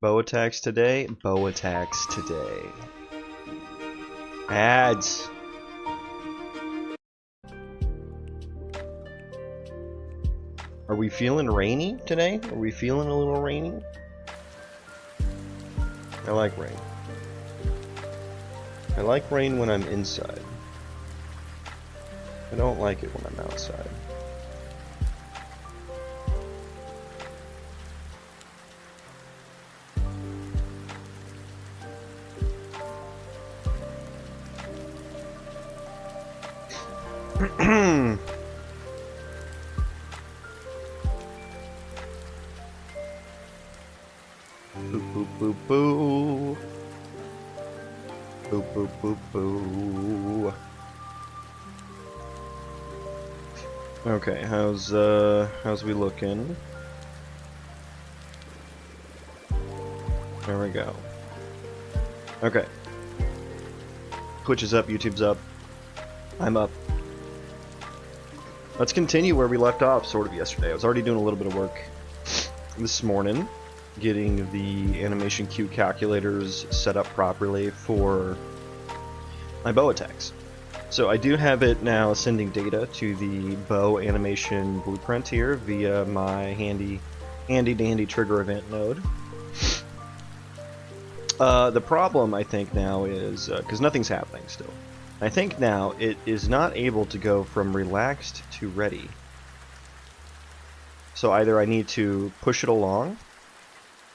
Bow attacks today. Bow attacks today. Ads. Are we feeling rainy today? Are we feeling a little rainy? I like rain. I like rain when I'm inside. I don't like it when I'm outside. Boo boo boo boo. Boo boo boo boo. Okay, how's we looking? There we go. Okay. Twitch is up, YouTube's up. I'm up. Let's continue where we left off sort of yesterday. I was already doing a little bit of work this morning, getting the animation queue calculators set up properly for my bow attacks. So I do have it now sending data to the bow animation blueprint here via my handy dandy trigger event node. The problem I think now is, because nothing's happening still, I think now it is not able to go from relaxed to ready. So either I need to push it along,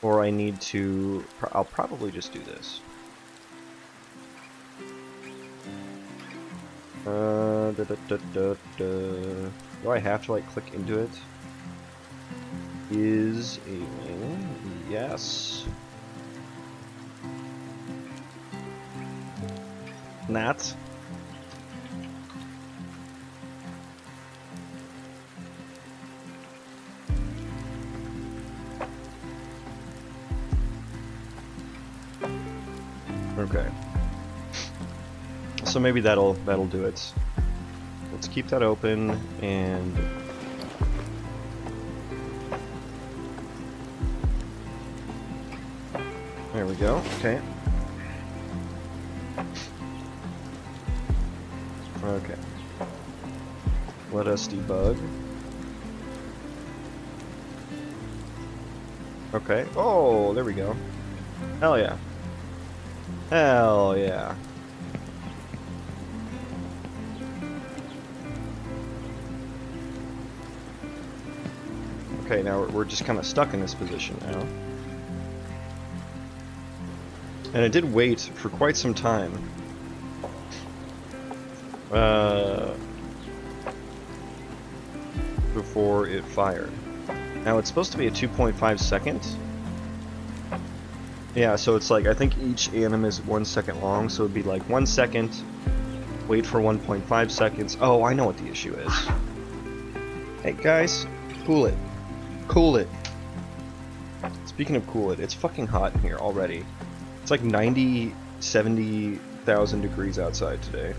or I need to... I'll probably just do this. Do I have to like click into it? Is a yes. Not. Okay. So maybe that'll do it. Let's keep that open and there we go. Okay. Okay. Let us debug. Okay. Oh, there we go. Hell yeah. Hell yeah. Okay, now we're just kind of stuck in this position now. And it did wait for quite some time. Before it fired. Now it's supposed to be a 2.5 seconds. Yeah, so it's like, I think each anim is 1 second long, so it'd be like 1 second, wait for 1.5 seconds. Oh, I know what the issue is. Hey guys, cool it. Cool it. Speaking of cool it, it's fucking hot in here already. It's like 70,000 degrees outside today.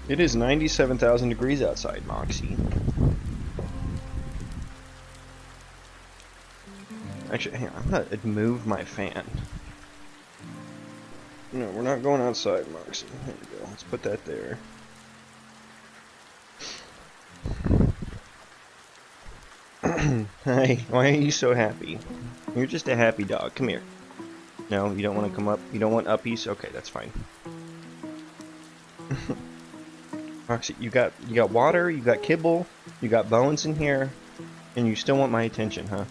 It is 97,000 degrees outside, Moxie. Actually, hang on, I'm gonna move my fan. No, we're not going outside, Moxie. There we go. Let's put that there. Hi, why are you so happy? You're just a happy dog. Come here. No, you don't want to come up? You don't want uppies? Okay, that's fine. Moxie, you got water, you got kibble, you got bones in here, and you still want my attention, huh?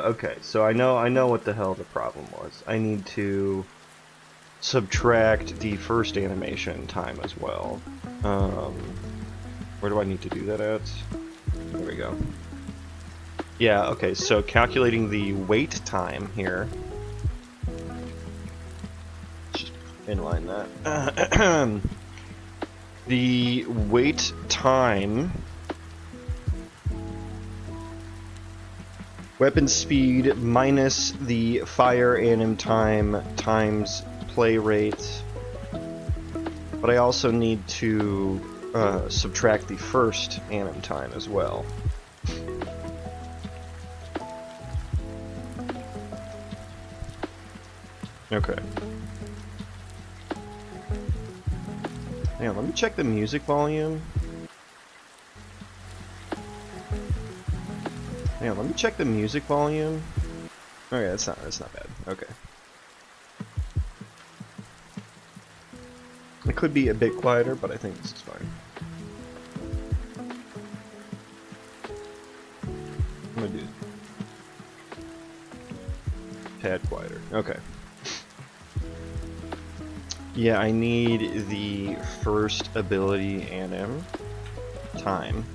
Okay, so I know what the hell the problem was. I need to subtract the first animation time as well. Where do I need to do that at? There we go. Yeah, okay, so calculating the wait time here. Just inline that. The wait time, weapon speed minus the fire anim time times play rate but I also need to subtract the first anim time as well. Okay. Hang on, let me check the music volume. Hang on, let me check the music volume. Okay, that's not bad. Okay. It could be a bit quieter, but I think this is fine. I'm gonna do it a tad quieter. Okay. Yeah, I need the first ability anim time.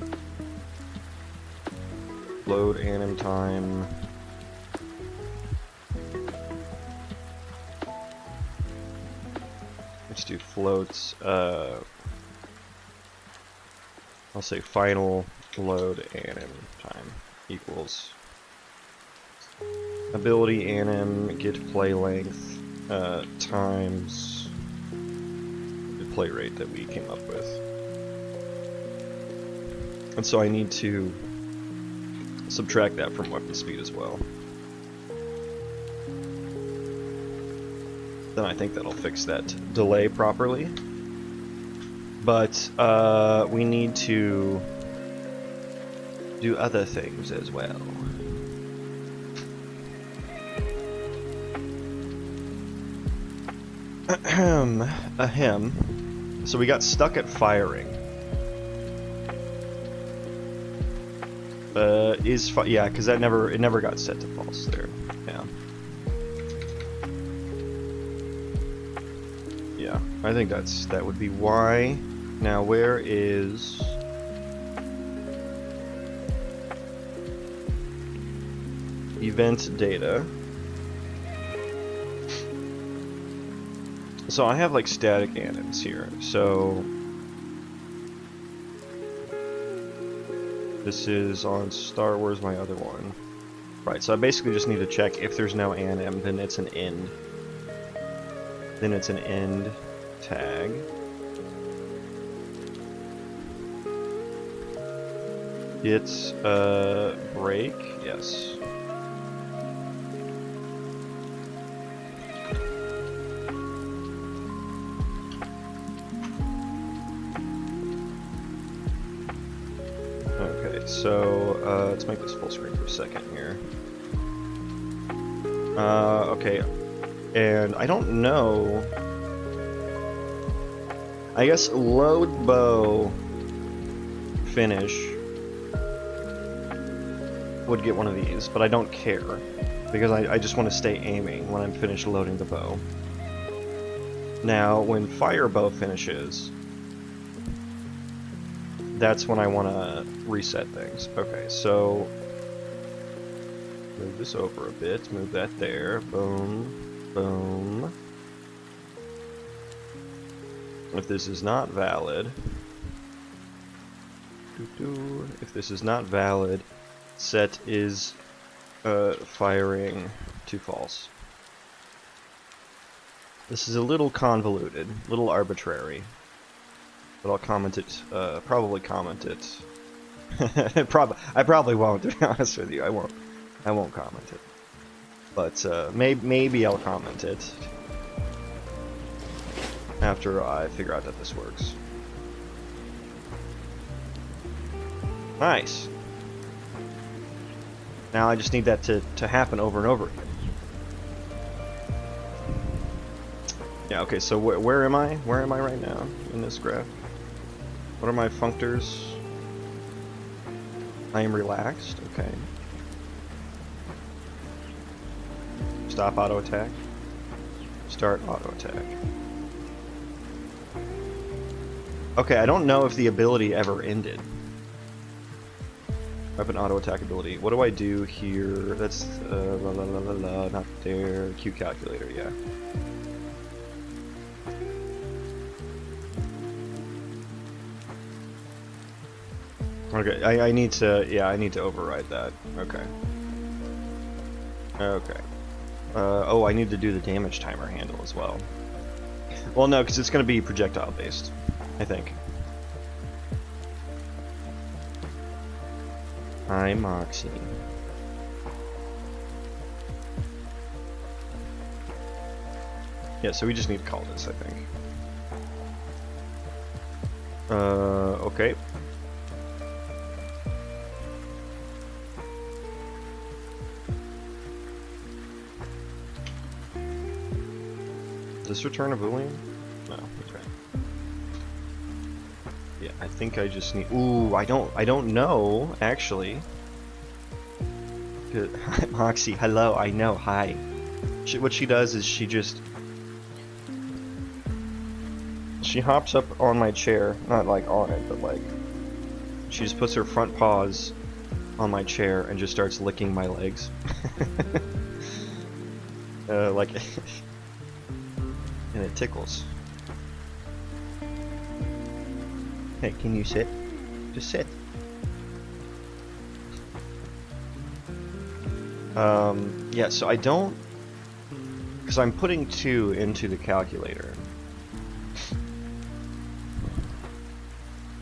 Load anim time. Let's do floats. I'll say final load anim time equals ability anim get play length times the play rate that we came up with. And so I need to subtract that from weapon speed as well. Then I think that'll fix that delay properly. But we need to do other things as well. Ahem. So we got stuck at firing. Yeah, because it never got set to false there. Yeah. Yeah, I think that would be why. Now where is event data? So I have like static anims here. So this is on Star Wars, my other one. Right, so I basically just need to check if there's no anim, then it's an end. Then it's an end tag. It's a break, yes. Okay, so let's make this full screen for a second here. Okay, and I don't know. I guess load bow finish would get one of these, but I don't care because I just want to stay aiming when I'm finished loading the bow. Now, when fire bow finishes, that's when I want to reset things. Okay, so move this over a bit, move that there, boom, boom. If this is not valid, if this is not valid, set is firing to false. This is a little convoluted, a little arbitrary, but I'll comment it, probably comment it. I probably won't, to be honest with you. I won't comment it, but maybe I'll comment it after I figure out that this works. Nice. Now I just need that to happen over and over again. Yeah, okay, so where am I? Where am I right now in this graph? What are my functors? I am relaxed, okay. Stop auto attack. Start auto attack. Okay, I don't know if the ability ever ended. Weapon auto attack ability. What do I do here? That's not there. Q calculator, yeah. Okay, I need to, yeah, I need to override that. Okay. Okay. Oh, I need to do the damage timer handle as well. Well, no, because it's going to be projectile based, I think. Hi, Moxie. Yeah, so we just need to call this, I think. Okay. Does this return a boolean? No, okay. Yeah, I think I just need. Ooh, I don't know actually. Good. Moxie, hello. I know. Hi. What she does is she hops up on my chair, not like on it, but like she just puts her front paws on my chair and just starts licking my legs. Like, and it tickles. Hey, can you sit? Just sit. Yeah, so I don't, because I'm putting 2 into the calculator.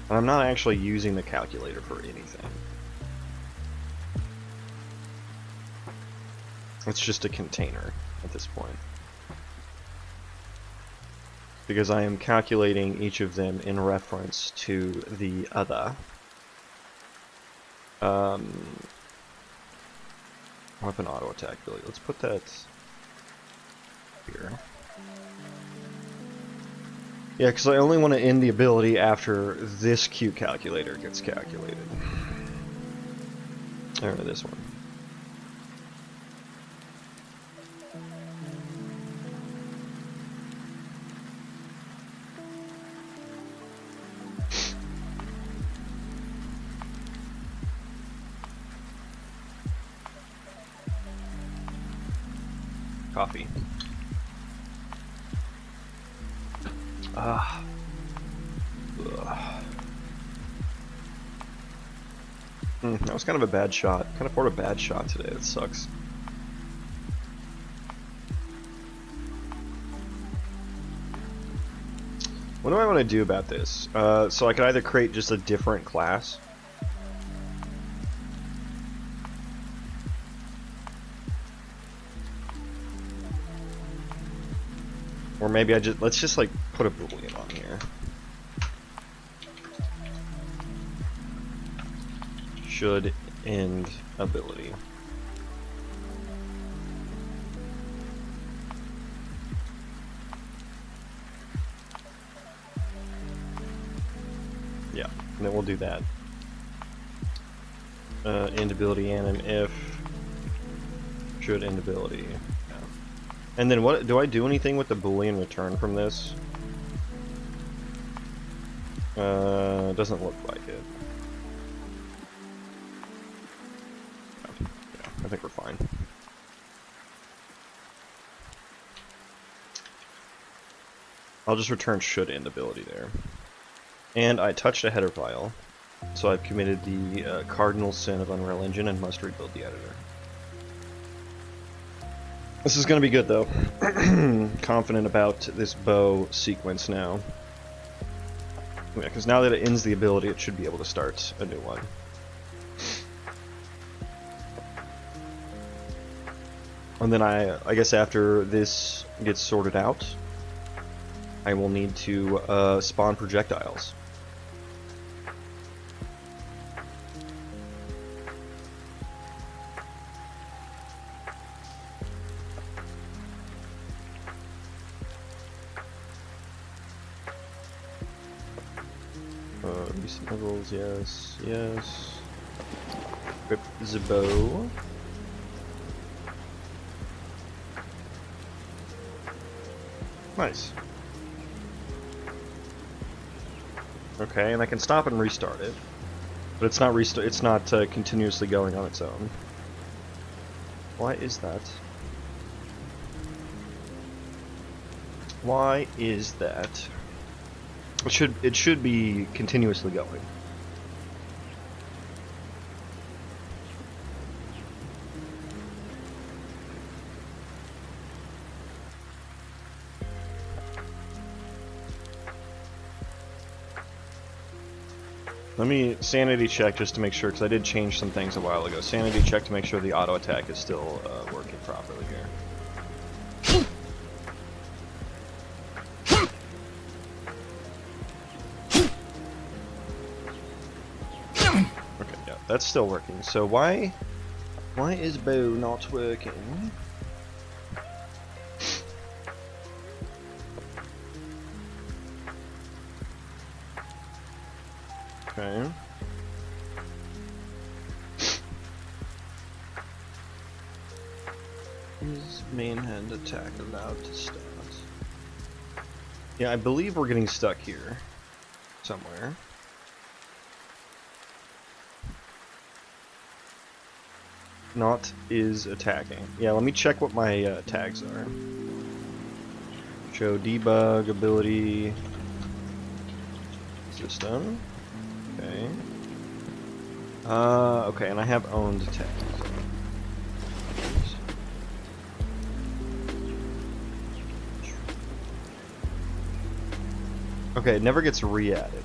And I'm not actually using the calculator for anything. It's just a container at this point. Because I am calculating each of them in reference to the other. Weapon auto attack ability. Let's put that here. Yeah, because I only want to end the ability after this Q calculator gets calculated. Or this one. Coffee. Ah. That was kind of a bad shot. Kind of poured a bad shot today. That sucks. What do I want to do about this? So I could either create just a different class. Or maybe let's just like put a boolean on here. Should end ability. Yeah, and then we'll do that. End ability anim if should end ability. And then what, do I do anything with the boolean return from this? Doesn't look like it. Yeah, I think we're fine. I'll just return should end ability there. And I touched a header file, so I've committed the cardinal sin of Unreal Engine and must rebuild the editor. This is going to be good, though. Confident about this bow sequence now. Yeah, because now that it ends the ability, it should be able to start a new one. And then I guess after this gets sorted out, I will need to spawn projectiles. Recent levels, yes, yes. Equip the bow. Nice. Okay, and I can stop and restart it, but it's not It's not continuously going on its own. Why is that? Why is that? It should be continuously going. Let me sanity check just to make sure, because I did change some things a while ago. Sanity check to make sure the auto attack is still working properly here. Okay, yeah, that's still working. So why is bow not working? Okay. Is main hand attack allowed to start? Yeah, I believe we're getting stuck here somewhere. Not is attacking. Yeah, let me check what my tags are. Show debug ability system. Okay. Okay, and I have owned tags. Okay, it never gets re-added.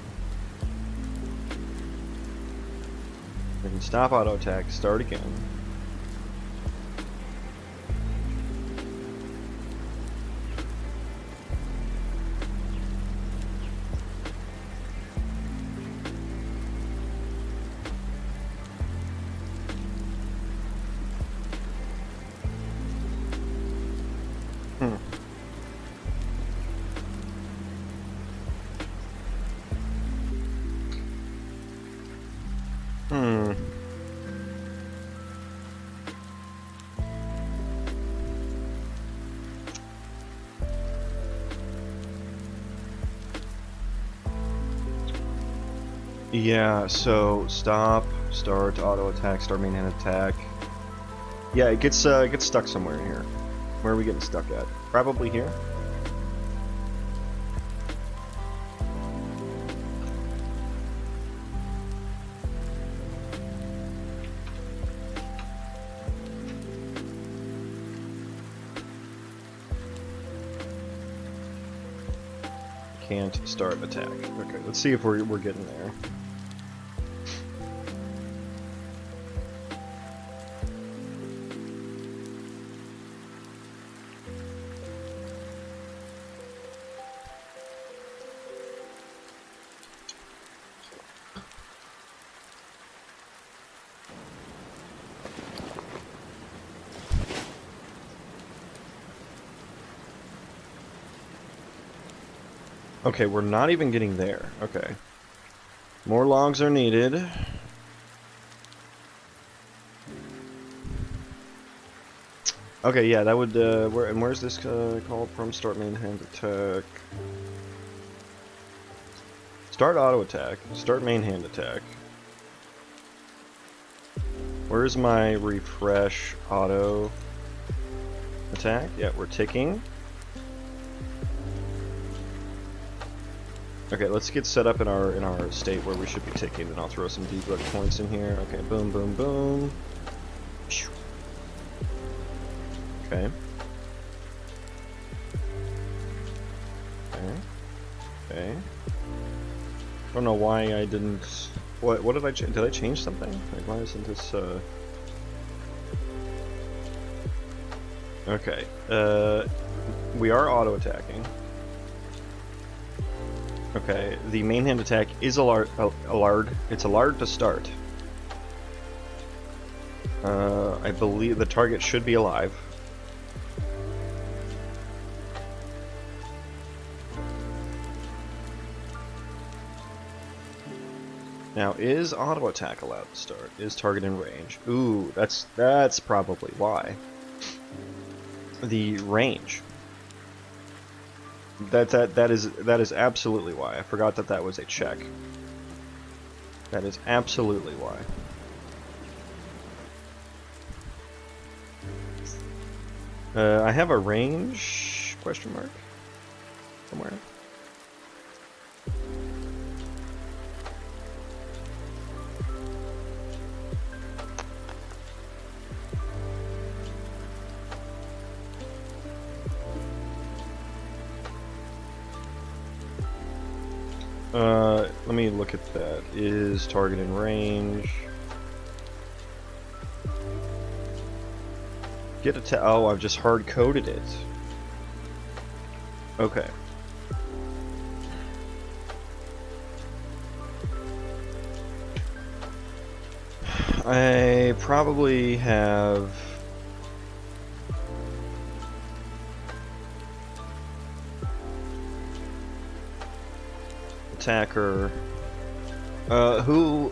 We can stop auto attack, start again. Yeah, so stop, start, auto attack, start main hand attack. Yeah, it gets stuck somewhere in here. Where are we getting stuck at? Probably here. Can't start attack. Okay, let's see if we're getting there. Okay, we're not even getting there. Okay. More logs are needed. Okay, yeah, that would, where's this called from? Start main hand attack. Start auto attack. Start main hand attack. Where's my refresh auto attack? Yeah, we're ticking. Okay, let's get set up in our state where we should be ticking, and I'll throw some debug points in here. Okay, boom, boom, boom. Okay. Okay. Okay. I don't know why I didn't. What did I change? Did I change something? Like, why isn't this? Okay. We are auto attacking. Okay, the main hand attack is it's allowed to start. I believe the target should be alive. Now, is auto attack allowed to start? Is target in range? Ooh, that's probably why. The range. That is absolutely why. I forgot that was a check. That is absolutely why. I have a range question mark somewhere. Let me look at that. Is target in range? Get a oh, I've just hard coded it. Okay. I probably have attacker. Who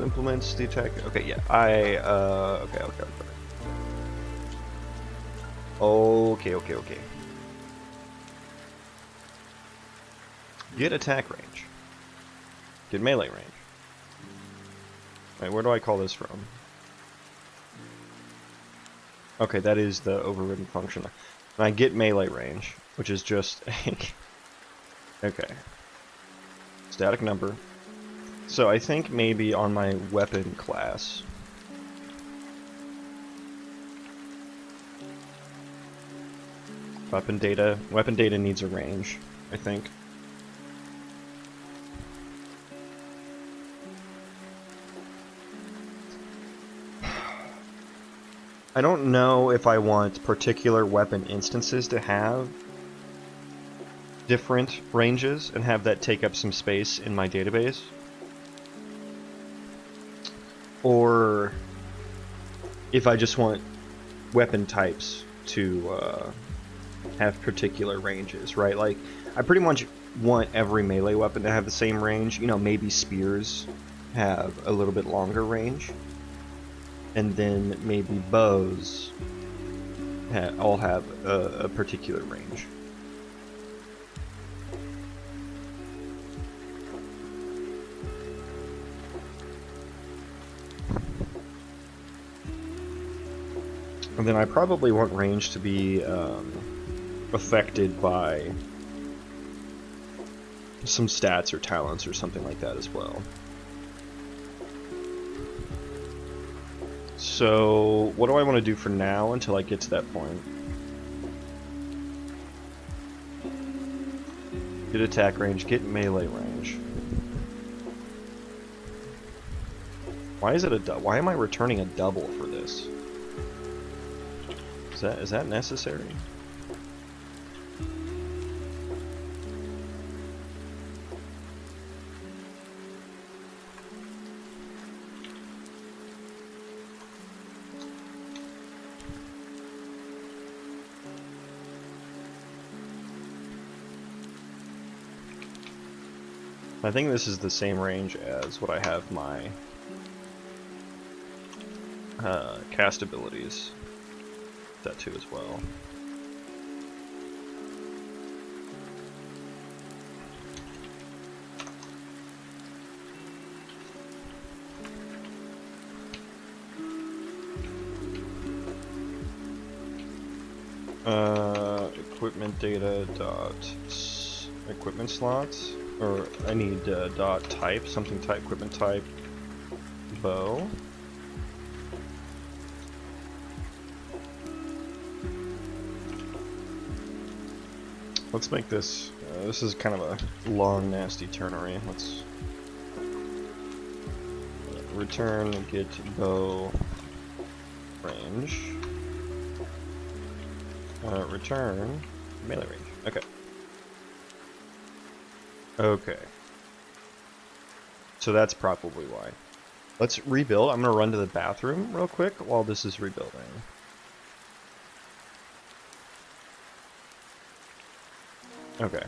implements the attack? Okay, yeah. Okay. Get attack range. Get melee range. Wait, where do I call this from? Okay, that is the overridden function. And I get melee range, which is just a... Okay. Static number. So I think maybe on my weapon class... Weapon data needs a range, I think. I don't know if I want particular weapon instances to have different ranges and have that take up some space in my database. Or if I just want weapon types to have particular ranges, right? Like, I pretty much want every melee weapon to have the same range. You know, maybe spears have a little bit longer range. And then maybe bows all have a particular range. And then I probably want range to be affected by some stats or talents or something like that as well. So, what do I want to do for now until I get to that point? Get attack range, get melee range. Why is it why am I returning a double for this? Is that necessary? I think this is the same range as what I have my cast abilities set to as well. Equipment data dot equipment slots. Or I need dot type, something type, equipment type, bow. Let's make this, this is kind of a long, nasty ternary. Let's return, get bow range, return melee range. Okay. Okay. So that's probably why. Let's rebuild. I'm going to run to the bathroom real quick while this is rebuilding. Okay.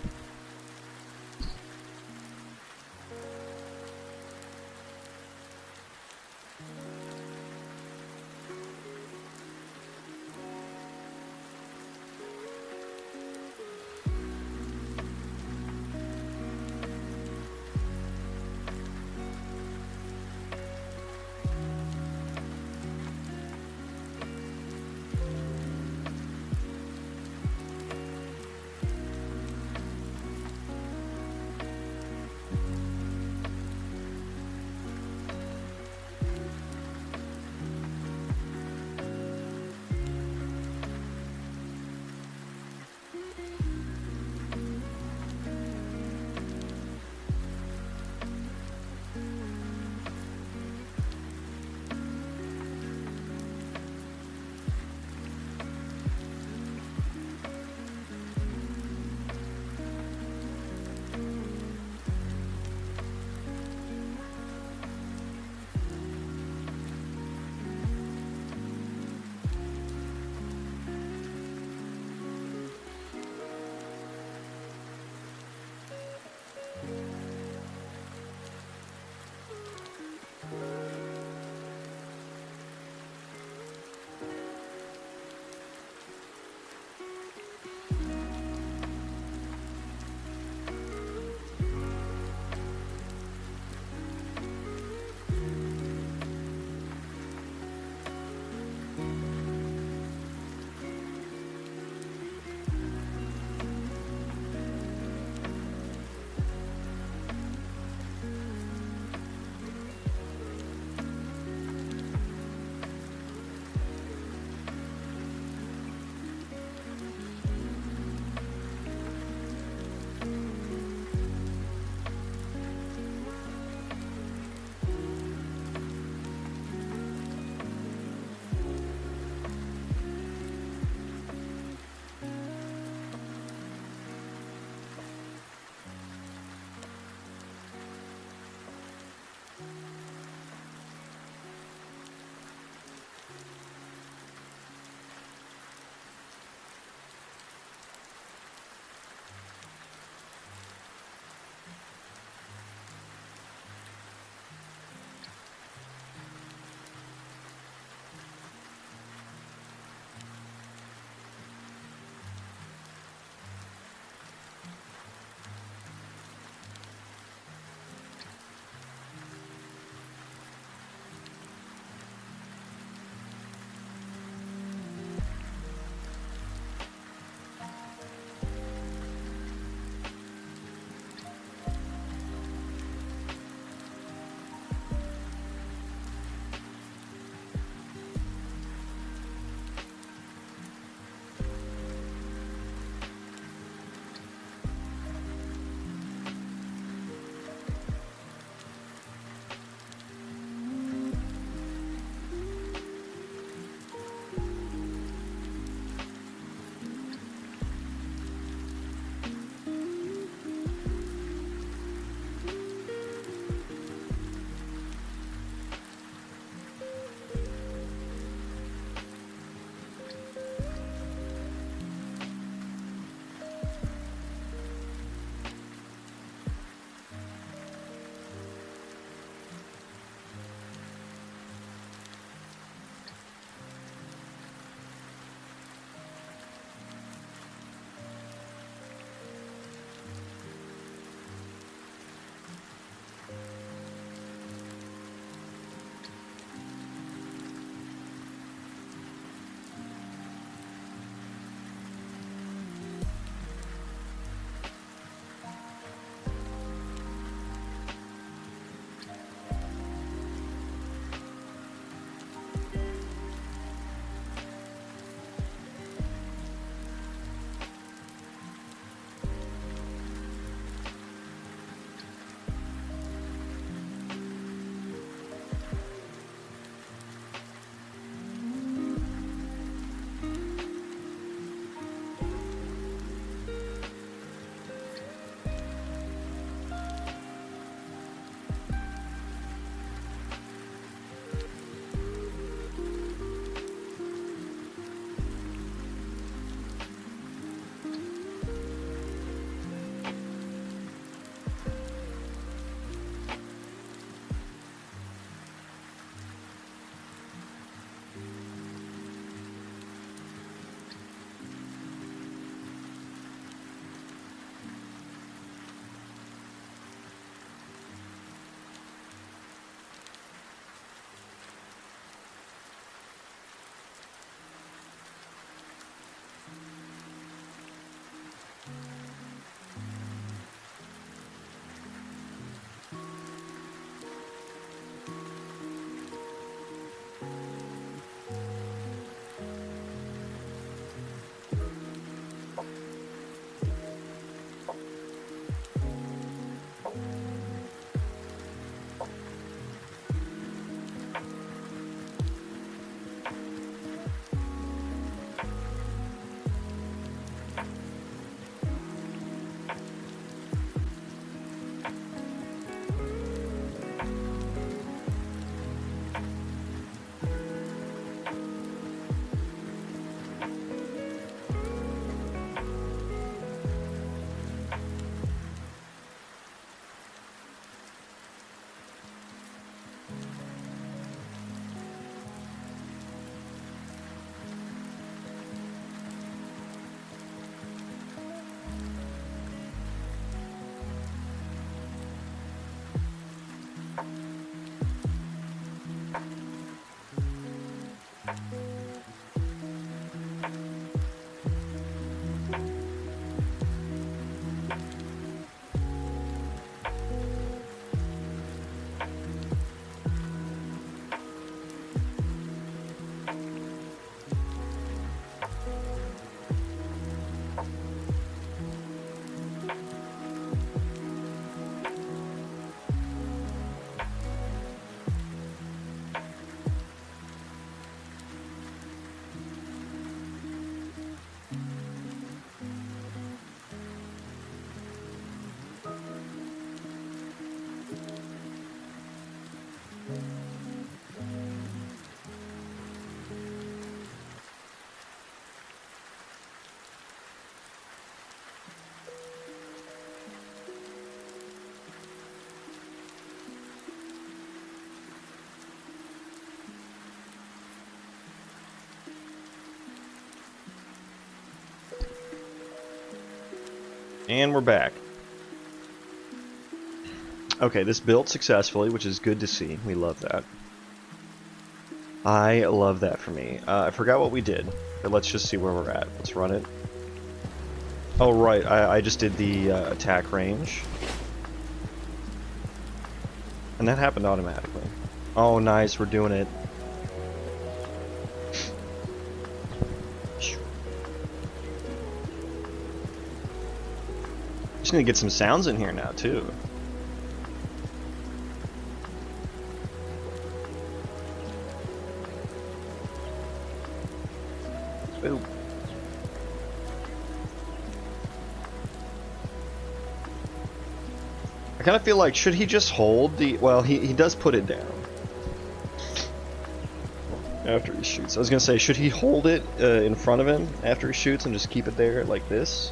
And we're back. Okay, this built successfully, which is good to see. We love that. I love that for me. I forgot what we did, but let's just see where we're at. Let's run it. Oh, right. I just did the attack range. And that happened automatically. Oh, nice. We're doing it. Just need to get some sounds in here now, too. Ooh. I kind of feel like, should he just hold the... Well, he does put it down. After he shoots. I was going to say, should he hold it in front of him after he shoots and just keep it there like this?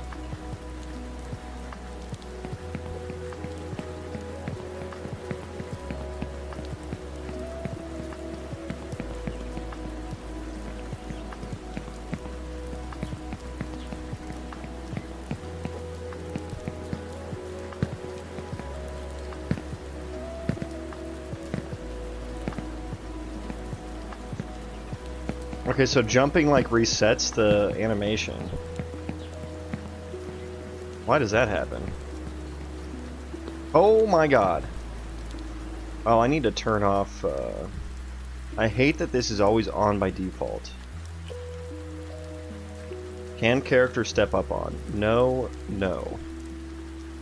Okay, so jumping like resets the animation. Why does that happen? Oh my god. Oh, I need to turn off, I hate that this is always on by default. Can character step up on? No, no.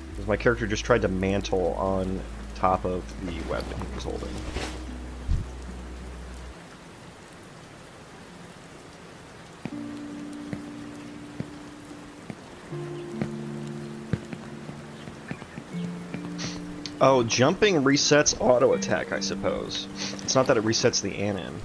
Because my character just tried to mantle on top of the weapon he was holding. Oh, jumping resets auto attack, I suppose. It's not that it resets the anim.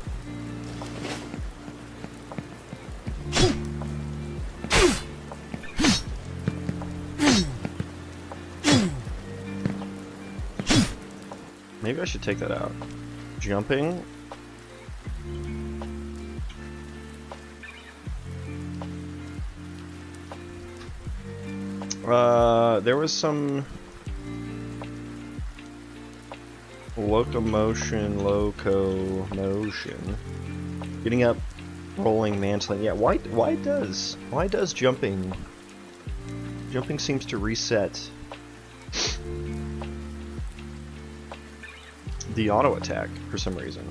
Maybe I should take that out. Jumping. There was some locomotion, getting up, rolling, mantling. Yeah, why does jumping seems to reset the auto attack for some reason.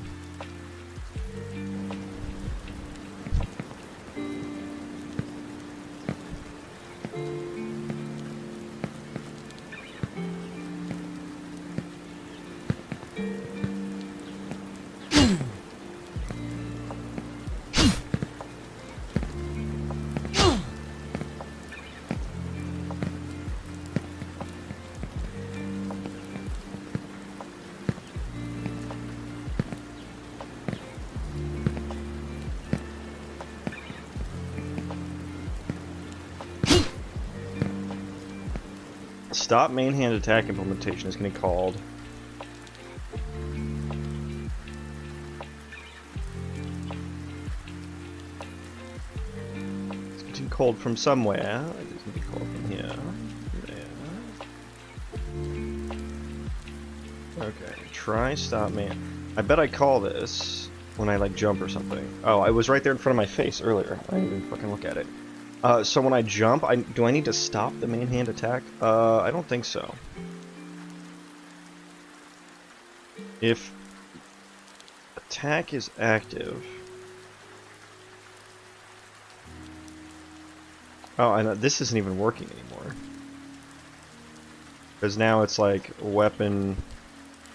Stop main hand attack implementation is getting called. It's getting called from somewhere. It's getting called from here. There. Okay, try stop main. I bet I call this when I like jump or something. Oh, I was right there in front of my face earlier. I didn't even fucking look at it. So when I jump, do I need to stop the main hand attack? I don't think so. If attack is active... Oh, and this isn't even working anymore. Because now it's like weapon...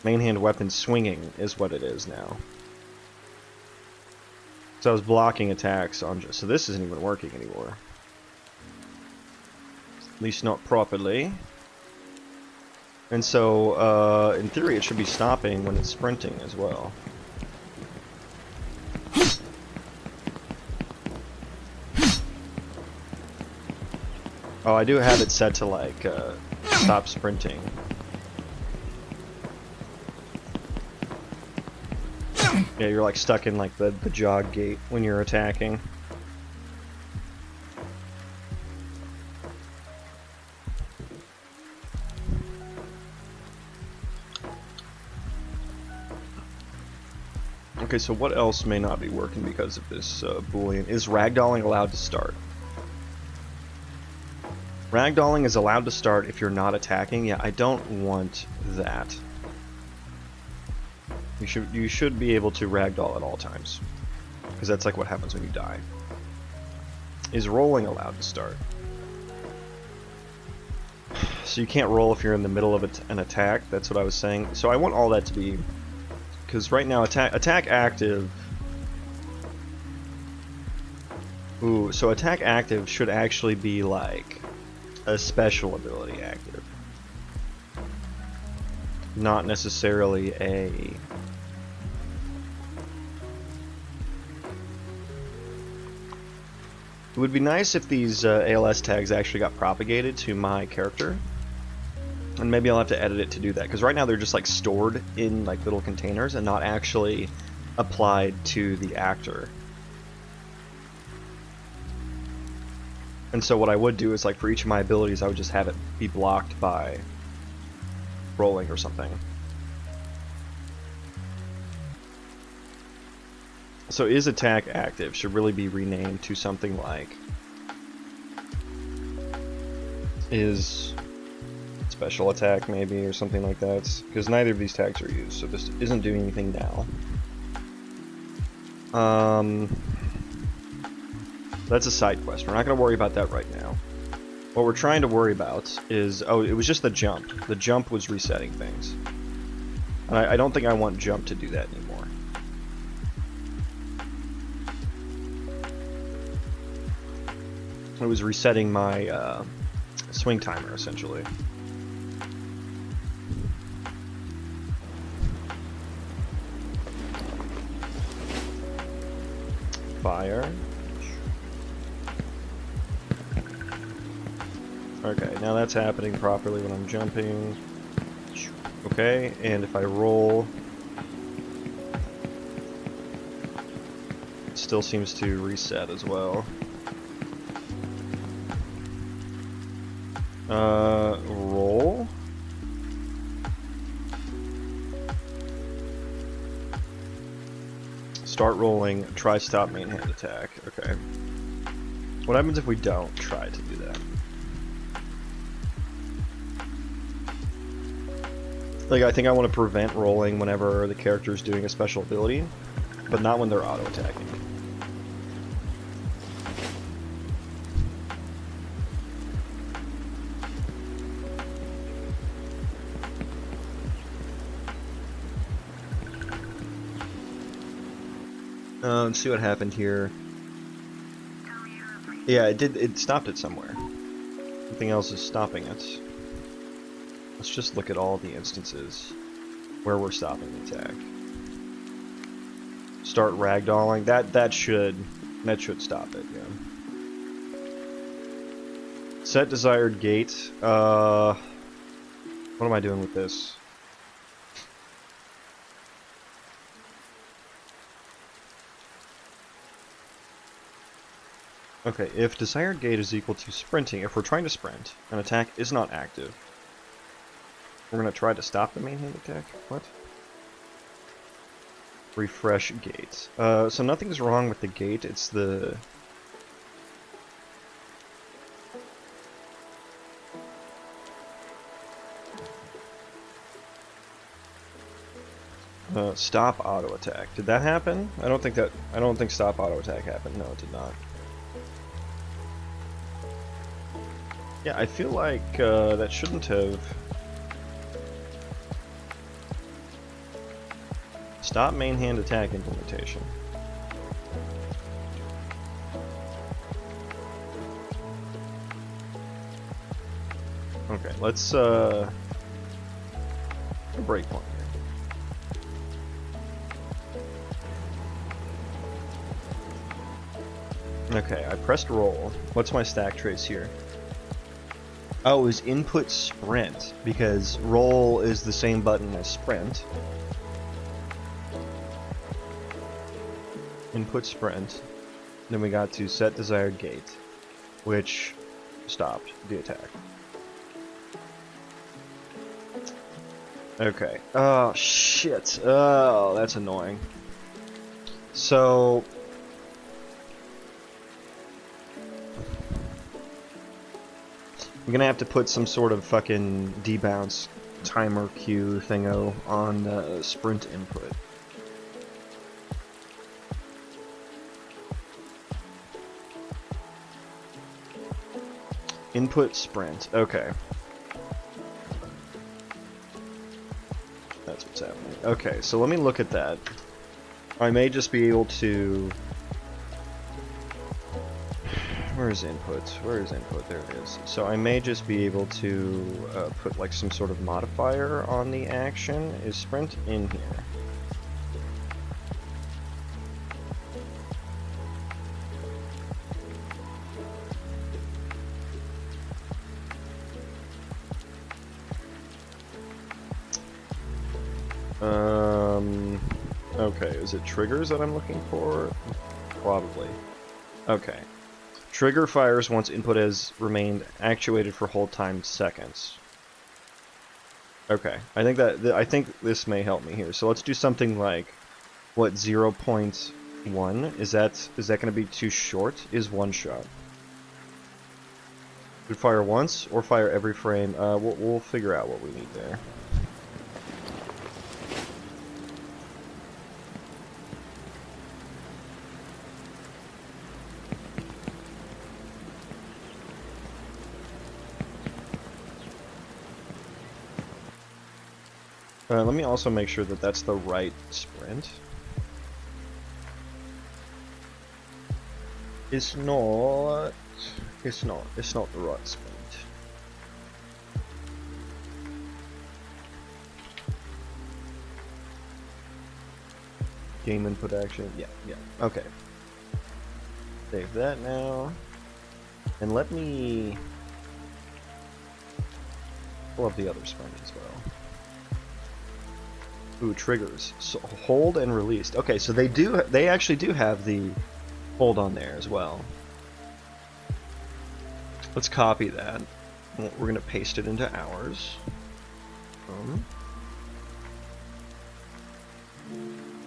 Main hand weapon swinging is what it is now. So I was blocking attacks on... So this isn't even working anymore. At least not properly. And so, in theory, it should be stopping when it's sprinting as well. Oh, I do have it set to, like, stop sprinting. Yeah, you're, like, stuck in, like, the jog gate when you're attacking. Okay, so what else may not be working because of this boolean? Is ragdolling allowed to start? Ragdolling is allowed to start if you're not attacking. Yeah, I don't want that. You should be able to ragdoll at all times, because that's like what happens when you die. Is rolling allowed to start? So you can't roll if you're in the middle of an attack. That's what I was saying. So I want all that to be, because right now attack active. Ooh, so attack active should actually be like a special ability active, not necessarily a. It would be nice if these ALS tags actually got propagated to my character, and maybe I'll have to edit it to do that, because right now they're just like stored in like little containers and not actually applied to the actor. And so what I would do is, like, for each of my abilities I would just have it be blocked by rolling or something. So is attack active should really be renamed to something like is special attack maybe, or something like that, because neither of these tags are used, so this isn't doing anything now. That's a side quest. We're not going to worry about that right now. What we're trying to worry about is, oh, it was just the jump. The jump was resetting things, and I don't think I want jump to do that anymore. It was resetting my swing timer, essentially. Fire. Okay, now that's happening properly when I'm jumping. Okay, and if I roll, it still seems to reset as well. Roll. Start rolling, try stop main hand attack. Okay. What happens if we don't try to do that? Like, I think I want to prevent rolling whenever the character is doing a special ability, but not when they're auto-attacking. Let's see what happened here. Yeah, it did. It stopped it somewhere. Something else is stopping it. Let's just look at all the instances where we're stopping the attack. Start ragdolling. That should stop it. Yeah. Set desired gate. What am I doing with this? Okay, if desired gate is equal to sprinting, if we're trying to sprint, an attack is not active. We're going to try to stop the main hand attack? What? Refresh gate. So nothing's wrong with the gate, it's the... stop auto attack. Did that happen? I don't think stop auto attack happened. No, it did not. Yeah, I feel like that shouldn't have. Stop main hand attack implementation. Okay, let's a breakpoint here. Okay, I pressed roll. What's my stack trace here? Oh, it was input sprint, because roll is the same button as sprint. Input sprint. Then we got to set desired gate, which stopped the attack. Okay. Oh, shit. Oh, that's annoying. So I'm gonna have to put some sort of fucking debounce timer queue thingo on the sprint input. Input sprint. Okay. That's what's happening. Okay, so let me look at that. I may just be able to... Where is input? Where is input? There it is. So I may just be able to put like some sort of modifier on the action. Is sprint in here? Okay, is it triggers that I'm looking for? Probably. Okay. Trigger fires once input has remained actuated for hold time seconds. Okay, I think this may help me here. So let's do something like, what, 0.1? Is that going to be too short? Is one shot? Should fire once or fire every frame? We'll figure out what we need there. Let me also make sure that that's the right sprint. It's not the right sprint. Game input action, yeah, okay. Save that now. And let me pull up the other sprint as well. Ooh, triggers. So hold and released. Okay, so they actually do have the hold on there as well. Let's copy that. We're gonna paste it into ours.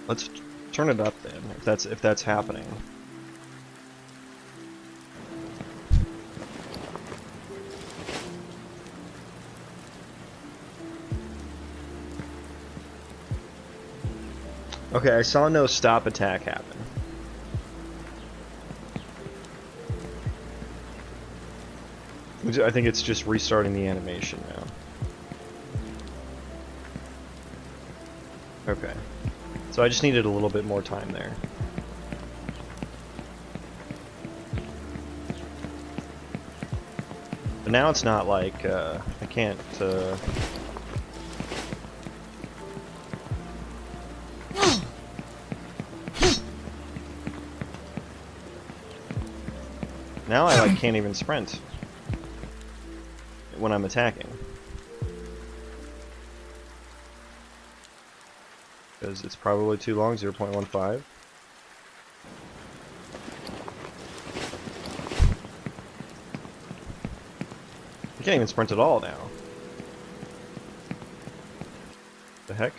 Let's turn it up then, if that's happening. Okay, I saw no stop attack happen. I think it's just restarting the animation now. Okay. So I just needed a little bit more time there. But now it's not like, I can't, Now I like can't even sprint when I'm attacking. Because it's probably too long, 0.15. You can't even sprint at all now. The heck?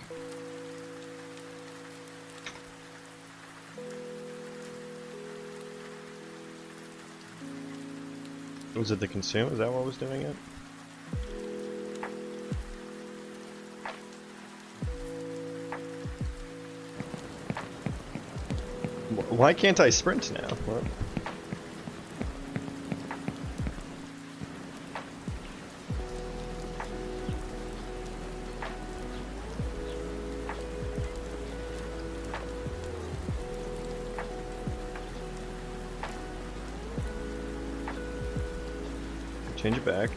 Was it the consume? Is that what was doing it? Why can't I sprint now? What? Change it back.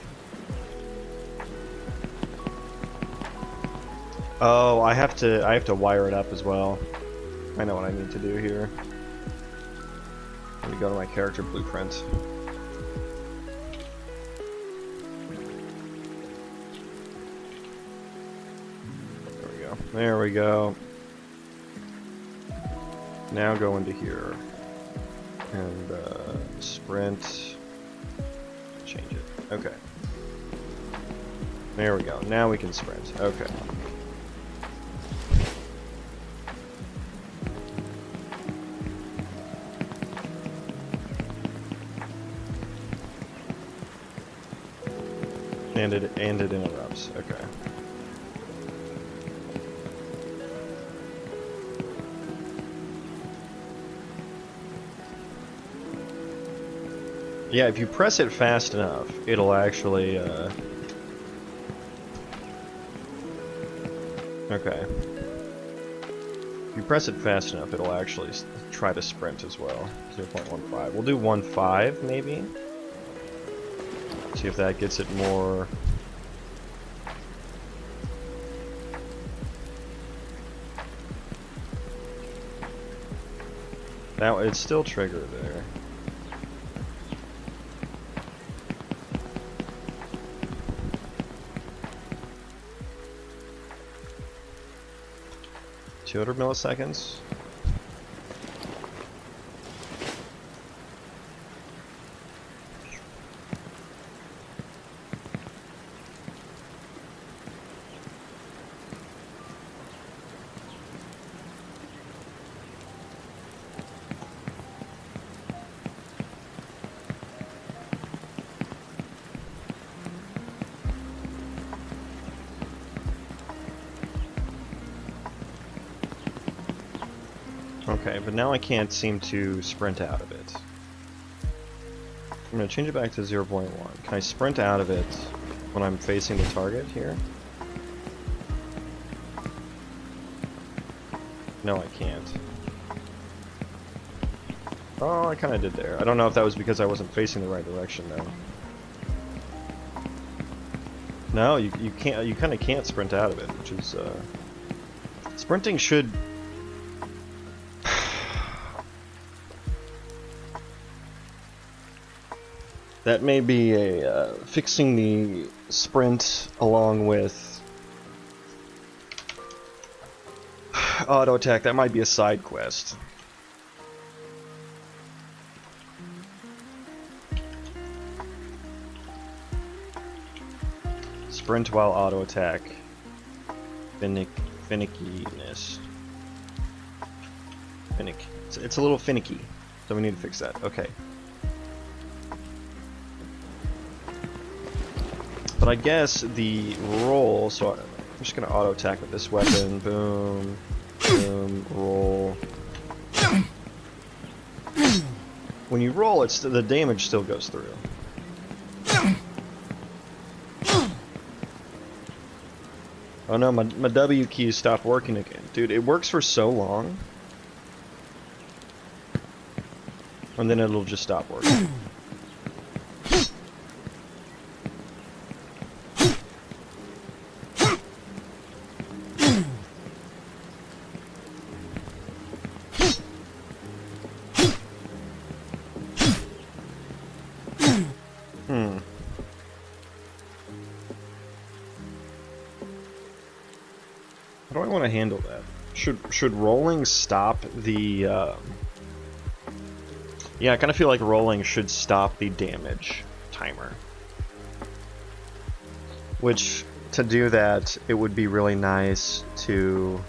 Oh, I have to wire it up as well. I know what I need to do here. Let me go to my character blueprint. There we go. There we go. Now go into here and sprint. Change it. Okay. There we go. Now we can sprint. Okay. and it interrupts. Okay. Yeah, if you press it fast enough, it'll actually, okay. If you press it fast enough, it'll actually try to sprint as well. 0.15. We'll do 1.5, maybe? See if that gets it more... Now, it's still triggered there. $200 milliseconds. Okay, but now I can't seem to sprint out of it. I'm going to change it back to 0.1. Can I sprint out of it when I'm facing the target here? No, I can't. Oh, I kind of did there. I don't know if that was because I wasn't facing the right direction, though. No, you can't. You kind of can't sprint out of it, which is sprinting should. That may be a fixing the sprint along with auto attack. That might be a side quest. Sprint while auto attack. Finickiness. It's a little finicky, so we need to fix that. Okay. But I guess the roll, so I'm just going to auto-attack with this weapon. Boom, boom, roll. When you roll, the damage still goes through. Oh no, my W key stopped working again. Dude, it works for so long. And then it'll just stop working. How do I want to handle that? Should rolling stop the, Yeah, I kind of feel like rolling should stop the damage timer. Which, to do that, it would be really nice to...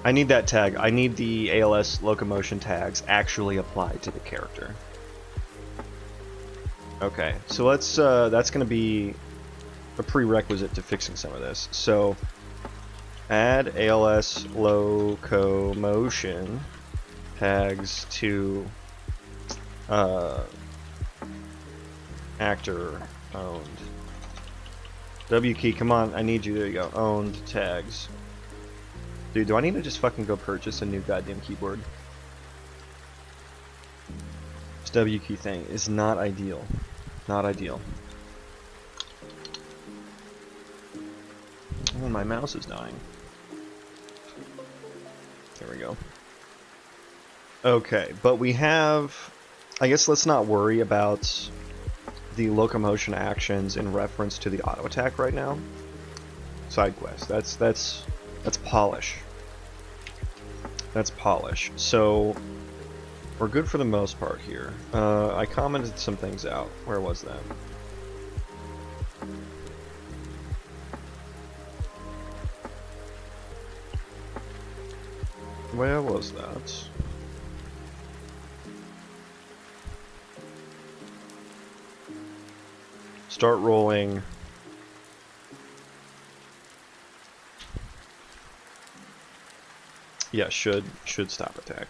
I need that tag. I need the ALS locomotion tags actually applied to the character. Okay, so let's, that's going to be a prerequisite to fixing some of this. So, add ALS locomotion tags to actor owned. W key, come on, I need you. There you go. Owned tags. Dude, do I need to just fucking go purchase a new goddamn keyboard? This W key thing is not ideal. Not ideal. Oh, my mouse is dying. There we go. Okay, but we have... I guess let's not worry about the locomotion actions in reference to the auto attack right now. Side quest. That's polish. That's polish. So we're good for the most part here. I commented some things out. Where was that? Where was that? start rolling. Yeah, should stop attack.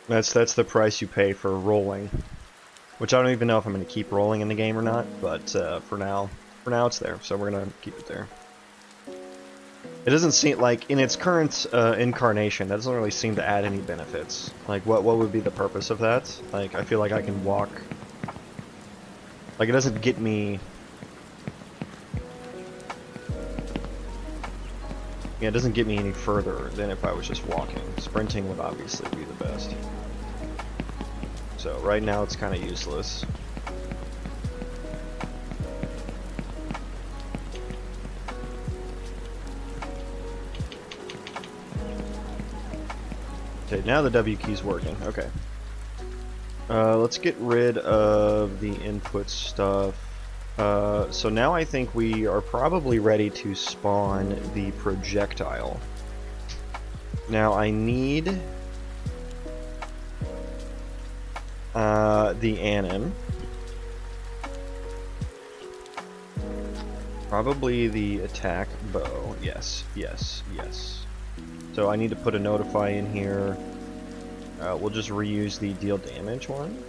That's the price you pay for rolling, which I don't even know if I'm going to keep rolling in the game or not. But for now it's there, so we're gonna keep it there. It doesn't seem like in its current incarnation, that doesn't really seem to add any benefits. Like what would be the purpose of that? Like I feel like I can walk. Like it doesn't get me. Yeah, it doesn't get me any further than if I was just walking. Sprinting would obviously be the best. So right now it's kind of useless. Okay, now the W key's working. Okay. Let's get rid of the input stuff. So now I think we are probably ready to spawn the projectile. Now I need the anim. Probably the attack bow. Yes, yes, yes. So I need to put a notify in here. We'll just reuse the deal damage one.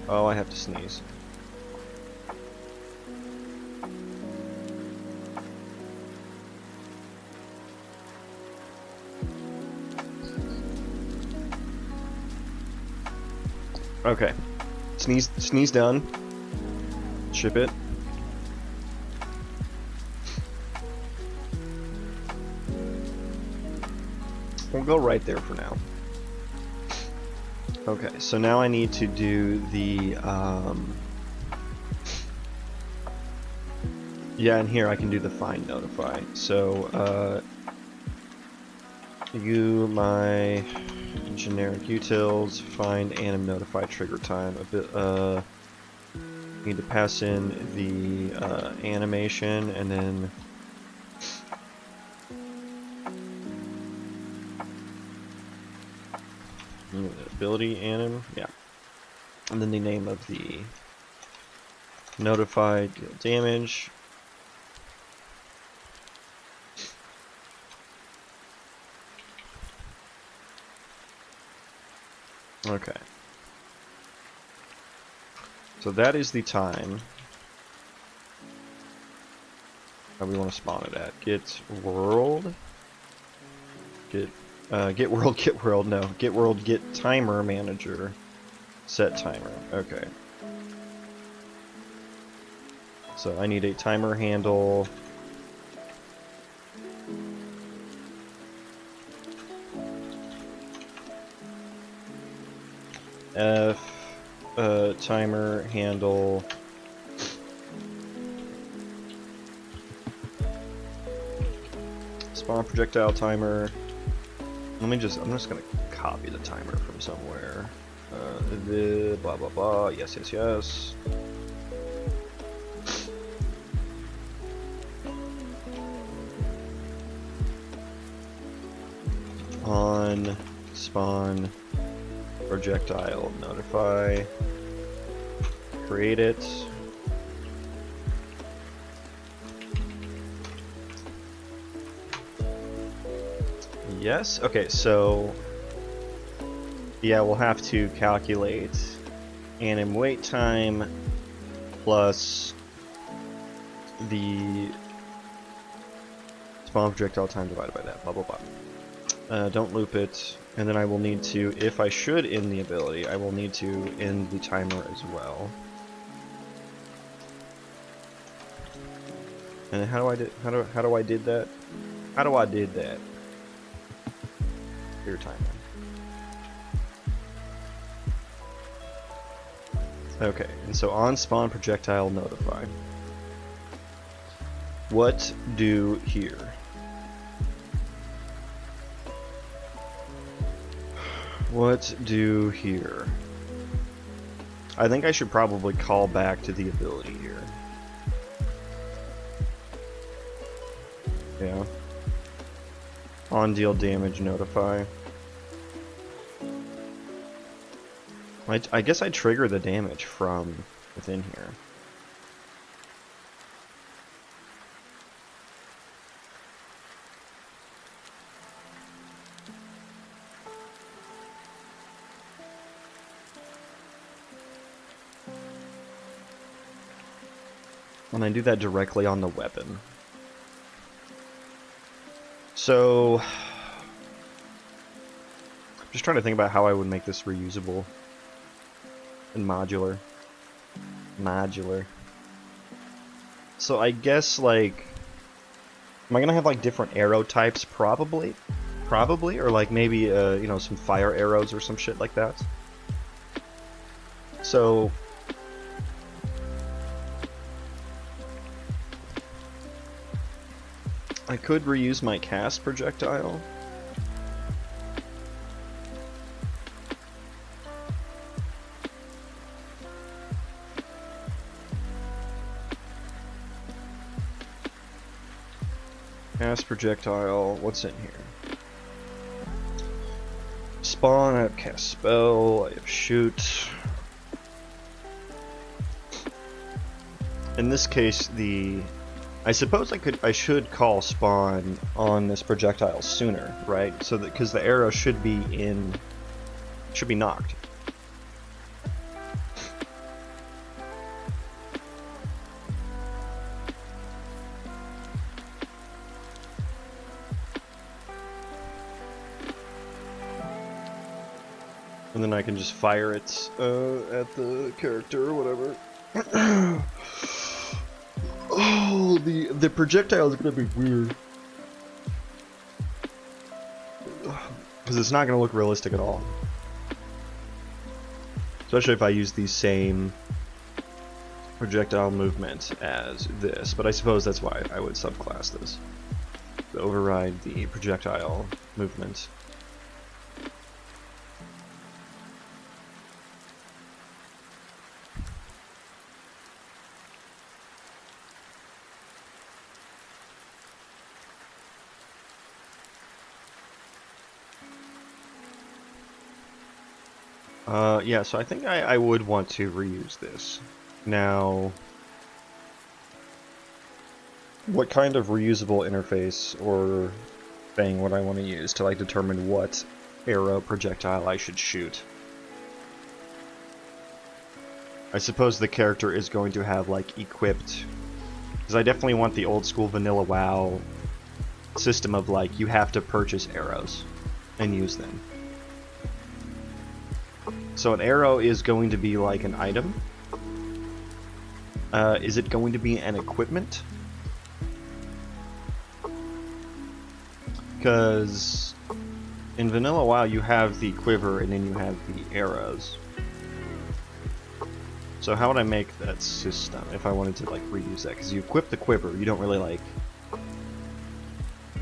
Oh, I have to sneeze. Okay. Sneeze done. Ship it. We'll go right there for now. Okay, so now I need to do the, yeah, and here I can do the find notify. So, my generic utils, find anim notify trigger time. Need to pass in the, animation, and then ability anim, yeah, and then the name of the notified deal damage. Okay, so that is the time that we want to spawn it at. Get world, get world, no. Get world, get timer manager, set timer. Okay. So I need a timer handle. Timer handle. Spawn projectile timer. I'm just gonna copy the timer from somewhere. The blah blah blah. Yes, yes, yes. On spawn projectile notify. Create it. Yes. Okay, so yeah, we'll have to calculate anim wait time plus the spawn projectile time divided by that, blah blah blah. Don't loop it, and then I will need to, if I should end the ability, I will need to end the timer as well. And how do I did that? How do I did that? Your timer. Okay, and so on spawn projectile notify. What do here? What do here? I think I should probably call back to the ability here. Yeah. On deal damage notify. I guess I trigger the damage from within here. And I do that directly on the weapon. So, I'm just trying to think about how I would make this reusable and modular. So I guess, like, am I gonna have like different arrow types? Probably, or like maybe you know, some fire arrows or some shit like that. So I could reuse my cast projectile. Cast projectile, what's in here? Spawn, I have cast spell, I have shoot. In this case, I suppose I should call spawn on this projectile sooner, right? So that, because the arrow should be knocked. And then I can just fire it at the character or whatever. Oh, the projectile is gonna be weird. Because it's not gonna look realistic at all. Especially if I use the same projectile movement as this. But I suppose that's why I would subclass this. To override the projectile movement. Yeah, so I think I would want to reuse this. Now, what kind of reusable interface or thing would I want to use to like determine what arrow projectile I should shoot? I suppose the character is going to have like equipped, because I definitely want the old school vanilla WoW system of like you have to purchase arrows and use them. So an arrow is going to be like an item. Is it going to be an equipment? Because in vanilla WoW you have the quiver and then you have the arrows. So how would I make that system if I wanted to like reuse that? Because you equip the quiver, you don't really like...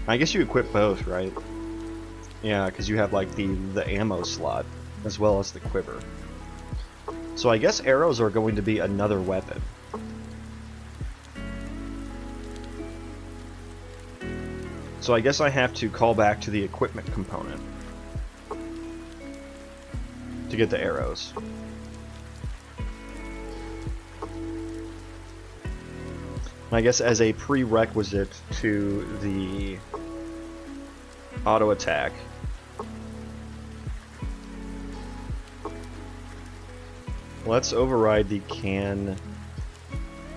I guess you equip both, right? Yeah, because you have like the ammo slot as well as the quiver. So I guess arrows are going to be another weapon. So I guess I have to call back to the equipment component to get the arrows. I guess as a prerequisite to the auto attack, let's override the can.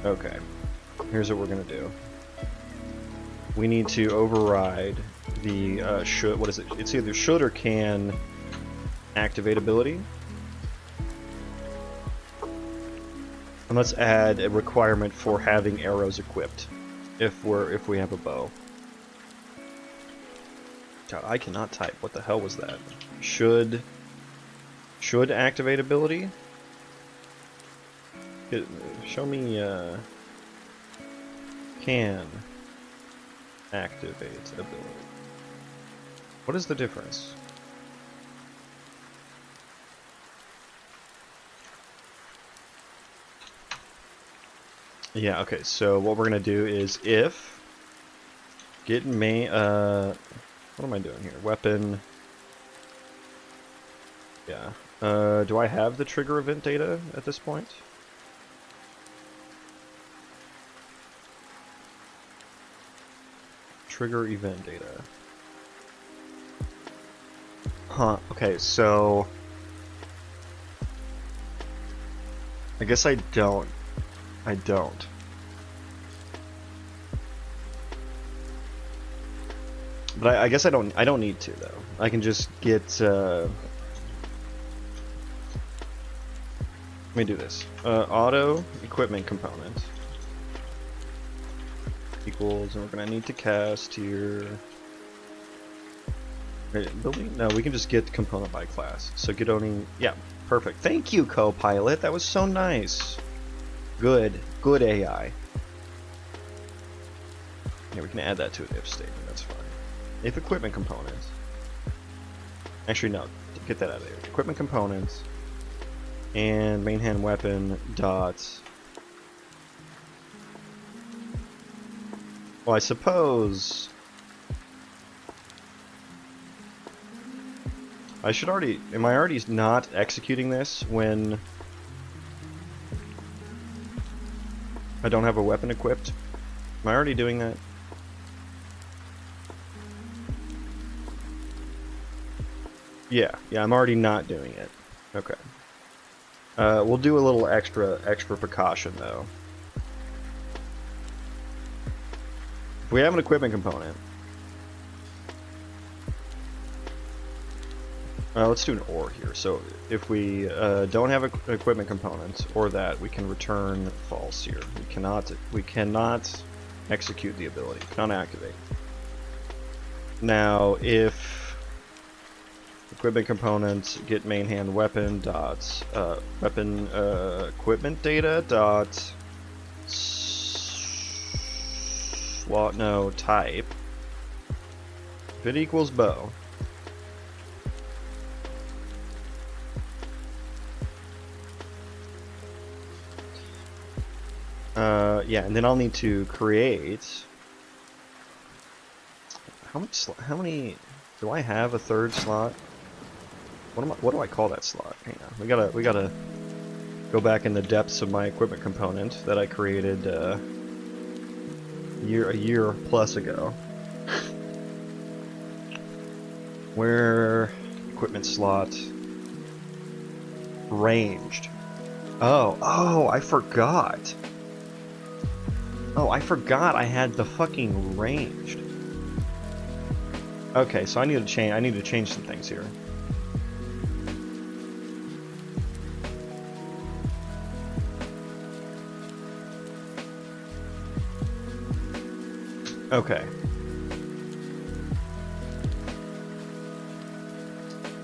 Okay, here's what we're gonna do. We need to override the should. What is it? It's either should or can activate ability. And let's add a requirement for having arrows equipped if we have a bow. God, I cannot type. What the hell was that? Should activate ability? Show me can activate ability. What is the difference? Yeah, okay, so what we're gonna do is if Get main, what am I doing here? Weapon. Yeah. Do I have the trigger event data at this point? Trigger event data. Huh, okay, so... I guess I don't. I don't. But I guess I don't need to, though. I can just get, Let me do this. Auto equipment component equals, and we're gonna need to cast here. Building? No, we can just get component by class. So get owning, yeah, perfect. Thank you, Copilot. That was so nice. Good AI. Yeah, we can add that to an if statement. That's fine. If equipment components. Actually, no. Get that out of there. Equipment components and main hand weapon dot. Well, I suppose I should already. Am I already not executing this when I don't have a weapon equipped? Am I already doing that? Yeah, I'm already not doing it. Okay. We'll do a little extra precaution though. If we have an equipment component, let's do an OR here. So if we don't have an equipment component or that, we can return false here. We cannot execute the ability. Cannot activate. Now if equipment components get main hand weapon dot weapon equipment data dot slot no type, if it equals bow, yeah, and then I'll need to create how many do I have? A third slot? What do I call that slot? Hang on. We gotta go back in the depths of my equipment component that I created a year plus ago. Where equipment slot ranged. Oh, I forgot. Oh, I forgot I had the fucking ranged. Okay, so I need to change some things here. Okay.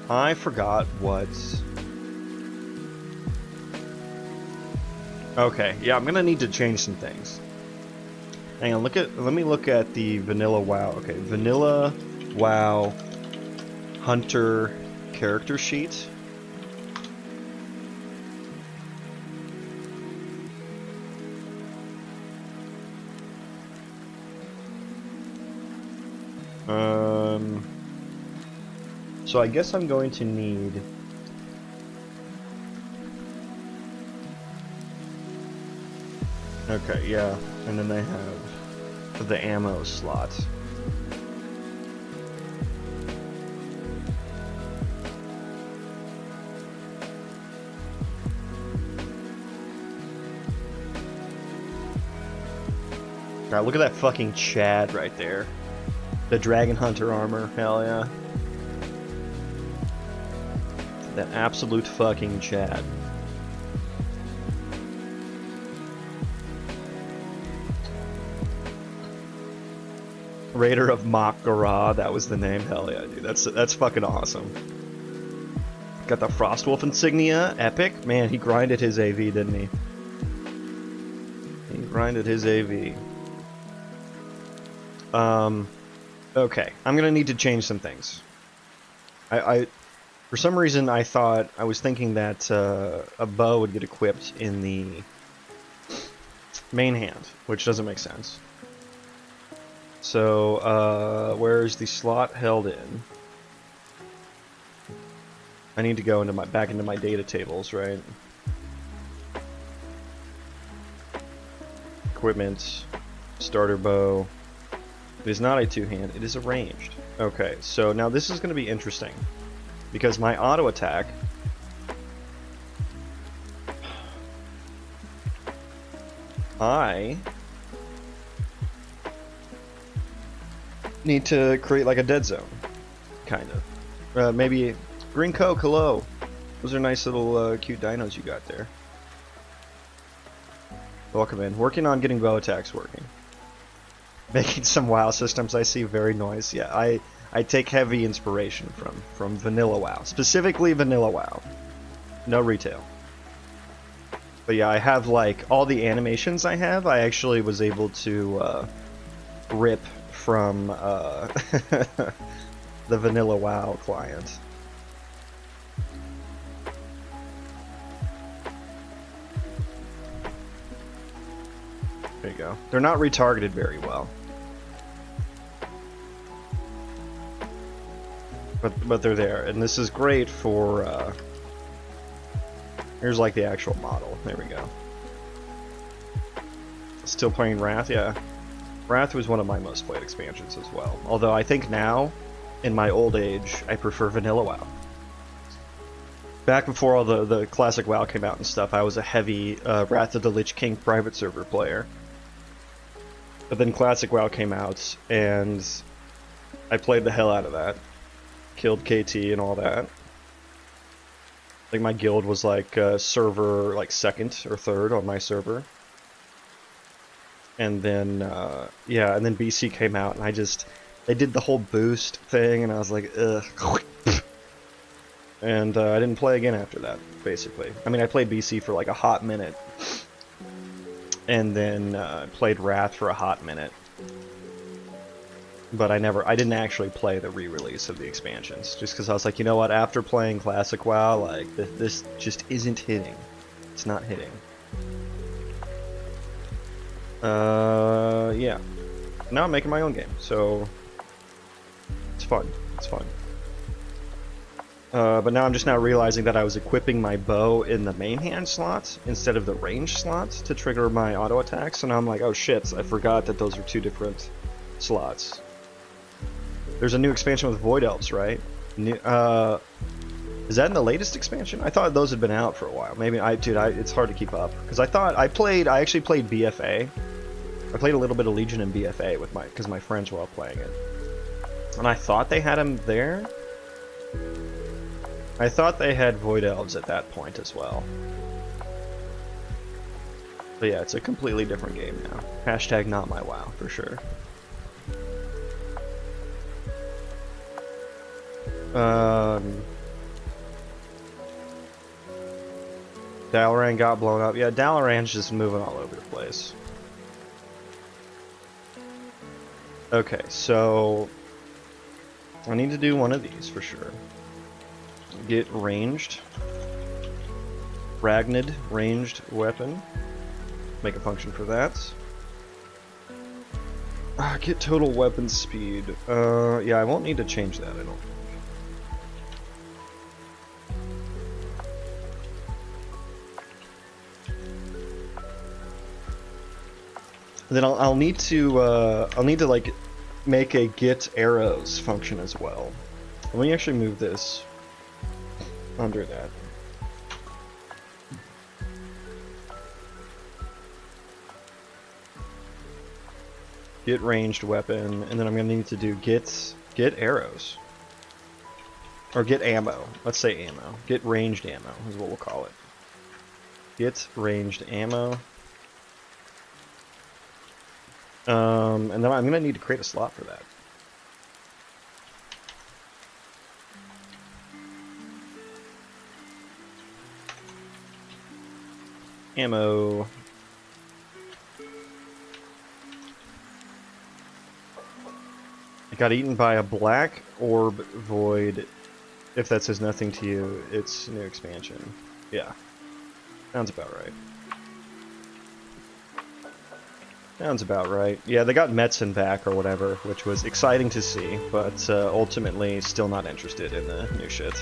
I forgot what... Okay, yeah, I'm gonna need to change some things. Hang on, let me look at the vanilla WoW. Okay, vanilla WoW Hunter character sheet. So I guess I'm going to need... Okay, yeah, and then they have the ammo slot. God, look at that fucking Chad right there. The Dragon Hunter armor, hell yeah. That absolute fucking Chad. Raider of Mak'gora, that was the name. Hell yeah, dude. That's fucking awesome. Got the Frostwolf insignia, epic. Man, he grinded his AV, didn't he? He grinded his AV. Okay, I'm gonna need to change some things. For some reason, I was thinking that a bow would get equipped in the main hand, which doesn't make sense. So, where is the slot held in? I need to go into back into my data tables, right? Equipment, starter bow. It is not a two-hand, it is a ranged. Okay, so now this is going to be interesting, because my auto attack I need to create like a dead zone, kind of. Maybe Green Coke, hello. Those are nice little cute dinos you got there. Welcome in. Working on getting bow attacks working. Making some WoW systems, I see. Very nice. Yeah, I take heavy inspiration from vanilla WoW, specifically vanilla WoW. No retail. But yeah, I have like all the animations I have. I actually was able to rip from the vanilla WoW client. There you go. They're not retargeted very well. But they're there, and this is great for here's like the actual model. There we go. Still playing Wrath, yeah. Wrath was one of my most played expansions as well. Although I think now, in my old age, I prefer vanilla WoW. Back before all the classic WoW came out and stuff, I was a heavy Wrath of the Lich King private server player. But then classic WoW came out, and I played the hell out of that. Killed KT and all that. I think my guild was like server like second or third on my server. And then yeah, and then BC came out, and they did the whole boost thing, and I was like, ugh. And I didn't play again after that, basically. I mean, I played BC for like a hot minute, and then played Wrath for a hot minute. But I didn't actually play the re-release of the expansions, just because I was like, you know what, after playing Classic WoW, like, this just isn't hitting. It's not hitting. Yeah. Now I'm making my own game, so it's fun. It's fun. But now I'm just now realizing that I was equipping my bow in the main hand slots instead of the range slots to trigger my auto attacks, and I'm like, oh shit, I forgot that those are two different slots. There's a new expansion with Void Elves, right? New, is that in the latest expansion? I thought those had been out for a while. Maybe it's hard to keep up because I actually played BFA. I played a little bit of Legion and BFA with because my friends were all playing it, and I thought they had them there. I thought they had Void Elves at that point as well. But yeah, it's a completely different game now. Hashtag not my WoW for sure. Dalaran got blown up. Yeah, Dalaran's just moving all over the place. Okay, so I need to do one of these for sure. Get ranged. Ragnid ranged weapon. Make a function for that. Get total weapon speed. Yeah, I won't need to change that, I don't think. Then I'll need to like make a get arrows function as well. Let me actually move this under that. Get ranged weapon, and then I'm gonna need to do get arrows. Or get ammo. Let's say ammo. Get ranged ammo is what we'll call it. Get ranged ammo. And then I'm gonna need to create a slot for that. Ammo. It got eaten by a black orb void. If that says nothing to you, it's new expansion. Yeah. Sounds about right. Sounds about right. Yeah, they got Metzen back or whatever, which was exciting to see, but ultimately still not interested in the new shit.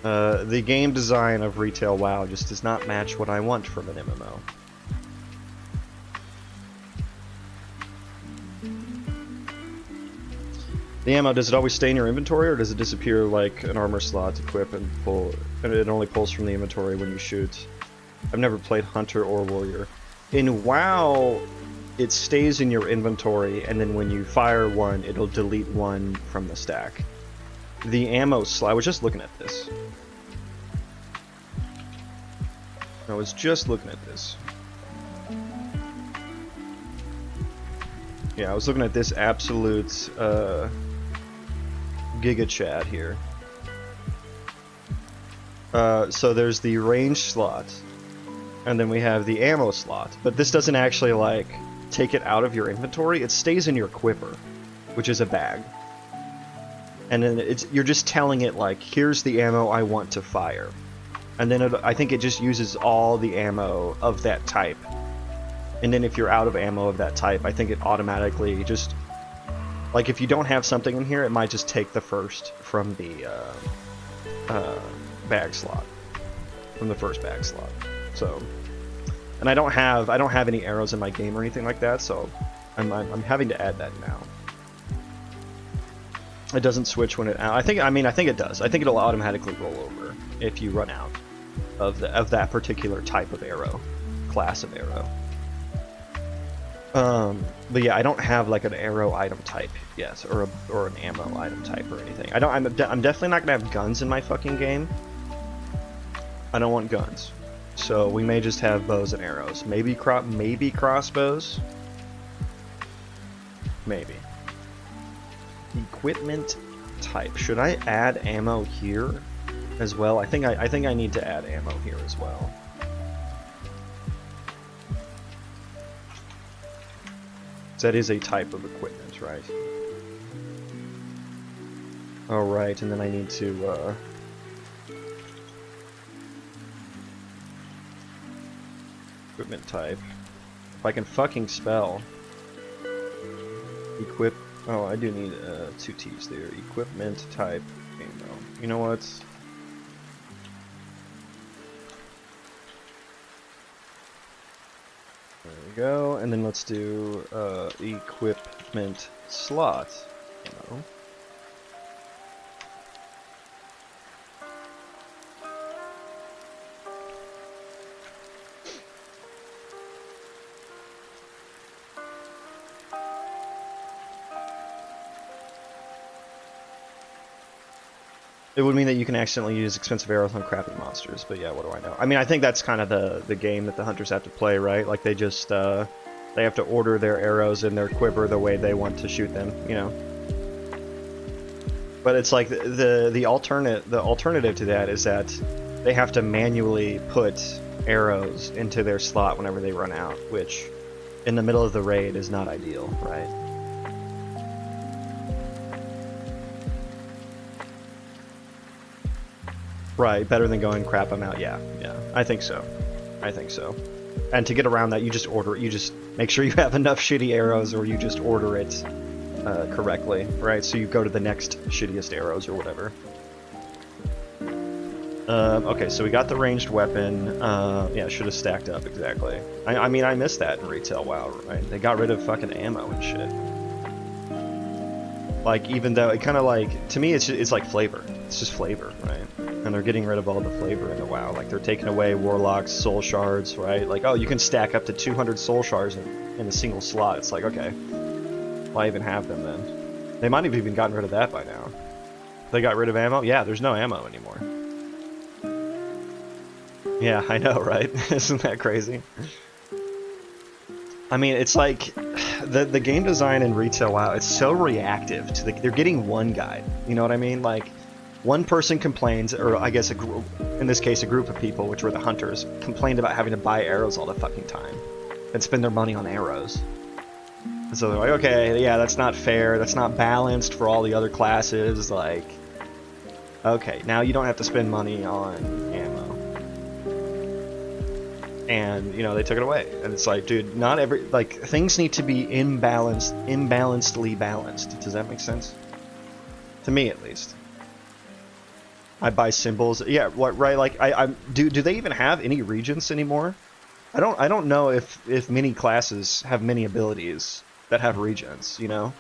The game design of Retail WoW just does not match what I want from an MMO. The ammo, does it always stay in your inventory, or does it disappear like an armor slot, equip, and pull? And it only pulls from the inventory when you shoot. I've never played Hunter or Warrior. In WoW, it stays in your inventory, and then when you fire one, it'll delete one from the stack. The ammo slot, I was just looking at this. Yeah, I was looking at this absolute Giga Chat here. So there's the range slot, and then we have the ammo slot. But this doesn't actually like take it out of your inventory. It stays in your equipper, which is a bag. And then you're just telling it like, here's the ammo I want to fire. And then I think it just uses all the ammo of that type. And then if you're out of ammo of that type, I think it automatically just... Like, if you don't have something in here, it might just take the first from the bag slot. From the first bag slot. So... And I don't have any arrows in my game or anything like that, so I'm having to add that now. It doesn't switch when it... I think it does. I think it'll automatically roll over if you run out of that particular type of arrow. Class of arrow. But yeah, I don't have like an arrow item type yet, or an ammo item type or anything. I'm definitely not gonna have guns in my fucking game. I don't want guns, so we may just have bows and arrows. Maybe crossbows. Maybe. Equipment type. Should I add ammo here as well? I think I need to add ammo here as well. That is a type of equipment, right? Alright, and then I need to, equipment type. If I can fucking spell. Equip... Oh, I do need, 2 T's there. Equipment type ammo. You know what? There we go, and then let's do equipment slot. It would mean that you can accidentally use expensive arrows on crappy monsters, but yeah, what do I know? I mean, I think that's kind of the game that the hunters have to play, right? Like, they just, they have to order their arrows in their quiver the way they want to shoot them, you know? But it's like, the alternative to that is that they have to manually put arrows into their slot whenever they run out, which, in the middle of the raid, is not ideal, right? Right, better than going crap, I'm out. Yeah, I think so. And to get around that, you just make sure you have enough shitty arrows, or you just order it correctly, right? So you go to the next shittiest arrows or whatever. Okay, so we got the ranged weapon. Yeah, should have stacked up, exactly. I mean, I missed that in Retail WoW, right? They got rid of fucking ammo and shit. Like, even though it kind of like, to me, it's like flavor. It's just flavor, right? And they're getting rid of all the flavor in the WoW. Like, they're taking away Warlock's soul shards, right? Like, oh, you can stack up to 200 soul shards in a single slot. It's like, okay, why even have them then? They might have even gotten rid of that by now. They got rid of ammo? Yeah, there's no ammo anymore. Yeah, I know, right? Isn't that crazy? I mean, it's like, the game design in Retail WoW, it's so reactive to they're getting one guide, you know what I mean? Like, one person complains, or I guess in this case a group of people, which were the hunters, complained about having to buy arrows all the fucking time and spend their money on arrows. And so they're like, okay, yeah, that's not fair, that's not balanced for all the other classes, like, okay, now you don't have to spend money on ammo. and you know, they took it away. And it's like, dude, not every, like, things need to be imbalancedly balanced. Does that make sense? To me, at least. I buy symbols. Yeah, what, right? Like, do they even have any regents anymore? I don't know if many classes have many abilities that have regents, you know?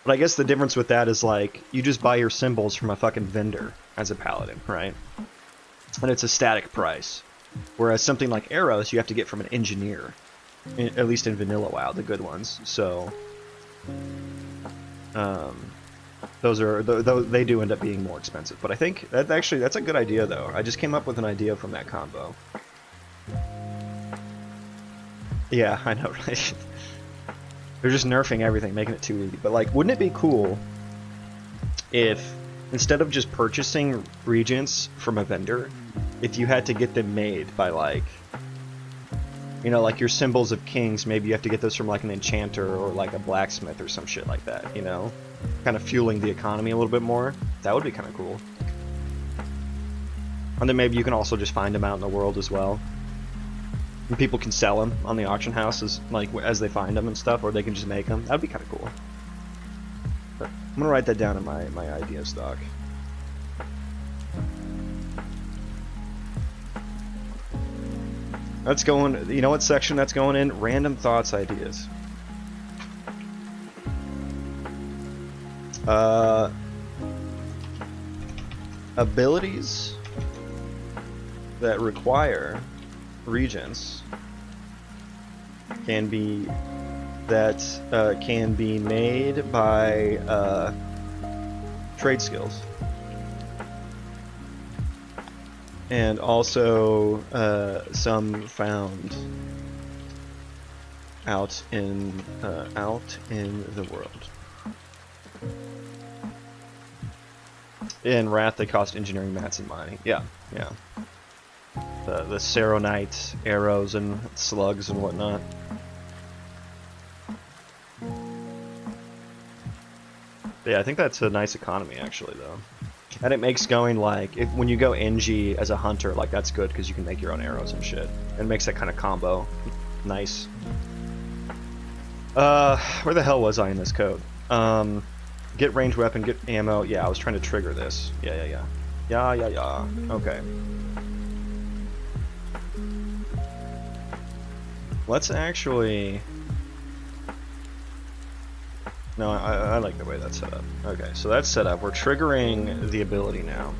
But I guess the difference with that is, like, you just buy your symbols from a fucking vendor as a paladin, right? And it's a static price. Whereas something like arrows, you have to get from an engineer. At least in vanilla WoW, the good ones. So, they do end up being more expensive. But I think that's a good idea, though. I just came up with an idea from that combo. Yeah, I know, right? They're just nerfing everything, making it too easy. But, like, wouldn't it be cool if, instead of just purchasing regents from a vendor, if you had to get them made by, like, you know, like your symbols of kings, maybe you have to get those from, like, an enchanter or, like, a blacksmith or some shit like that, you know? Kind of fueling the economy a little bit more. That would be kind of cool. And then maybe you can also just find them out in the world as well. And people can sell them on the auction houses, like, as they find them and stuff, or they can just make them. That would be kind of cool. But I'm going to write that down in my idea stock. That's going, you know what section that's going in? Random thoughts, ideas. Abilities that require regents can be made by trade skills, and also some found out in the world. In Wrath, they cost engineering mats and mining. Yeah, yeah. The Seronite arrows and slugs and whatnot. Yeah, I think that's a nice economy, actually, though. And it makes going, like, when you go NG as a hunter, like, that's good because you can make your own arrows and shit. It makes that kind of combo nice. Where the hell was I in this code? Get ranged weapon, get ammo. Yeah, I was trying to trigger this. Yeah. Okay. Let's actually... No, I like the way that's set up. Okay, so that's set up. We're triggering the ability now.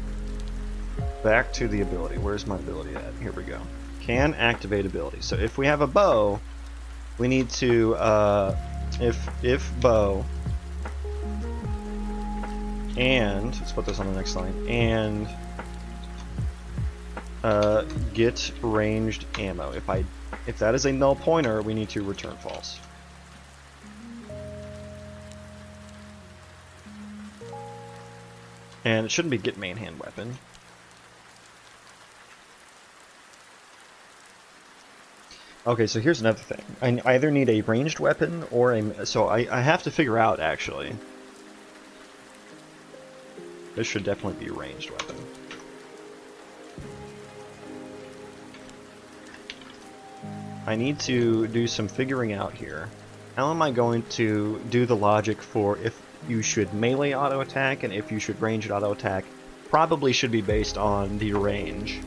Back to the ability. Where's my ability at? Here we go. Can activate ability. So if we have a bow, we need to, if bow, and, let's put this on the next line, and get ranged ammo. If that is a null pointer, we need to return false. And it shouldn't be get main hand weapon. Okay, so here's another thing. I either need a ranged weapon or a... So I have to figure out, actually. This should definitely be a ranged weapon. I need to do some figuring out here. How am I going to do the logic for if you should melee auto attack and if you should ranged auto attack? Probably should be based on the range.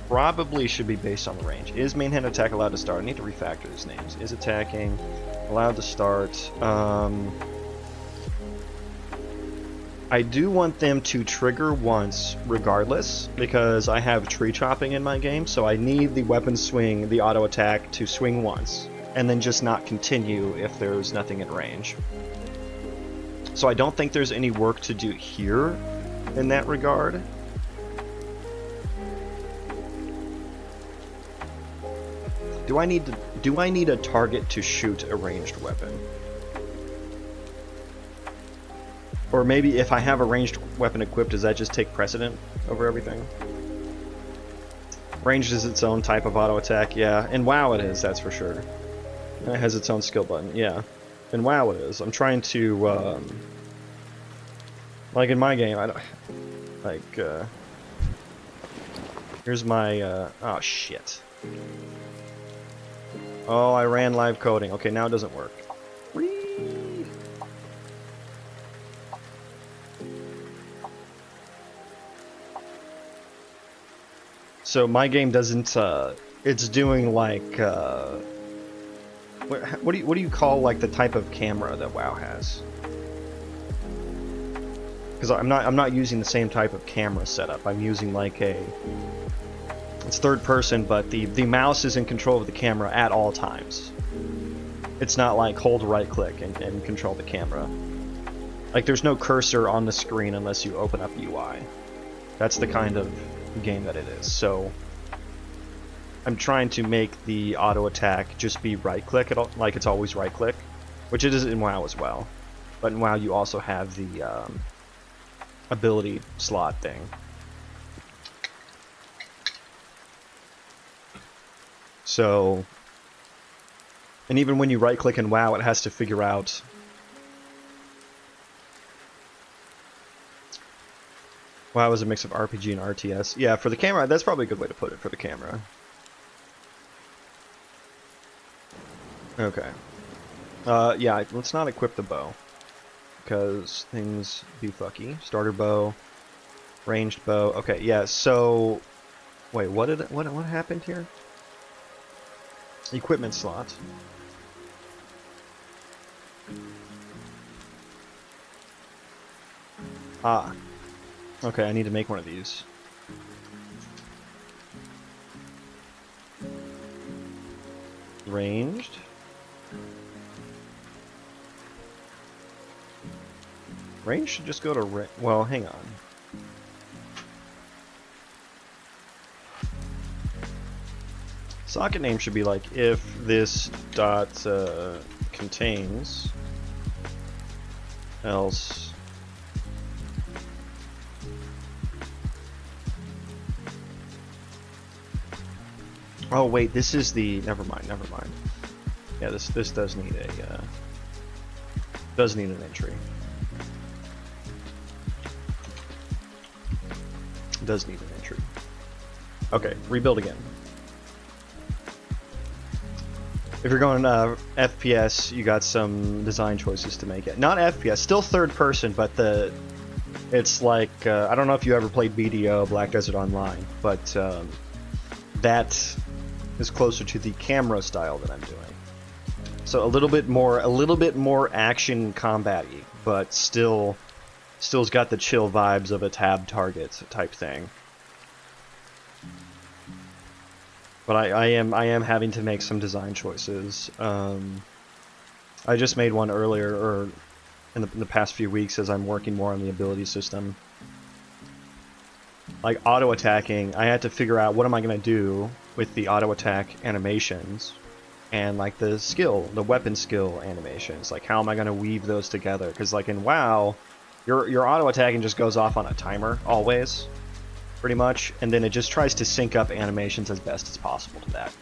Probably should be based on the range. Is main hand attack allowed to start? I need to refactor these names. Is attacking allowed to start? I do want them to trigger once regardless, because I have tree chopping in my game, so I need the weapon swing, the auto attack, to swing once, and then just not continue if there's nothing in range. So I don't think there's any work to do here in that regard. Do I need a target to shoot a ranged weapon? Or maybe if I have a ranged weapon equipped, does that just take precedent over everything? Ranged is its own type of auto attack, yeah. In WoW it is, that's for sure. And it has its own skill button, yeah. In WoW it is. I'm trying to, like in my game, I don't... Like, Here's my, oh shit. Oh, I ran live coding. Okay, now it doesn't work. Whee! So my game doesn't, it's doing like, what do you call like the type of camera that WoW has? Because I'm not using the same type of camera setup. I'm using like it's third person, but the mouse is in control of the camera at all times. It's not like hold right click and control the camera. Like there's no cursor on the screen unless you open up UI. That's the kind of game that it is. So I'm trying to make the auto attack just be right click, like it's always right click, which it is in WoW as well. But in WoW you also have the ability slot thing. So, and even when you right click in WoW, it has to figure out WoW is a mix of RPG and RTS. Yeah, for the camera, that's probably a good way to put it for the camera. Okay. Yeah, let's not equip the bow, because things be fucky. Starter bow, ranged bow. Okay, yeah. So, wait, what happened here? Equipment slot. Ah. Okay, I need to make one of these. Ranged. Range should just go to well, hang on. Socket name should be like if this dot contains, else oh wait, this is the never mind. Yeah, this does need a an entry. Does need an entry. Okay, rebuild again. If you're going FPS, you got some design choices to make. It not FPS, still third person, but it's like I don't know if you ever played BDO, Black Desert Online, but that is closer to the camera style that I'm doing. So a little bit more action combat-y, but still's got the chill vibes of a tab target type thing. But I am having to make some design choices. I just made one earlier, or in the past few weeks, as I'm working more on the ability system. Like auto attacking, I had to figure out what am I going to do with the auto attack animations, and like the weapon skill animations. Like how am I going to weave those together? Because like in WoW, your auto attacking just goes off on a timer always. Pretty much, and then it just tries to sync up animations as best as possible to that.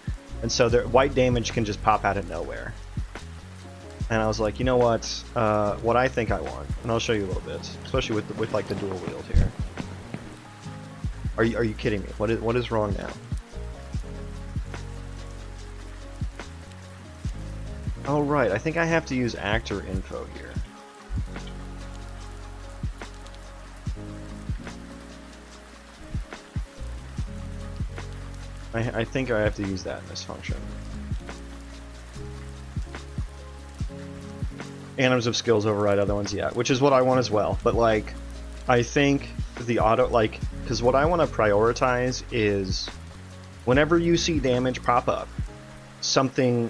And so the white damage can just pop out of nowhere. And I was like, you know what I think I want, and I'll show you a little bit, especially with like the dual wield here. Are you kidding me? What is wrong now? Oh right, I think I have to use actor info here. I think I have to use that in this function. Atoms of skills override other ones, yeah, which is what I want as well. But like, I think the auto, like, because what I want to prioritize is whenever you see damage pop up,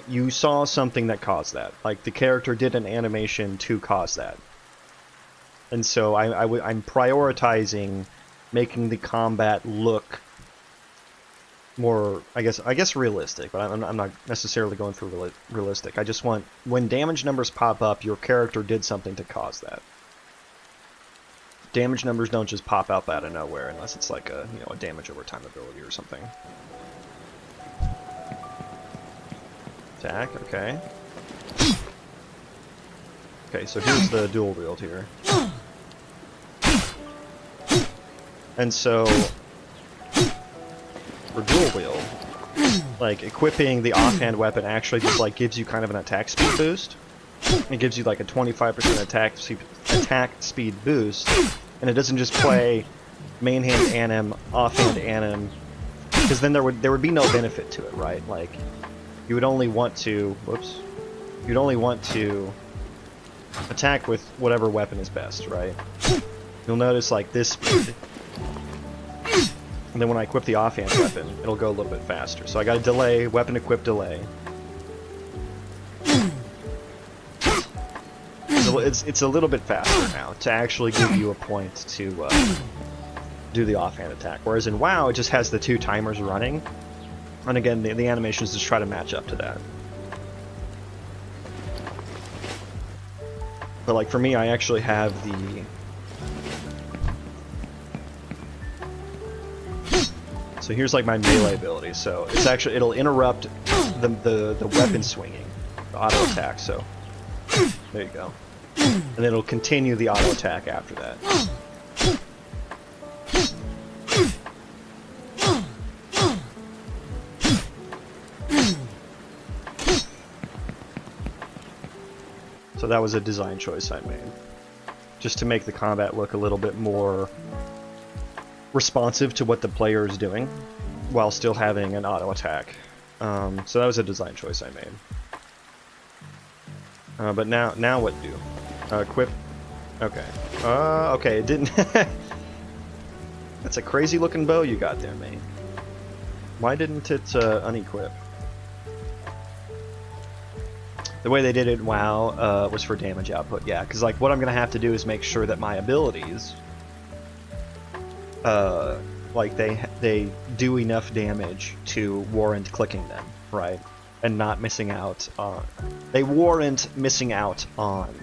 you saw something that caused that. Like the character did an animation to cause that. And so I'm prioritizing making the combat look more, I guess realistic, but I'm not necessarily going for realistic. I just want, when damage numbers pop up, your character did something to cause that. Damage numbers don't just pop up out of nowhere unless it's like a damage over time ability or something. Attack, okay. Okay, so here's the dual wield here. And so or dual wield, like equipping the offhand weapon actually just like gives you kind of an attack speed boost. It gives you like a 25% attack speed boost, and it doesn't just play main hand anim, offhand anim, because then there would be no benefit to it, right? Like you would only want to, you'd only want to attack with whatever weapon is best, right? You'll notice like this speed, and then when I equip the offhand weapon, it'll go a little bit faster. So I got a delay, weapon equip delay. So it's a little bit faster now to actually give you a point to do the offhand attack. Whereas in WoW, it just has the 2 timers running, and again, the animations just try to match up to that. But like for me, I actually have the so here's like my melee ability. So it's actually it'll interrupt the weapon swinging, the auto attack. So there you go, and then it'll continue the auto attack after that. So that was a design choice I made, just to make the combat look a little bit more responsive to what the player is doing, while still having an auto attack. So that was a design choice I made. But now what do? Equip. Okay. Okay, it didn't. That's a crazy looking bow you got there, mate. Why didn't it unequip? The way they did it in WoW was for damage output, yeah, because like what I'm gonna have to do is make sure that my abilities, like they do enough damage to warrant clicking them, right, and not missing out on. They warrant missing out on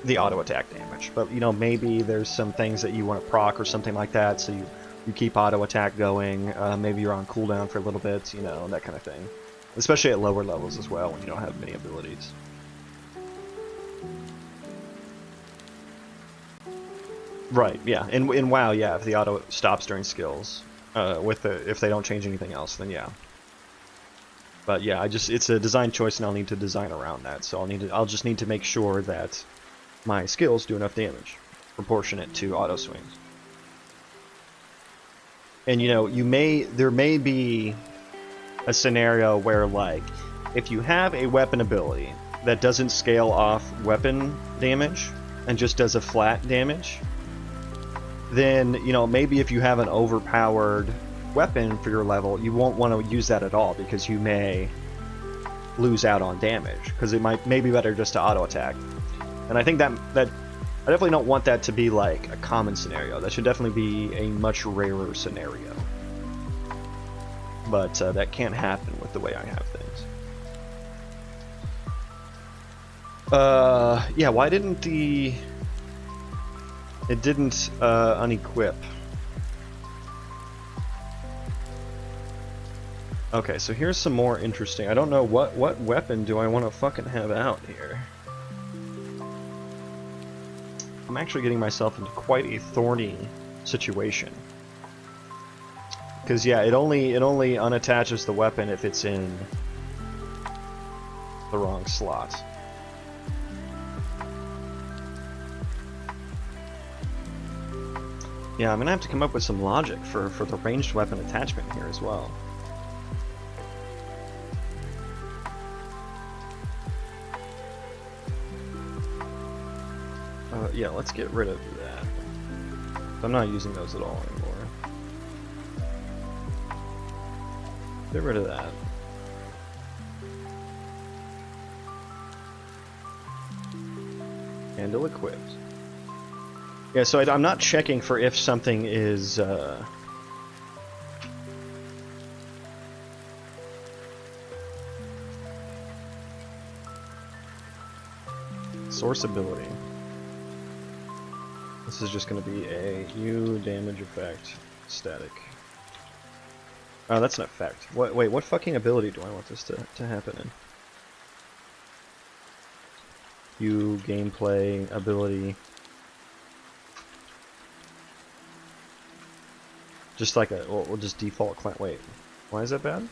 the auto attack damage, but you know maybe there's some things that you want to proc or something like that, so you keep auto attack going. Maybe you're on cooldown for a little bit, you know, that kind of thing. Especially at lower levels as well, when you don't have many abilities. Right, yeah. In WoW, yeah, if the auto stops during skills, if they don't change anything else, then yeah. But yeah, it's a design choice, and I'll need to design around that. So I'll just need to make sure that my skills do enough damage, proportionate to auto swings. And you know, there may be a scenario where, like, if you have a weapon ability that doesn't scale off weapon damage and just does a flat damage, then, you know, maybe if you have an overpowered weapon for your level, you won't want to use that at all, because you may lose out on damage, because it may be better just to auto attack. And I think that I definitely don't want that to be like a common scenario. That should definitely be a much rarer scenario. But that can't happen with the way I have things. Yeah, why didn't it didn't unequip? Okay, so here's some more interesting. I don't know what weapon do I want to fucking have out here. I'm actually getting myself into quite a thorny situation. Because yeah, it only unattaches the weapon if it's in the wrong slot. Yeah, I'm gonna have to come up with some logic for the ranged weapon attachment here as well. Yeah, let's get rid of that. I'm not using those at all anymore. Get rid of that. Handle equipped. Yeah, so I'm not checking for if something is source ability. This is just going to be a U damage effect static. Oh, that's an effect. Wait, what fucking ability do I want this to happen in? U gameplay ability. Just like a, we'll just default client. Wait, why is that bad?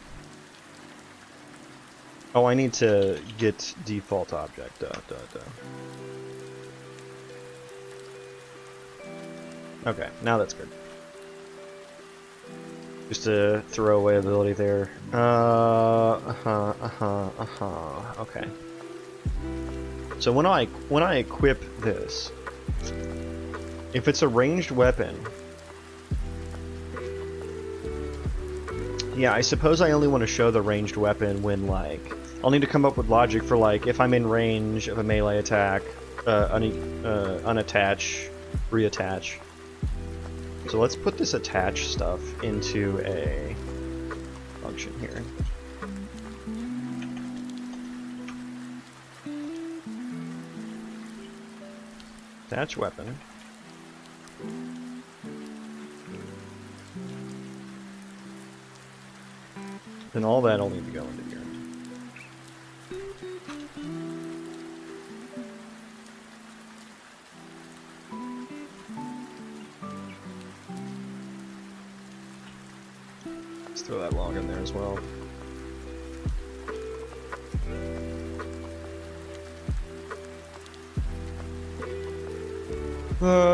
Oh, I need to get default object. Okay, now that's good. Just a throwaway ability there. Okay. So when I equip this, if it's a ranged weapon, yeah, I suppose I only want to show the ranged weapon when, like, I'll need to come up with logic for, like, if I'm in range of a melee attack, unattach, reattach. So let's put this attach stuff into a function here. Attach weapon. Then all that will need to go into here. Let's throw that log in there as well.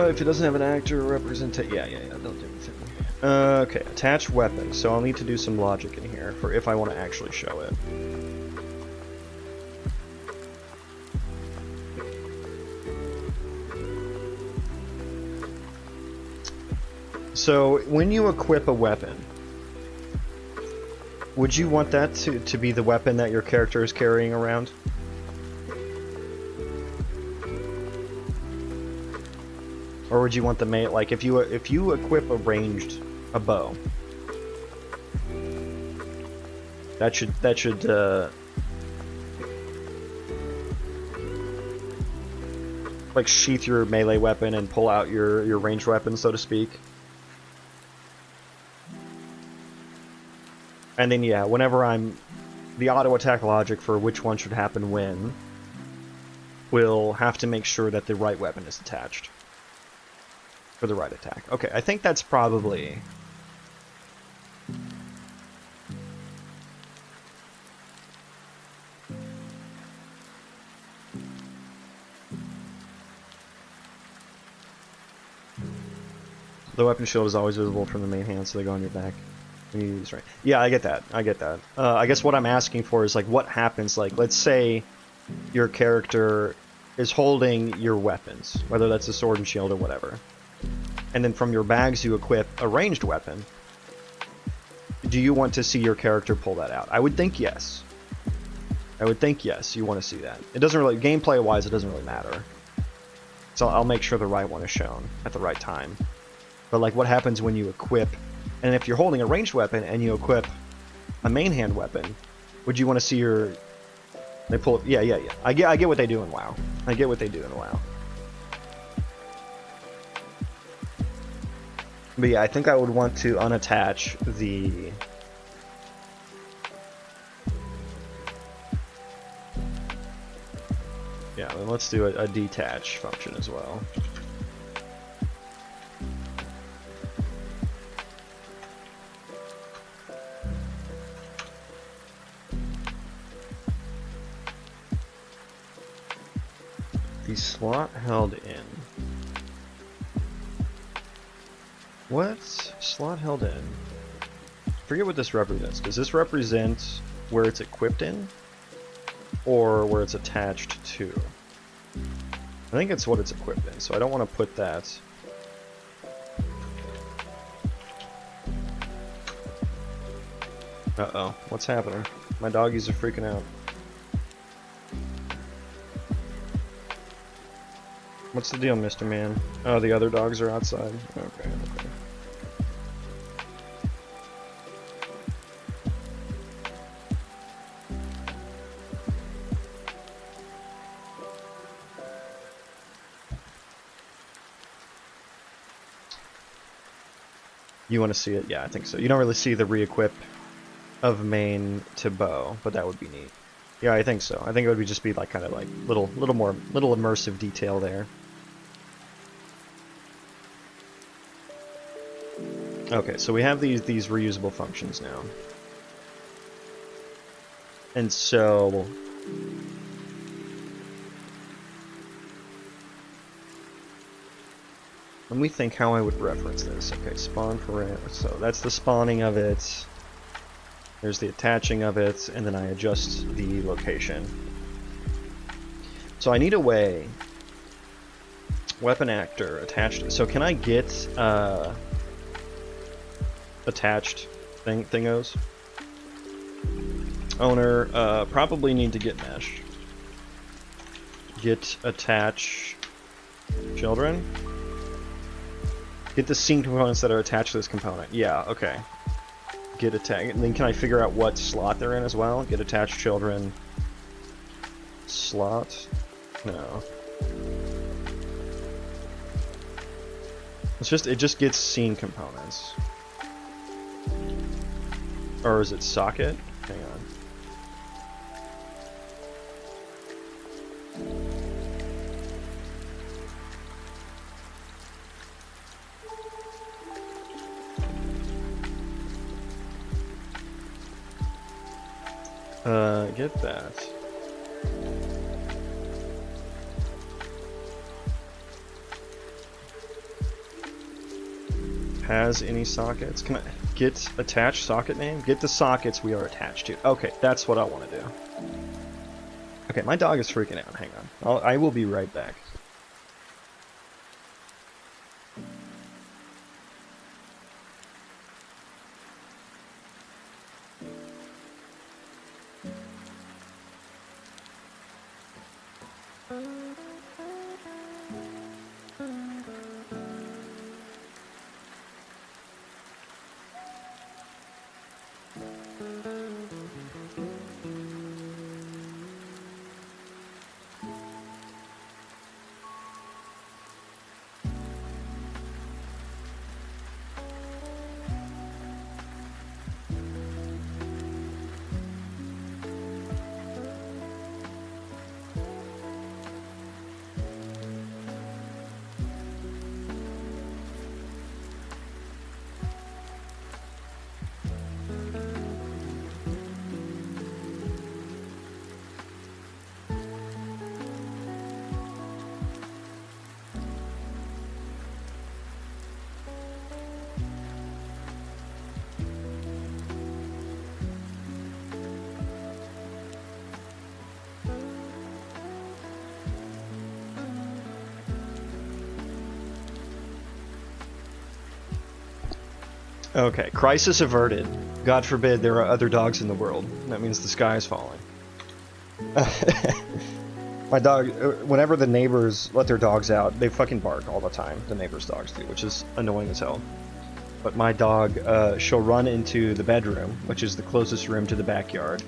If it doesn't have an actor representation, yeah, don't do anything. Okay, attach weapon. So I'll need to do some logic in here for if I want to actually show it. So when you equip a weapon, would you want that to be the weapon that your character is carrying around? Or would you want the main, like if you equip a bow, that should like sheath your melee weapon and pull out your ranged weapon, so to speak. And then yeah, whenever the auto attack logic for which one should happen when will have to make sure that the right weapon is attached for the right attack. Okay, I think that's probably... The weapon shield is always visible from the main hand, so they go on your back when you use right. Yeah, I get that. I get that. I guess what I'm asking for is, like, what happens, like, let's say your character is holding your weapons, whether that's a sword and shield or whatever. And then from your bags you equip a ranged weapon. Do you want to see your character pull that out? I would think yes. I would think yes, you want to see that. It doesn't really, gameplay-wise, it doesn't really matter. So I'll make sure the right one is shown at the right time. But like, what happens when you equip, and if you're holding a ranged weapon and you equip a main hand weapon, would you want to see your... They pull... Yeah. I get what they do in WoW. I get what they do in WoW. But yeah, I think I would want to unattach the... Yeah, then let's do a detach function as well. The slot held in. What? Slot held in? Forget what this represents. Does this represent where it's equipped in? Or where it's attached to? I think it's what it's equipped in, so I don't want to put that. Uh-oh, what's happening? My doggies are freaking out. What's the deal, Mr. Man? Oh, the other dogs are outside. Okay. You want to see it? Yeah, I think so. You don't really see the re-equip of main to bow, but that would be neat. Yeah, I think so. I think it would just be like kind of like little immersive detail there. Okay, so we have these reusable functions now. And so let me think how I would reference this. Okay, spawn parameter. So that's the spawning of it. There's the attaching of it, and then I adjust the location. So I need a way. Weapon actor attached. So can I get attached thingos? Owner, probably need to get mesh. Get attach children. Get the scene components that are attached to this component. Yeah, okay. Get attach. And then can I figure out what slot they're in as well? Get attached children. Slot? No. It just gets scene components. Or is it socket? Hang on. Get that. Has any sockets? Can I get attached socket name? Get the sockets we are attached to. Okay, that's what I want to do. Okay, my dog is freaking out. Hang on. I will be right back. Okay, crisis averted. God forbid there are other dogs in the world. That means the sky is falling. My dog, whenever the neighbors let their dogs out, they fucking bark all the time. The neighbors' dogs do, which is annoying as hell. But my dog, she'll run into the bedroom, which is the closest room to the backyard,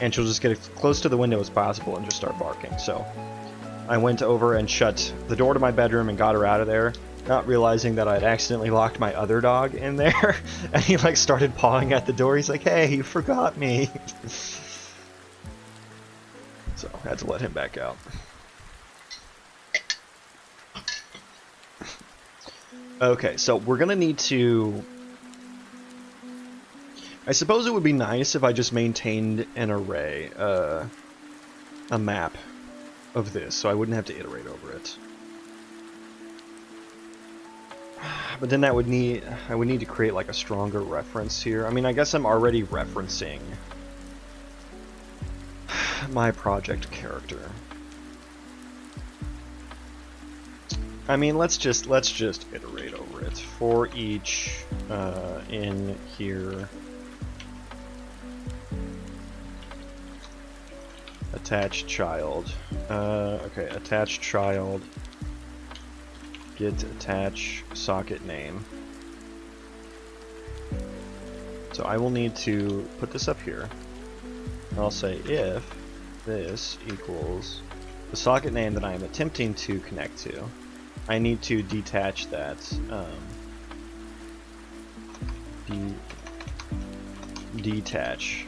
and she'll just get as close to the window as possible and just start barking. So I went over and shut the door to my bedroom and got her out of there, not realizing that I'd accidentally locked my other dog in there, and he like started pawing at the door. He's like, "Hey, you forgot me." So I had to let him back out. Okay, so we're gonna need to... I suppose it would be nice if I just maintained an array, a map of this, so I wouldn't have to iterate over it. But then that would I would need to create like a stronger reference here. I mean, I guess I'm already referencing my project character. I mean, let's just iterate over it. For each in here attached child. Okay, attached child. Get attach socket name. So I will need to put this up here. I'll say if this equals the socket name that I am attempting to connect to. I need to detach that. Detach.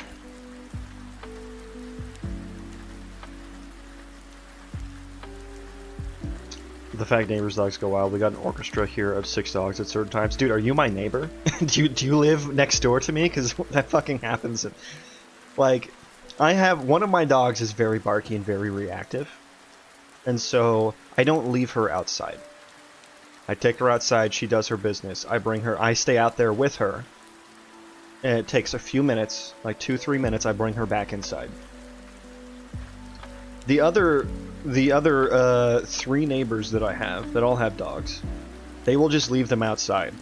The fact neighbors' dogs go wild. We got an orchestra here of 6 dogs at certain times. Dude, are you my neighbor? do you live next door to me? Because that fucking happens. Like, one of my dogs is very barky and very reactive. And so I don't leave her outside. I take her outside, she does her business. I stay out there with her. And it takes a few minutes, like 2-3 minutes, I bring her back inside. The other 3 neighbors that I have, that all have dogs, they will just leave them outside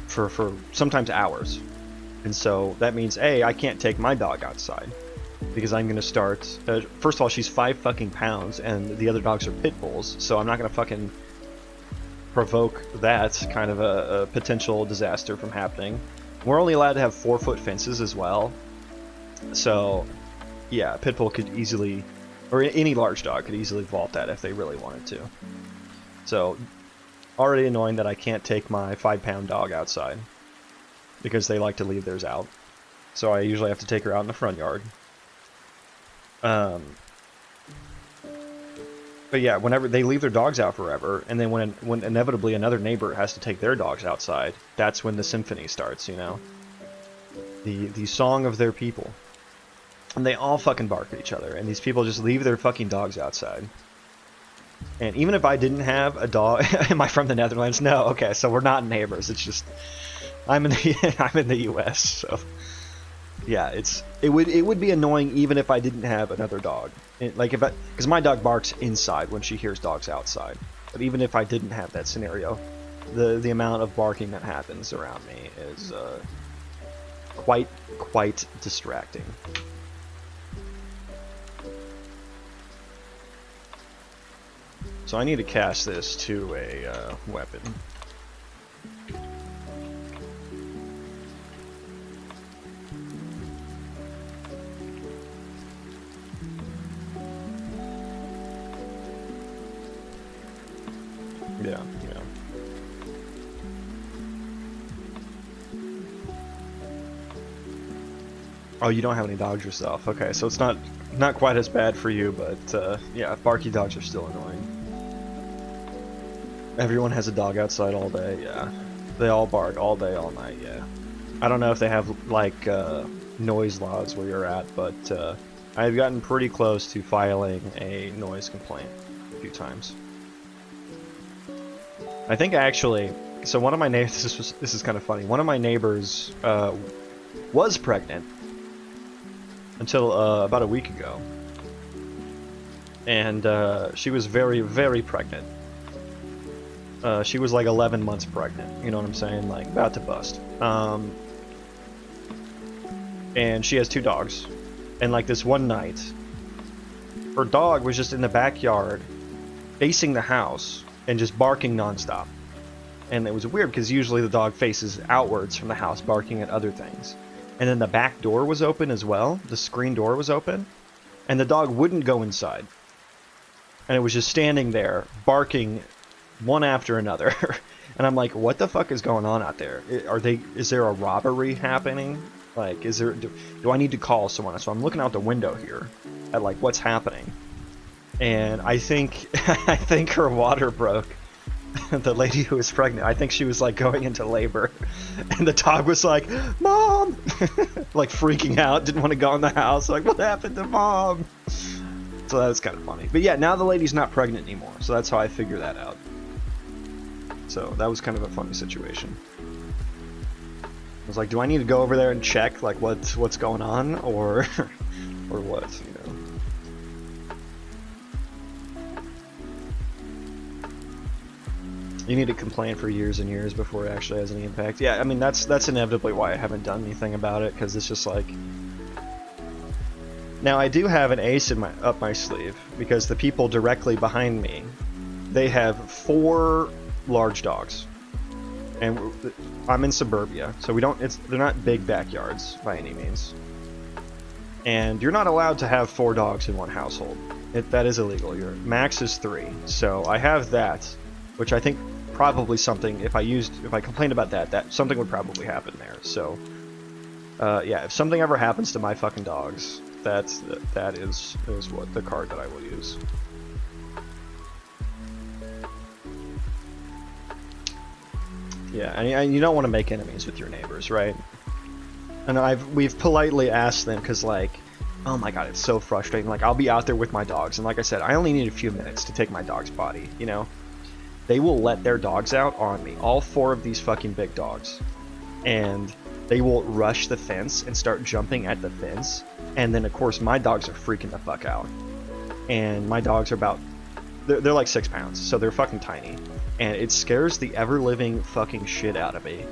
for sometimes hours. And so that means, A, I can't take my dog outside. Because I'm going to start... first of all, she's 5 fucking pounds, and the other dogs are pit bulls, so I'm not going to fucking provoke that kind of a potential disaster from happening. We're only allowed to have 4-foot fences as well. So, yeah, pit bull could easily... Or any large dog could easily vault that if they really wanted to. So, already annoying that I can't take my 5-pound dog outside. Because they like to leave theirs out. So I usually have to take her out in the front yard. But yeah, whenever they leave their dogs out forever, and then when inevitably another neighbor has to take their dogs outside, that's when the symphony starts, you know? The song of their people. And they all fucking bark at each other, and these people just leave their fucking dogs outside. And even if I didn't have a dog... Am I from the Netherlands? No, okay, so we're not neighbors, it's just... I'm in the US, so... Yeah, it would be annoying even if I didn't have another dog. Because my dog barks inside when she hears dogs outside. But even if I didn't have that scenario, the amount of barking that happens around me is quite distracting. So I need to cast this to a weapon. Yeah. Oh, you don't have any dogs yourself. Okay, so it's not quite as bad for you, but yeah, barky dogs are still annoying. Everyone has a dog outside all day, yeah. They all bark all day, all night, yeah. I don't know if they have, like, noise laws where you're at, but I've gotten pretty close to filing a noise complaint a few times. I think actually, so one of my neighbors, this is kind of funny, one of my neighbors was pregnant until about a week ago. And she was very, very pregnant. She was like 11 months pregnant, you know what I'm saying? Like, about to bust. And she has 2 dogs. And like this one night, her dog was just in the backyard, facing the house, and just barking nonstop. And it was weird because usually the dog faces outwards from the house, barking at other things. And then the back door was open as well. The screen door was open. And the dog wouldn't go inside. And it was just standing there, barking one after another. And I'm like, what the fuck is going on out there? Is there a robbery happening? Like, do I need to call someone? So I'm looking out the window here at like what's happening. And I think her water broke. The lady who was pregnant, I think she was like going into labor, and the dog was like, "Mom!" like freaking out, didn't want to go in the house. Like, what happened to Mom? So that was kind of funny. But yeah, now the lady's not pregnant anymore, so that's how I figure that out. So that was kind of a funny situation. I was like, do I need to go over there and check like what's going on, or or what? You know. You need to complain for years and years before it actually has any impact. Yeah, I mean, that's inevitably why I haven't done anything about it, because it's just like... Now, I do have an ace up my sleeve, because the people directly behind me, they have 4 large dogs. And I'm in suburbia, so they're not big backyards by any means. And you're not allowed to have 4 dogs in one household. That is illegal. Your max is 3. So I have that, which I think probably something, if I complained about that something would probably happen there. So yeah, if something ever happens to my fucking dogs, that is what the card that I will use. Yeah, and you don't want to make enemies with your neighbors, right? And we've politely asked them, because, like, oh my god, it's so frustrating. Like, I'll be out there with my dogs, and like I said, I only need a few minutes to take my dog's potty, you know? They will let their dogs out on me, all 4 of these fucking big dogs. And they will rush the fence and start jumping at the fence. And then, of course, my dogs are freaking the fuck out. And my dogs are about... They're like 6 pounds, so they're fucking tiny. And it scares the ever-living fucking shit out of me.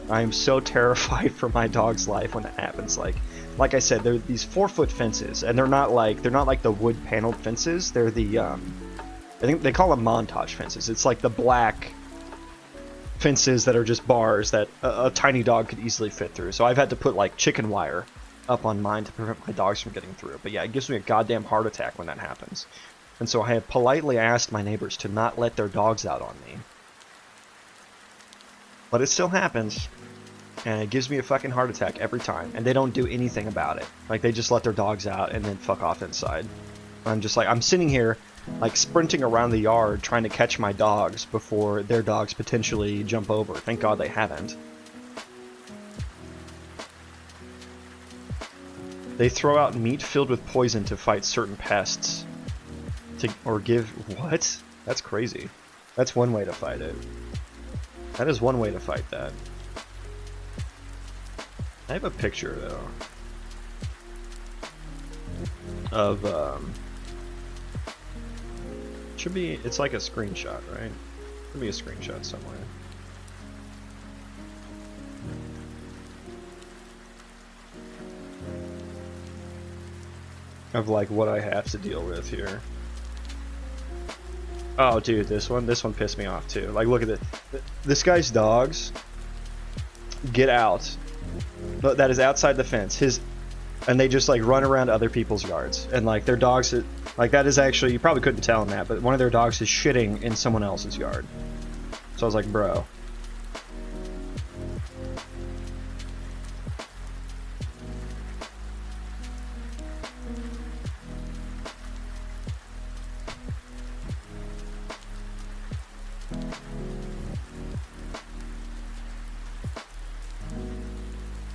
I'm so terrified for my dog's life when that happens. Like I said, they're these 4-foot fences, and they're not like the wood paneled fences. They're the I think they call them montage fences. It's like the black fences that are just bars that a tiny dog could easily fit through. So I've had to put like chicken wire up on mine to prevent my dogs from getting through. But yeah, it gives me a goddamn heart attack when that happens. And so I have politely asked my neighbors to not let their dogs out on me. But it still happens. And it gives me a fucking heart attack every time. And they don't do anything about it. Like, they just let their dogs out and then fuck off inside. I'm just like, I'm sitting here, like, sprinting around the yard trying to catch my dogs before their dogs potentially jump over. Thank God they haven't. They throw out meat filled with poison to fight certain pests. Or give... What? That's crazy. That's one way to fight it. That is one way to fight that. I have a picture, though. Of, should be... It's like a screenshot, right? Should be a screenshot somewhere. Of, like, what I have to deal with here. Oh, dude, this one pissed me off too. Like, look at it. This guy's dogs get out, but that is outside the fence. And they just like run around other people's yards, and like their dogs, like that is actually, you probably couldn't tell in that, but one of their dogs is shitting in someone else's yard. So I was like, bro.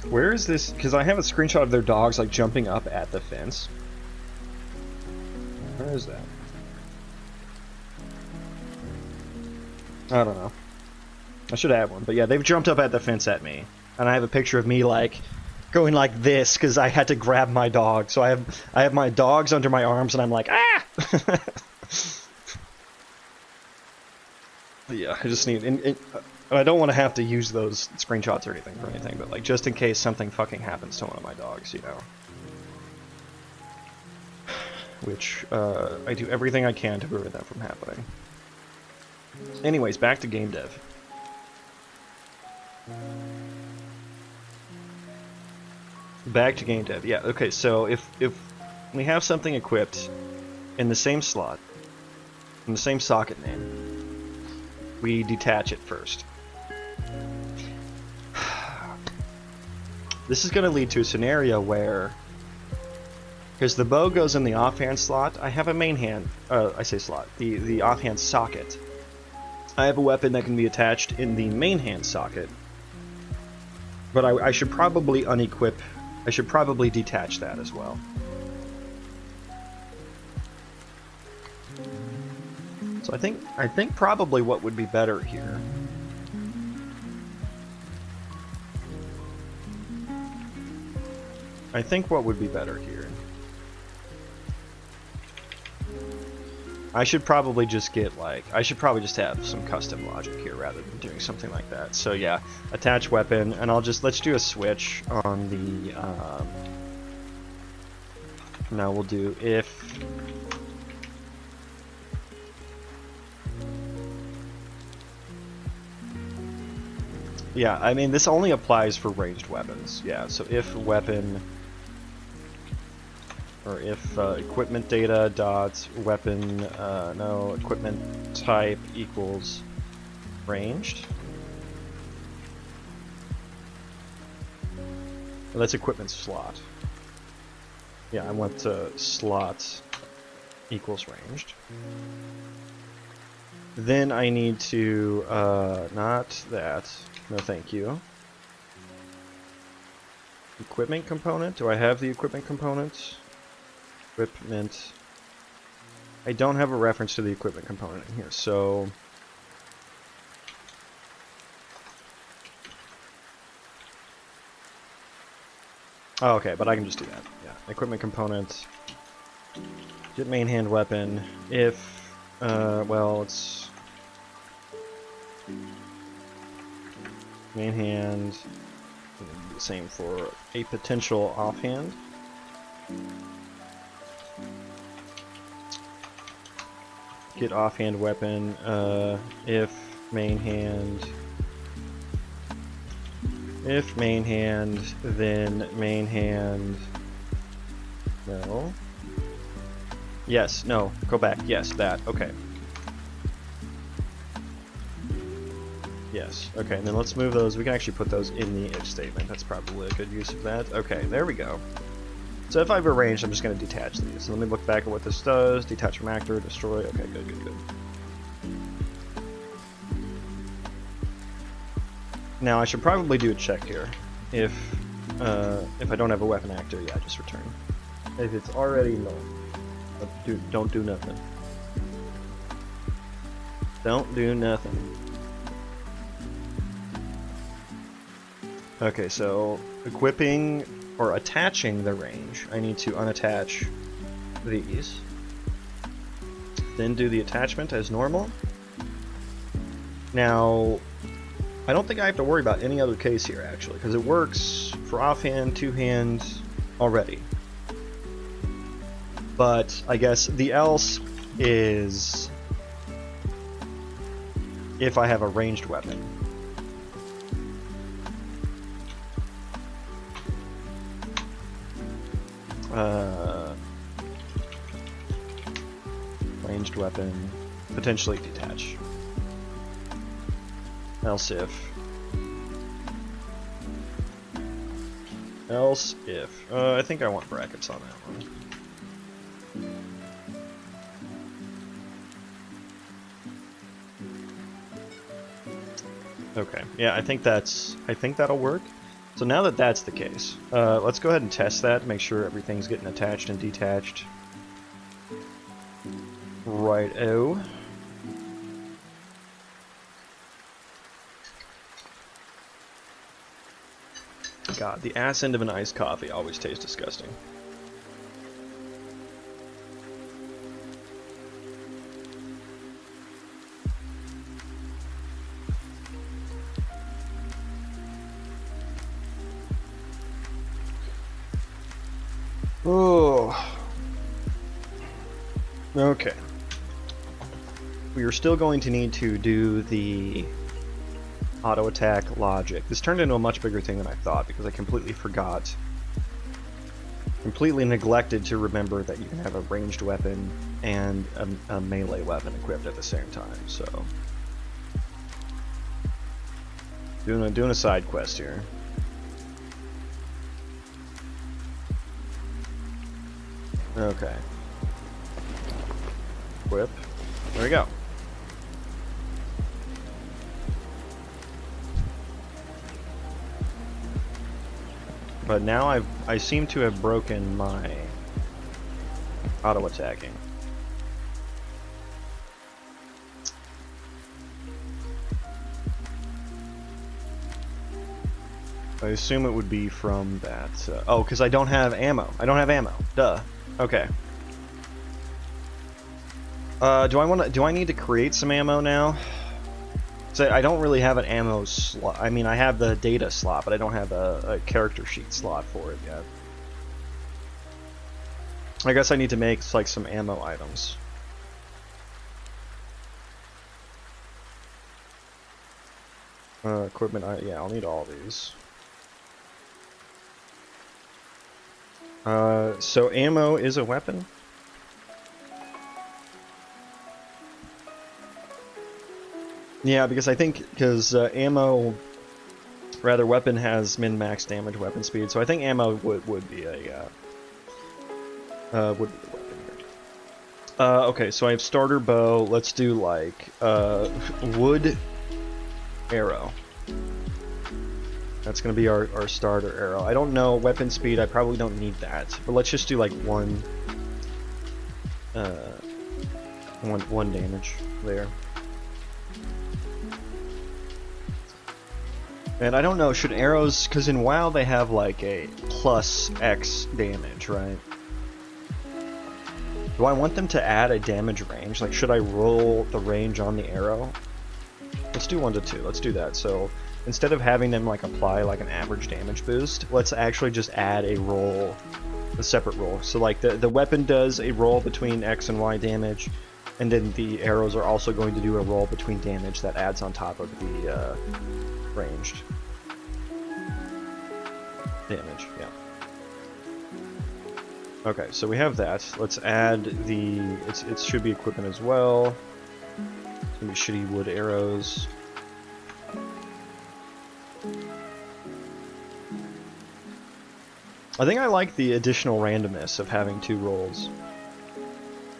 Where is this? Because I have a screenshot of their dogs like jumping up at the fence. Where is that? I don't know. I should have one, but yeah, they've jumped up at the fence at me, and I have a picture of me like going like this because I had to grab my dog. So I have my dogs under my arms, and I'm like, ah. Yeah, I just need. And I don't want to have to use those screenshots or anything for anything, but like just in case something fucking happens to one of my dogs, you know. Which I do everything I can to prevent that from happening. Anyways, back to game dev. Back to game dev. Yeah. Okay. So if we have something equipped in the same slot, in the same socket name, we detach it first. This is going to lead to a scenario where, because the bow goes in the offhand slot, I have a main hand, I say slot, the offhand socket. I have a weapon that can be attached in the main hand socket, but I should probably unequip, I should probably detach that as well. So I think probably what would be better here I should probably just get like, I should probably just have some custom logic here rather than doing something like that. So yeah, attach weapon, and let's do a switch on the, now we'll do if, yeah, I mean, this only applies for ranged weapons. Yeah, so if weapon, or if equipment data dot weapon, no, equipment type equals ranged. Well, that's equipment slot. Yeah, I want slot equals ranged. Then I need to, not that. No, thank you. Equipment component? Do I have the equipment component? Equipment. I don't have a reference to the equipment component in here, so... Oh, okay, but I can just do that. Yeah, equipment component. Get main hand weapon. If, well, it's... Main hand. The same for a potential offhand. Get offhand weapon, if main hand, then main hand, no, yes, no, go back, yes, that, okay. Yes, okay, and then let's move those, we can actually put those in the if statement, that's probably a good use of that. Okay, there we go. So if I've arranged, I'm just going to detach these. So let me look back at what this does. Detach from actor, destroy. Okay, good, good, good. Now I should probably do a check here. If I don't have a weapon actor, yeah, just return. If it's already null, don't do nothing. Don't do nothing. Okay, so equipping or attaching the range, I need to unattach these. Then do the attachment as normal. Now, I don't think I have to worry about any other case here, actually, because it works for offhand, two-hand already. But I guess the else is if I have a ranged weapon. Ranged weapon, potentially detach. Else if. Else if. I think I want brackets on that one. Okay, yeah, I think that'll work. So now that that's the case, let's go ahead and test that, make sure everything's getting attached and detached. Right-o. God, the ass end of an iced coffee always tastes disgusting. Oh. Okay. We are still going to need to do the auto attack logic. This turned into a much bigger thing than I thought because I completely forgot. Completely neglected to remember that you can have a ranged weapon and a melee weapon equipped at the same time, so. Doing a side quest here. Okay. Equip. There we go. But now I seem to have broken my auto attacking. I assume it would be from that. Oh, because I don't have ammo. I don't have ammo. Duh. Okay. Do I need to create some ammo now? So I don't really have an ammo slot. I mean, I have the data slot, but I don't have a character sheet slot for it yet. I guess I need to make like some ammo items. Equipment. Yeah, I'll need all these. So ammo is a weapon? Yeah, because I think, ammo, rather weapon has min-max damage weapon speed, so I think ammo would be a, would be the weapon here. Okay, so I have starter bow. Let's do like wood arrow. That's gonna be our starter arrow. I don't know weapon speed. I probably don't need that, but let's just do like one damage there. And I don't know, should arrows, because in WoW they have like a plus X damage, right? Do I want them to add a damage range? Like, should I roll the range on the arrow? Let's do 1 to 2. Let's do that. So instead of having them like apply like an average damage boost, let's actually just add a roll, a separate roll. So like the weapon does a roll between X and Y damage, and then the arrows are also going to do a roll between damage that adds on top of the ranged damage. Yeah. Okay, so we have that. Let's add the. It should be equipment as well. It's gonna be shitty wood arrows. I think I like the additional randomness of having 2 rolls.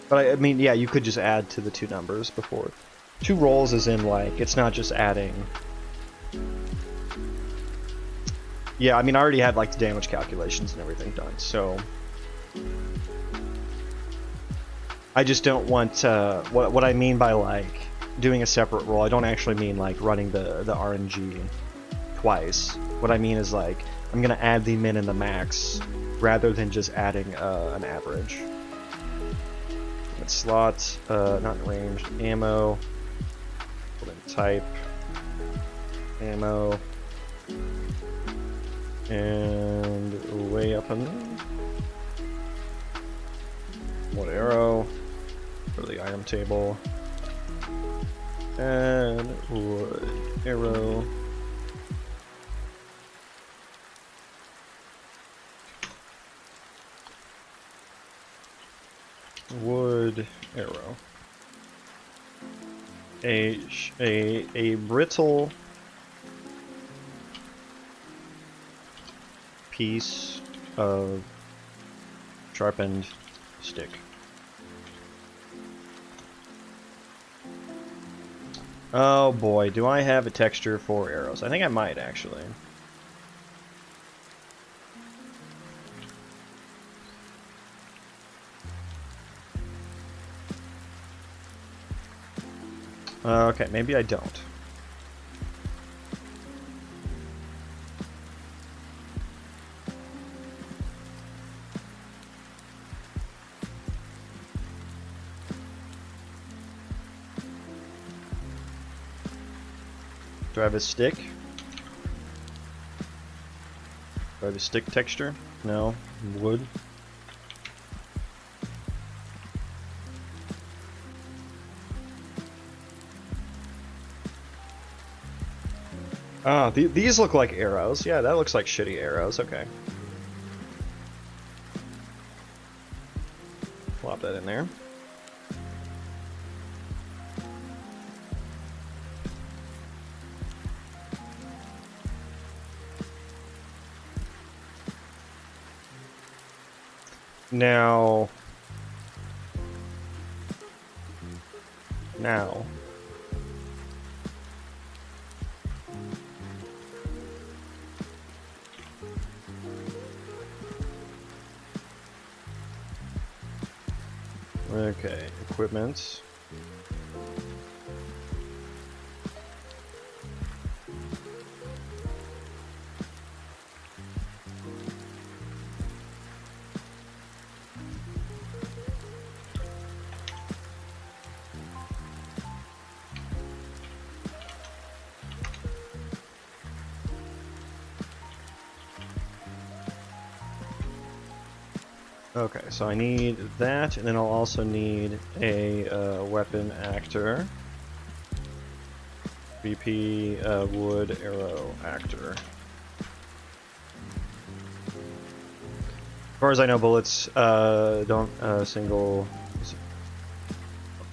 But I mean, yeah, you could just add to the 2 numbers before. 2 rolls is in like, it's not just adding. Yeah, I mean, I already had like the damage calculations and everything done, so. I just don't want, what I mean by like doing a separate roll, I don't actually mean like running the RNG twice. What I mean is like, I'm gonna add the min and the max rather than just adding an average. Let's slot, not ranged, ammo, put in type, ammo, and way up in wood arrow, go to the item table, and wood arrow. Wood arrow. A brittle piece of sharpened stick. Oh boy, do I have a texture for arrows? I think I might actually. Okay, maybe I don't. Do I have a stick? Do I have a stick texture? No. Wood? Ah, these look like arrows. Yeah, that looks like shitty arrows. Okay. Plop that in there. Now. Okay, equipment. Okay, so I need that, and then I'll also need a weapon actor. VP wood arrow actor. As far as I know, bullets don't single.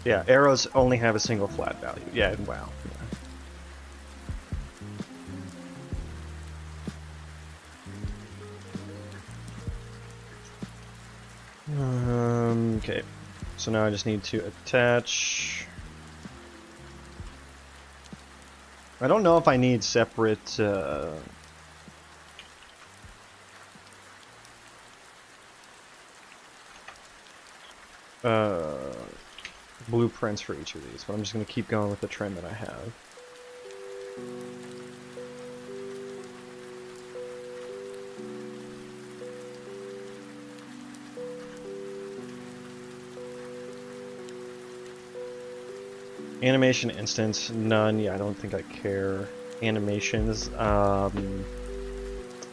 Yeah, arrows only have a single flat value. Yeah, wow. Okay. So now I just need to attach. I don't know if I need separate blueprints for each of these, but I'm just going to keep going with the trend that I have. Animation instance, none. Yeah, I don't think I care. Animations, yeah,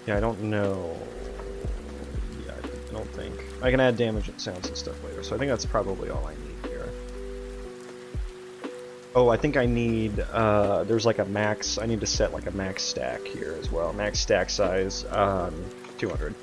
I don't know. Yeah, I don't think. I can add damage and sounds and stuff later, so I think that's probably all I need here. Oh, I think I need, there's like a max, I need to set like a max stack here as well. Max stack size, 200.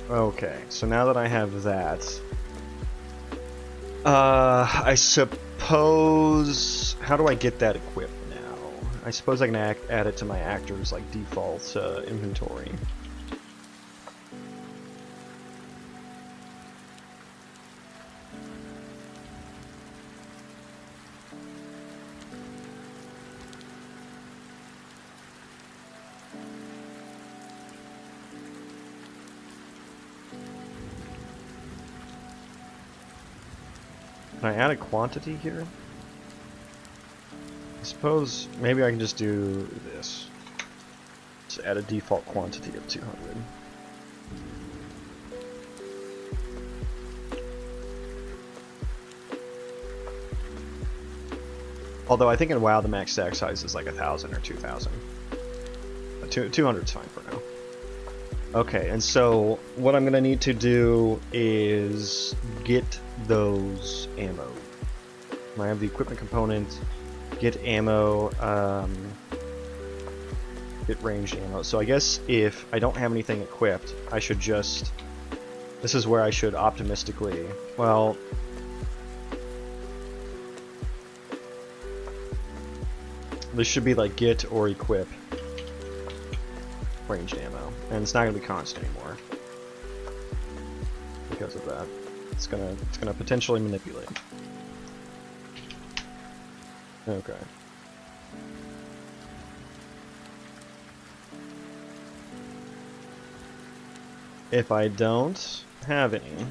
Okay, so now that I have that, I suppose, how do I get that equipped now? I suppose I can add it to my actor's like default inventory. Can I add a quantity here? I suppose maybe I can just do this. Just add a default quantity of 200. Although I think in WoW the max stack size is like 1,000 or 2,000. 200 is fine for now. Okay, and so what I'm gonna need to do is get those ammo. I have the equipment component, get ammo, get ranged ammo. So I guess if I don't have anything equipped, I should just, this is where I should optimistically, well, this should be like get or equip ranged ammo, and it's not going to be constant anymore because of that. It's gonna potentially manipulate. Okay. If I don't have any,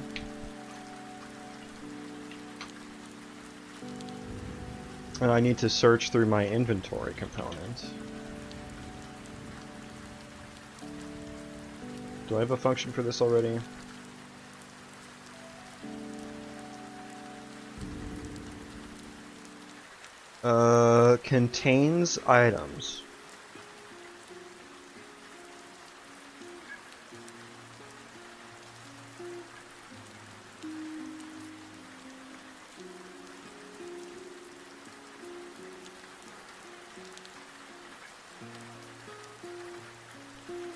and I need to search through my inventory component. Do I have a function for this already? Contains items.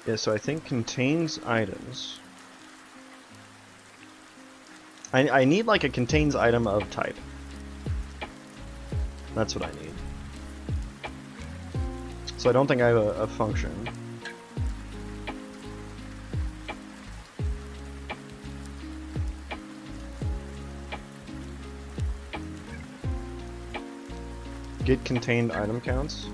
Yeah, so I think contains items. I need like a contains item of type. That's what I need. So I don't think I have a function. Get contained item counts.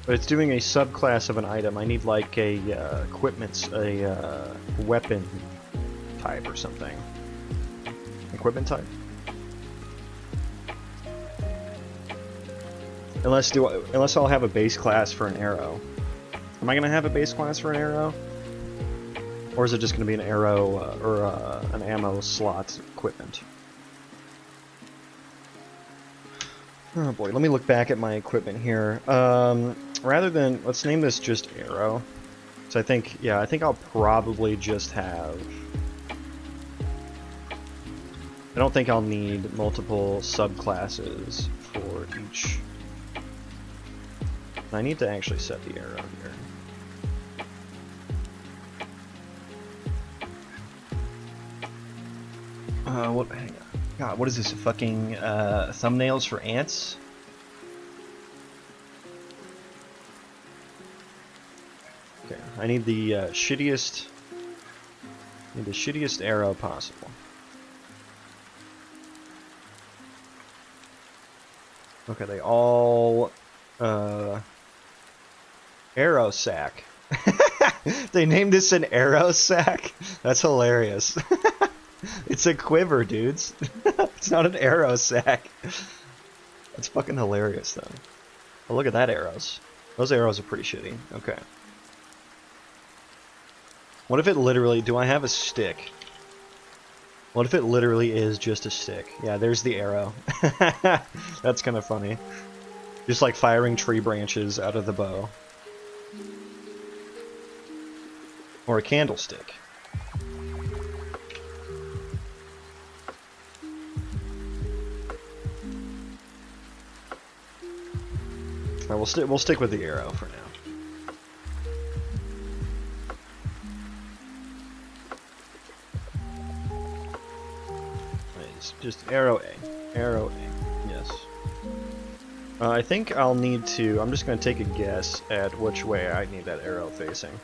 But it's doing a subclass of an item. I need like a weapon type or something. Equipment type. Unless I'll have a base class for an arrow. Am I gonna have a base class for an arrow? Or is it just gonna be an arrow or an ammo slot equipment? Oh boy, let me look back at my equipment here. Rather than, let's name this just arrow. So I think I'll probably just have, I don't think I'll need multiple subclasses for each. I need to actually set the arrow here. Hang on. God, what is this? Fucking thumbnails for ants? Okay, I need the shittiest. Need the shittiest arrow possible. Okay, they all arrow sack. They named this an arrow sack? That's hilarious. It's a quiver, dudes. It's not an arrow sack. That's fucking hilarious, though. Oh, look at that arrows. Those arrows are pretty shitty. Okay. What if it literally... Do I have a stick? What if it literally is just a stick? Yeah, there's the arrow. That's kind of funny. Just like firing tree branches out of the bow. Or a candlestick. Alright, we'll stick with the arrow for now. It's just arrow A. Arrow A. Yes. I think I'll need to... I'm just going to take a guess at which way I need that arrow facing.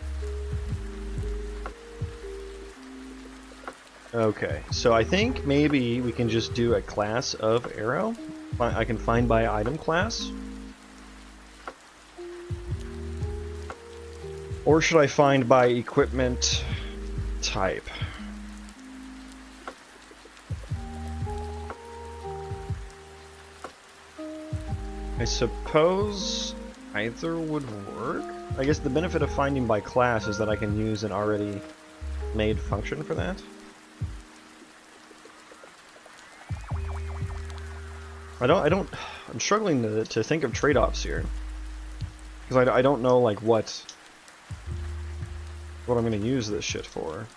Okay, so I think maybe we can just do a class of arrow. I can find by item class. Or should I find by equipment type? I suppose either would work. I guess the benefit of finding by class is that I can use an already made function for that. I'm struggling to think of trade-offs here. Because I don't know, like, what I'm going to use this shit for.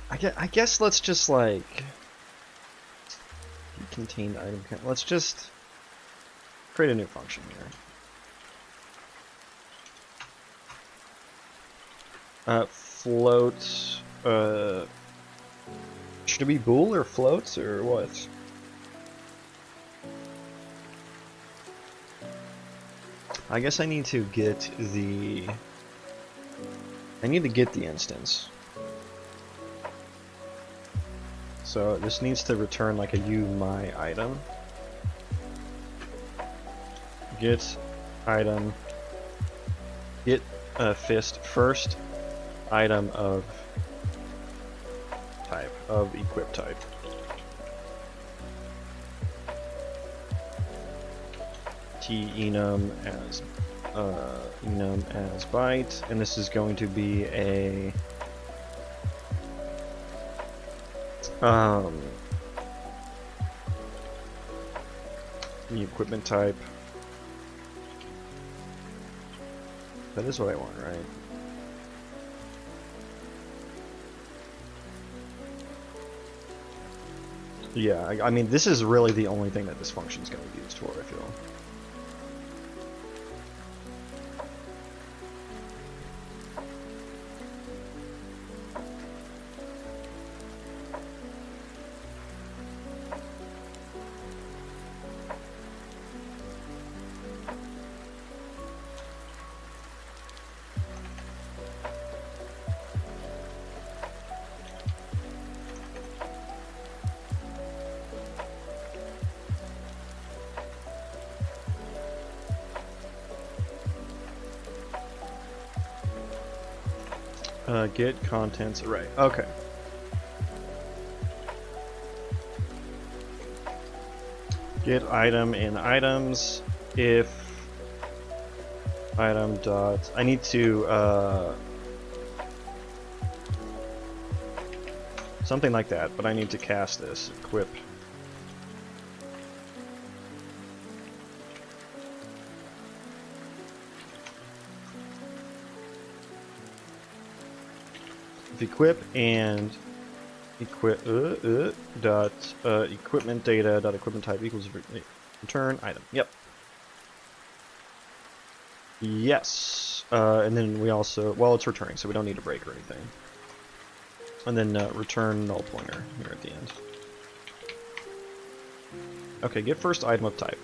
I guess let's just, like... Contained item count. Let's just create a new function here. Float, should it be bool or floats or what? I guess I need to get the instance. So this needs to return like a UMyItem. Get item, get fist first item of type, of equip type. Enum as byte, and this is going to be a the equipment type. That is what I want, right? Yeah, I mean, this is really the only thing that this function is going to be used for, I feel. Get contents array. Okay. Get item in items if item dot. I need to something like that, but I need to cast this. Equip. Equip and equip dot equipment data dot equipment type equals return item. Yep. Yes. And then we also, well, it's returning, so we don't need a break or anything. And then return null pointer here at the end. Okay, get first item of type.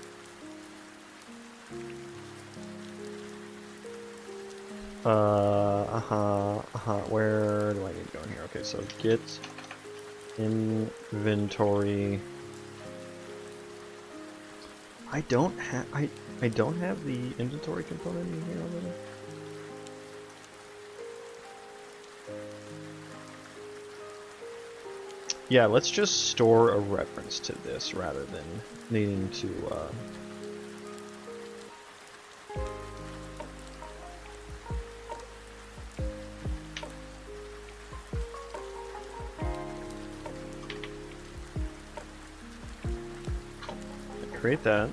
Where do I need to go in here? Okay, so get inventory. I don't have the inventory component in here already. Yeah, let's just store a reference to this rather than needing to create that.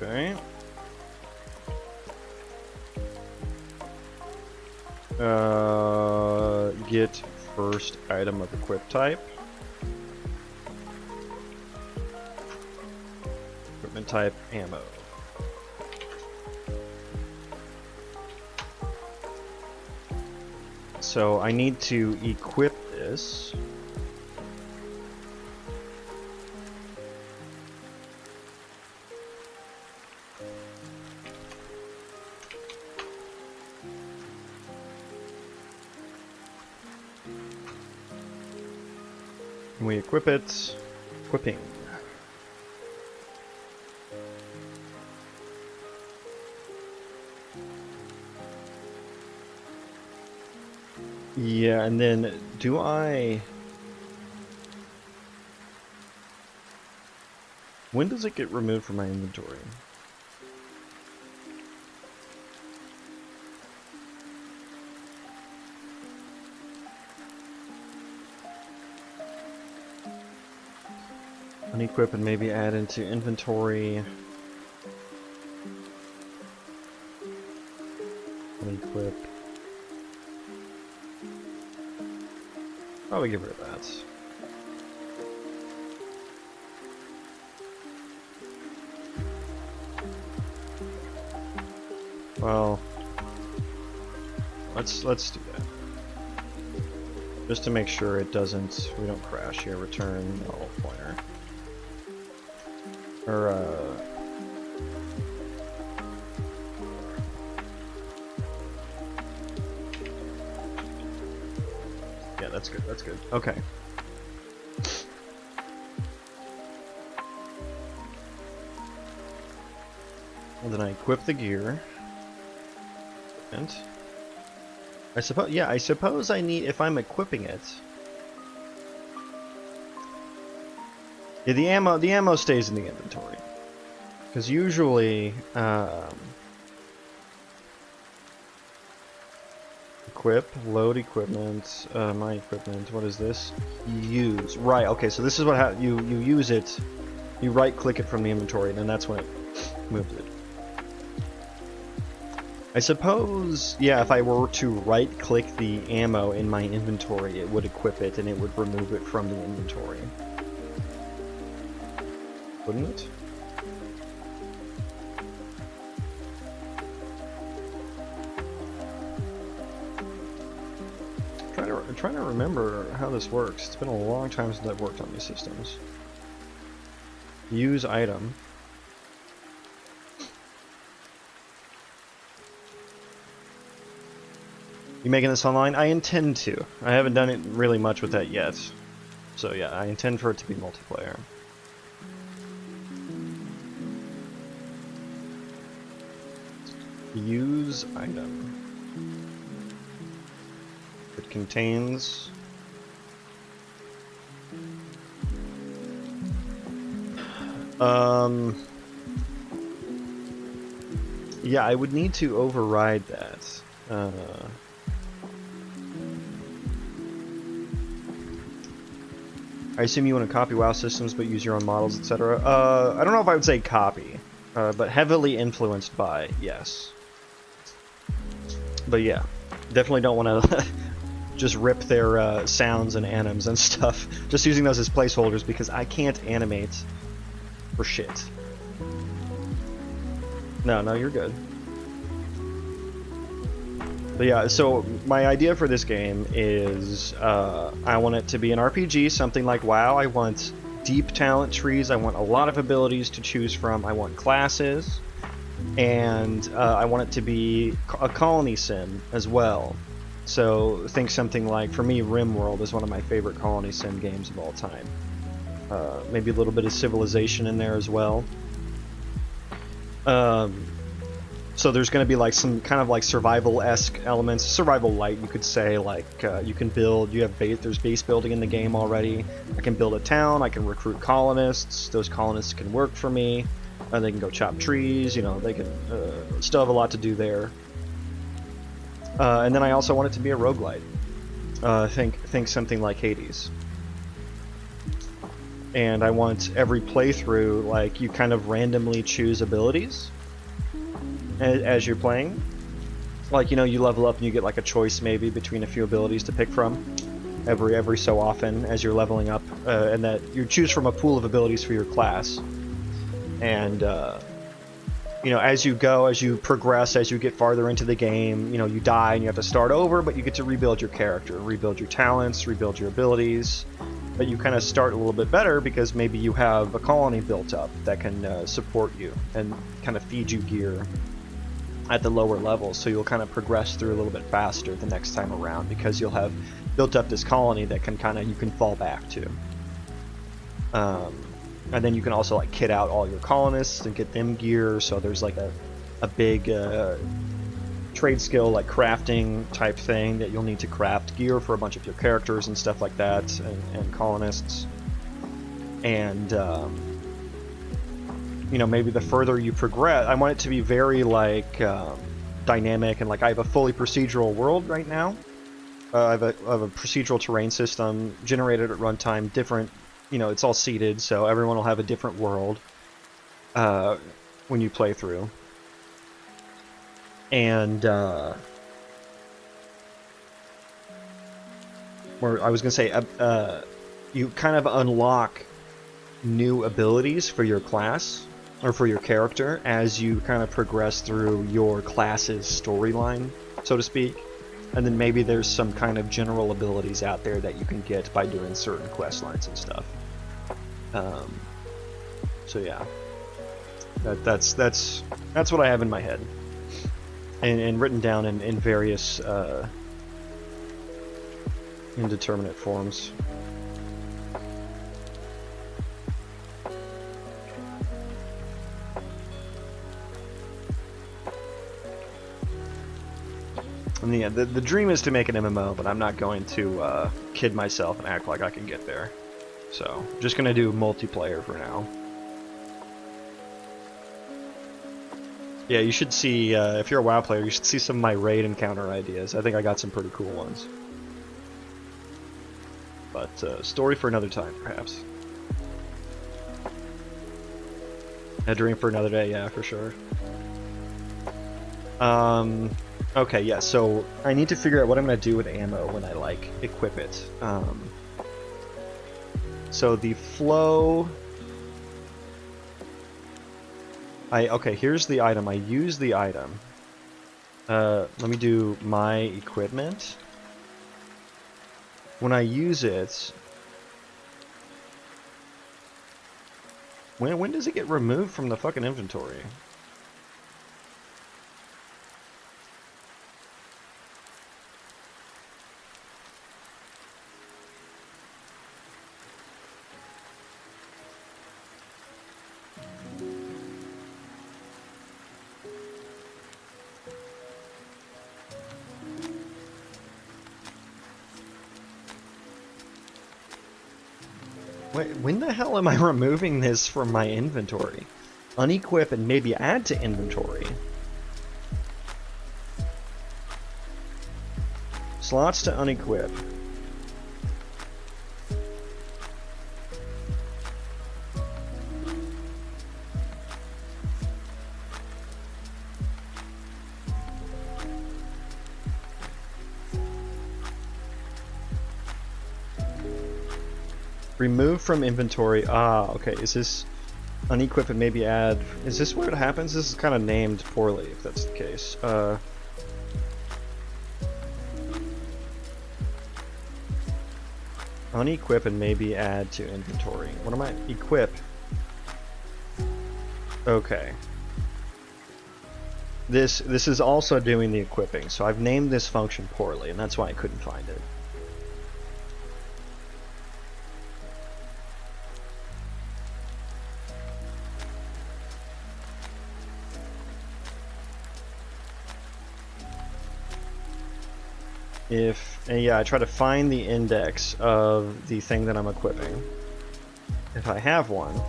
Okay. Get first item of equip type. Equipment type ammo. So I need to equip this. We equip it. Equipping. Yeah, and then do I... When does it get removed from my inventory? Unequip and maybe add into inventory. Unequip. Probably get rid of that. Well, let's do that. Just to make sure it doesn't, we don't crash here. Return null pointer. Or yeah, that's good. That's good. Okay. And then I equip the gear. And I suppose, yeah, I suppose I need, if I'm equipping it. Yeah, the ammo stays in the inventory. Because usually, equip, load equipment, my equipment, what is this? Use, right, okay, so this is what you use it, you right click it from the inventory, and then that's when it moves it. I suppose, yeah, if I were to right click the ammo in my inventory, it would equip it and it would remove it from the inventory. Wouldn't it? I'm trying to remember how this works. It's been a long time since I've worked on these systems. Use item. You making this online? I intend to. I haven't done it really much with that yet. So yeah, I intend for it to be multiplayer. Use item. It contains... Yeah, I would need to override that. I assume you want to copy WoW systems but use your own models, etc. I don't know if I would say copy, but heavily influenced by, yes. But yeah, definitely don't want to just rip their sounds and anims and stuff. Just using those as placeholders because I can't animate for shit. No, you're good. But yeah, so my idea for this game is I want it to be an RPG, something like WoW. I want deep talent trees. I want a lot of abilities to choose from. I want classes. And I want it to be a colony sim as well. So think something like, for me, RimWorld is one of my favorite colony sim games of all time. Maybe a little bit of Civilization in there as well. So there's going to be like some kind of like survival-esque elements, survival light, you could say. Like you can build, there's base building in the game already. I can build a town, I can recruit colonists. Those colonists can work for me. They can go chop trees, you know, they can still have a lot to do there. And then I also want it to be a roguelite. Think something like Hades. And I want every playthrough, like, you kind of randomly choose abilities as you're playing. Like, you know, you level up and you get like a choice maybe between a few abilities to pick from every so often as you're leveling up, and that you choose from a pool of abilities for your class. And you know, as you go, as you progress, as you get farther into the game, you know, you die and you have to start over, but you get to rebuild your character, rebuild your talents, rebuild your abilities. But you kind of start a little bit better because maybe you have a colony built up that can support you and kind of feed you gear at the lower levels, so you'll kind of progress through a little bit faster the next time around because you'll have built up this colony that you can fall back to. And then you can also like kit out all your colonists and get them gear, so there's like a big trade skill like crafting type thing that you'll need to craft gear for a bunch of your characters and stuff like that, and colonists. And you know, maybe the further you progress, I want it to be very like dynamic, and like I have a fully procedural world right now. I have a procedural terrain system generated at runtime, different, you know, it's all seeded, so everyone will have a different world when you play through. And or I was gonna say, you kind of unlock new abilities for your class or for your character as you kind of progress through your class's storyline, so to speak. And then maybe there's some kind of general abilities out there that you can get by doing certain quest lines and stuff. So yeah, that's what I have in my head, and written down in various indeterminate forms. And yeah, the dream is to make an MMO, but I'm not going to kid myself and act like I can get there. So, just gonna do multiplayer for now. Yeah, you should see, if you're a WoW player, you should see some of my raid encounter ideas. I think I got some pretty cool ones. But, story for another time, perhaps. A dream for another day, yeah, for sure. Okay, yeah, so I need to figure out what I'm gonna do with ammo when I, like, equip it. So the flow... Okay, here's the item. I use the item. Let me do my equipment. When I use it... When does it get removed from the fucking inventory? Wait, when the hell am I removing this from my inventory? Unequip and maybe add to inventory. Slots to unequip. Remove from inventory. Ah, okay. Is this unequip and maybe add? Is this where it happens? This is kind of named poorly, if that's the case. Unequip and maybe add to inventory. What am I? Equip. Okay. This is also doing the equipping, so I've named this function poorly, and that's why I couldn't find it. Yeah, I try to find the index of the thing that I'm equipping. If I have one.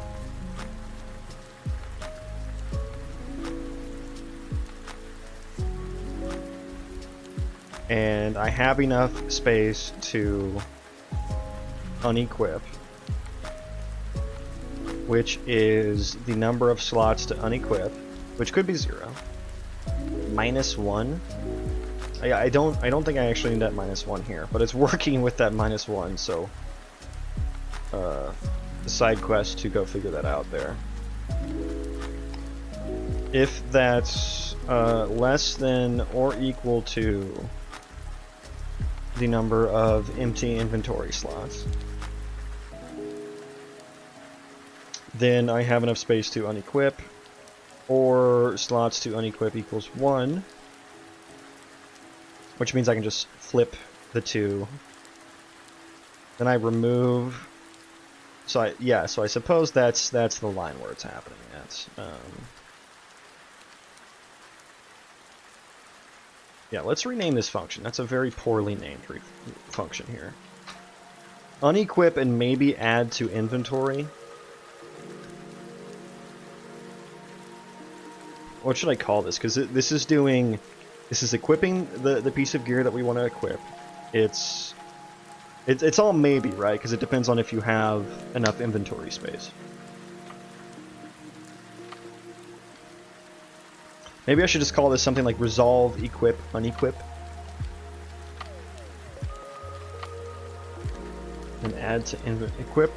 And I have enough space to unequip, which is the number of slots to unequip, which could be 0. -1. I don't think I actually need that -1 here, but it's working with that -1, so the side quest to go figure that out there. If that's less than or equal to the number of empty inventory slots, then I have enough space to unequip, or slots to unequip equals 1, which means I can just flip the 2. Then I remove. So I suppose that's the line where it's happening at. Yeah, let's rename this function. That's a very poorly named function here. Unequip and maybe add to inventory. What should I call this? Because this is equipping the piece of gear that we want to equip. It's all maybe, right? Because it depends on if you have enough inventory space. Maybe I should just call this something like resolve, equip, unequip. And add to equip,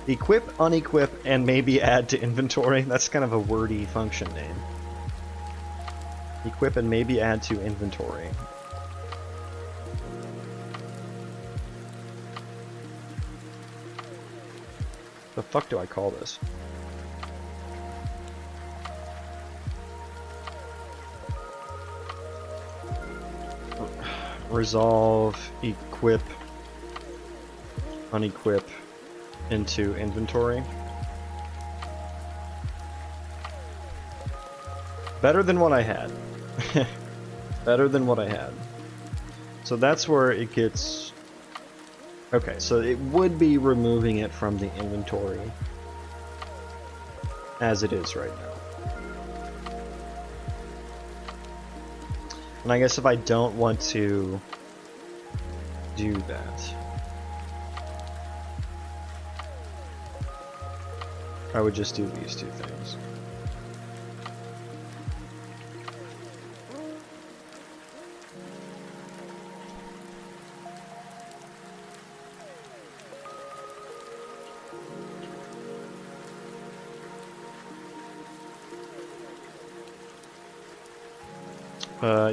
unequip, and maybe add to inventory. That's kind of a wordy function name. Equip and maybe add to inventory. The fuck do I call this? Resolve, equip, unequip into inventory. Better than what I had. Better than what I had. So that's where it gets... Okay, so it would be removing it from the inventory as it is right now. And I guess if I don't want to do that, I would just do these two things.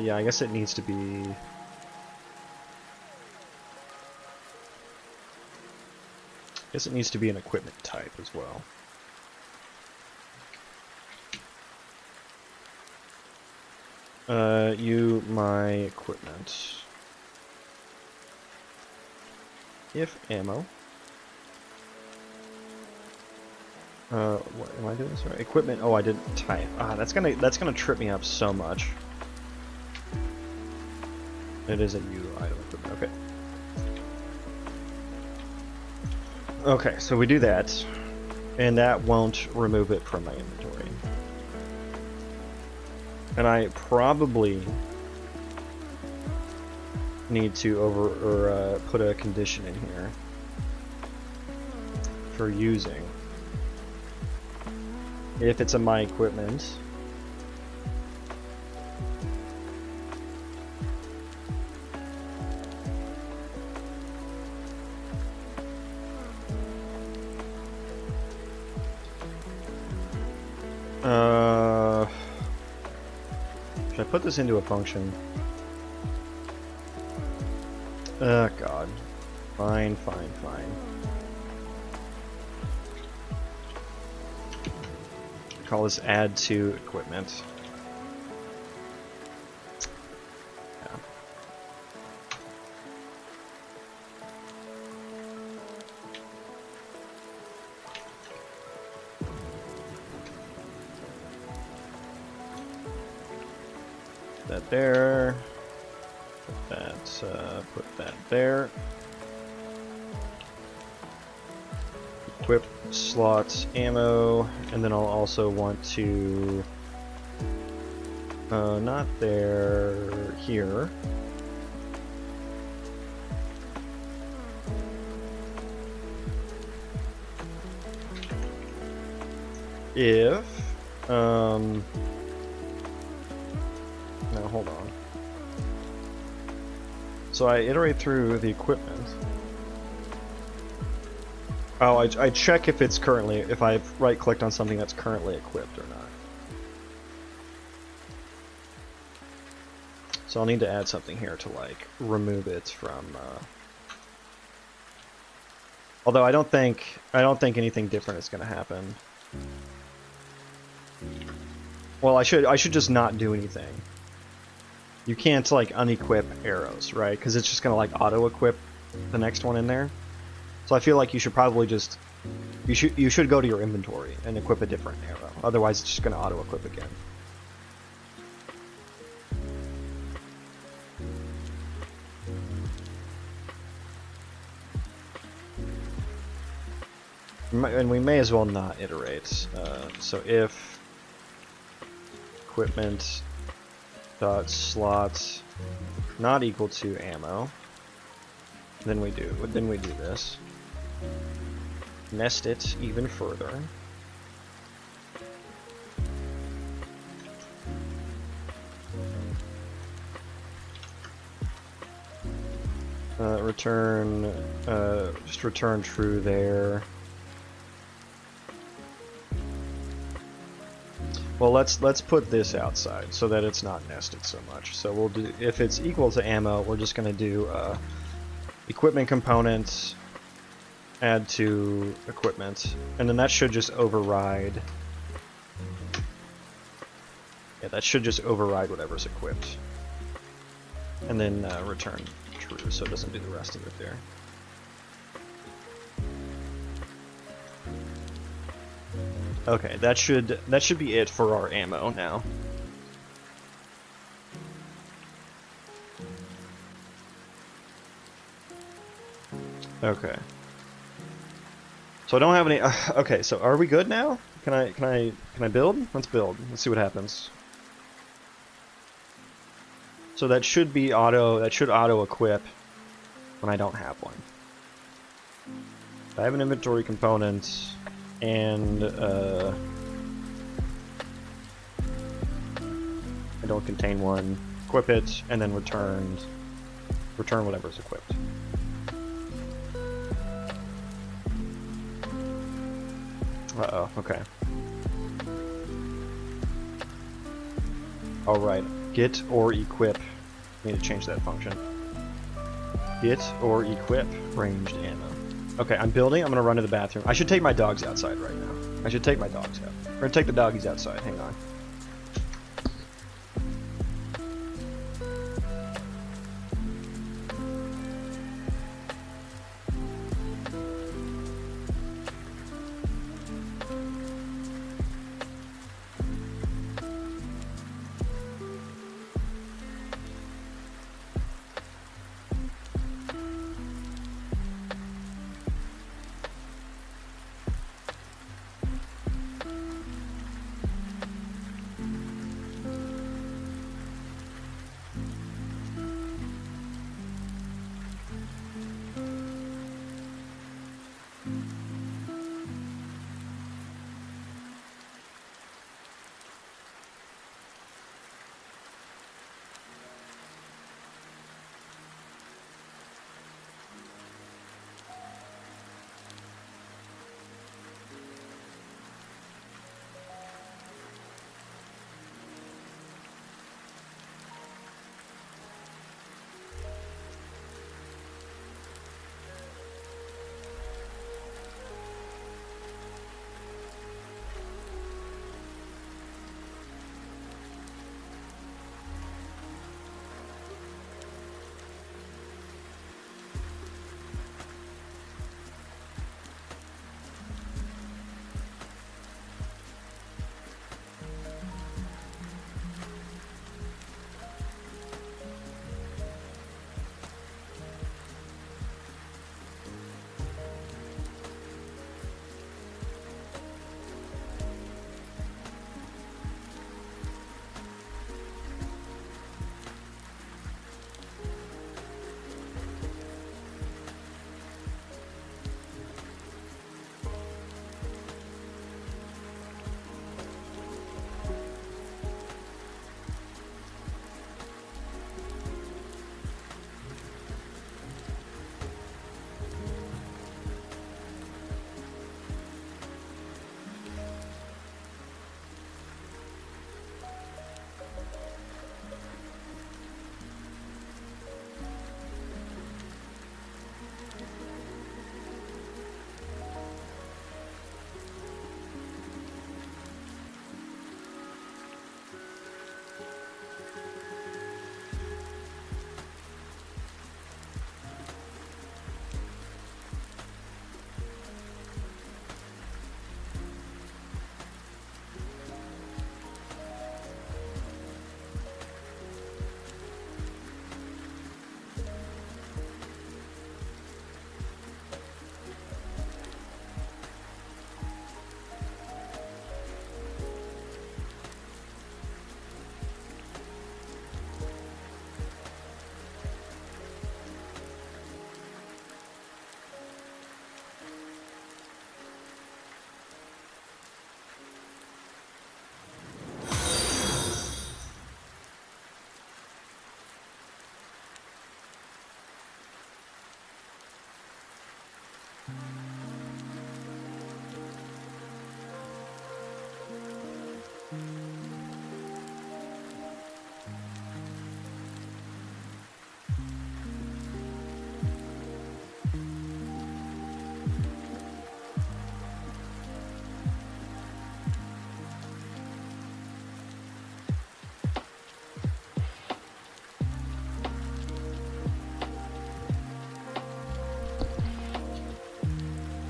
Yeah, I guess it needs to be... I guess it needs to be an equipment type as well. My equipment. If ammo. What am I doing this right? Equipment. Oh, I didn't type. Ah, that's gonna trip me up so much. It is a U item equipment. Okay. Okay, so we do that, and that won't remove it from my inventory. And I probably need to put a condition in here for using. If it's in my equipment, put this into a function. Oh god. Fine, fine, fine. Call this add to equipment. Yeah. That there. Put that there. Equip slots, ammo, and then I'll also want to not there, here. If now hold on. So I iterate through the equipment. Oh, I check if it's currently, if I've right-clicked on something that's currently equipped or not. So I'll need to add something here to like remove it from. Although I don't think anything different is going to happen. Well, I should just not do anything. You can't like unequip arrows, right? Because it's just going to like auto-equip the next one in there. So I feel like you should probably just you should go to your inventory and equip a different arrow. Otherwise, it's just going to auto-equip again. And we may as well not iterate. So if equipment dot slots not equal to ammo, then we do this. Nest it even further. Just return true there. Well, let's put this outside so that it's not nested so much. So we'll do, if it's equal to ammo, we're just going to do equipment components, add to equipment, and then that should just override. Yeah, that should just override whatever's equipped, and then return true, so it doesn't do the rest of it there. Okay, that should be it for our ammo now. Okay. So I don't have any. Okay, so are we good now? Can I build? Let's build. Let's see what happens. So that should be auto. That should auto equip when I don't have one. I have an inventory component. And I don't contain one. Equip it, and then return whatever's equipped. Uh-oh, okay. Alright, get or equip. I need to change that function. Get or equip ranged ammo. Okay, I'm building. I'm gonna run to the bathroom. I should take my dogs outside right now. I should take my dogs out. We're gonna take the doggies outside. Hang on.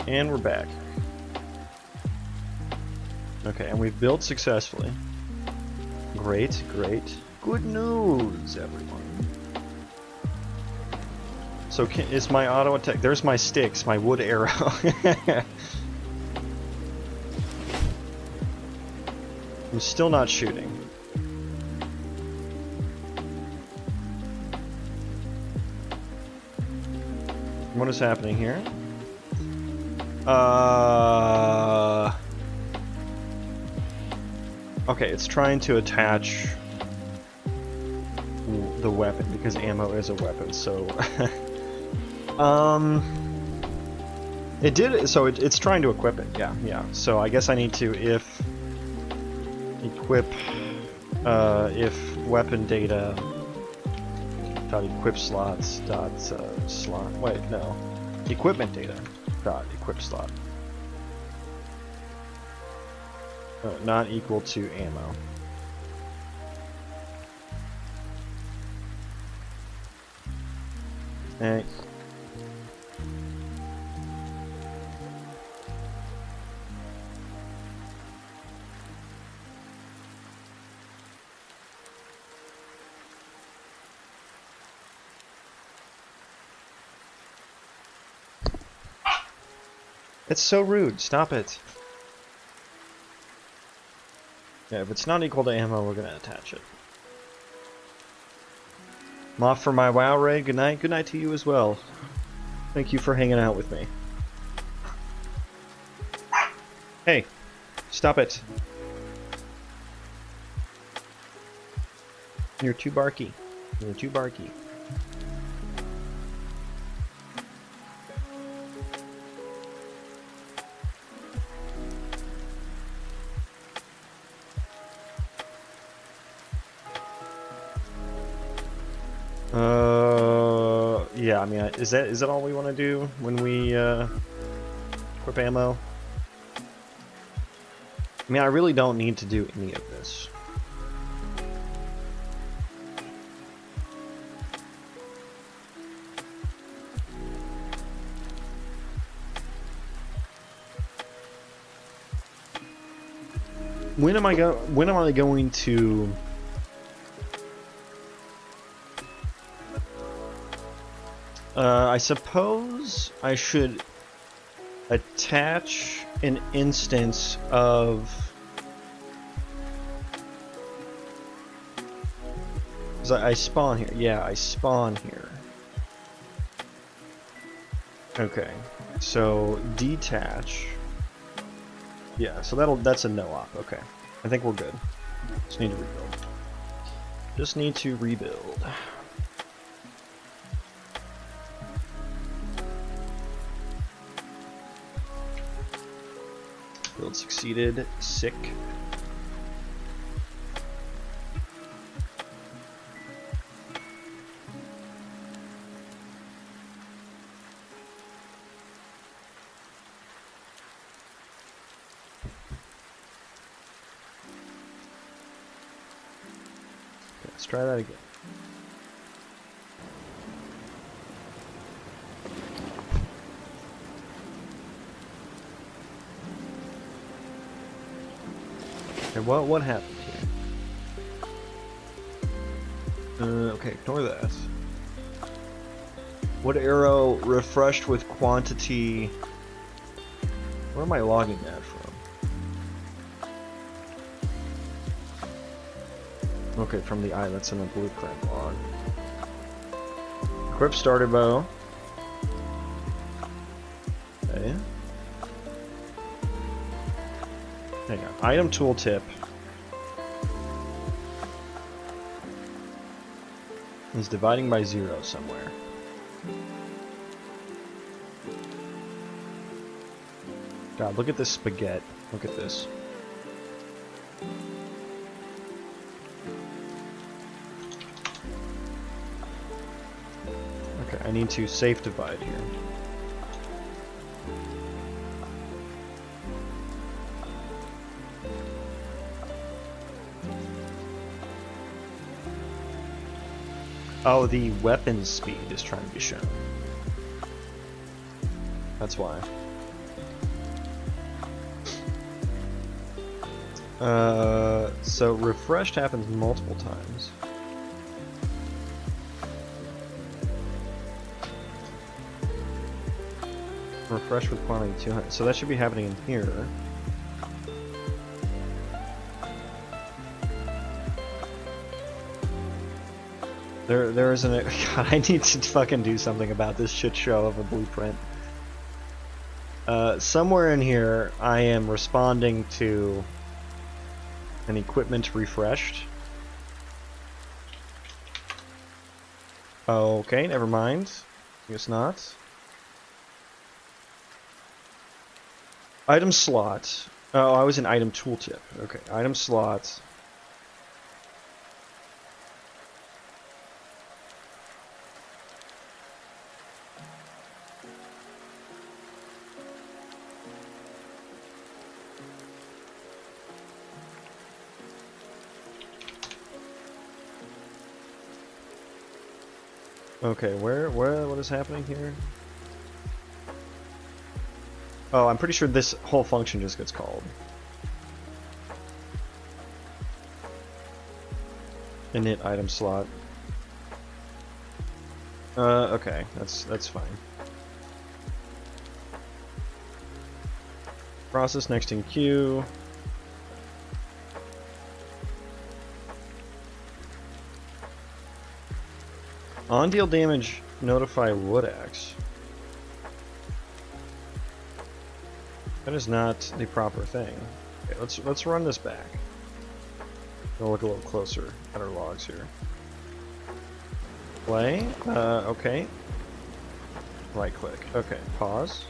And we're back. Okay, and we've built successfully. Great, great. Good news, everyone. So is my auto attack... There's my sticks, my wood arrow. I'm still not shooting. What is happening here? Okay, it's trying to attach the weapon because ammo is a weapon, so it did, so it's trying to equip it, yeah. So I guess I need to equip if weapon data dot equip slots dot slot, wait, no, equipment data dot equip slot not equal to ammo. Hey. It's so rude. Stop it. Yeah, if it's not equal to ammo, we're gonna attach it. I'm off for my WoW raid. Good night. Good night to you as well. Thank you for hanging out with me. Hey, stop it. You're too barky. You're too barky. Yeah, I mean, is that all we want to do when we equip ammo? I mean, I really don't need to do any of this. When am I going to I suppose I should attach an instance of... Because I spawn here. Yeah, I spawn here. Okay, so detach. Yeah, so that's a no-op. Okay, I think we're good. Just need to rebuild. Just need to rebuild. Build succeeded. Sick. Okay, let's try that again. What happened here? Okay, ignore that. What arrow refreshed with quantity? Where am I logging that from? Okay, from the eye, that's in the blueprint log. Equip starter bow. Okay. Hang on. Item tooltip is dividing by 0 somewhere. God, look at this spaghetti. Look at this. Okay, I need to safe divide here. Oh, the weapon speed is trying to be shown. That's why. So refreshed happens multiple times. Refresh with quantity 200. So that should be happening in here. There isn't a... God, I need to fucking do something about this shit show of a blueprint. Somewhere in here, I am responding to an equipment refreshed. Okay, never mind. Guess not. Item slot. Oh, I was in item tooltip. Okay, item slot. Okay, what is happening here? Oh, I'm pretty sure this whole function just gets called. Init item slot. Okay, that's fine. Process next in queue. On deal damage, notify wood axe. That is not the proper thing. Okay, let's run this back. We'll look a little closer at our logs here. Play. Okay. Right click. Okay. Pause.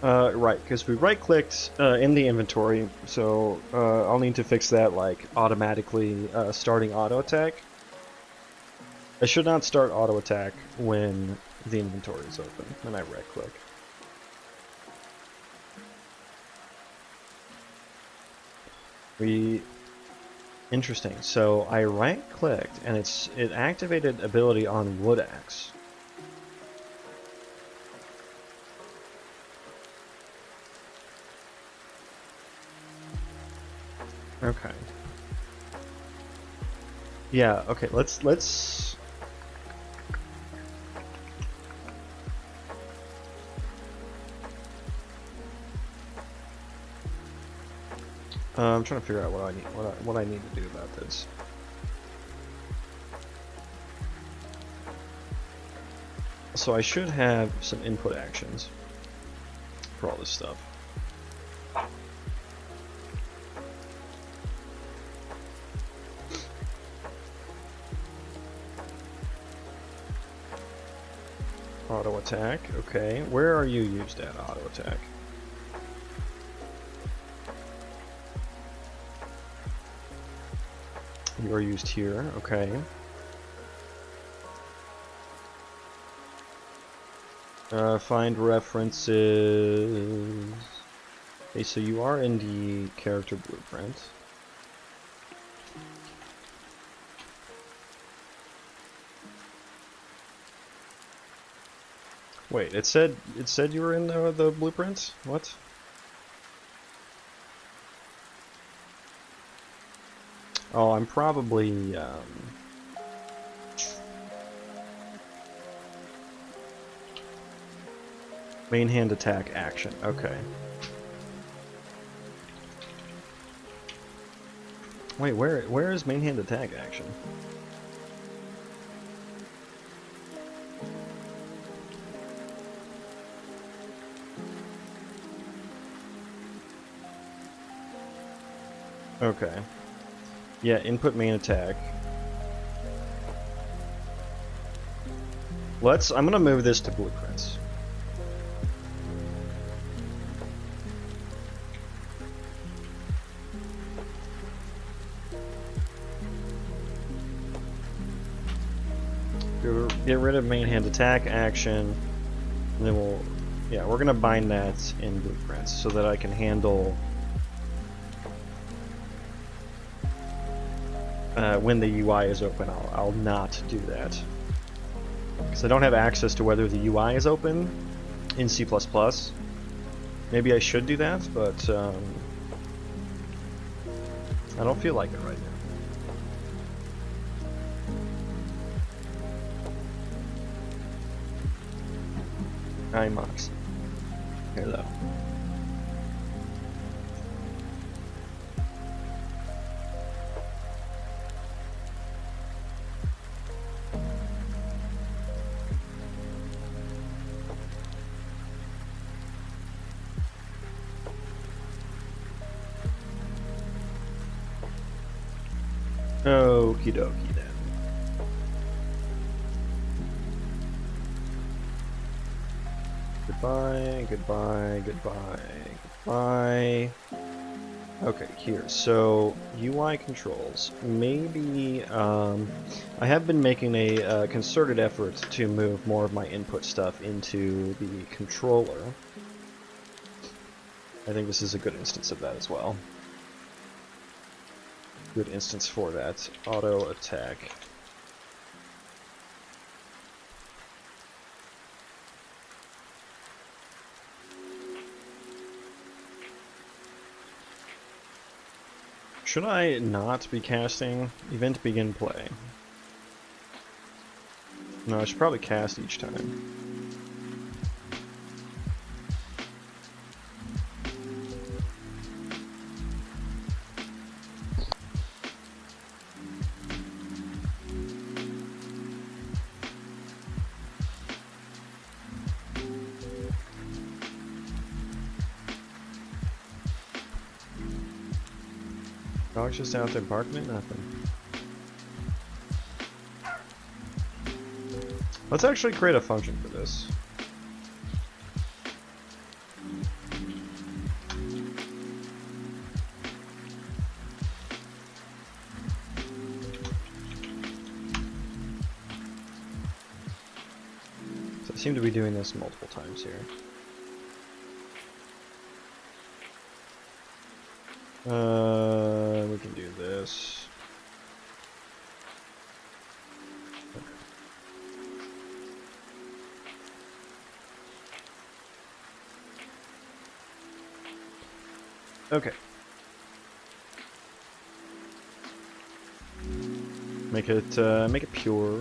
Right, because we right clicked in the inventory, so I'll need to fix that, like automatically starting auto attack. I should not start auto attack when the inventory is open and I right click. Interesting. So I right clicked and it activated ability on wood axe. Okay. Yeah, okay, let's I'm trying to figure out what I need to do about this. So I should have some input actions for all this stuff. Auto attack, okay. Where are you used at, auto attack? You are used here, okay. Find references. Okay, so you are in the character blueprint. Wait, it said you were in the blueprint? What? Oh, I'm probably main hand attack action. Okay. Wait, where is main hand attack action? Okay. Yeah, input main attack. I'm gonna move this to blueprints. Get rid of main hand attack action, and then we're gonna bind that in blueprints so that I can handle when the UI is open. I'll not do that because I don't have access to whether the UI is open in C++. Maybe I should do that, but I don't feel like it right now. Hi, Mox. Hello. Okie dokie then. Goodbye, goodbye, goodbye, goodbye. Okay, here, so UI controls. Maybe, I have been making a concerted effort to move more of my input stuff into the controller. I think this is a good instance of that as well. Good instance for that. Auto attack. Should I not be casting? Event begin play. No, I should probably cast each time. Dog's just out there barking at nothing. Let's actually create a function for this. So I seem to be doing this multiple times here. We can do this. Okay. Make it pure.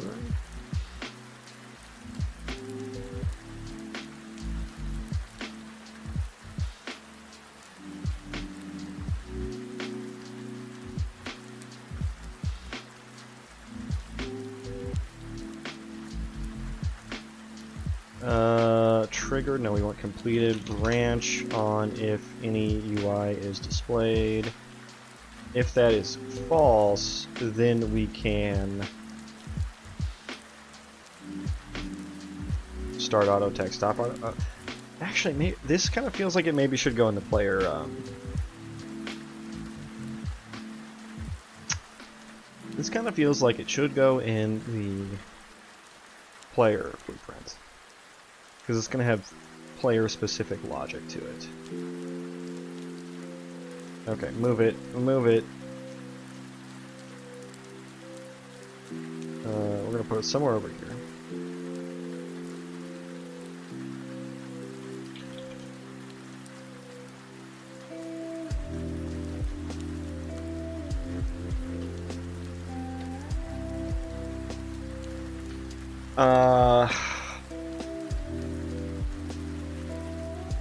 Trigger, no, we want completed. Branch on if any UI is displayed. If that is false, then we can start auto text, stop auto. Actually, this kind of feels like it maybe should go in the player. This kind of feels like it should go in the player blueprint. Because it's going to have player-specific logic to it. Okay, move it, move it. We're going to put it somewhere over here.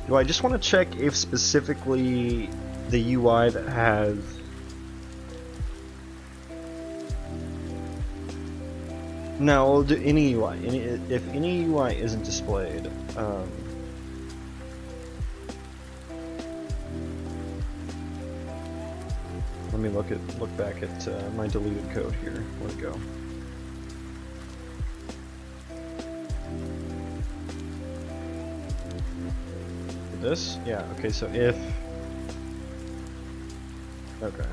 Do I just want to check if specifically the UI that has no, we'll do any UI. If any UI isn't displayed, let me look back at my deleted code here. Where'd it go? This? Yeah, okay, so if... Okay.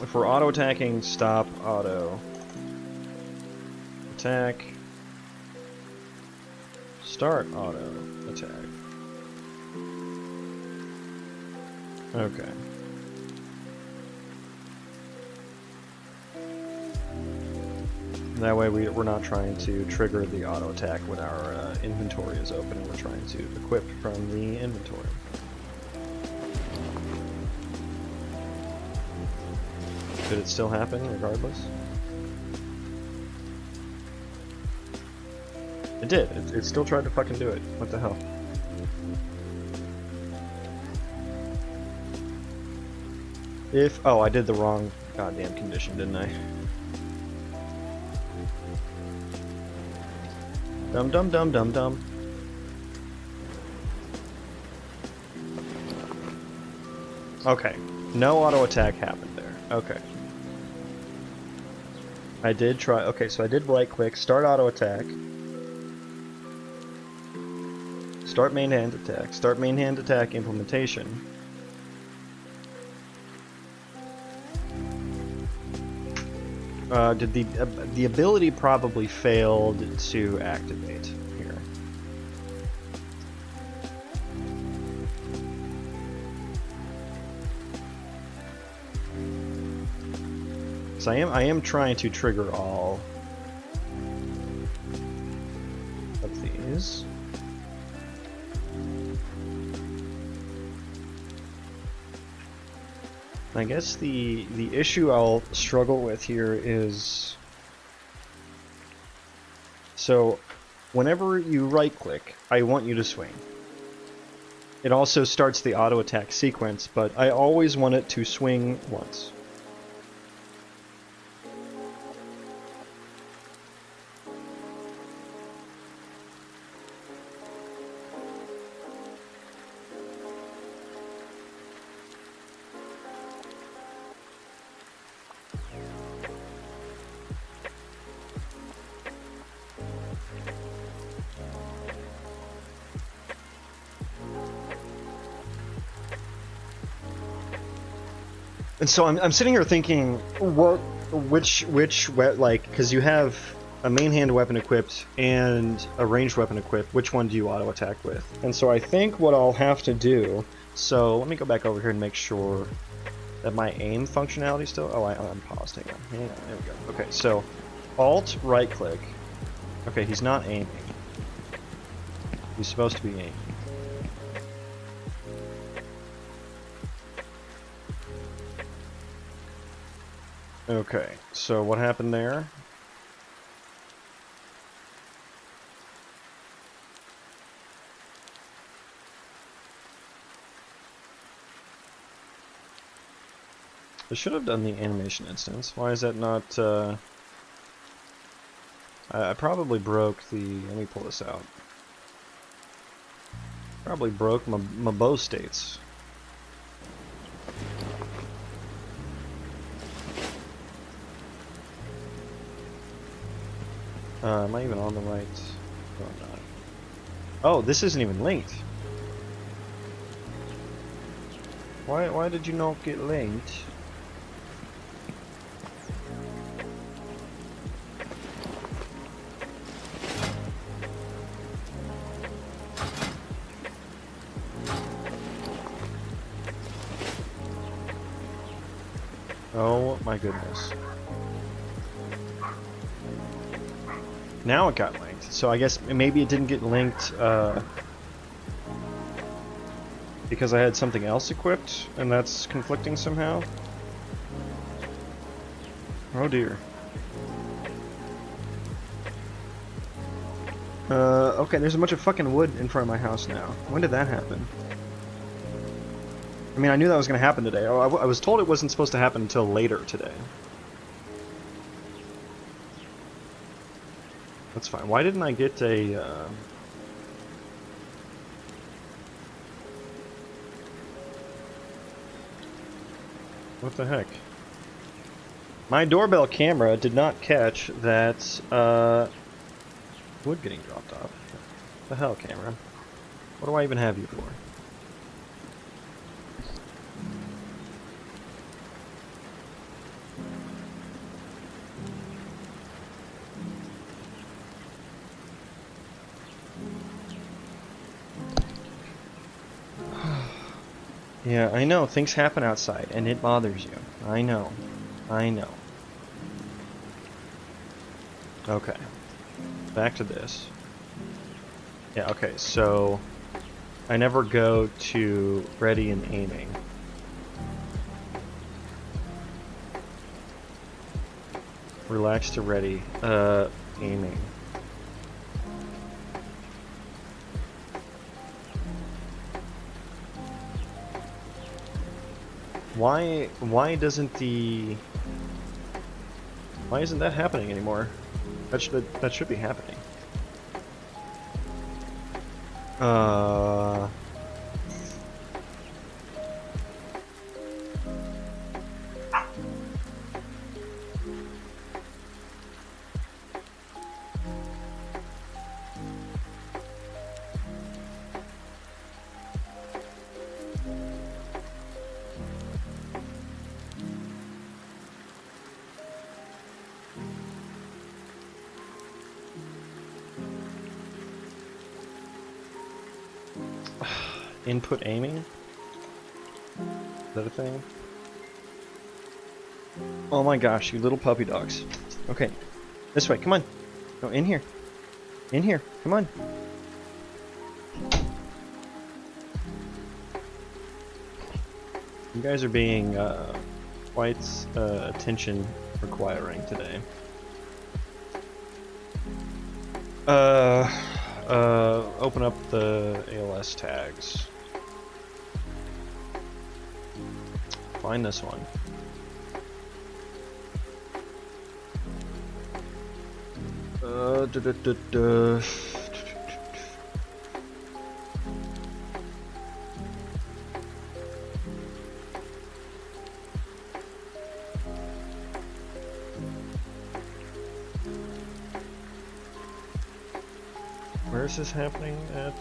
If we're auto attacking, stop auto attack. Start auto attack. Okay. That way we're not trying to trigger the auto attack when our inventory is open, and we're trying to equip from the inventory. Did it still happen regardless? It did. It still tried to fucking do it. What the hell? If... Oh, I did the wrong goddamn condition, didn't I? Dum dum dum dum dum. Okay. No auto attack happened there. Okay. I did try... Okay, so I did right click, start auto attack. Start main hand attack. Start main hand attack implementation. Did the ability probably failed to activate here. So I am trying to trigger all of these. I guess the issue I'll struggle with here is, so whenever you right click, I want you to swing. It also starts the auto attack sequence, but I always want it to swing once. And so I'm sitting here thinking, which like, because you have a main hand weapon equipped and a ranged weapon equipped, which one do you auto attack with? And so I think what I'll have to do, so let me go back over here and make sure that my aim functionality still, oh, I'm paused, hang on, there we go. Okay, so Alt right click, okay, he's not aiming. He's supposed to be aiming. Okay, so what happened there? I should have done the animation instance. Why is that not, I probably broke the, let me pull this out. Probably broke my bow states. Am I even on the right? No, I'm not. Oh, this isn't even linked. Why did you not get linked? Oh my goodness. Now it got linked, so I guess maybe it didn't get linked because I had something else equipped, and that's conflicting somehow. Oh dear. Okay, there's a bunch of fucking wood in front of my house now. When did that happen? I mean, I knew that was going to happen today. I was told it wasn't supposed to happen until later today. That's fine. Why didn't I get a... What the heck? My doorbell camera did not catch that wood getting dropped off. What the hell, camera? What do I even have you for? Yeah, I know. Things happen outside, and it bothers you. I know. I know. Okay. Back to this. Yeah, okay, so I never go to ready and aiming. Relax to ready. Aiming. Why doesn't the... Why isn't that happening anymore? That should be happening. Input aiming? Is that a thing? Oh my gosh, you little puppy dogs. Okay, this way, come on. No, in here. In here, come on. You guys are being quite attention requiring today. Open up the ALS tags. Find this one. Where is this happening at?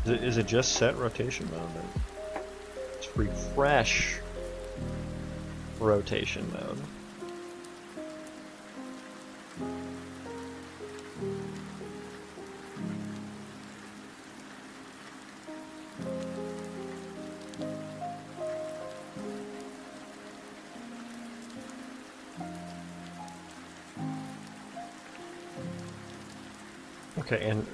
Is it just set rotation mode? It's refresh rotation mode. Okay, and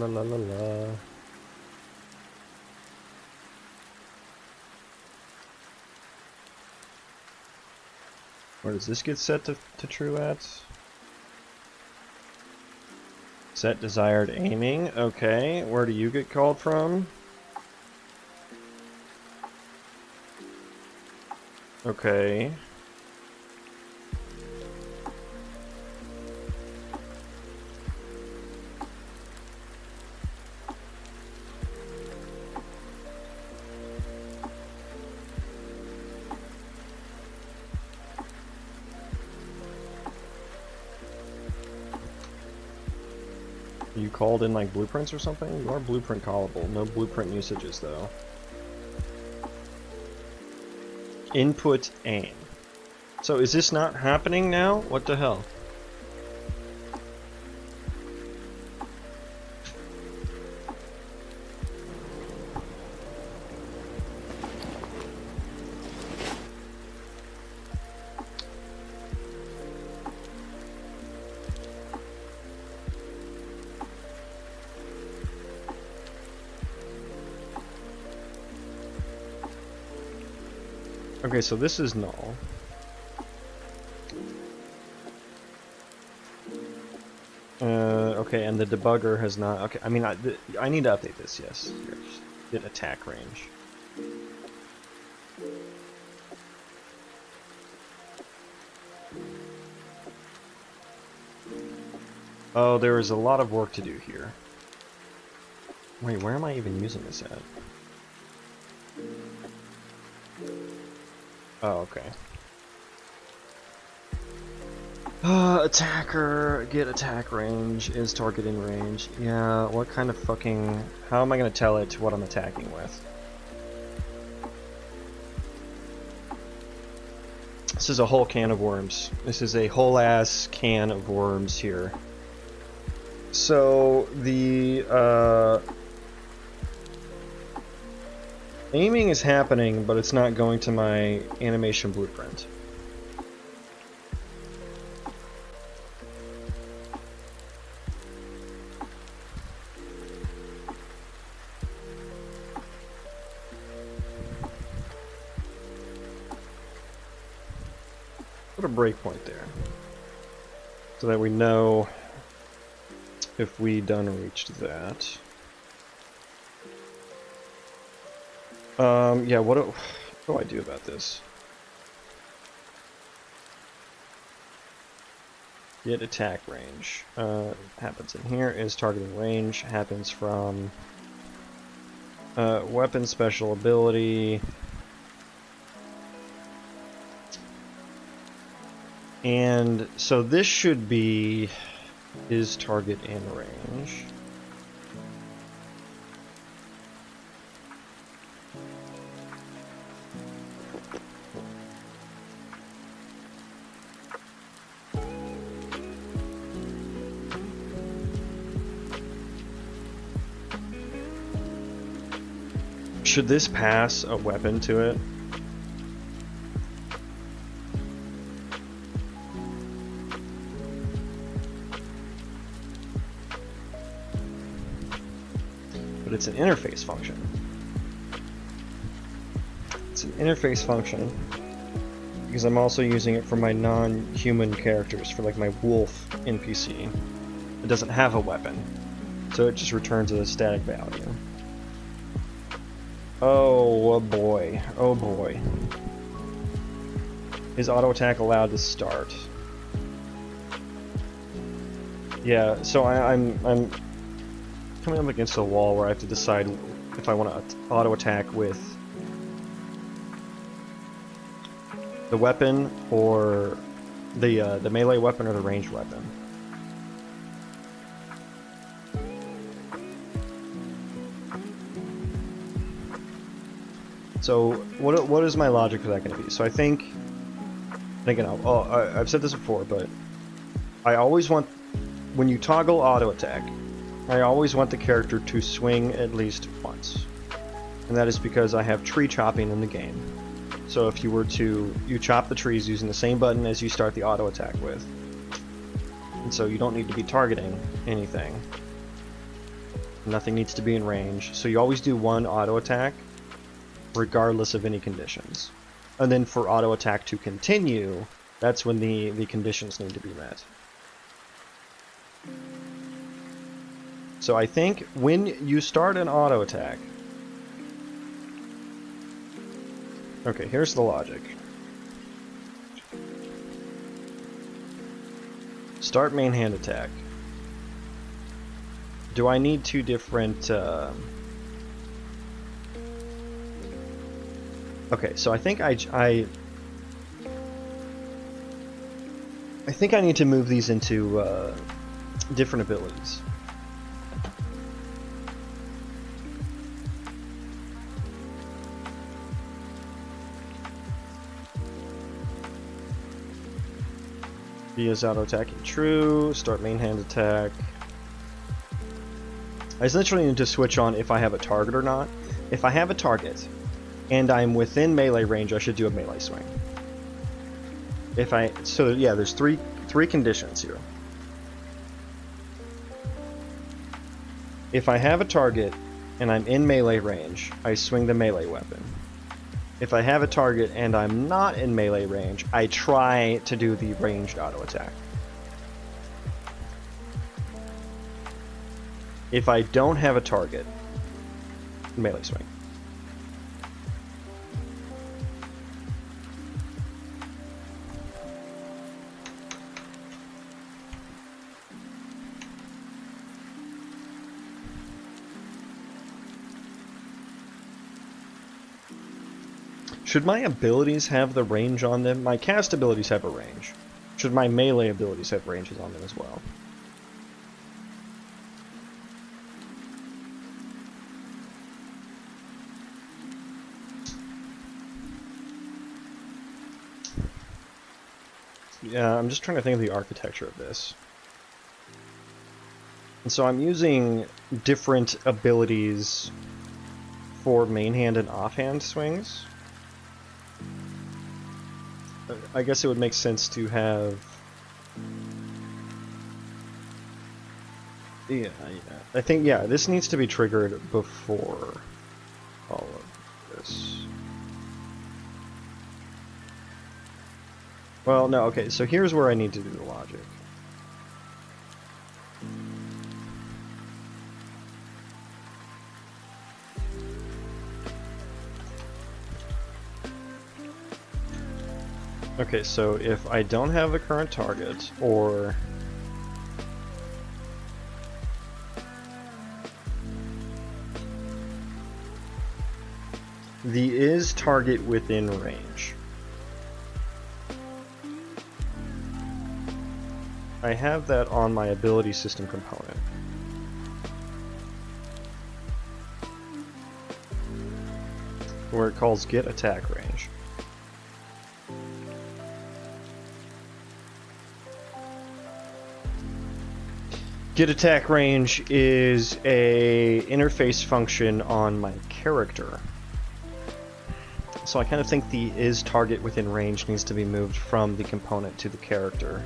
la la la la. Where does this get set to true at? Set desired aiming. Okay, where do you get called from? Okay. You called in like blueprints or something? You are blueprint callable. No blueprint usages though. Input aim. So is this not happening now? What the hell? Okay, so this is null. Okay, and the debugger has not... Okay, I mean, I need to update this, yes. Here, just get attack range. Oh, there is a lot of work to do here. Wait, where am I even using this at? Oh, okay. Attacker, get attack range, is target in range. Yeah, what kind of fucking... How am I gonna tell it what I'm attacking with? This is a whole can of worms. This is a whole ass can of worms here. So the aiming is happening, but it's not going to my animation blueprint. Put a breakpoint there, so that we know if we done reached that. Yeah, what do I do about this? Get attack range. Happens in here is targeting range. Happens from weapon special ability. And so this should be his target in range. Should this pass a weapon to it? But it's an interface function. It's an interface function because I'm also using it for my non-human characters, for like my wolf NPC. It doesn't have a weapon, so it just returns a static value. Oh boy, oh boy. Is auto attack allowed to start? Yeah, so I'm coming up against a wall where I have to decide if I want to auto attack with the weapon or the melee weapon or the ranged weapon. So what is my logic for that going to be? So I think, again, I've said this before, but I always want, when you toggle auto attack, I always want the character to swing at least once, and that is because I have tree chopping in the game. So if you were to, you chop the trees using the same button as you start the auto attack with, and so you don't need to be targeting anything. Nothing needs to be in range, so you always do one auto attack regardless of any conditions. And then for auto attack to continue, that's when the conditions need to be met. So I think when you start an auto attack, okay, here's the logic. Start main hand attack. Do I need two different okay, so I think I think I need to move these into different abilities. B is auto attacking true, start main hand attack. I essentially need to switch on if I have a target or not. If I have a target and I'm within melee range, I should do a melee swing. So yeah, there's three conditions here. If I have a target and I'm in melee range, I swing the melee weapon. If I have a target and I'm not in melee range, I try to do the ranged auto attack. If I don't have a target, melee swing. Should my abilities have the range on them? My cast abilities have a range. Should my melee abilities have ranges on them as well? Yeah, I'm just trying to think of the architecture of this. And so I'm using different abilities for main hand and offhand swings. I guess it would make sense to have... Yeah. I think, yeah, this needs to be triggered before all of this. Well, no, okay, so here's where I need to do the logic. Okay, so if I don't have a current target, or... the is target within range. I have that on my ability system component. Where it calls get attack range. Get attack range is a interface function on my character. So I kind of think the is target within range needs to be moved from the component to the character.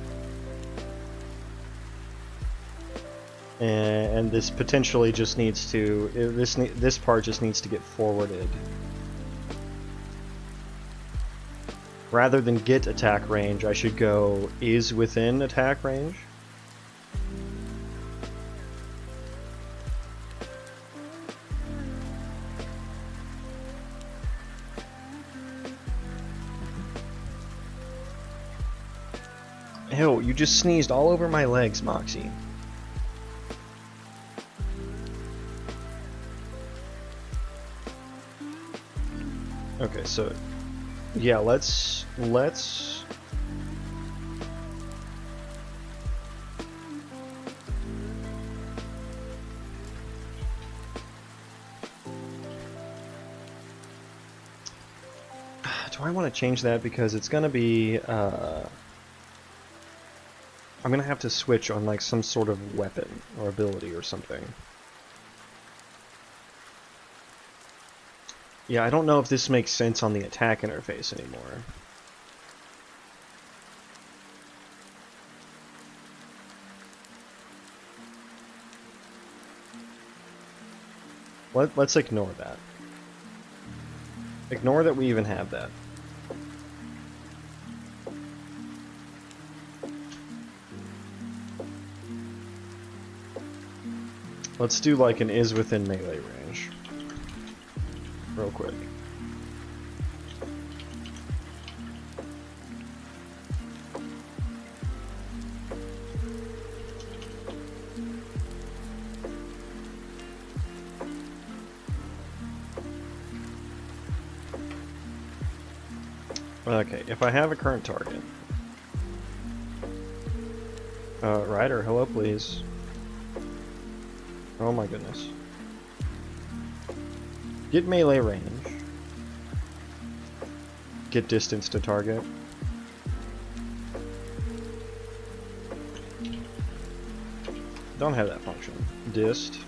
And this potentially just needs to, this part just needs to get forwarded. Rather than get attack range, I should go is within attack range. Ew, you just sneezed all over my legs, Moxie. Okay, so yeah, let's do I want to change that because it's gonna be I'm gonna have to switch on like some sort of weapon or ability or something. Yeah, I don't know if this makes sense on the attack interface anymore. Let's ignore that. Ignore that we even have that. Let's do like an is within melee range. Real quick. Okay, if I have a current target. Ryder, hello please. Oh my goodness. Get melee range. Get distance to target. Don't have that function. Dist.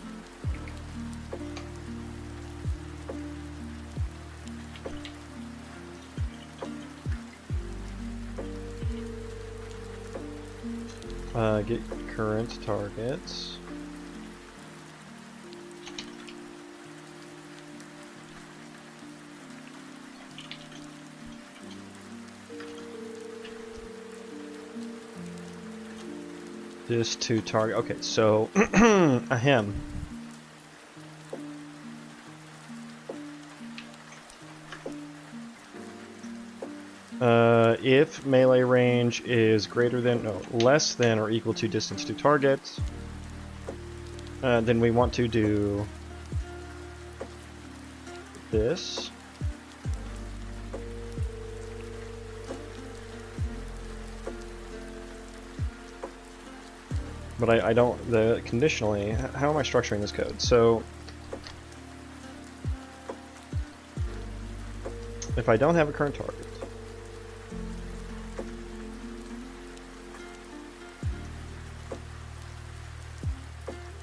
Get current targets. This to target. Okay, so ahem. If melee range is greater than, no, less than or equal to distance to target, then we want to do this. But I don't, conditionally, how am I structuring this code? So, if I don't have a current target,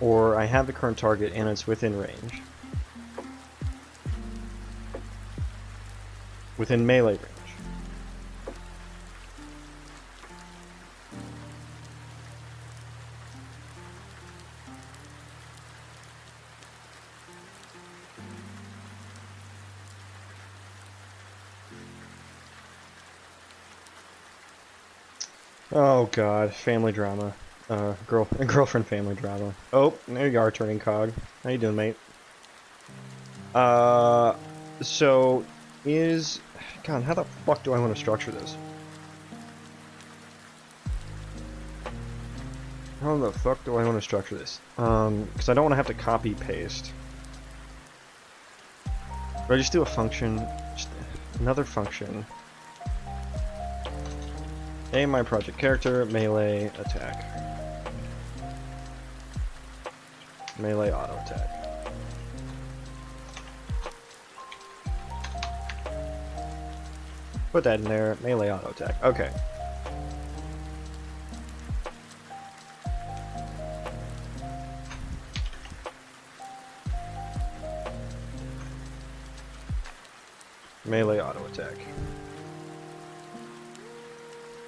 or I have the current target and it's within range. Within melee range. Oh god, family drama. Girlfriend family drama. Oh, there you are, turning cog. How you doing, mate? So is... God, how the fuck do I want to structure this? How the fuck do I want to structure this? Because I don't want to have to copy paste. Or I just do a function, just another function. My project character, melee attack. Melee auto attack. Put that in there, melee auto attack. Okay. Melee auto attack.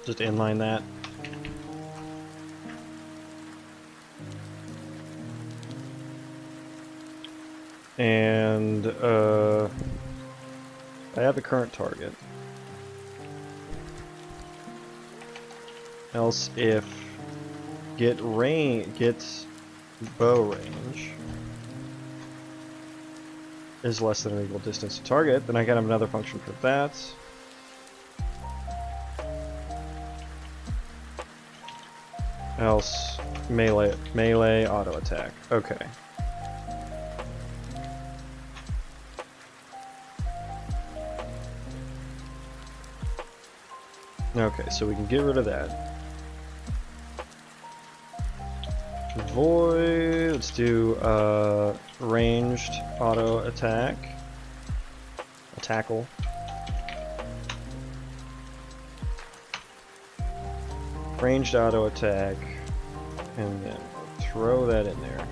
Just inline that. And I have the current target. Else if get bow range is less than or equal distance to target, then I can have another function for that. Else melee auto attack. Okay. Okay, so we can get rid of that. Void, let's do ranged auto attack. A tackle. Ranged auto attack, and then throw that in there.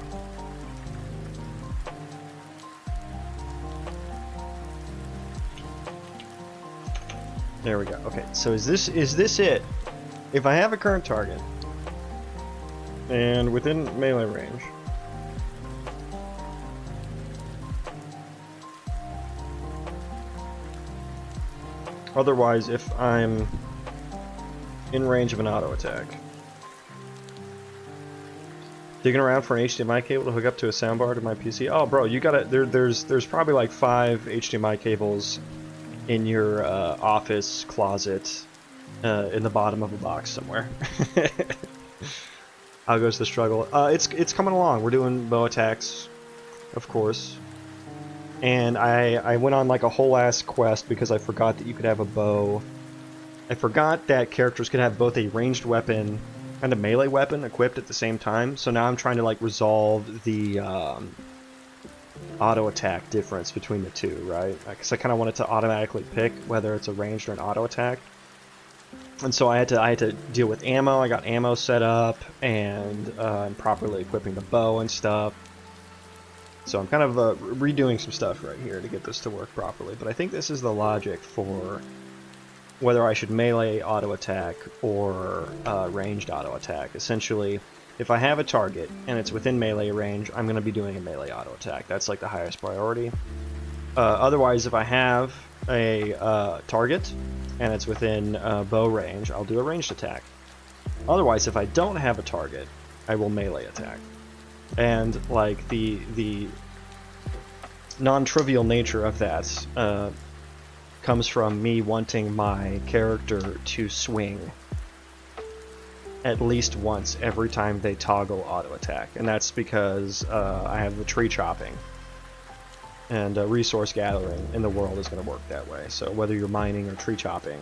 There we go. Okay, so is this it? If I have a current target and within melee range, otherwise if I'm in range of an auto attack. Digging around for an HDMI cable to hook up to a soundbar to my PC. Oh, bro, you gotta. There's probably like 5 HDMI cables in your office closet, in the bottom of a box somewhere. How goes the struggle? It's coming along. We're doing bow attacks, of course. And I went on like a whole ass quest because I forgot that you could have a bow. I forgot that characters could have both a ranged weapon and a melee weapon equipped at the same time. So now I'm trying to like resolve the auto attack difference between the two, right? Because I kind of wanted to automatically pick whether it's a ranged or an auto attack. And so I had to deal with ammo. I got ammo set up and properly equipping the bow and stuff. So I'm kind of redoing some stuff right here to get this to work properly. But I think this is the logic for whether I should melee auto attack or ranged auto attack. Essentially, if I have a target and it's within melee range, I'm going to be doing a melee auto attack. That's like the highest priority. Otherwise, if I have a target and it's within bow range, I'll do a ranged attack. Otherwise, if I don't have a target, I will melee attack. And like the non-trivial nature of that comes from me wanting my character to swing at least once every time they toggle auto attack, and that's because I have the tree chopping, and resource gathering in the world is going to work that way. So whether you're mining or tree chopping.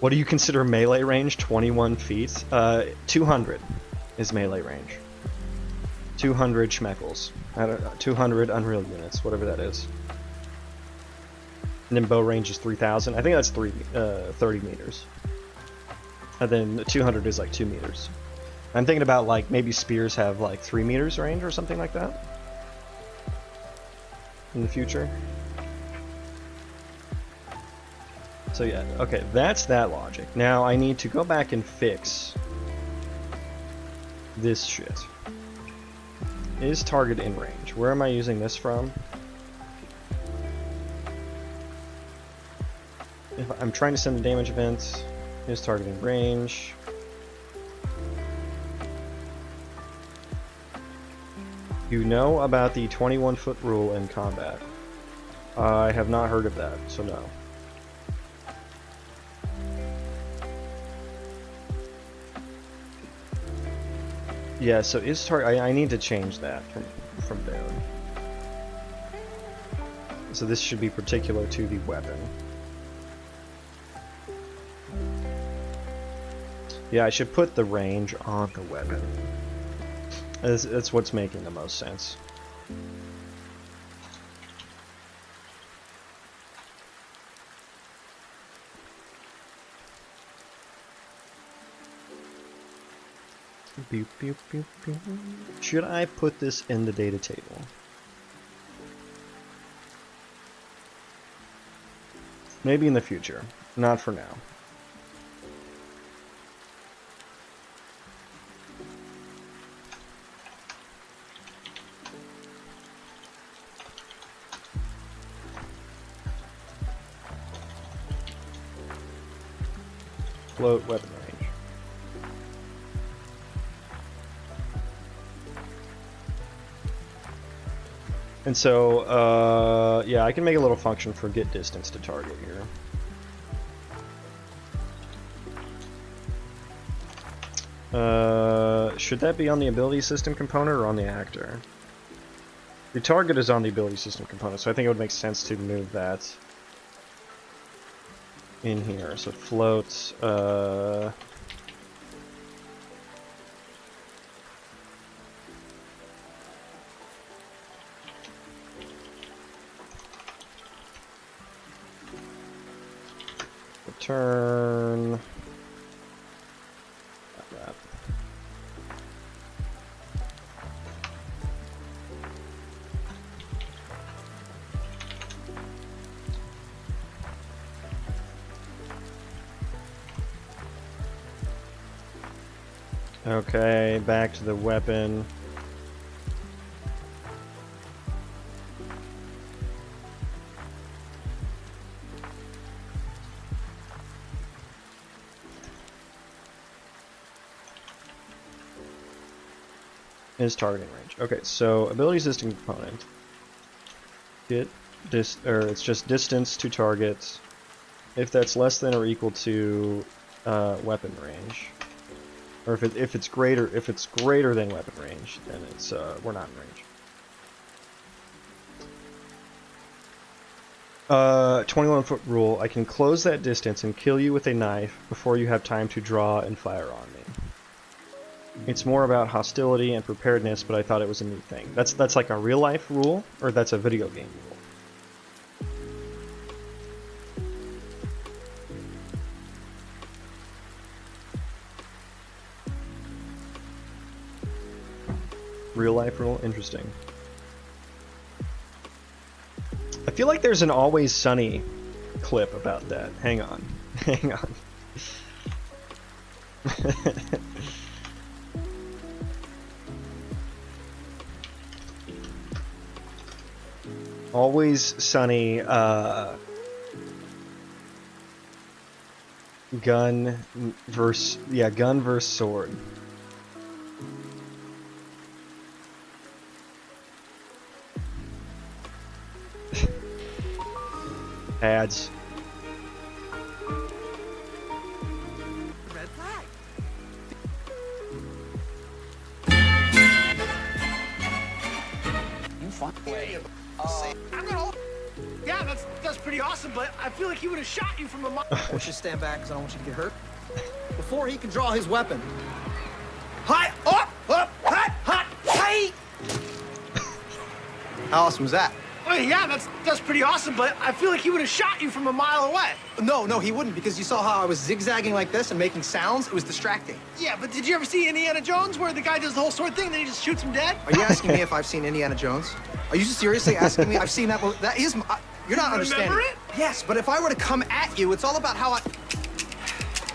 What do you consider melee range? 21 feet? 200 is melee range. 200 schmeckles. I don't know, 200 Unreal units, whatever that is. And then bow range is 3,000. I think that's 30 meters. And then 200 is like 2 meters. I'm thinking about like maybe spears have like 3 meters range or something like that in the future. So yeah, okay, that's that logic. Now I need to go back and fix this shit. Is target in range? Where am I using this from? If I'm trying to send a damage event, is target in range? You know about the 21-foot rule in combat. I have not heard of that, so no. Yeah, so is target... I need to change that from there. So this should be particular to the weapon. Yeah, I should put the range on the weapon. That's what's making the most sense. Boop, boop, boop, boop. Should I put this in the data table? Maybe in the future, not for now. Float weapon range. And so, yeah, I can make a little function for get distance to target here. Should that be on the ability system component or on the actor? The target is on the ability system component, so I think it would make sense to move that in here. So float, return, like that. Okay, back to the weapon. Is targeting range. Okay, so ability system component. Get this, or it's just distance to target. If that's less than or equal to weapon range, or if it's greater than weapon range, then it's we're not in range. 21-foot rule. I can close that distance and kill you with a knife before you have time to draw and fire on me. It's more about hostility and preparedness, but I thought it was a neat thing. That's like a real life rule, or that's a video game rule? Real life rule? Interesting. I feel like there's an Always Sunny clip about that. Hang on. Hang on. Always Sunny, gun versus sword. Ads. Red flag. You fine. Yeah, that's pretty awesome, but I feel like he would have shot you from the mouth. Let's just stand back because I don't want you to get hurt. Before he can draw his weapon. Hi, up, hot, hi. How awesome was that? Oh, yeah, that's pretty awesome, but I feel like he would have shot you from a mile away. No, he wouldn't, because you saw how I was zigzagging like this and making sounds. It was distracting. Yeah, but did you ever see Indiana Jones where the guy does the whole sword thing, then he just shoots him dead? Are you asking me if I've seen Indiana Jones? Are you seriously asking me? I've seen that. That is. You're not understanding. Remember it? Yes, but if I were to come at you, it's all about how I.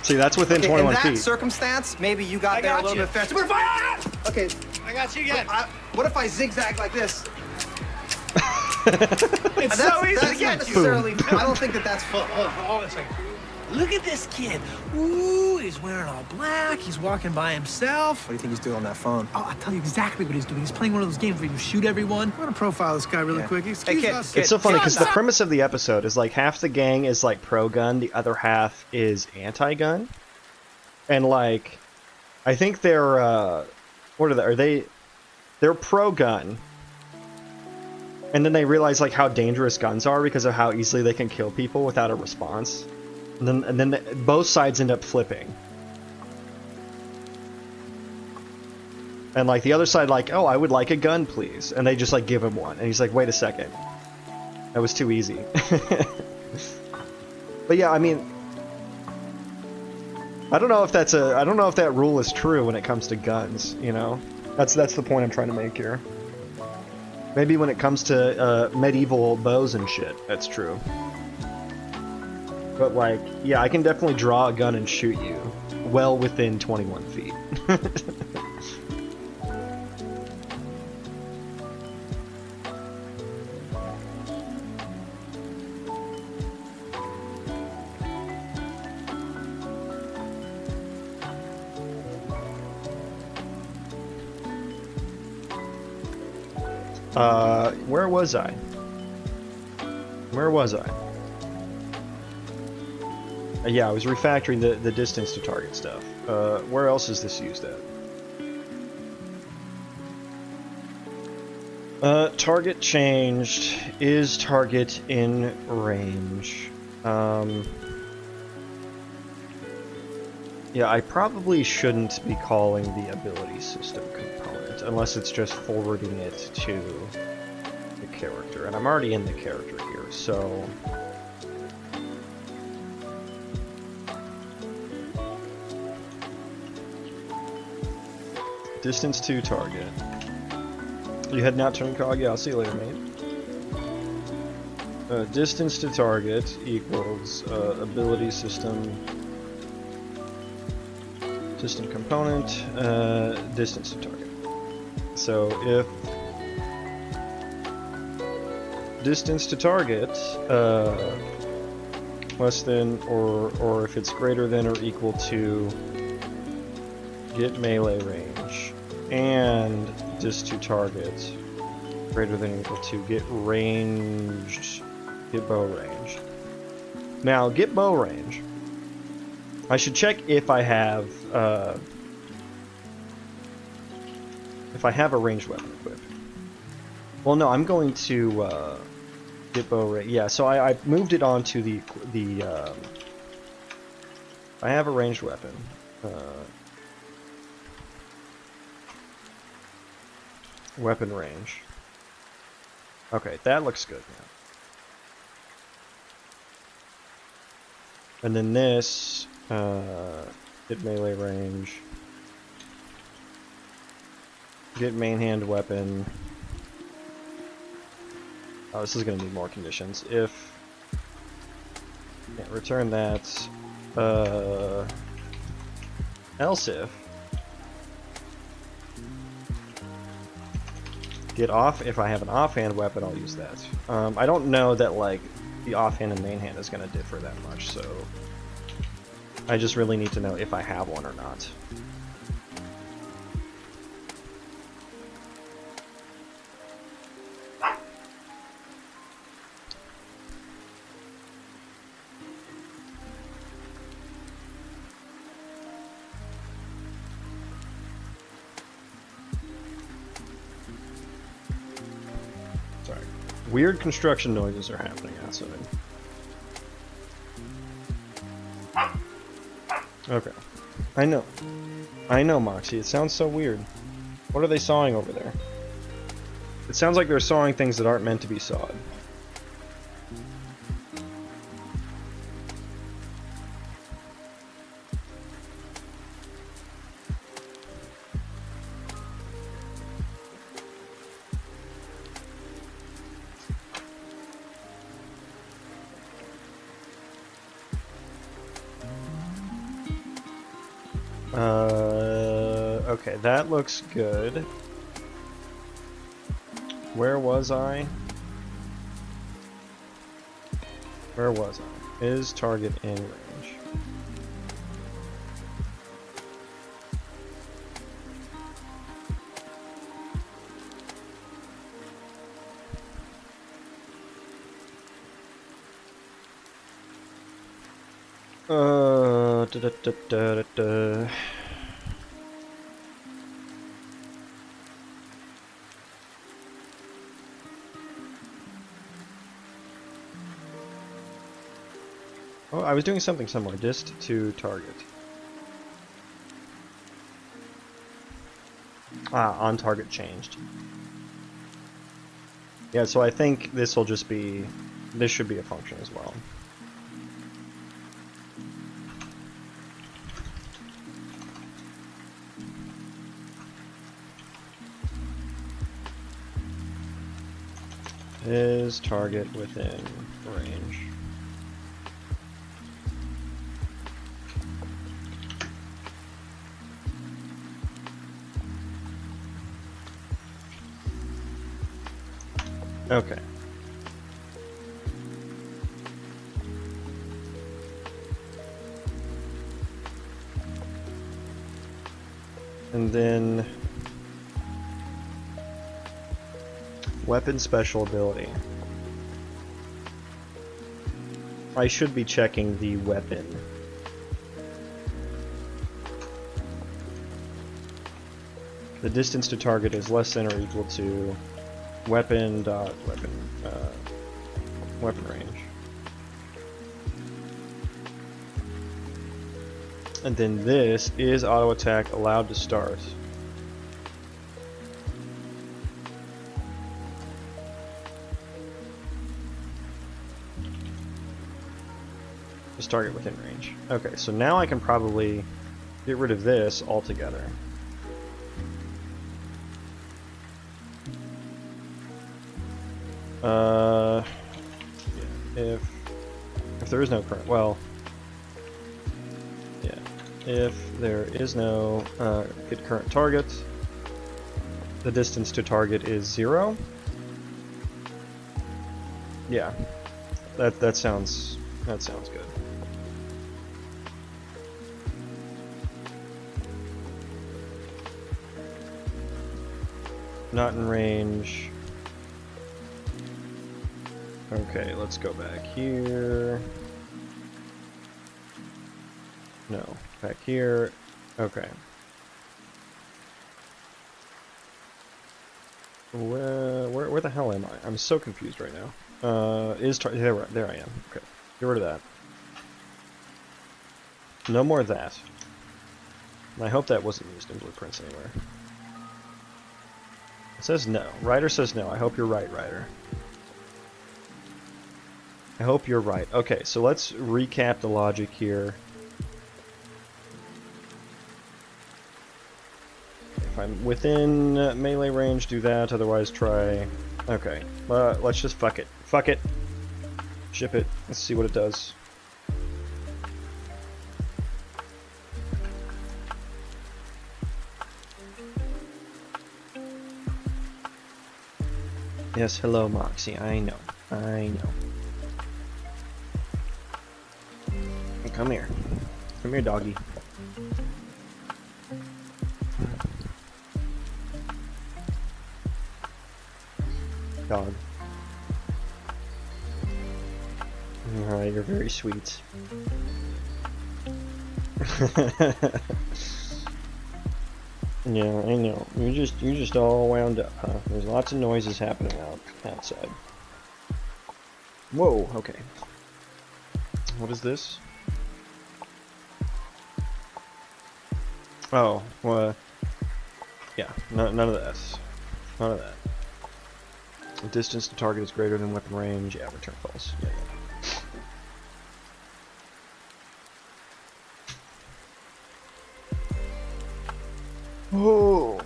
See, that's within Okay, 21 in that feet. circumstance, maybe you got I there got a little you. bit faster. But if I. Okay. I got you again. What if I zigzag like this? It's so easy to That's not get you. necessarily. I don't think that's. Hold on a second. Look at this kid. Ooh, he's wearing all black. He's walking by himself. What do you think he's doing on that phone? Oh, I'll tell you exactly what he's doing. He's playing one of those games where you shoot everyone. I'm gonna profile this guy really Yeah. quick. Excuse kid, us. kid. It's so funny because the Son, premise of the episode is like half the gang is like pro-gun, the other half is anti-gun, and like, I think they're what are they? Are they? They're pro-gun, and then they realize like how dangerous guns are because of how easily they can kill people without a response, and then both sides end up flipping. And like the other side, like, oh, I would like a gun, please, and they just like give him one, and he's like, wait a second, that was too easy. But yeah, I mean, I don't know if that rule is true when it comes to guns. You know, that's the point I'm trying to make here. Maybe when it comes to medieval bows and shit, that's true. But like, yeah, I can definitely draw a gun and shoot you well within 21 feet. Where was I? Where was I? Yeah, I was refactoring the distance to target stuff. Where else is this used at? Target changed. Is target in range? Yeah, I probably shouldn't be calling the ability system component, unless it's just forwarding it to the character. And I'm already in the character here, so... Distance to target. You heading out, turn cog? Yeah, I'll see you later, mate. Distance to target equals ability system component distance to target. So if distance to target less than or if it's greater than or equal to get melee range and distance to target greater than or equal to get bow range. Now get bow range. I should check if I have a ranged weapon equipped. Well, no, I'm going to get bow range. Yeah, so I moved it onto the I have a ranged weapon. Weapon range. Okay, that looks good now. And then this, get melee range, get main hand weapon. Oh, this is going to need more conditions. If, yeah, return that, else if, get off, if I have an offhand weapon, I'll use that. I don't know that, like, the offhand and main hand is going to differ that much, so I just really need to know if I have one or not. Sorry. Weird construction noises are happening outside. Okay. I know, Moxie. It sounds so weird. What are they sawing over there? It sounds like they're sawing things that aren't meant to be sawed. Okay, that looks good. Where was I? Where was I? Is target in range? Da, da, da, da, da, da. Oh, I was doing something similar. Dist to target. Ah, on target changed. Yeah, so I think this will just be... This should be a function as well. Is target within range? Okay. And then weapon special ability. I should be checking the weapon. The distance to target is less than or equal to weapon dot weapon range. And then this is auto attack allowed to start. Just target within range. Okay, so now I can probably get rid of this altogether. If there is no current, well, yeah, if there is no get current target, the distance to target is 0. Yeah, that sounds good. Not in range. Okay, let's go back here. No, back here. Okay. Where the hell am I? I'm so confused right now. There I am. Okay, get rid of that. No more of that. And I hope that wasn't used in blueprints anywhere. It says no. Ryder says no. I hope you're right, Ryder. I hope you're right. Okay, so let's recap the logic here. If I'm within melee range, do that. Otherwise, try... Okay, let's just fuck it. Fuck it. Ship it. Let's see what it does. Yes, hello, Moxie. I know. I know. Come here. Come here, doggy. Dog. Alright, you're very sweet. Yeah, I know. You're just all wound up, huh? There's lots of noises happening outside. Whoa, okay. What is this? Oh, well, yeah, none of that. None of that. The distance to target is greater than weapon range. Yeah, return false. Yeah, yeah. Oh.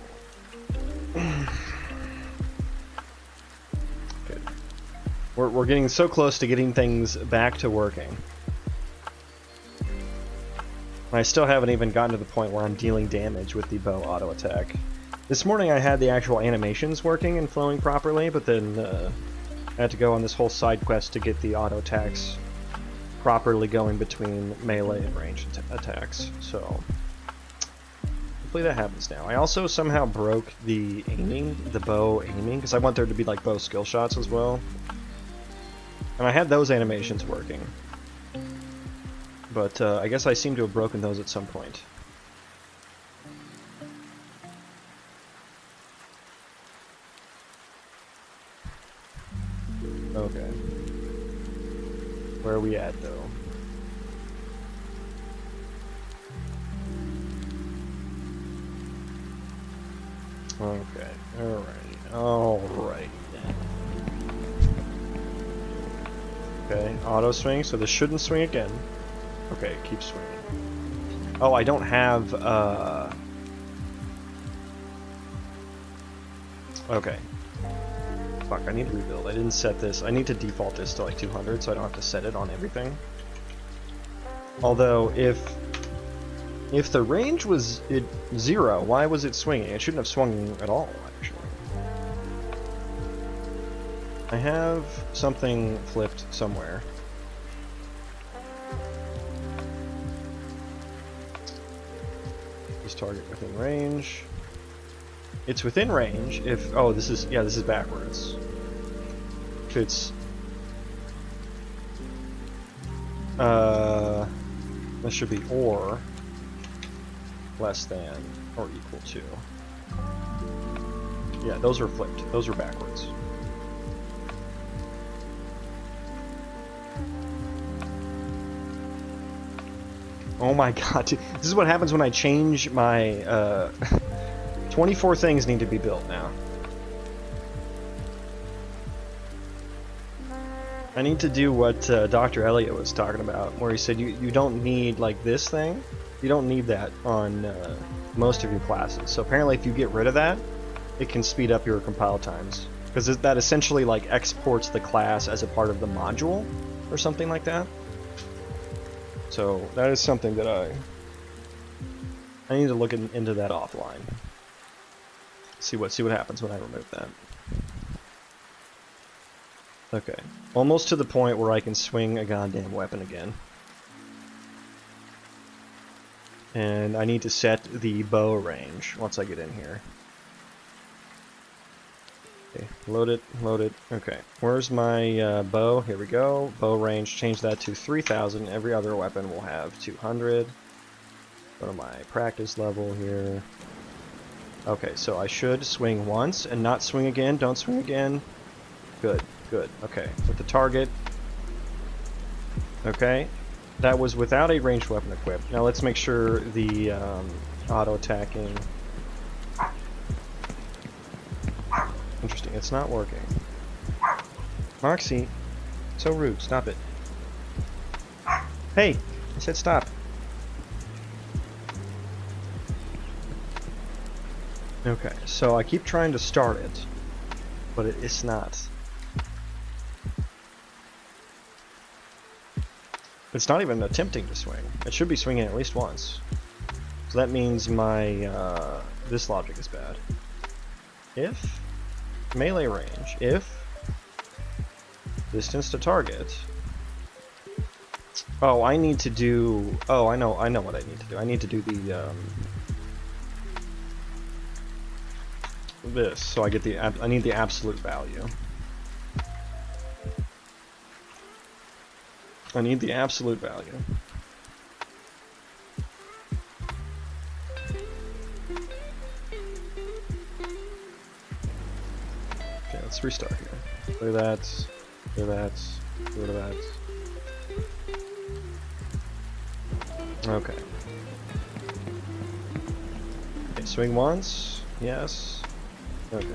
Good. We're getting so close to getting things back to working. I still haven't even gotten to the point where I'm dealing damage with the bow auto attack. This morning I had the actual animations working and flowing properly, but then I had to go on this whole side quest to get the auto attacks properly going between melee and ranged attacks. So hopefully that happens now. I also somehow broke the aiming, the bow aiming, because I want there to be like bow skill shots as well. And I had those animations working. But I guess I seem to have broken those at some point. Okay. Where are we at, though? Okay. Alright then. Okay, auto swing, so this shouldn't swing again. Okay, keep swinging. Oh, I don't have, okay. Fuck, I need to rebuild. I didn't set this. I need to default this to like 200 so I don't have to set it on everything. Although, if the range was 0, why was it swinging? It shouldn't have swung at all, actually. I have something flipped somewhere. Target within range. It's within range if this is backwards. If it's this should be or less than or equal to. Yeah, those are flipped. Those are backwards. Oh my god, dude. This is what happens when I change my, 24 things need to be built now. I need to do what Dr. Elliott was talking about, where he said you don't need, like, this thing. You don't need that on most of your classes. So apparently if you get rid of that, it can speed up your compile times. Because that essentially, like, exports the class as a part of the module, or something like that. So that is something that I need to look into that offline. See what happens when I remove that. Okay, almost to the point where I can swing a goddamn weapon again. And I need to set the bow range once I get in here. Okay, load it. Okay, where's my bow? Here we go. Bow range, change that to 3,000. Every other weapon will have 200. Go to my practice level here. Okay, so I should swing once and not swing again. Don't swing again. Good. Okay, with the target. Okay, that was without a ranged weapon equipped. Now let's make sure the auto-attacking... Interesting, it's not working. Moxie, so rude, stop it. Hey, I said stop. Okay, so I keep trying to start it, but it's not. It's not even attempting to swing. It should be swinging at least once. So that means my, this logic is bad. If melee range, if distance to target. Oh, I need to do, oh, I know what I need to do. I need to do the, this, so I get the, I need the absolute value. I need the absolute value. Okay, let's restart here. Clear that, clear that, clear that. Okay. Okay, swing once. Yes. Okay.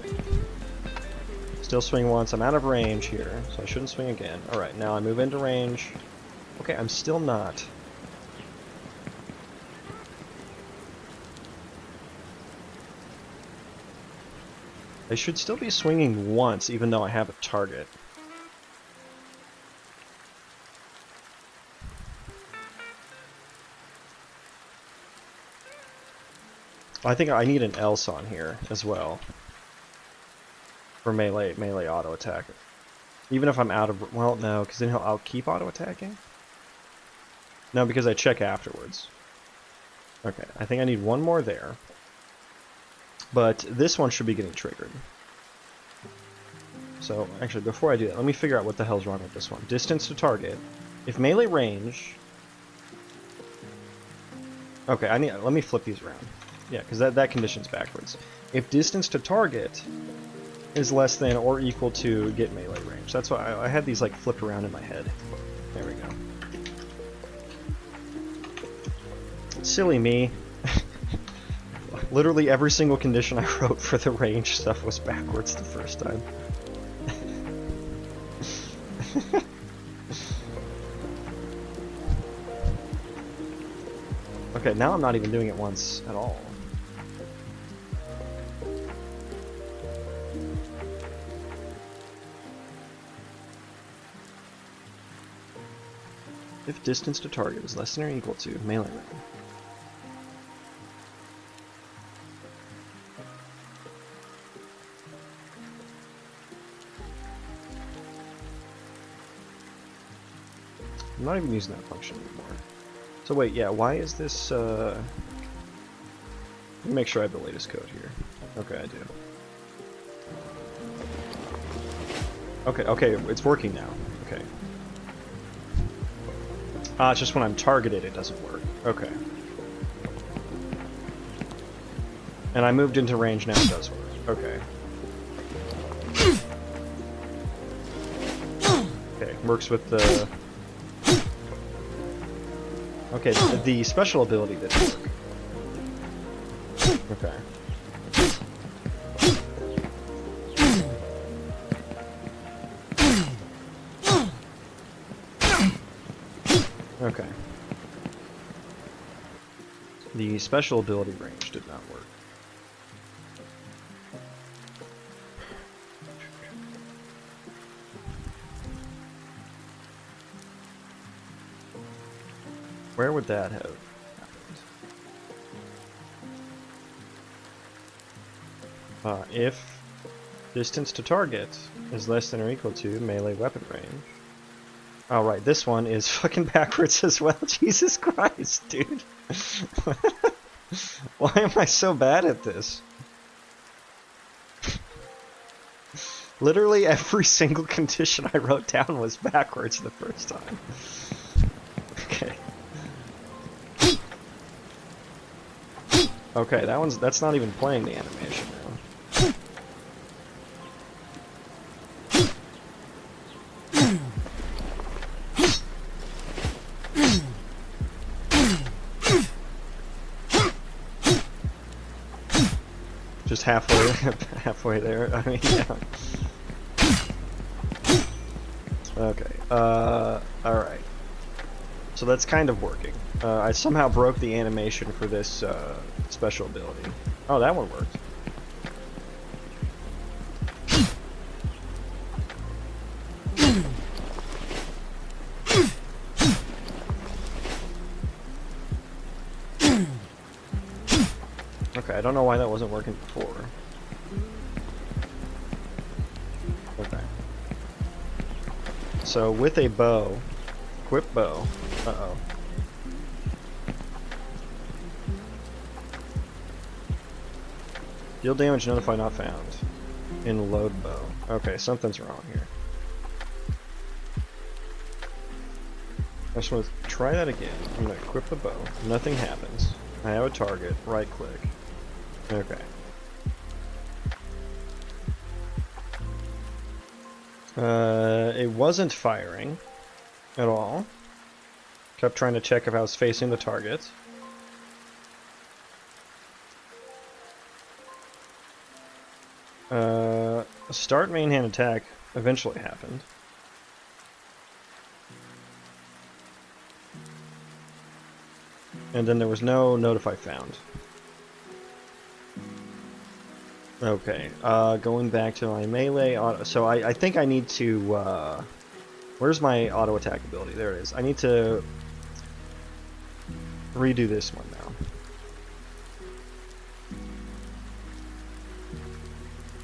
Still swing once. I'm out of range here, so I shouldn't swing again. Alright, now I move into range. Okay, I'm still not. I should still be swinging once, even though I have a target. I think I need an else on here as well. For melee auto attack. Even if I'm out of... Well, no, because then I'll keep auto attacking? No, because I check afterwards. Okay, I think I need one more there. But this one should be getting triggered. So, actually, before I do that, let me figure out what the hell's wrong with this one. Distance to target. If melee range... Okay, let me flip these around. Yeah, because that condition's backwards. If distance to target is less than or equal to get melee range. That's why I had these like flipped around in my head. There we go. Silly me. Literally every single condition I wrote for the range stuff was backwards the first time. Okay, now I'm not even doing it once at all. If distance to target is less than or equal to melee range. I'm not even using that function anymore. So wait, yeah, why is this, Let me make sure I have the latest code here. Okay, I do. Okay, it's working now. Okay. It's just when I'm targeted it doesn't work. Okay. And I moved into range, now it does work. Okay. Okay, works with the... Okay, the special ability didn't work. Okay. Okay. The special ability range did not work. Where would that have happened? If distance to target is less than or equal to melee weapon range. Oh, right, this one is fucking backwards as well. Jesus Christ, dude. Why am I so bad at this? Literally every single condition I wrote down was backwards the first time. Okay. Okay, that's not even playing the animation now. Just halfway there. I mean, yeah. Okay. Alright. So that's kind of working. I somehow broke the animation for this special ability. Oh, that one worked. Okay, I don't know why that wasn't working before. Okay. So with a bow, equip bow. Uh-oh. Deal damage, notify not found. In load bow. Okay, something's wrong here. I just want to try that again. I'm going to equip the bow. Nothing happens. I have a target. Right click. Okay. It wasn't firing at all. Kept trying to check if I was facing the target. a start main hand attack eventually happened. And then there was no notify found. Okay, going back to my melee auto. So I think I need to. Where's my auto attack ability? There it is. I need to redo this one now.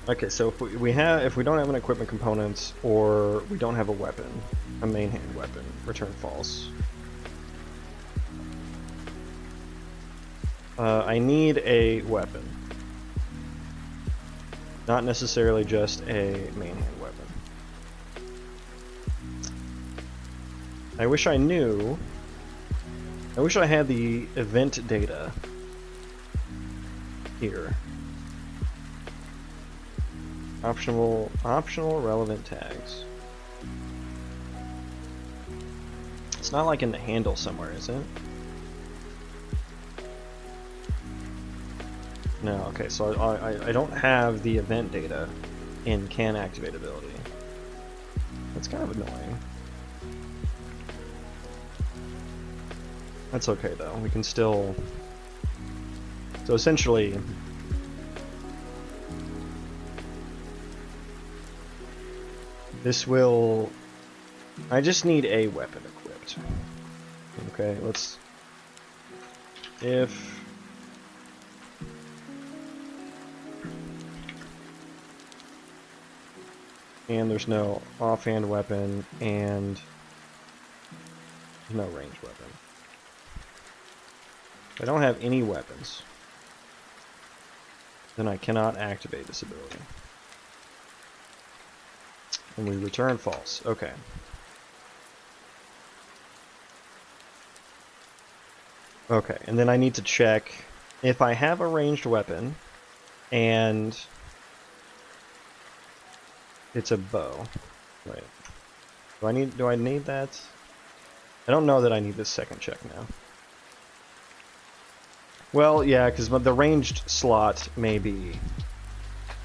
Okay, so if we don't have an equipment component or we don't have a weapon, a main hand weapon, return false. I need a weapon. Not necessarily just a main hand weapon. I wish I had the event data here. Optional relevant tags. It's not like in the handle somewhere, is it? No, okay, so I don't have the event data in can activate ability. That's kind of annoying. That's okay though, we can still... So essentially... This will... I just need a weapon equipped. Okay, let's... If... And there's no offhand weapon, and no ranged weapon. If I don't have any weapons, then I cannot activate this ability. And we return false. Okay. Okay, and then I need to check if I have a ranged weapon, and it's a bow. Wait. Do I need that? I don't know that I need this second check now. Well, yeah, because the ranged slot may be...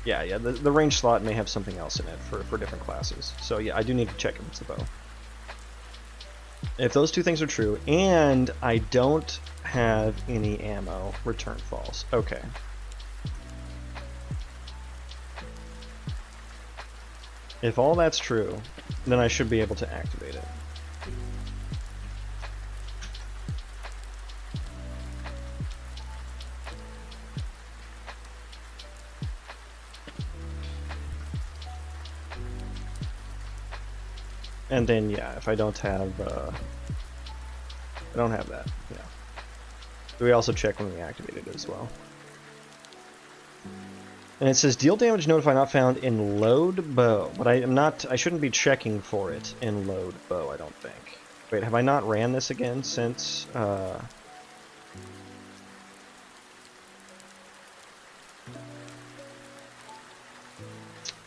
Yeah, the ranged slot may have something else in it for different classes. So yeah, I do need to check if it's a bow. If those two things are true, and I don't have any ammo, return false. Okay. If all that's true, then I should be able to activate it. And then, yeah, if I don't have that, yeah. So we also check when we activate it as well. And it says deal damage notify not found in load bow, but I shouldn't be checking for it in load bow, I don't think. Wait, have I not ran this again since,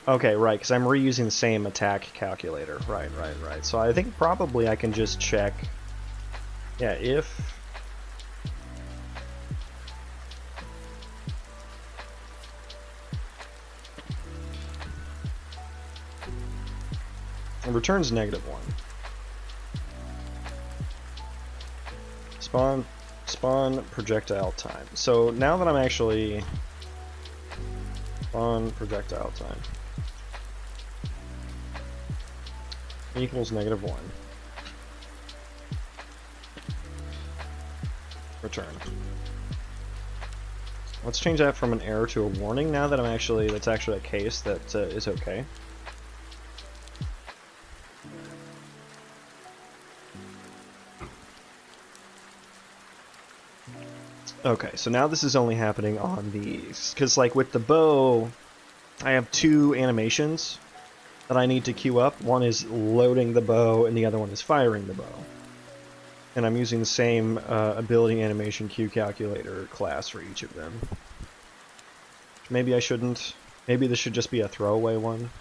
Okay, right, because I'm reusing the same attack calculator. Right. So I think probably I can just check... Yeah, if... It returns -1. Spawn projectile time. So now that I'm actually... Spawn projectile time. Equals -1. Return. Let's change that from an error to a warning now that that's actually a case that is okay. Okay, so now this is only happening on these, because like with the bow, I have two animations that I need to queue up. One is loading the bow, and the other one is firing the bow. And I'm using the same ability animation queue calculator class for each of them. Maybe I shouldn't. Maybe this should just be a throwaway one.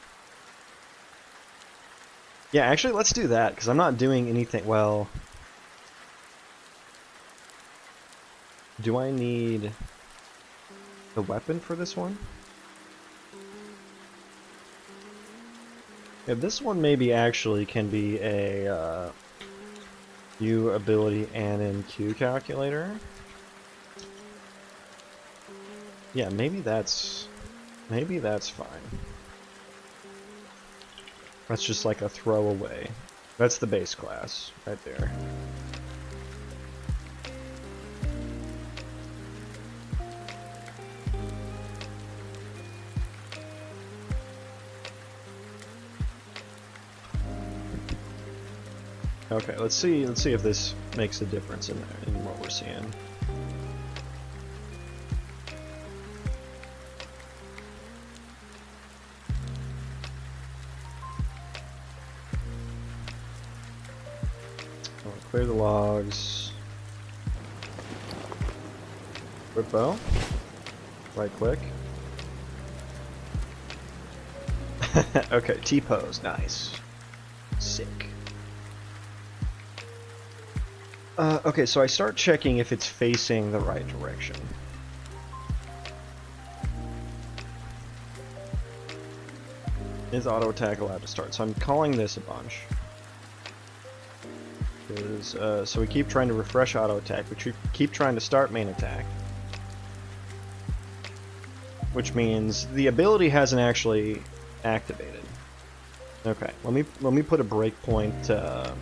Yeah, actually, let's do that, because I'm not doing anything. Well, do I need the weapon for this one? Yeah, this one maybe actually can be a U ability anim Q calculator. Yeah, maybe that's fine. That's just like a throwaway. That's the base class right there. Okay, let's see if this makes a difference in what we're seeing. I'll clear the logs. Quick bow. Right click. Okay, T-pose, nice. Sick. Okay, so I start checking if it's facing the right direction. Is auto attack allowed to start? So I'm calling this a bunch. So we keep trying to refresh auto attack, we keep trying to start main attack. Which means the ability hasn't actually activated. Okay, let me put a breakpoint.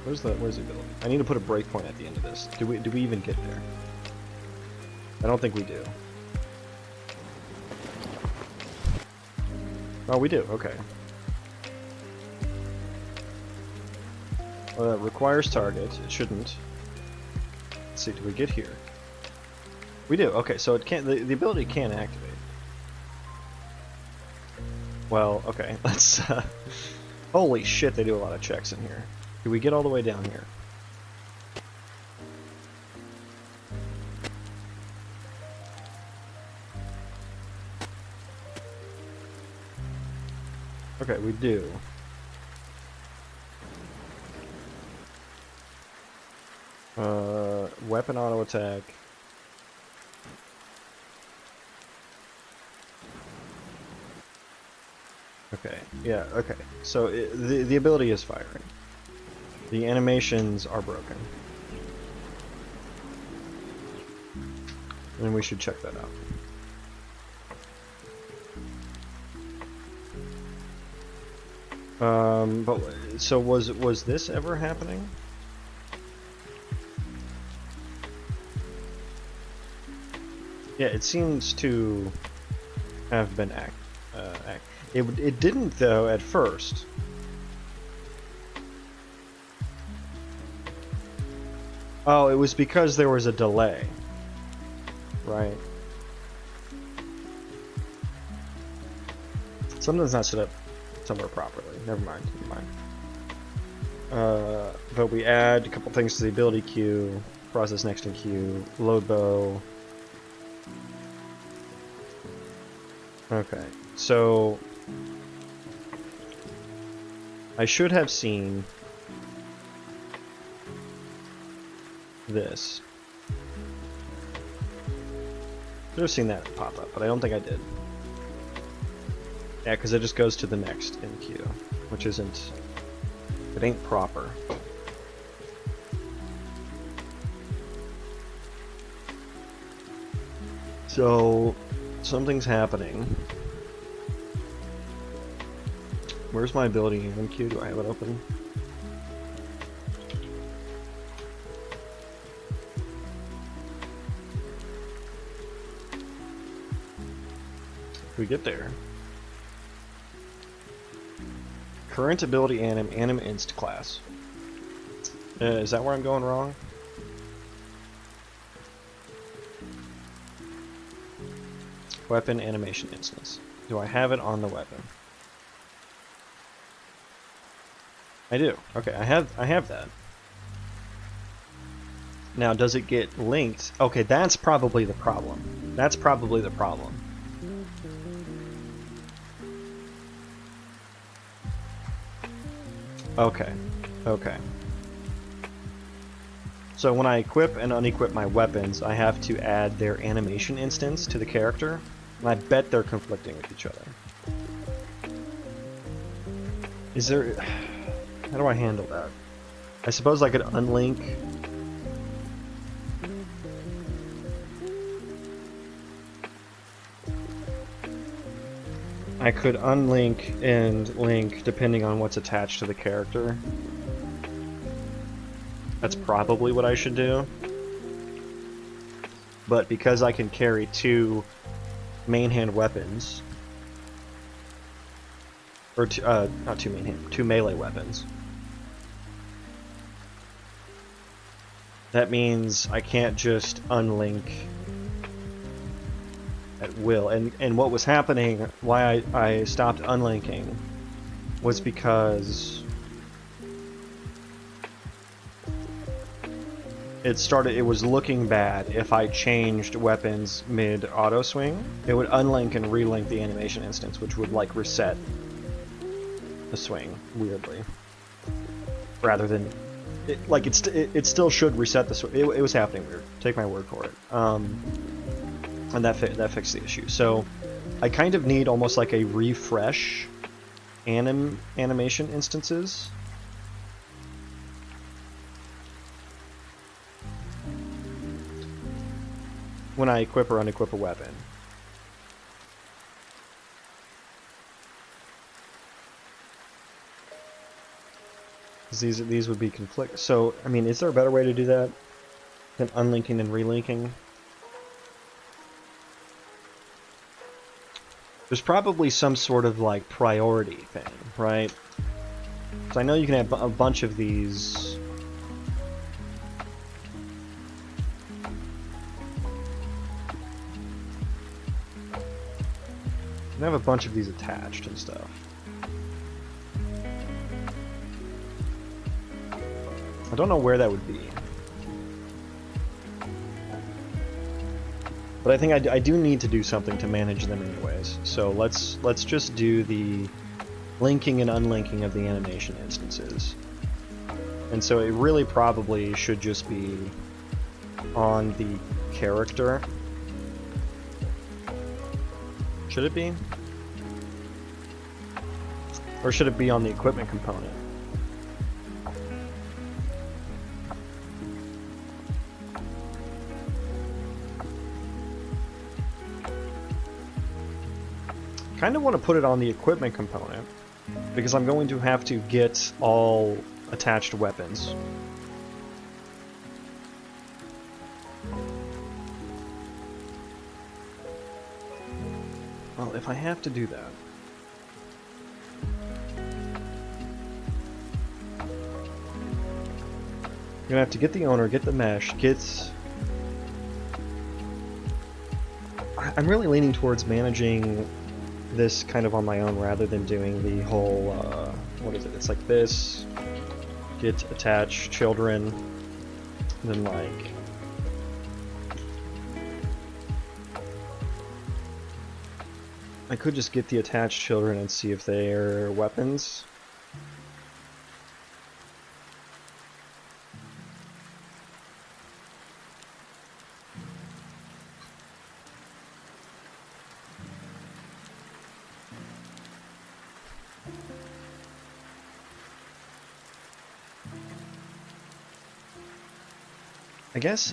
Where's the ability? I need to put a breakpoint at the end of this. Do we even get there? I don't think we do. Oh, we do. Okay. Requires target. It shouldn't. Let's see. Do we get here? We do. Okay, so it can't. The ability can activate. Well, okay. Let's. Holy shit! They do a lot of checks in here. Do we get all the way down here? Okay, we do. Weapon auto attack. Okay, yeah, okay. So the ability is firing. The animations are broken. And we should check that out. But so was this ever happening? Yeah, it seems to have been It didn't though at first. Oh, it was because there was a delay. Right. Something's not set up somewhere properly. Never mind. But we add a couple things to the ability queue. Process next in queue. Load bow. Okay. So I should have seen this. Should have seen that pop up, but I don't think I did. Yeah, because it just goes to the next in queue, which isn't. It ain't proper. So something's happening. Where's my ability in queue? Do I have it open? We get there. Current ability anim inst class. Is that where I'm going wrong? Weapon animation instance. Do I have it on the weapon? I do. Okay, I have that. Now, does it get linked? Okay, that's probably the problem. That's probably the problem. Okay. Okay. So when I equip and unequip my weapons, I have to add their animation instance to the character, and I bet they're conflicting with each other. Is there... How do I handle that? I suppose I could unlink... I could unlink and link depending on what's attached to the character. That's probably what I should do. But because I can carry two main hand weapons, or not two main hand, two melee weapons, that means I can't just unlink at will. And what was happening, why I stopped unlinking, was because it was looking bad if I changed weapons mid auto swing. It would unlink and relink the animation instance, which would like reset the swing weirdly, rather than it still should reset the swing. It was happening weird. Take my word for it. And that fixed the issue. So I kind of need almost like a refresh animation instances. When I equip or unequip a weapon. These would be conflict. So, I mean, is there a better way to do that than unlinking and relinking? There's probably some sort of like priority thing, right? So I know you can have a bunch of these. You can have a bunch of these attached and stuff. I don't know where that would be. But I think I do need to do something to manage them anyways. So let's just do the linking and unlinking of the animation instances. And so it really probably should just be on the character. Should it be? Or should it be on the equipment component? Kind of want to put it on the equipment component because I'm going to have to get all attached weapons. Well, if I have to do that, I'm gonna have to get the owner, get the mesh, I'm really leaning towards managing this kind of on my own rather than doing the whole, what is it? It's like this, get attached children, and then like, I could just get the attached children and see if they're weapons.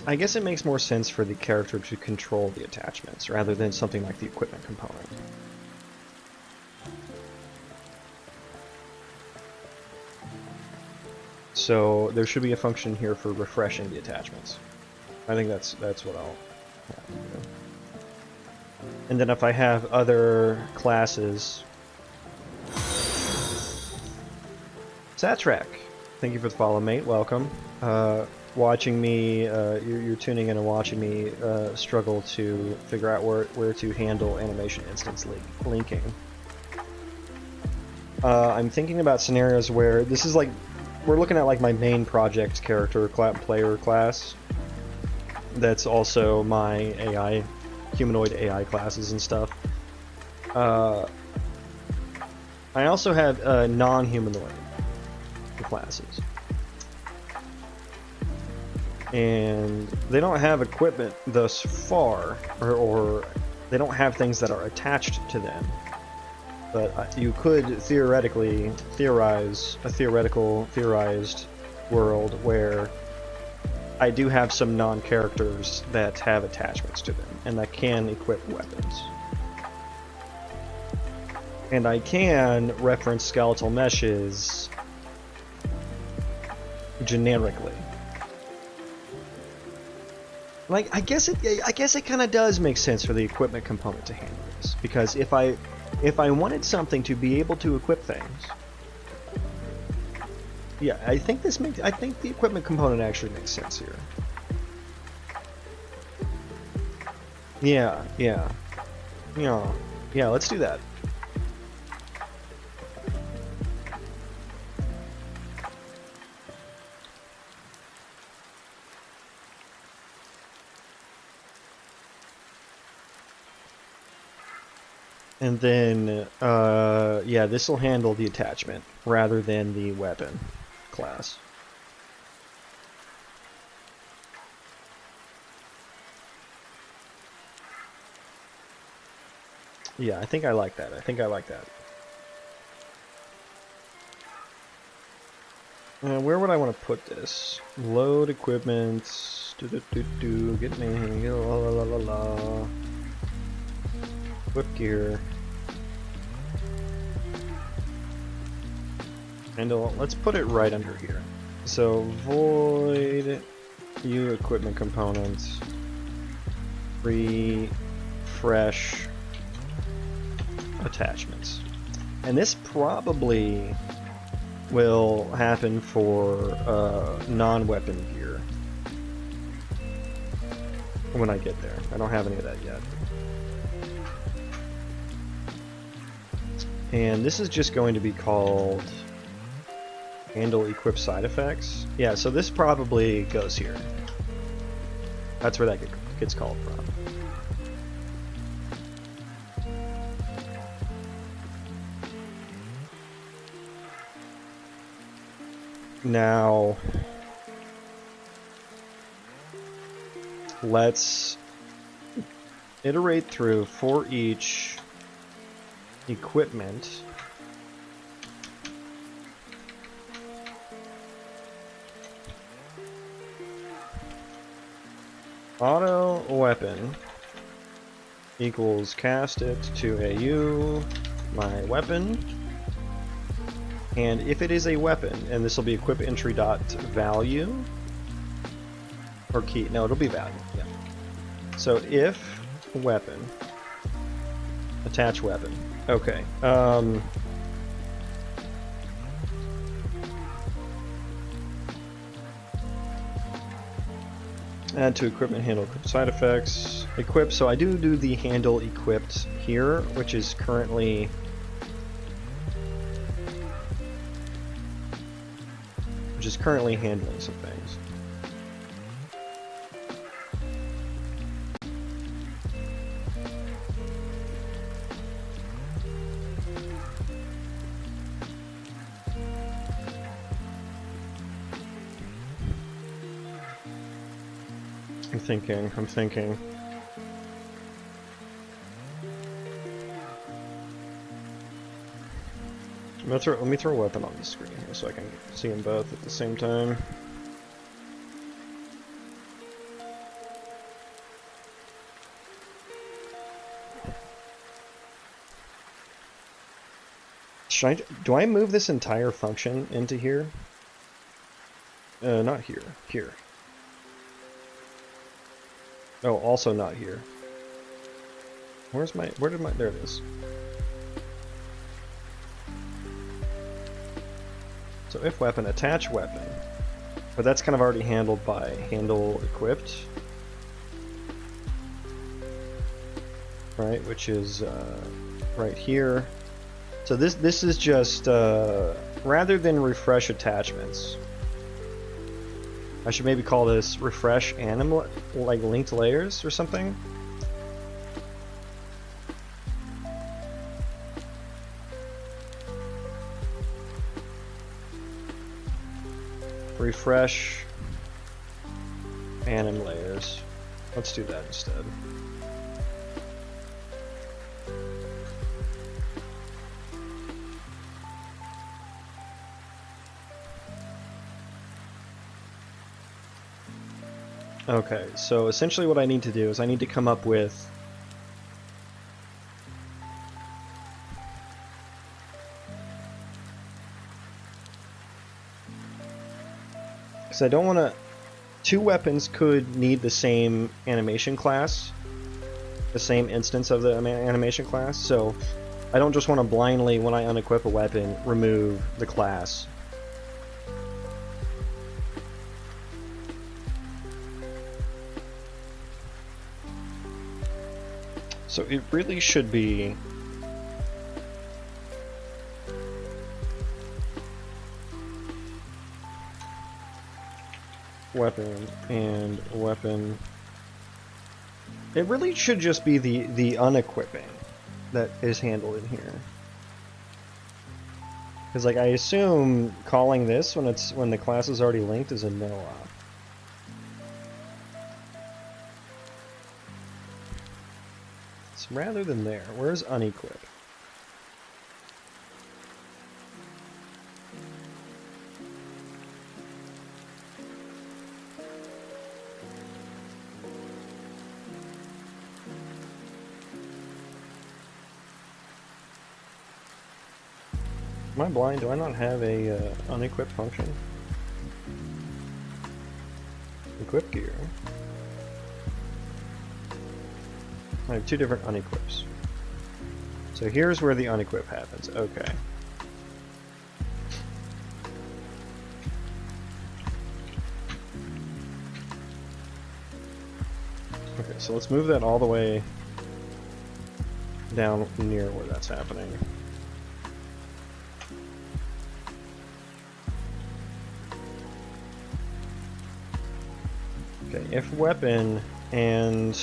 I guess it makes more sense for the character to control the attachments rather than something like the equipment component. So there should be a function here for refreshing the attachments. I think that's what I'll have to do. And then if I have other classes, Satrak, thank you for the follow, mate. Welcome. Watching me, you're tuning in and watching me struggle to figure out where to handle animation instance linking. I'm thinking about scenarios where this is like, we're looking at like my main project character, player class. That's also my AI, humanoid AI classes and stuff. I also have non-humanoid classes. And they don't have equipment thus far, or they don't have things that are attached to them. But you could theoretically theorize a theorized world where I do have some non-characters that have attachments to them and that can equip weapons. And I can reference skeletal meshes generically. Like, I guess it kind of does make sense for the equipment component to handle this, because if I wanted something to be able to equip things, yeah, I think the equipment component actually makes sense here. Yeah, let's do that. And then, yeah, this will handle the attachment rather than the weapon class. Yeah, I think I like that. Where would I want to put this? Load equipment. Get me. La la la la la. Equip gear. And let's put it right under here. So void U equipment components. Refresh attachments. And this probably will happen for non-weapon gear when I get there. I don't have any of that yet. And this is just going to be called handle equip side effects. Yeah, so this probably goes here. That's where that gets called from. Now, let's iterate through for each equipment. Auto weapon equals cast it to AU, my weapon. And if it is a weapon, and this will be equip entry dot value or key. No, it'll be value. Yeah. So if weapon, attach weapon. Okay. Add to equipment handle equip side effects. Equip. So I do the handle equipped here, which is currently handling some things. I'm thinking. Let me throw a weapon on the screen here so I can see them both at the same time. Do I move this entire function into here? Not here. Here. Oh, also not here. Where did my, there it is. So if weapon, attach weapon. But that's kind of already handled by handle equipped. Right, which is right here. So this is just, rather than refresh attachments, I should maybe call this refresh animal, like linked layers or something. Refresh anim layers. Let's do that instead. Okay, so essentially what I need to do is I need to come up with because I don't want to. Two weapons could need the same animation class, the same instance of the animation class, so I don't just want to blindly, when I unequip a weapon, remove the class. So it really should be weapon and weapon. It really should just be the unequipping that is handled in here. Because like I assume calling this when the class is already linked is a no-op. So rather than there, where's unequip? Am I blind? Do I not have a unequipped function? Equip gear. I have two different unequips. So here's where the unequip happens. Okay. Okay, so let's move that all the way down near where that's happening. Okay, if weapon and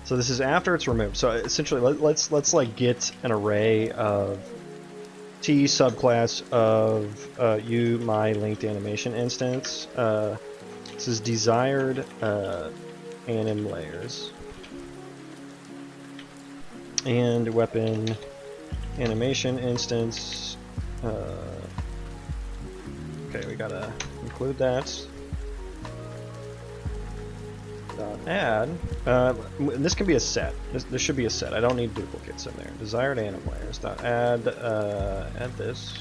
so this is after it's removed. So essentially, let's like get an array of T subclass of U my linked animation instance. This is desired anim layers and weapon animation instance. Okay, we gotta include that. Add. This can be a set. This should be a set. I don't need duplicates in there. Desired anim layers. Add. Add this.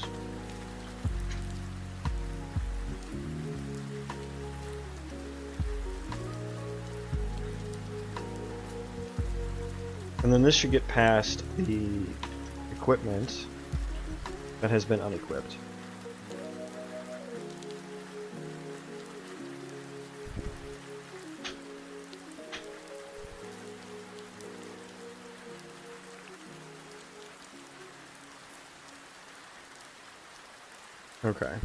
And then this should get past the equipment that has been unequipped. Okay.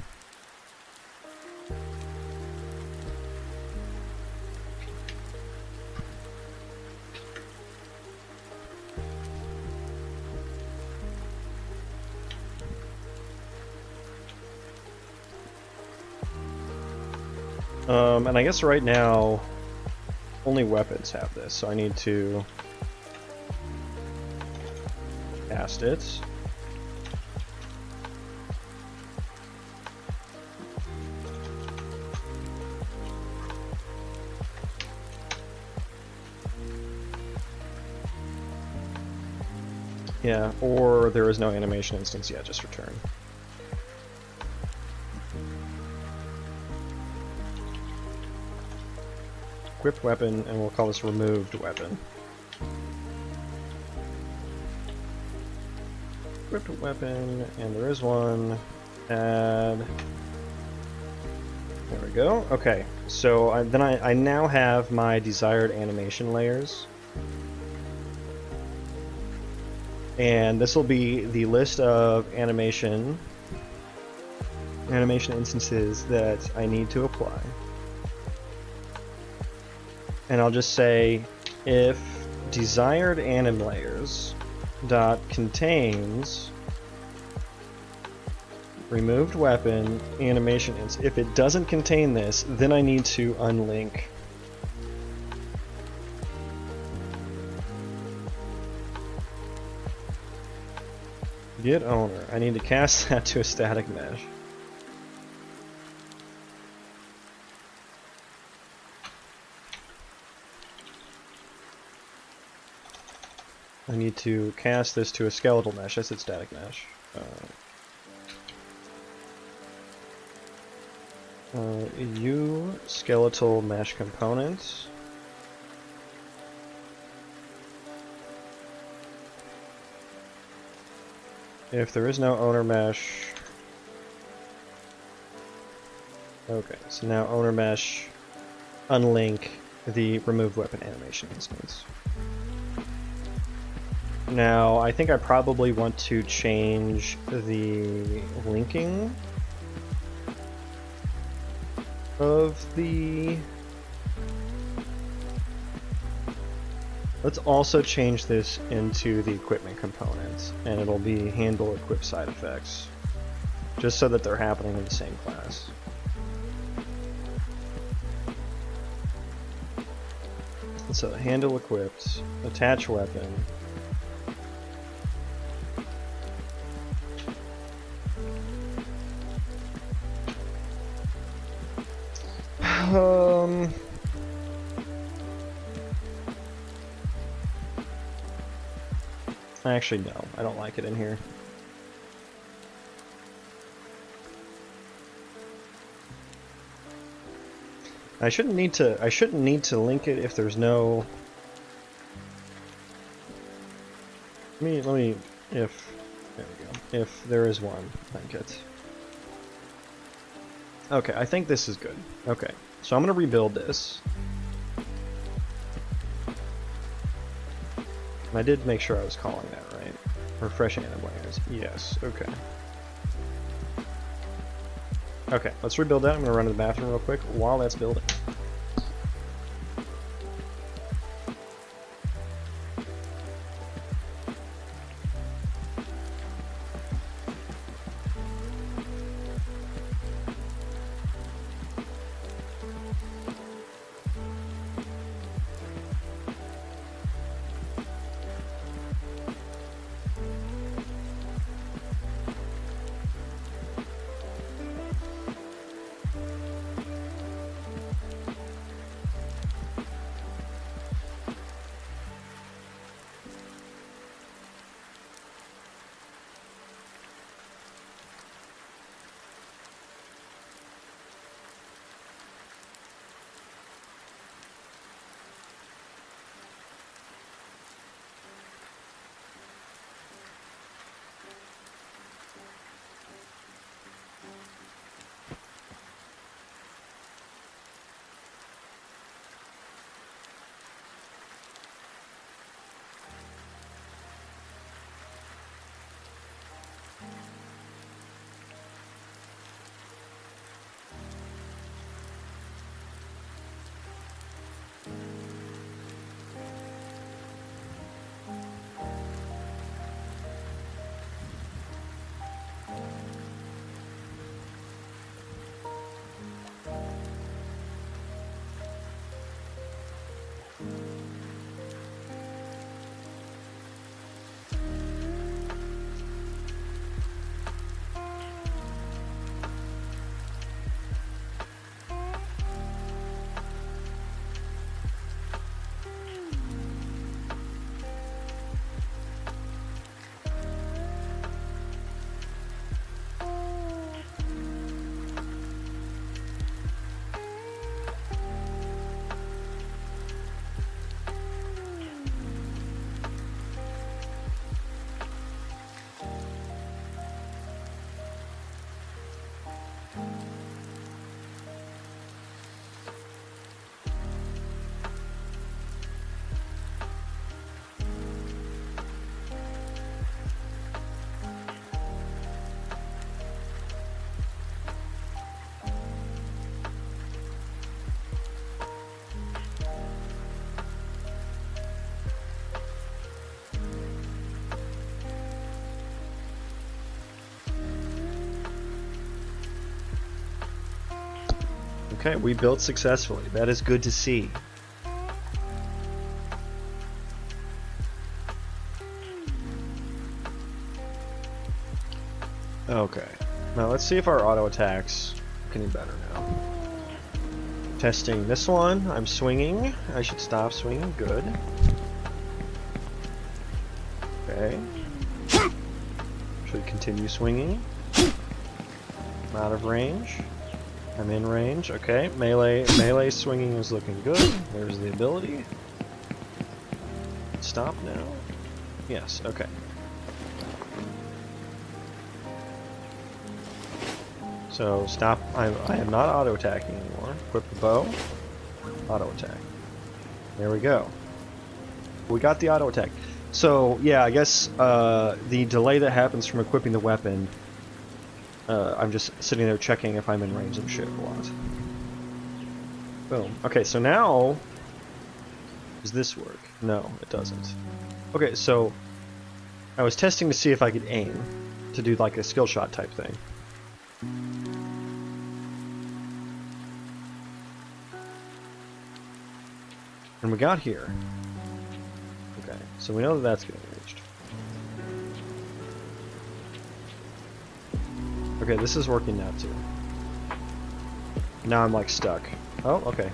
And I guess right now only weapons have this, so I need to cast it. Yeah, or there is no animation instance yet, just return. Equipped weapon, and we'll call this removed weapon. Equipped weapon, and there is one. Add. There we go. Okay, so I now have my desired animation layers. And this will be the list of animation instances that I need to apply. And I'll just say if desired anim layers dot contains removed weapon animation instance. If it doesn't contain this, then I need to unlink Get owner. I need to cast that to a static mesh. I need to cast this to a skeletal mesh. I said static mesh. U skeletal mesh components. If there is no owner mesh. Okay, so now owner mesh, unlink the remove weapon animation instance. Now, I think I probably want to change the linking of the... Let's also change this into the equipment components, and it'll be handle equip side effects, just so that they're happening in the same class. So handle equipped, attach weapon. Actually, no, I don't like it in here. I shouldn't need to link it if there's no... Let me, if, there we go. If there is one, link it. Okay, I think this is good. Okay, so I'm gonna rebuild this. And I did make sure I was calling that right. Refresh anim layers. Yes, okay. Okay, let's rebuild that. I'm gonna run to the bathroom real quick while that's building. Okay, we built successfully. That is good to see. Okay. Now let's see if our auto attacks look any better now. Testing this one. I'm swinging. I should stop swinging. Good. Okay. Should continue swinging. I'm out of range. I'm in range. Okay. Melee swinging is looking good. There's the ability. Stop now. Yes. Okay. So stop. I am not auto attacking anymore. Equip the bow. Auto attack. There we go. We got the auto attack. So yeah, I guess the delay that happens from equipping the weapon. I'm just sitting there checking if I'm in range of shit a lot. Boom. Okay, so now does this work? No, it doesn't. Okay, so I was testing to see if I could aim to do like a skill shot type thing. And we got here. Okay, so we know that that's getting reached. Okay, this is working now too. Now I'm like stuck. Oh, okay.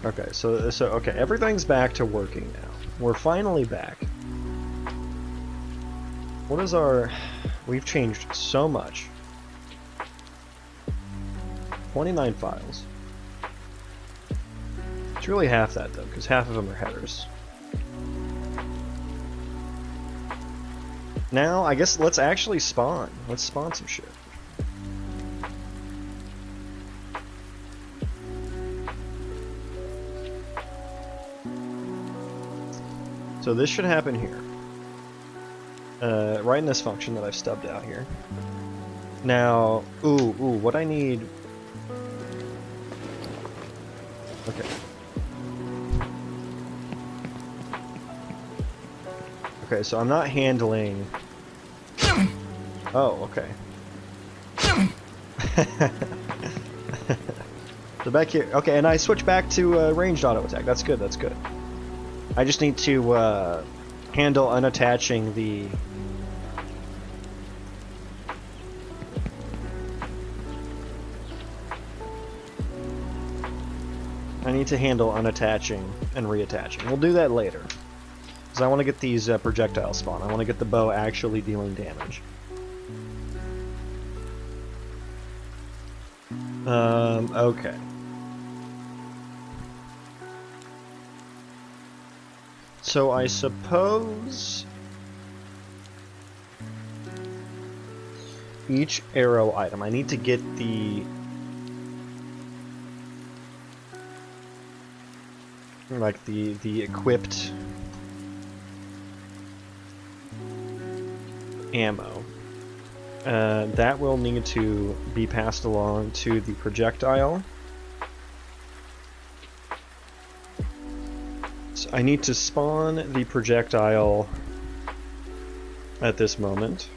Okay, so okay, everything's back to working now. We're finally back. What is our... We've changed so much. 29 files. It's really half that though, because half of them are headers. Now, I guess let's actually spawn. Let's spawn some shit. So this should happen here. Right in this function that I've stubbed out here. Now, what I need... Okay. Okay, so I'm not handling... Oh, okay. So back here... Okay, and I switch back to ranged auto attack. That's good, that's good. I just need to handle unattaching the... I need to handle unattaching and reattaching. We'll do that later. Because I want to get these projectiles spawn. I want to get the bow actually dealing damage. Okay. So I suppose each arrow item, I need to get the the equipped ammo. That will need to be passed along to the projectile. So I need to spawn the projectile at this moment.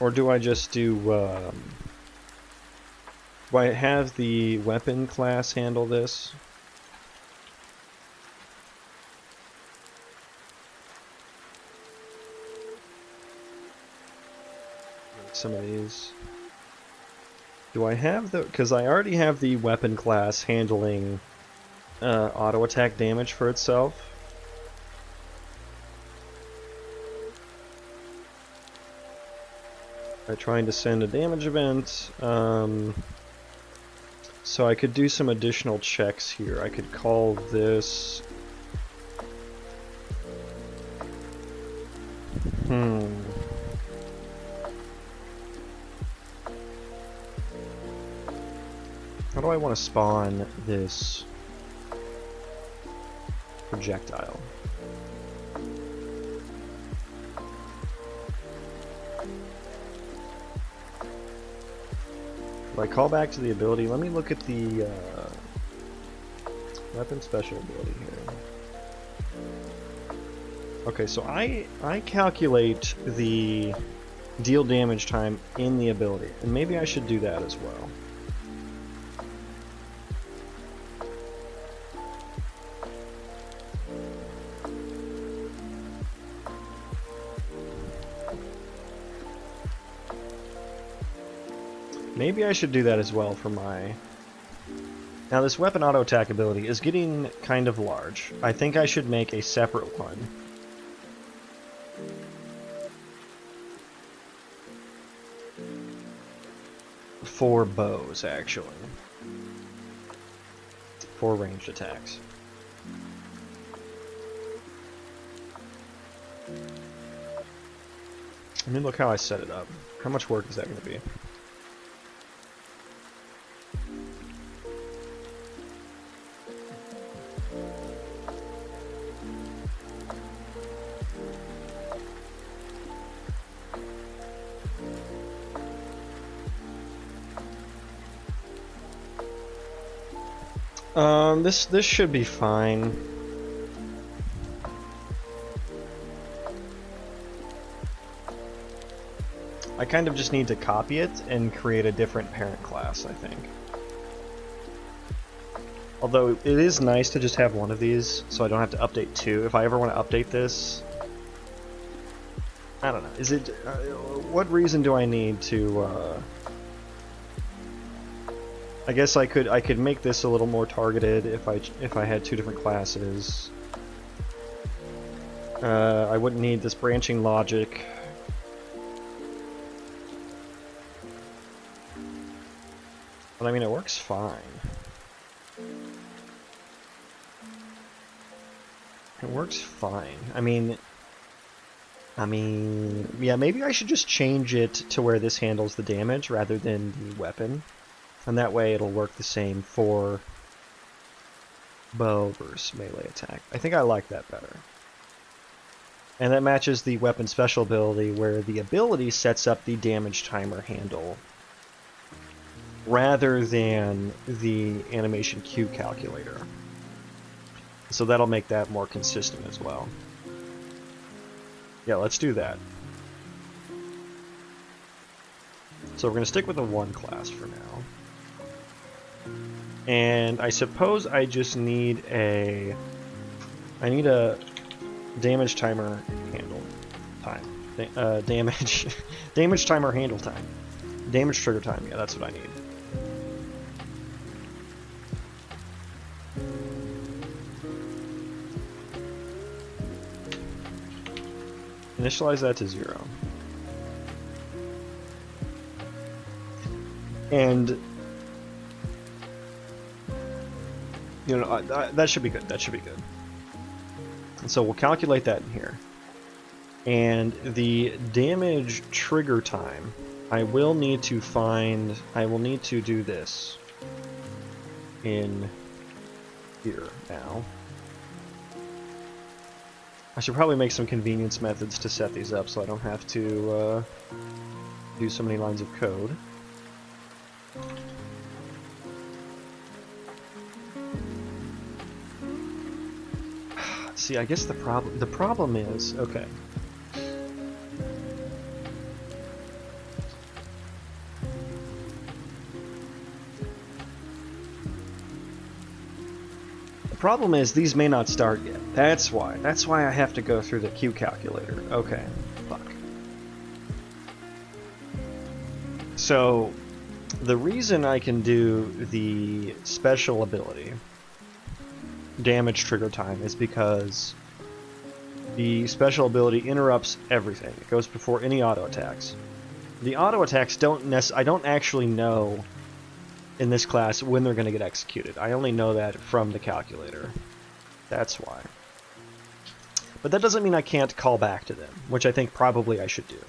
Or do I just do I have the weapon class handle this? Some of these. Do I have the... Because I already have the weapon class handling auto attack damage for itself. By trying to send a damage event. So I could do some additional checks here. I could call this... How do I want to spawn this projectile? If I call back to the ability, let me look at the weapon special ability here. Okay, so I calculate the deal damage time in the ability, and maybe I should do that as well. Maybe I should do that as well for my... Now this weapon auto attack ability is getting kind of large. I think I should make a separate one. For bows, actually. For ranged attacks. I mean, look how I set it up. How much work is that going to be? This should be fine. I kind of just need to copy it and create a different parent class, I think. Although it is nice to just have one of these, so I don't have to update two. If I ever want to update this, I don't know. Is it? What reason do I need to? I guess I could make this a little more targeted if I had two different classes. I wouldn't need this branching logic. But I mean, it works fine. It works fine. I mean, yeah, maybe I should just change it to where this handles the damage rather than the weapon. And that way it'll work the same for bow versus melee attack. I think I like that better. And that matches the weapon special ability where the ability sets up the damage timer handle rather than the animation Q calculator. So that'll make that more consistent as well. Yeah, let's do that. So we're going to stick with the one class for now. And I suppose I just need a... I need a damage timer handle time. Damage... damage timer handle time. Damage trigger time, yeah, that's what I need. Initialize that to 0. And you know, that should be good. That should be good. And so we'll calculate that in here. And the damage trigger time, I will need to do this in here now. I should probably make some convenience methods to set these up so I don't have to do so many lines of code. See, I guess the problem is, okay. The problem is these may not start yet. That's why I have to go through the Q calculator. Okay, fuck. So, the reason I can do the special ability damage trigger time is because the special ability interrupts everything. It goes before any auto attacks. The auto attacks I don't actually know in this class when they're going to get executed. I only know that from the calculator. That's why. But that doesn't mean I can't call back to them, which I think probably I should do.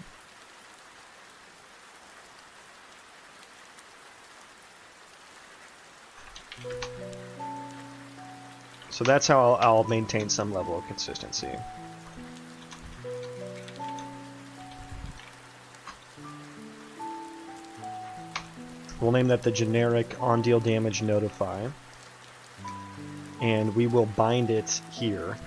So that's how I'll maintain some level of consistency. We'll name that the generic on-deal damage notify. And we will bind it here.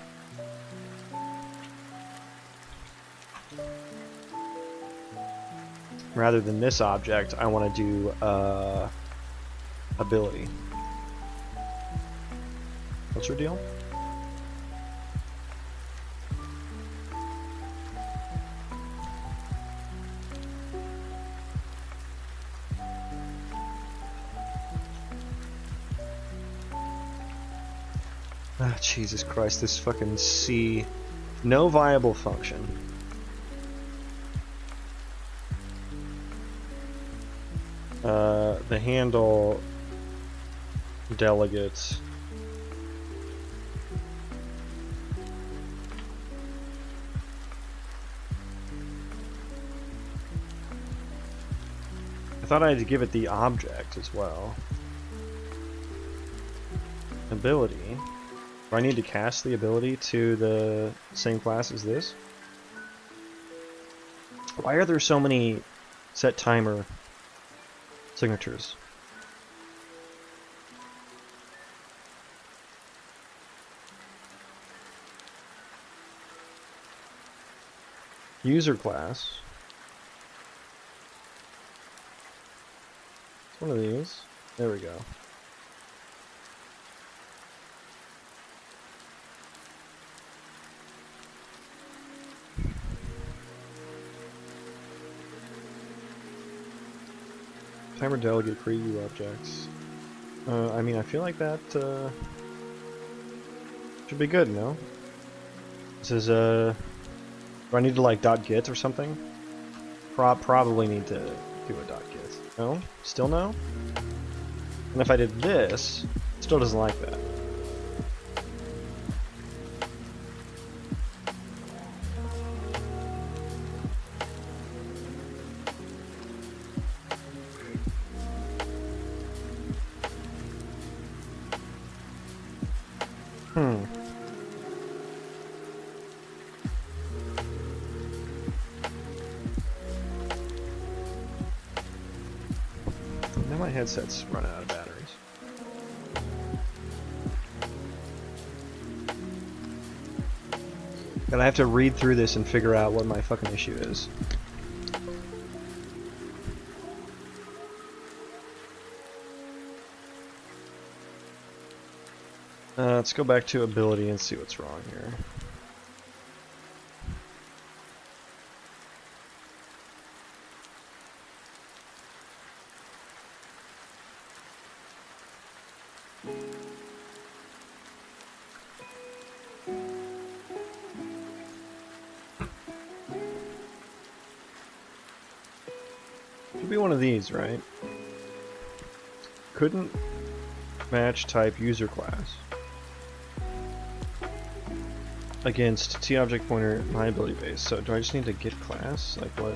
Rather than this object, I want to do ability. What's your deal? Ah, Jesus Christ, this fucking C. No viable function. The handle delegate. I thought I had to give it the object as well. Ability. Do I need to cast the ability to the same class as this? Why are there so many set timer signatures? User class. It's one of these. There we go. Timer delegate preview objects. I mean, I feel like that should be good, no? This is do I need to like .git or something? Probably need to do a .git. No? Still no? And if I did this, it still doesn't like that. Now my headset's running out of batteries. And I have to read through this and figure out what my fucking issue is. Let's go back to ability and see what's wrong here. Could be one of these, right? Couldn't match type user class against TObject pointer my ability base. So do I just need to get class? Like what?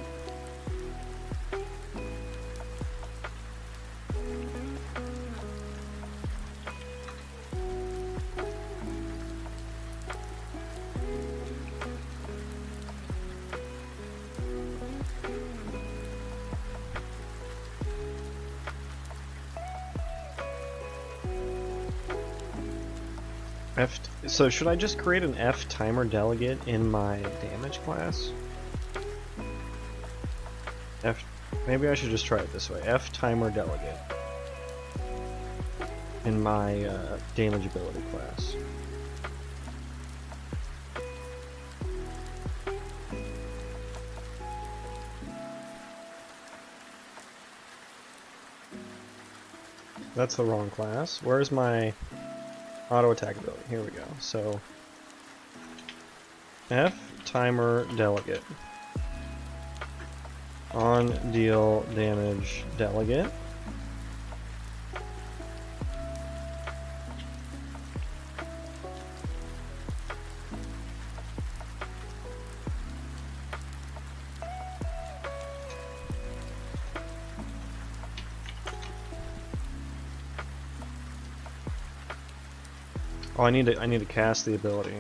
So should I just create an F timer delegate in my damage class? Maybe I should just try it this way. F timer delegate in my damage ability class. That's the wrong class. Where's my auto attack ability? Here we go. So F timer delegate on deal damage delegate. Oh, I need to cast the ability.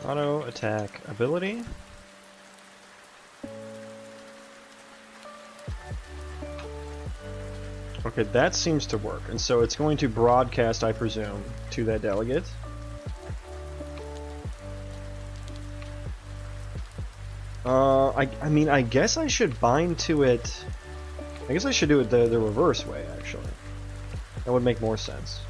Auto attack ability. Okay, that seems to work, and so it's going to broadcast, I presume, to that delegate. I mean, I guess I should bind to it. I guess I should do it the reverse way, actually. That would make more sense.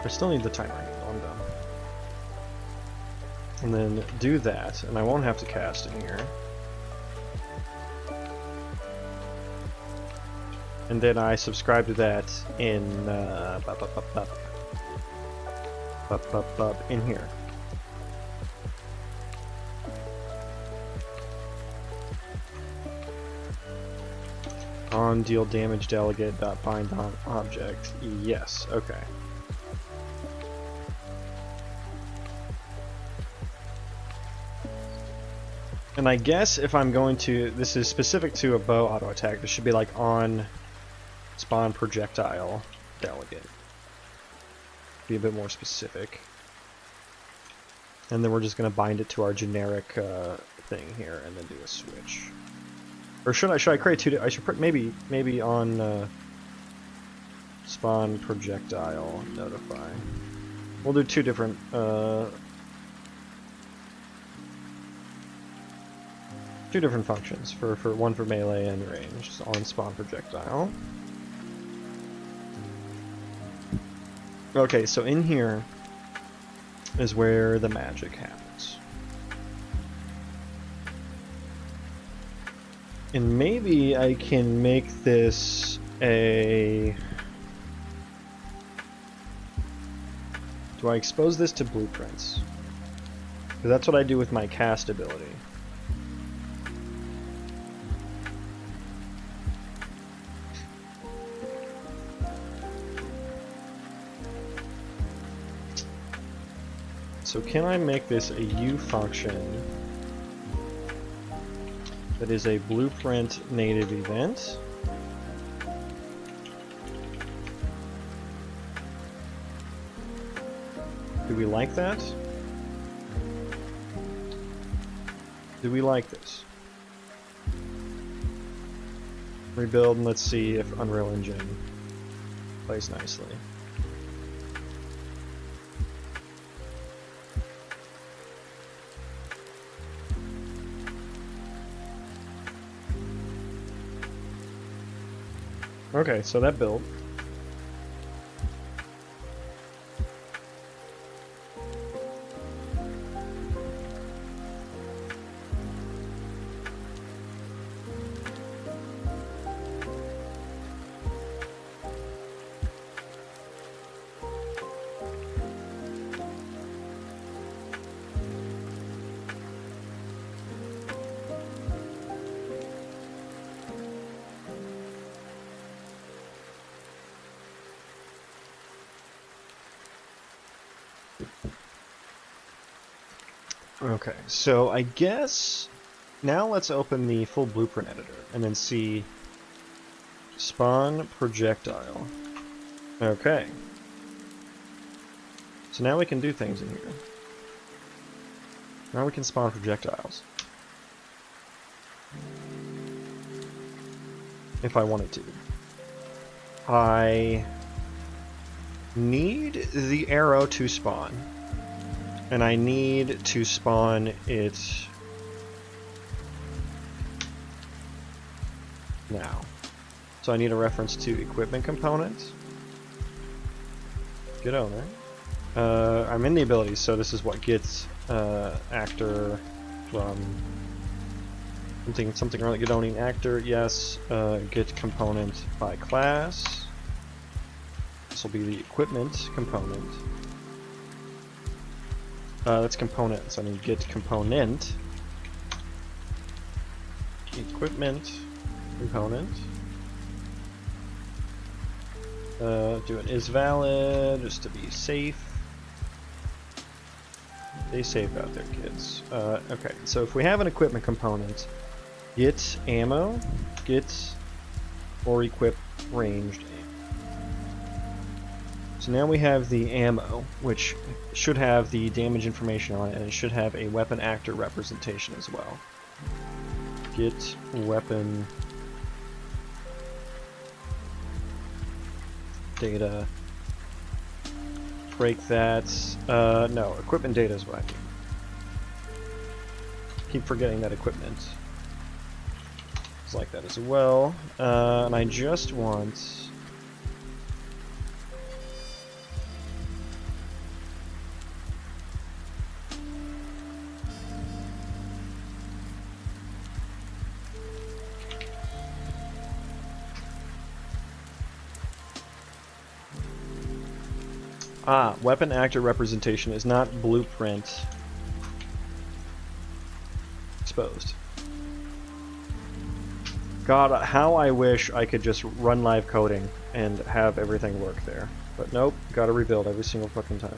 still need the timer handle. I'm done. And then do that, and I won't have to cast in here. And then I subscribe to that in in here. On deal damage delegate dot bind on object. Yes, okay. And I guess if I'm going to, this is specific to a bow auto attack, this should be like on spawn projectile delegate. Be a bit more specific. And then we're just going to bind it to our generic thing here and then do a switch. Or should I create two? I should maybe on spawn projectile notify. We'll do two different functions for one for melee and range. So on spawn projectile. Okay, so in here is where the magic happens. And maybe I can make this a... Do I expose this to blueprints? Because that's what I do with my cast ability. So can I make this a U function that is a blueprint native event? Do we like that? Do we like this? Rebuild and let's see if Unreal Engine plays nicely. Okay, so that built. Okay, so I guess now let's open the full blueprint editor and then see spawn projectile. Okay. So now we can do things in here. Now we can spawn projectiles. If I wanted to. I need the arrow to spawn. And I need to spawn it now. So I need a reference to equipment components. Get owner. I'm in the abilities, so this is what gets actor from something really good owning actor. Yes. Get component by class. This will be the equipment component. That's component, so I need get component. Equipment component. Do an is valid just to be safe. Stay safe out there, kids. Okay, so if we have an equipment component, get ammo, get or equip ranged. So now we have the ammo, which should have the damage information on it, and it should have a weapon actor representation as well. Get weapon data. Break that. No, equipment data is what I mean. Keep forgetting that equipment is like that as well. And I just want Ah, weapon actor representation is not blueprint exposed. God, how I wish I could just run live coding and have everything work there. But nope, gotta rebuild every single fucking time.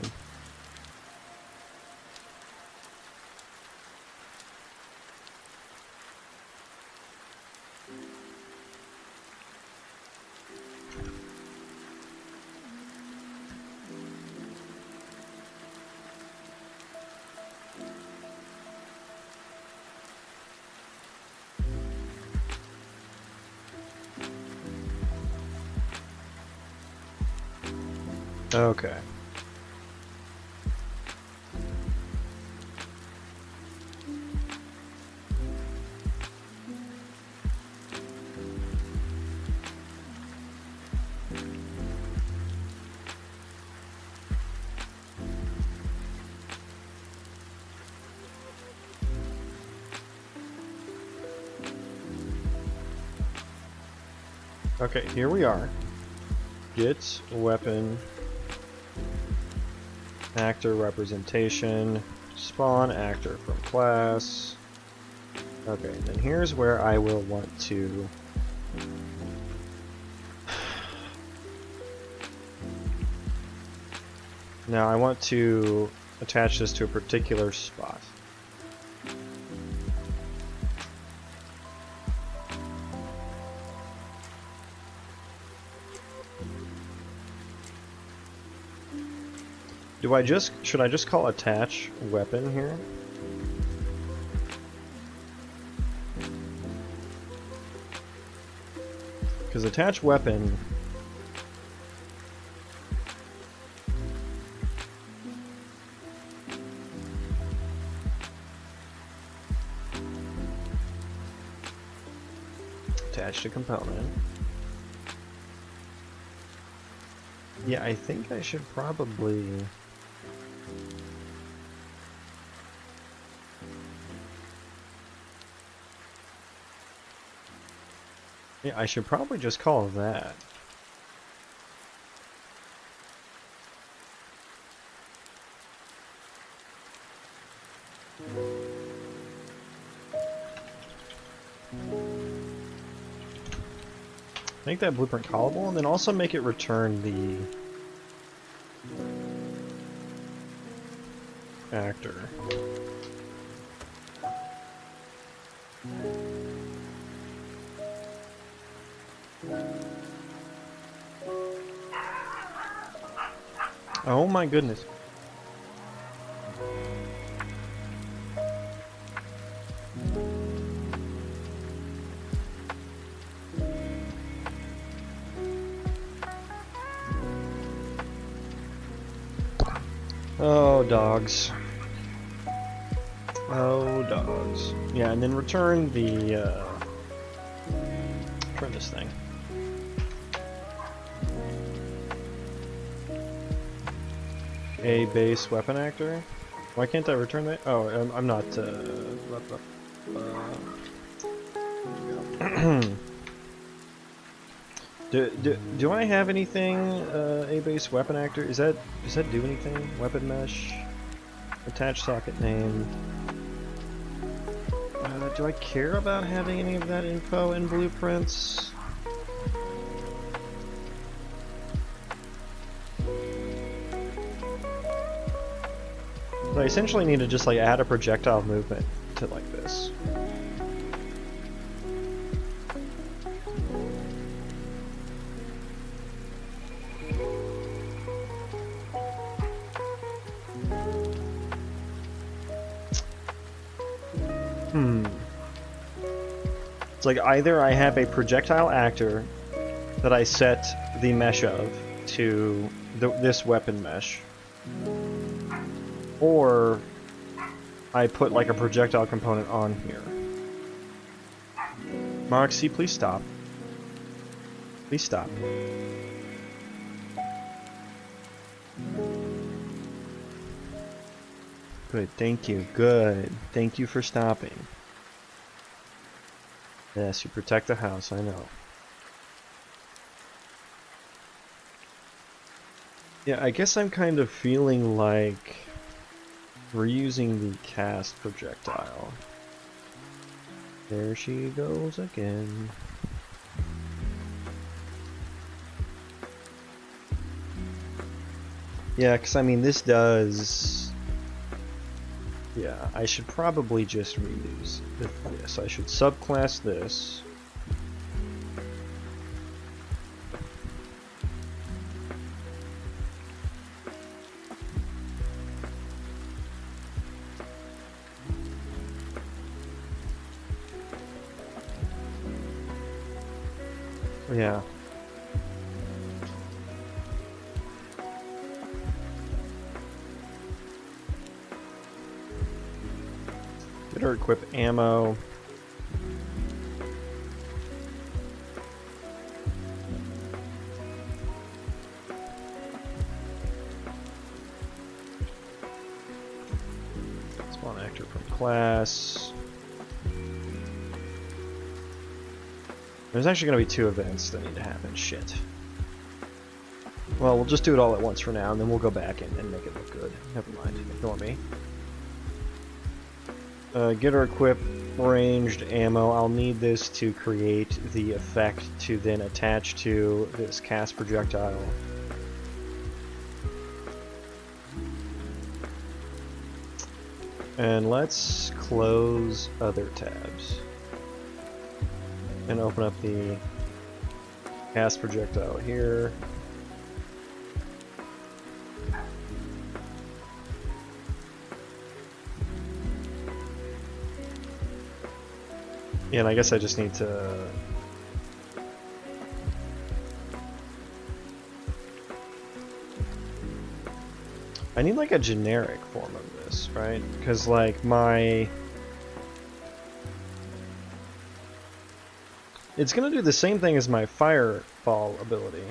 Okay. Okay, here we are. Get weapon actor representation, spawn actor from class. Okay, then here's where I will want to now I want to attach this to a particular spot. Should I just call attach weapon here? Because attach weapon attach to component. Yeah, I think I should probably just call that. Make that blueprint callable, and then also make it return the actor. Oh my goodness. Oh, dogs. Oh, dogs. Yeah, and then return the, return this thing. A base weapon actor? Why can't I return that? Oh, I'm not, do I have anything, A base weapon actor? Does that do anything? Weapon mesh? Attach socket name. Do I care about having any of that info in blueprints? I essentially need to just like add a projectile movement to like this. It's like either I have a projectile actor that I set the mesh of to this weapon mesh, or I put like a projectile component on here. Moxie, please stop. Please stop. Good, thank you. Good. Thank you for stopping. Yes, you protect the house, I know. Yeah, I guess I'm kind of feeling like we're using the cast projectile. There she goes again. Yeah, because I mean, this does... Yeah, I should probably just reuse this. I should subclass this. Yeah. Get her equip ammo. Spawn actor from class. There's actually going to be 2 events that need to happen. Shit. Well, we'll just do it all at once for now, and then we'll go back and make it look good. Never mind. Ignore me. Get or equip ranged ammo. I'll need this to create the effect to then attach to this cast projectile. And let's close other tabs. And open up the cast projectile here. Yeah, and I guess I just need to... I need like a generic form of this, right? Because like my... It's gonna do the same thing as my fireball ability.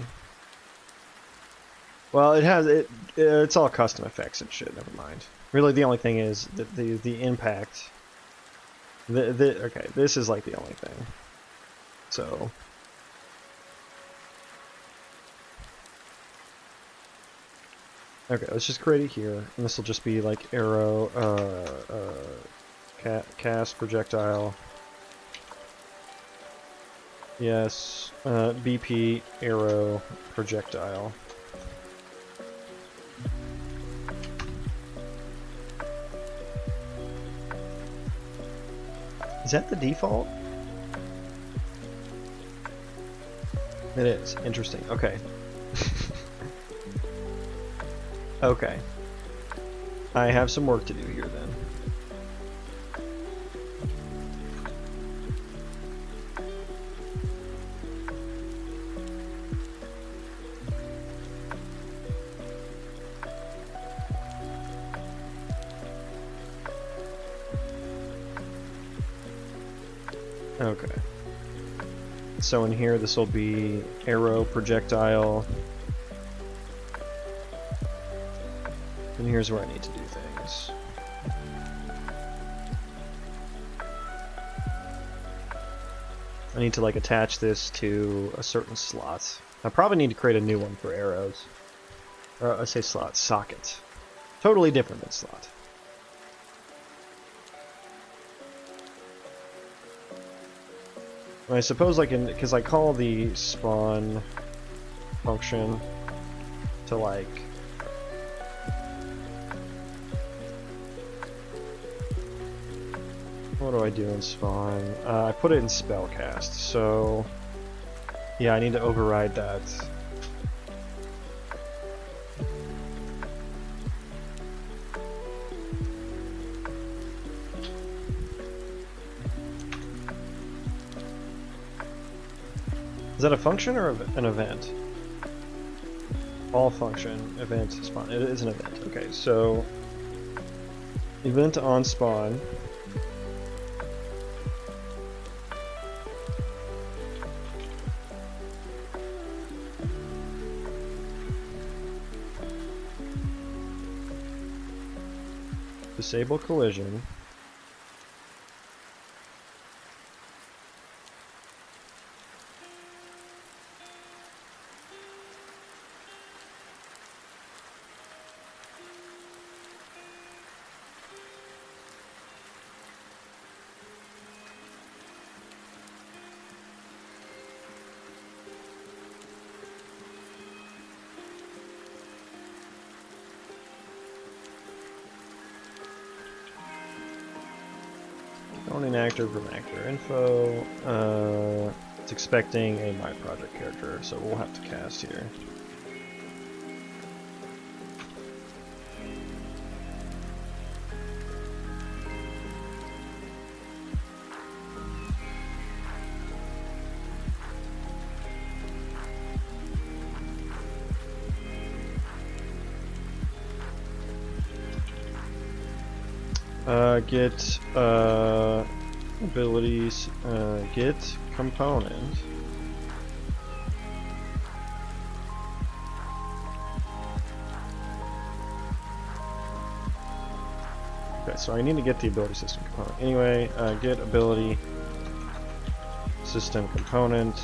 Well, it has it's all custom effects and shit. Never mind. Really, the only thing is that the impact. Okay, this is like the only thing. So. Okay, let's just create it here, and this will just be like arrow, cast projectile. Yes, BP arrow projectile. Is that the default? It is. Interesting. Okay. Okay. I have some work to do here then. Okay. So in here, this will be arrow projectile. And here's where I need to do things. I need to like attach this to a certain slot. I probably need to create a new one for arrows. Or I say slot, socket. Totally different than slot. I suppose I can, because I call the spawn function to like what do I do in spawn? I put it in spellcast, so yeah, I need to override that. Is that a function or an event? All function, event, spawn. It is an event. Okay, so event on spawn. Disable collision. Owning actor from actor info. It's expecting a my project character, so we'll have to cast here. Get abilities, get component. Okay, so I need to get the ability system component. Anyway, get ability system component.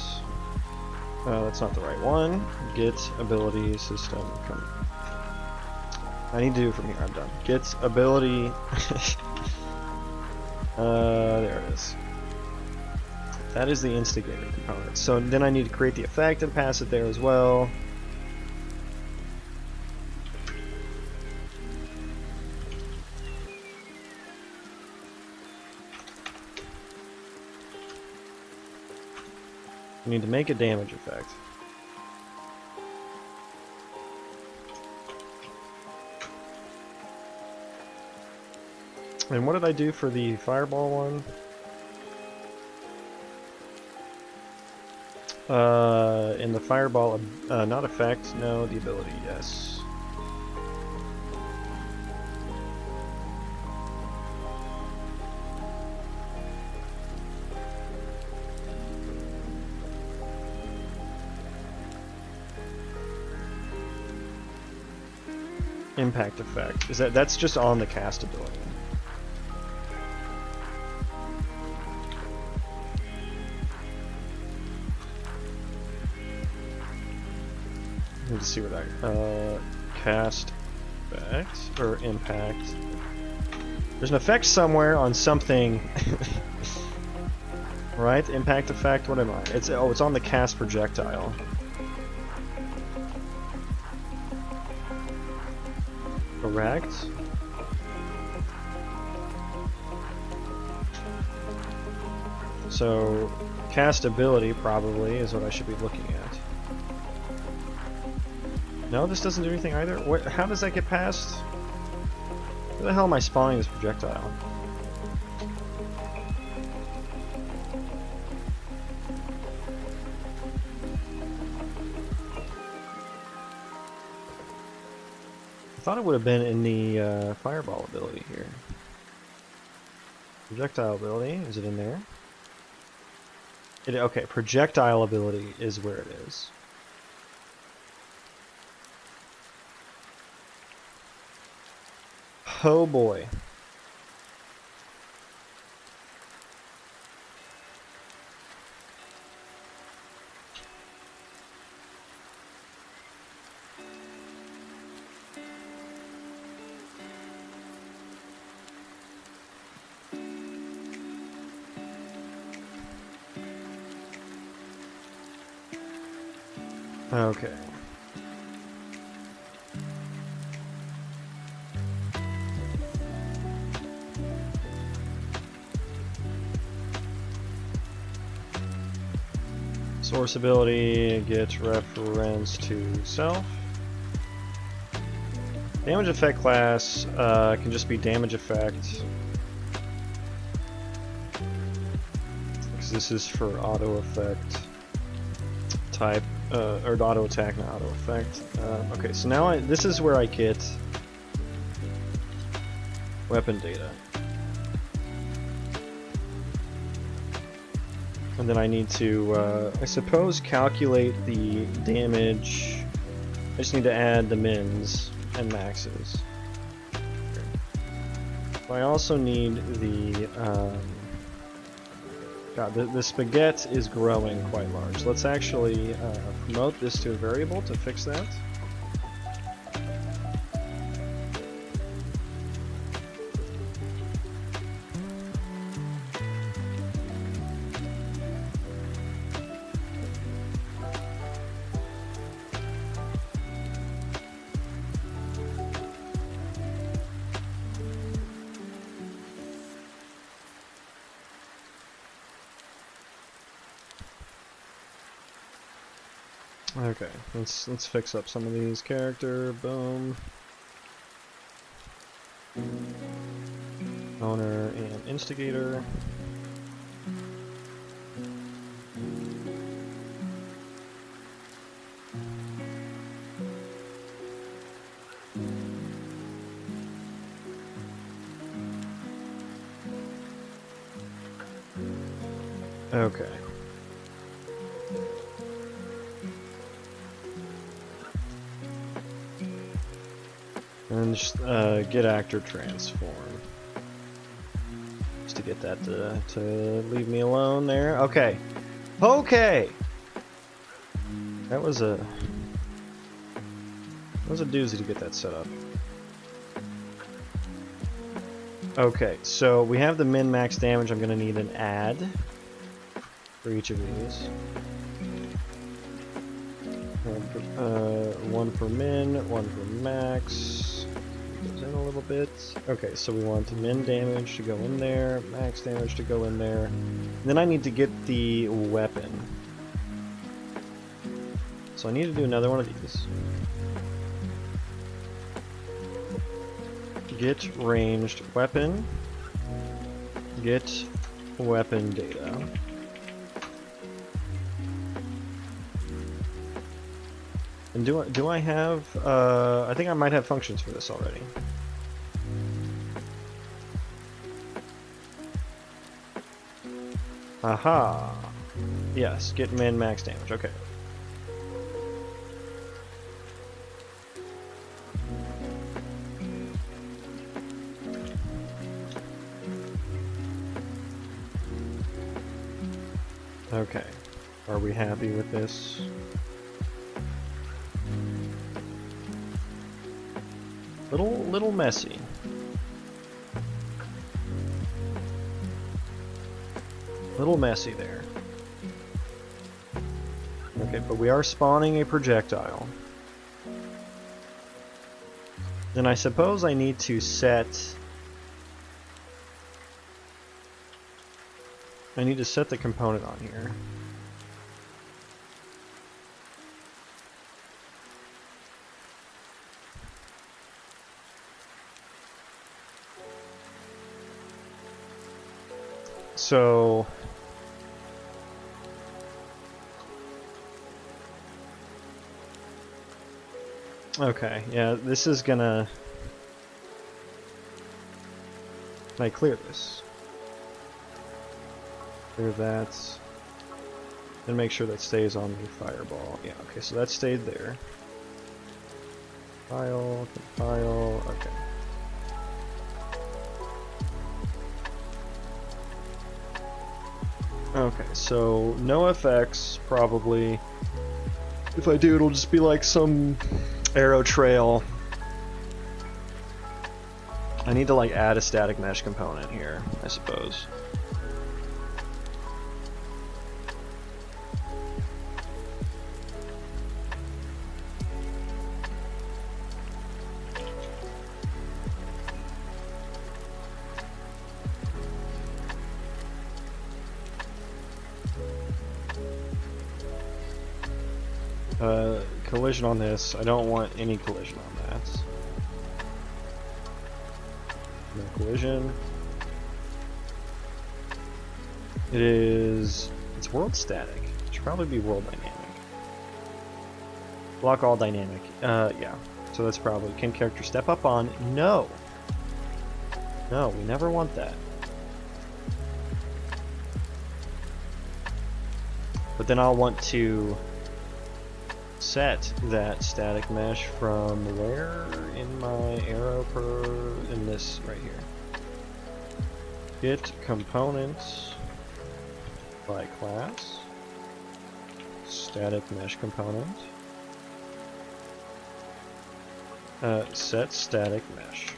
That's not the right one. Get ability system I need to do it from here. I'm done. Get ability. There it is. That is the instigator component. So then I need to create the effect and pass it there as well. I need to make a damage effect. And what did I do for the fireball one? In the fireball, not effect, no, the ability, yes. Impact effect. Is that's just on the cast ability? Need to see what I cast effect or impact. There's an effect somewhere on something, right? Impact effect. What am I? It's on the cast projectile. Correct. So cast ability probably is what I should be looking at. No, this doesn't do anything either. What? How does that get past? Where the hell am I spawning this projectile? I thought it would have been in the fireball ability here. Projectile ability, is it in there? Okay, projectile ability is where it is. Oh boy. Okay. Source ability, get reference to self. Damage effect class can just be damage effect. Because this is for auto effect type, or auto attack, not auto effect. Okay, so now this is where I get weapon data. And then I need to, I suppose, calculate the damage. I just need to add the mins and maxes. I also need the, God, the spaghetti is growing quite large. Let's actually promote this to a variable to fix that. Okay, let's fix up some of these. Character, boom. Owner and instigator. Okay. And just get actor transform. Just to get that to leave me alone there. Okay. Okay! That was a doozy to get that set up. Okay, so we have the min-max damage. I'm gonna need an add for each of these. One for min, one for max. Goes in a little bit. Okay, so we want min damage to go in there, max damage to go in there. And then I need to get the weapon. So I need to do another one of these. Get ranged weapon. Get weapon data. And do I have, I think I might have functions for this already. Aha! Yes, get min max damage, okay. Okay, are we happy with this? Little messy. Little messy there. Okay, but we are spawning a projectile. Then I suppose I need to set... I need to set the component on here. So... Okay, yeah, this is gonna... Can I clear this? Clear that. And make sure that stays on the fireball. Yeah, okay, so that stayed there. Compile, compile, okay. Okay, so no effects, probably. If I do, it'll just be like some arrow trail. I need to like add a static mesh component here, I suppose. Collision on this. I don't want any collision on that. No collision. It's world static. It should probably be world dynamic. Block all dynamic. Yeah. So that's probably, can character step up on? No. No, we never want that. But then I'll want to set that static mesh from where in my arrow in this right here. Get components by class. Static mesh component. Set static mesh.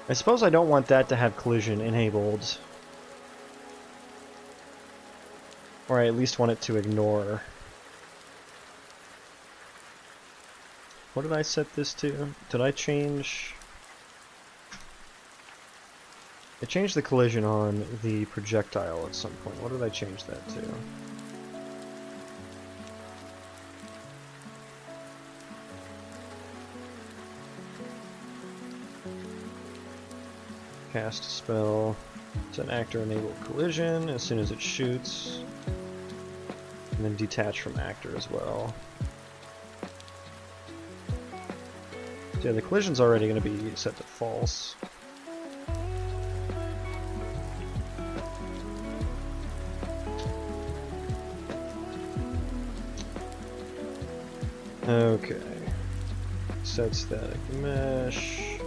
I suppose I don't want that to have collision enabled. Or I at least want it to ignore. What did I set this to? Did I change? I changed the collision on the projectile at some point. What did I change that to? Cast a spell. It's an actor enable collision as soon as it shoots. And then detach from actor as well. So yeah, the collision's already going to be set to false. Okay. Set static mesh.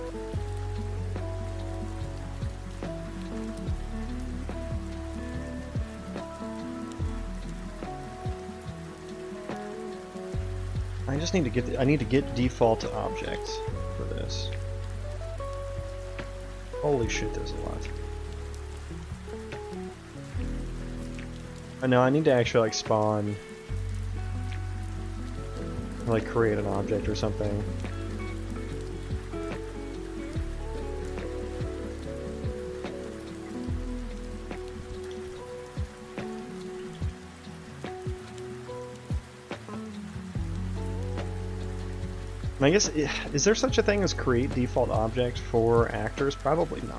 I just need to get I need to get default to object for this. Holy shit, there's a lot. I know I need to actually like spawn, like create an object or something. And I guess, is there such a thing as create default object for actors? Probably not.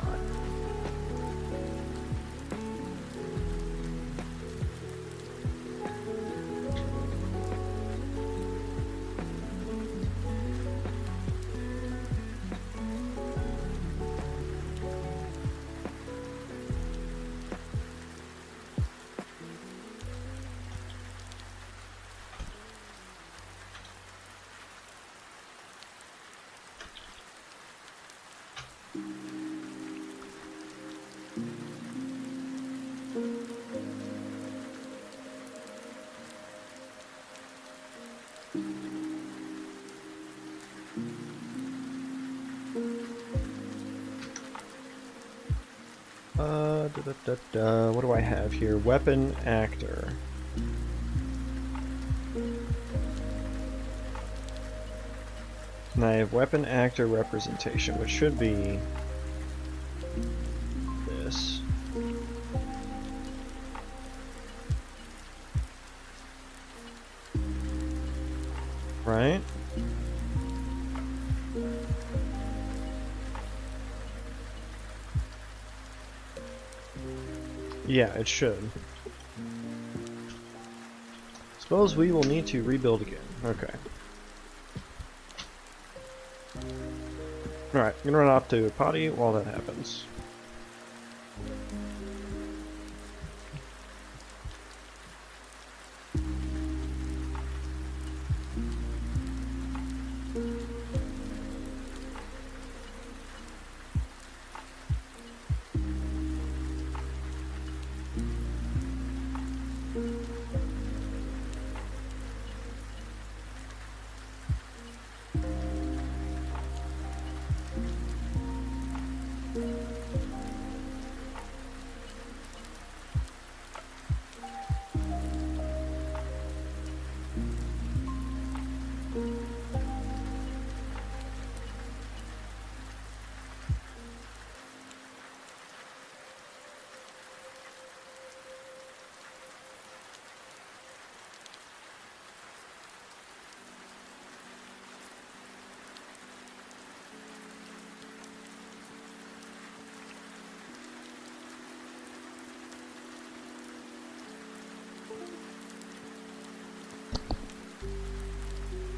What do I have here? Weapon actor. And I have weapon actor representation, which should be this. Right? Yeah, it should. Suppose we will need to rebuild again. Okay. Alright, I'm gonna run off to potty while that happens.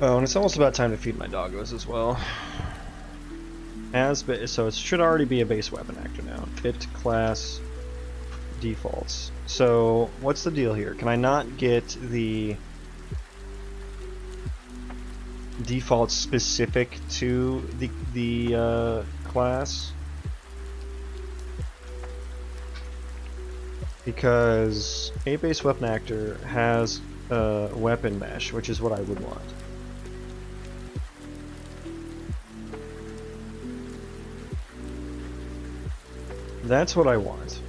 Oh, and it's almost about time to feed my doggos as well. So it should already be a base weapon actor now. Fit class defaults. So what's the deal here? Can I not get the defaults specific to the class? Because a base weapon actor has a weapon mesh, which is what I would want. That's what I want.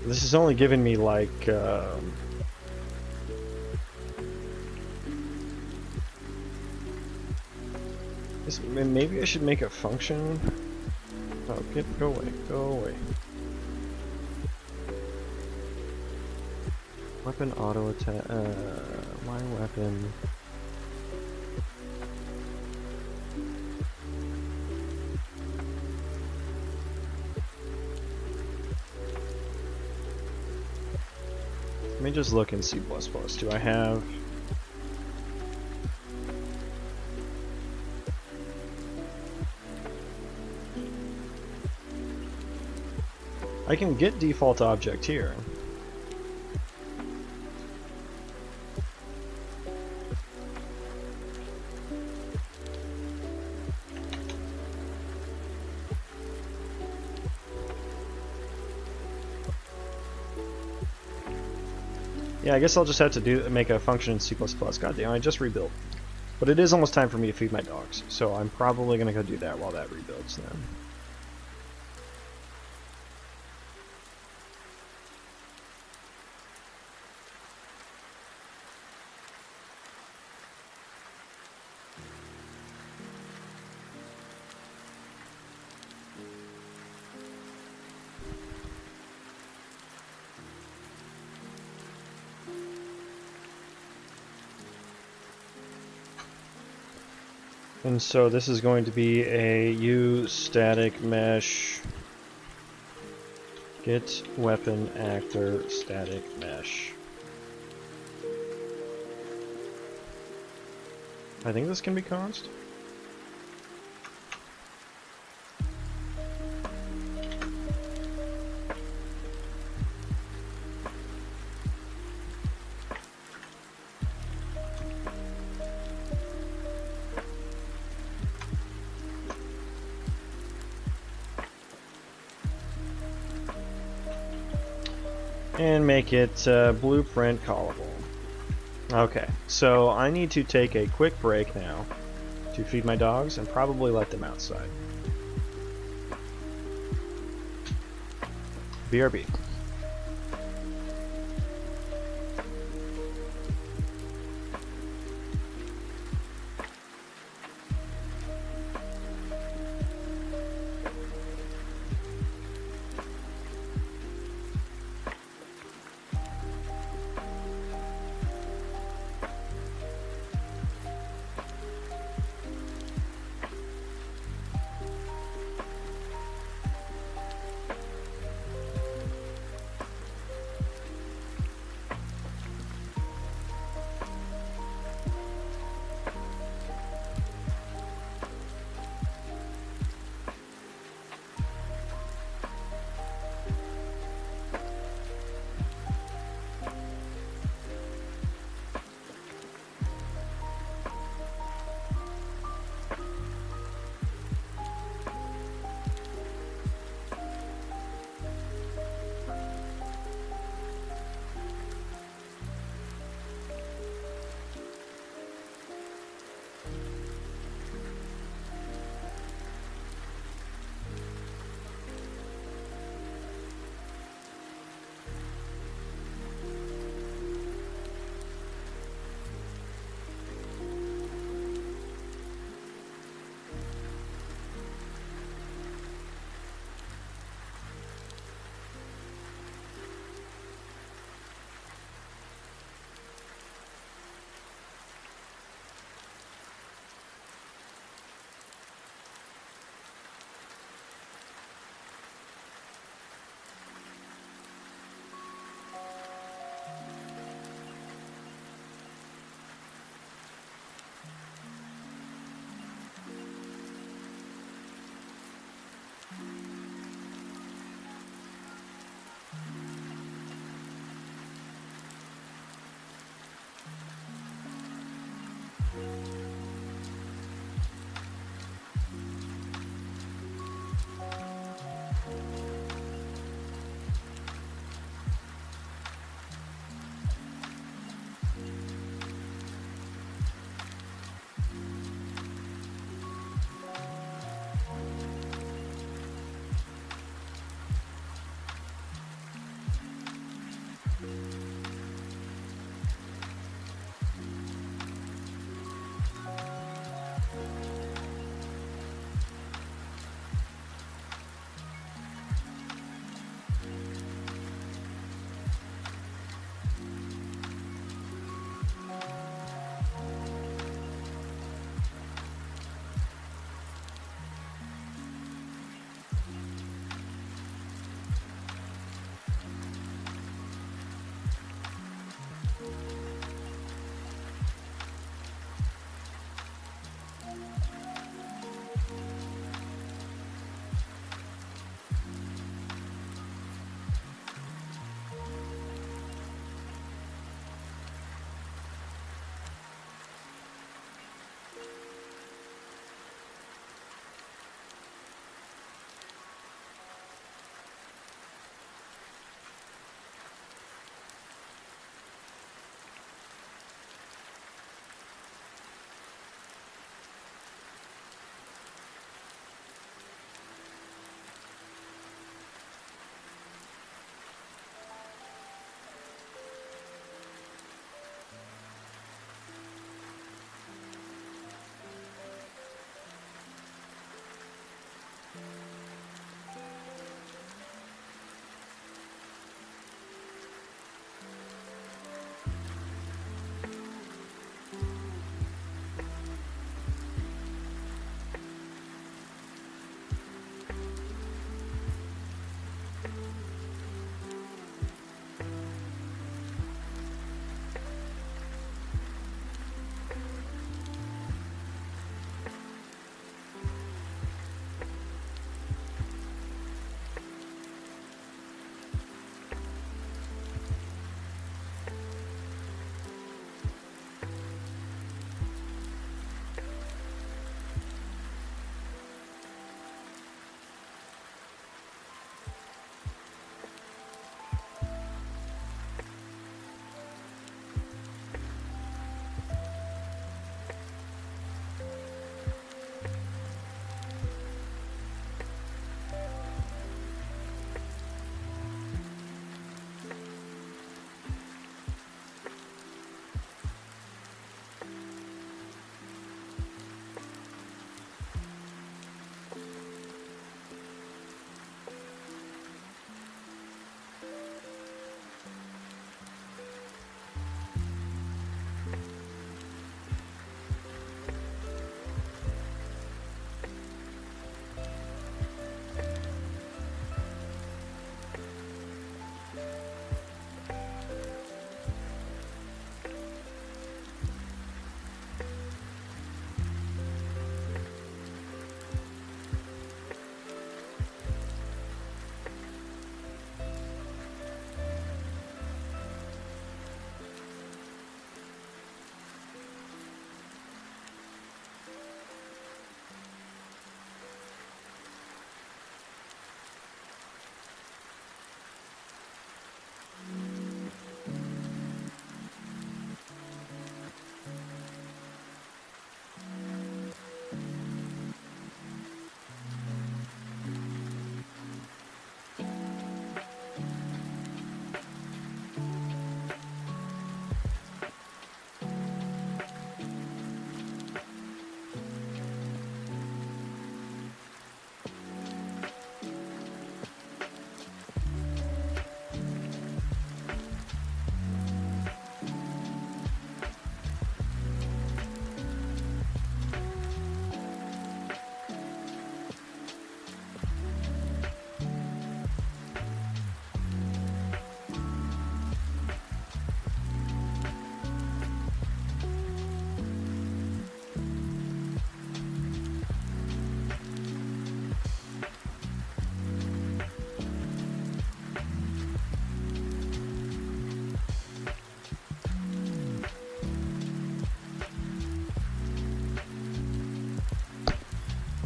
This is only giving me like maybe I should make a function. Oh, go away, go away. Weapon auto attack. My weapon. Let me just look in C++. Do I have... I can get default object here. Yeah, I guess I'll just have to make a function in C++. God damn, I just rebuilt. But it is almost time for me to feed my dogs, so I'm probably gonna go do that while that rebuilds then. And so this is going to be a U static mesh get weapon actor static mesh. I think this can be const. And make it blueprint callable. Okay, so I need to take a quick break now to feed my dogs and probably let them outside. BRB.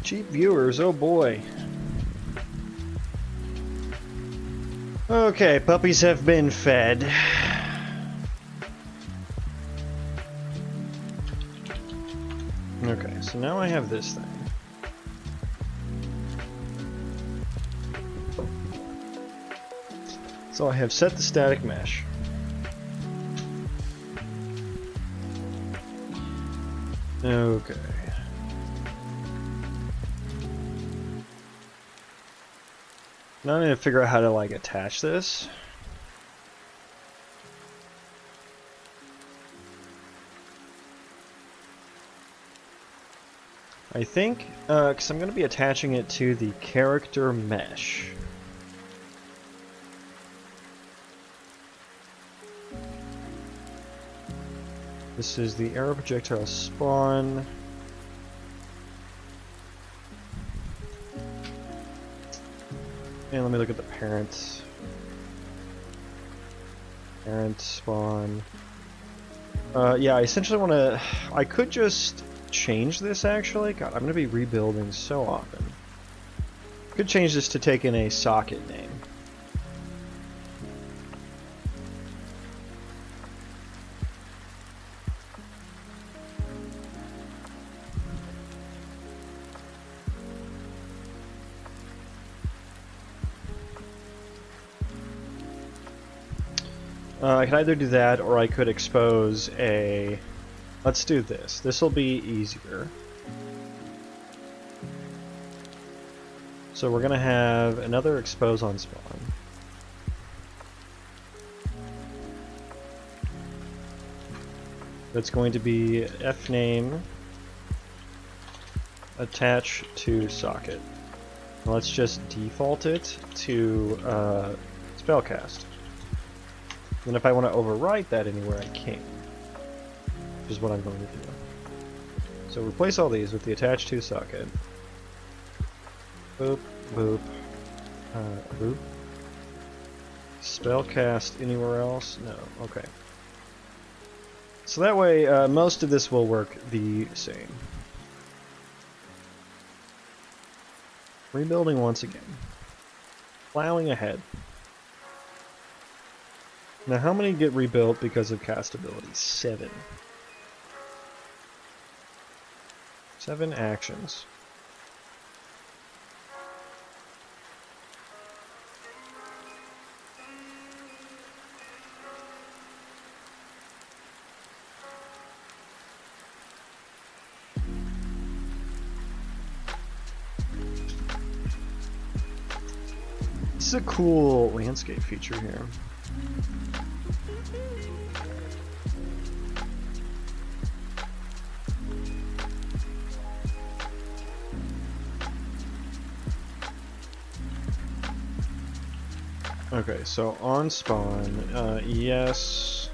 Cheap viewers, oh boy. Okay, puppies have been fed. Okay, so now I have this thing. So I have set the static mesh. Okay. Now I need to figure out how to like attach this. I think, because I'm going to be attaching it to the character mesh. This is the arrow projectile spawn. And let me look at the parent. Parent spawn. Yeah, I essentially want to... I could just change this actually. God, I'm going to be rebuilding so often. Could change this to take in a socket name. I could either do that, or I could expose a... Let's do this. This will be easier. So we're going to have another expose on spawn. That's going to be fname attach to socket. Let's just default it to spellcast. Then if I want to overwrite that anywhere, I can. Which is what I'm going to do. So replace all these with the attach to socket. Boop, boop, boop. Spellcast anywhere else? No, okay. So that way, most of this will work the same. Rebuilding once again. Plowing ahead. Now, how many get rebuilt because of castability? 7. 7 actions. This is a cool landscape feature here. Okay, so on spawn, yes.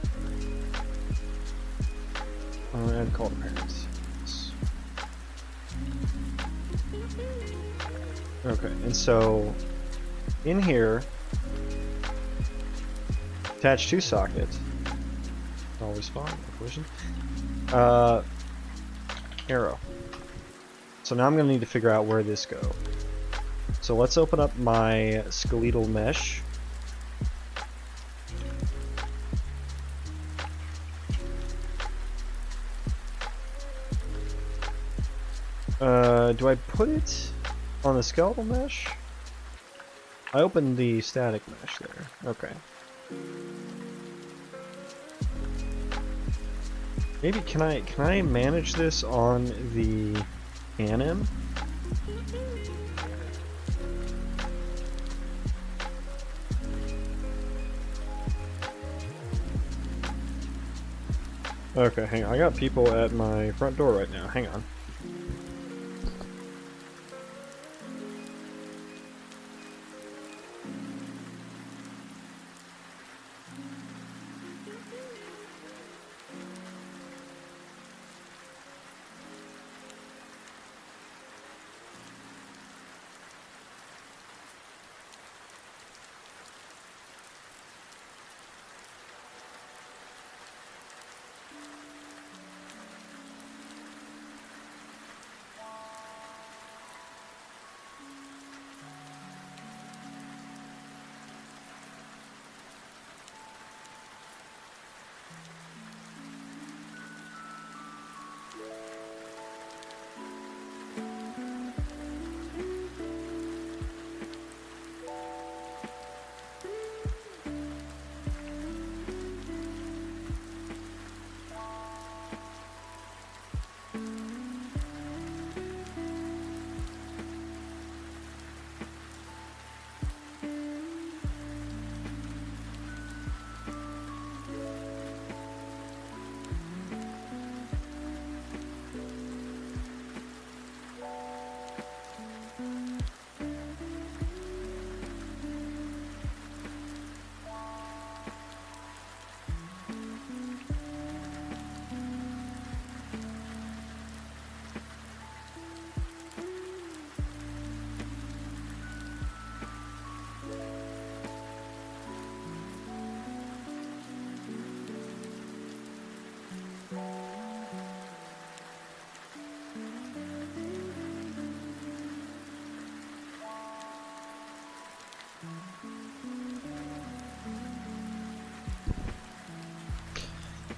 Add call to parents. Yes. Okay, and so in here, attach to socket. Always spawn, collision. Arrow. So now I'm going to need to figure out where this goes. So let's open up my skeletal mesh. Do I put it on the skeletal mesh? I opened the static mesh there. Okay. Maybe can I manage this on the anim? Okay, hang on. I got people at my front door right now. Hang on.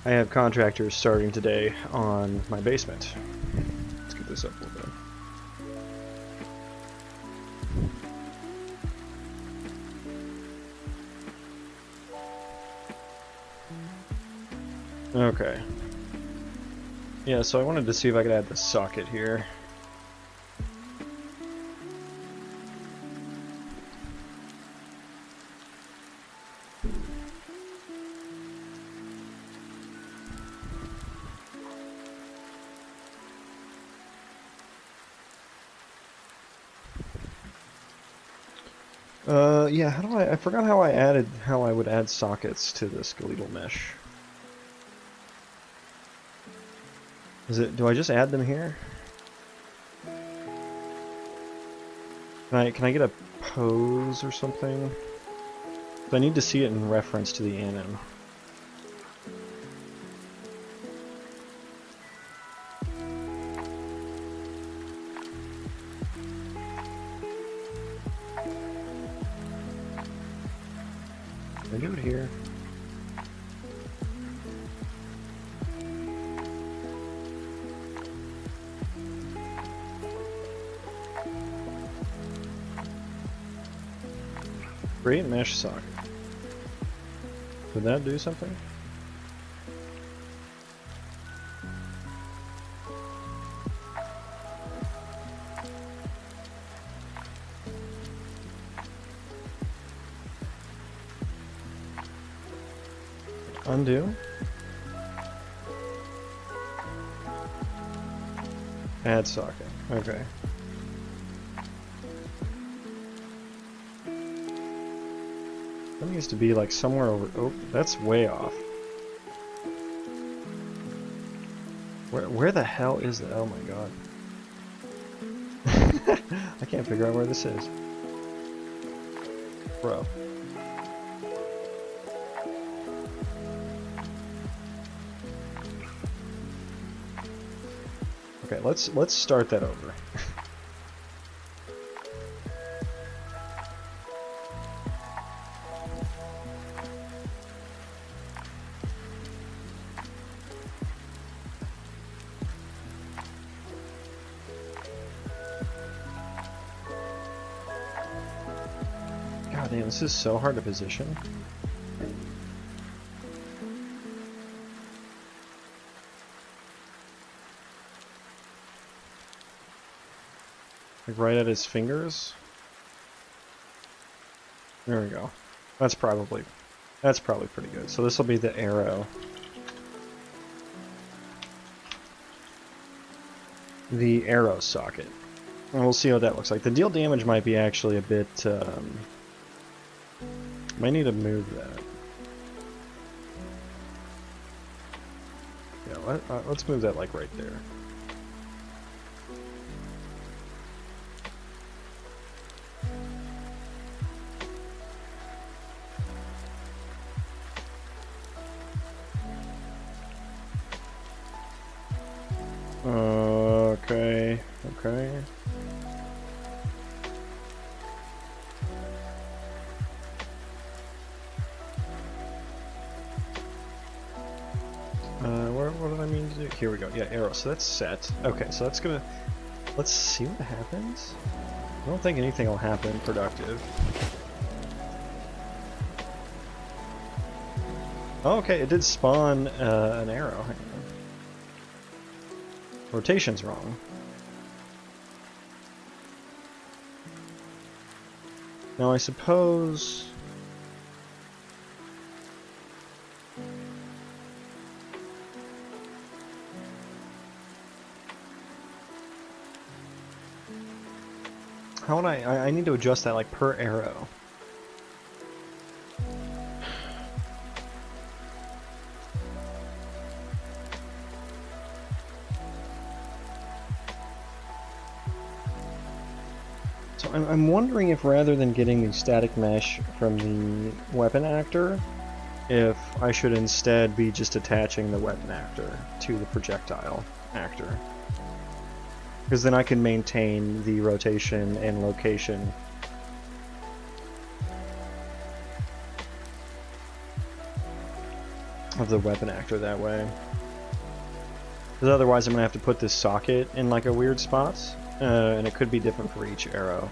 I have contractors starting today on my basement. Let's get this up a little bit. Okay. Yeah, so I wanted to see if I could add the socket here. Yeah, how do I forgot how I would add sockets to the skeletal mesh. Do I just add them here? Can I get a pose or something? I need to see it in reference to the anim. Can I do it here? Create mesh socket. Did that do something? Undo. Add socket. Okay. That needs to be like somewhere over. Oh, that's way off. Where the hell is that? Oh my god. I can't figure out where this is. Bro. Okay, let's start that over. God damn, this is so hard to position. Like right at his fingers. There we go. That's probably pretty good. So this will be the arrow. The arrow socket. And we'll see what that looks like. The deal damage might be actually a bit might need to move that. Yeah, let's move that like right there. Okay, okay. What did I mean to do? Here we go. Yeah, arrow. So that's set. Okay, so that's gonna. Let's see what happens. I don't think anything will happen productive. Oh, okay, it did spawn an arrow. Hang on. Rotation's wrong. Now I suppose. How would I need to adjust that like per arrow. So I'm wondering if rather than getting the static mesh from the weapon actor, if I should instead be just attaching the weapon actor to the projectile actor. Because then I can maintain the rotation and location. of the weapon actor that way. Because otherwise I'm going to have to put this socket in like a weird spot, and it could be different for each arrow.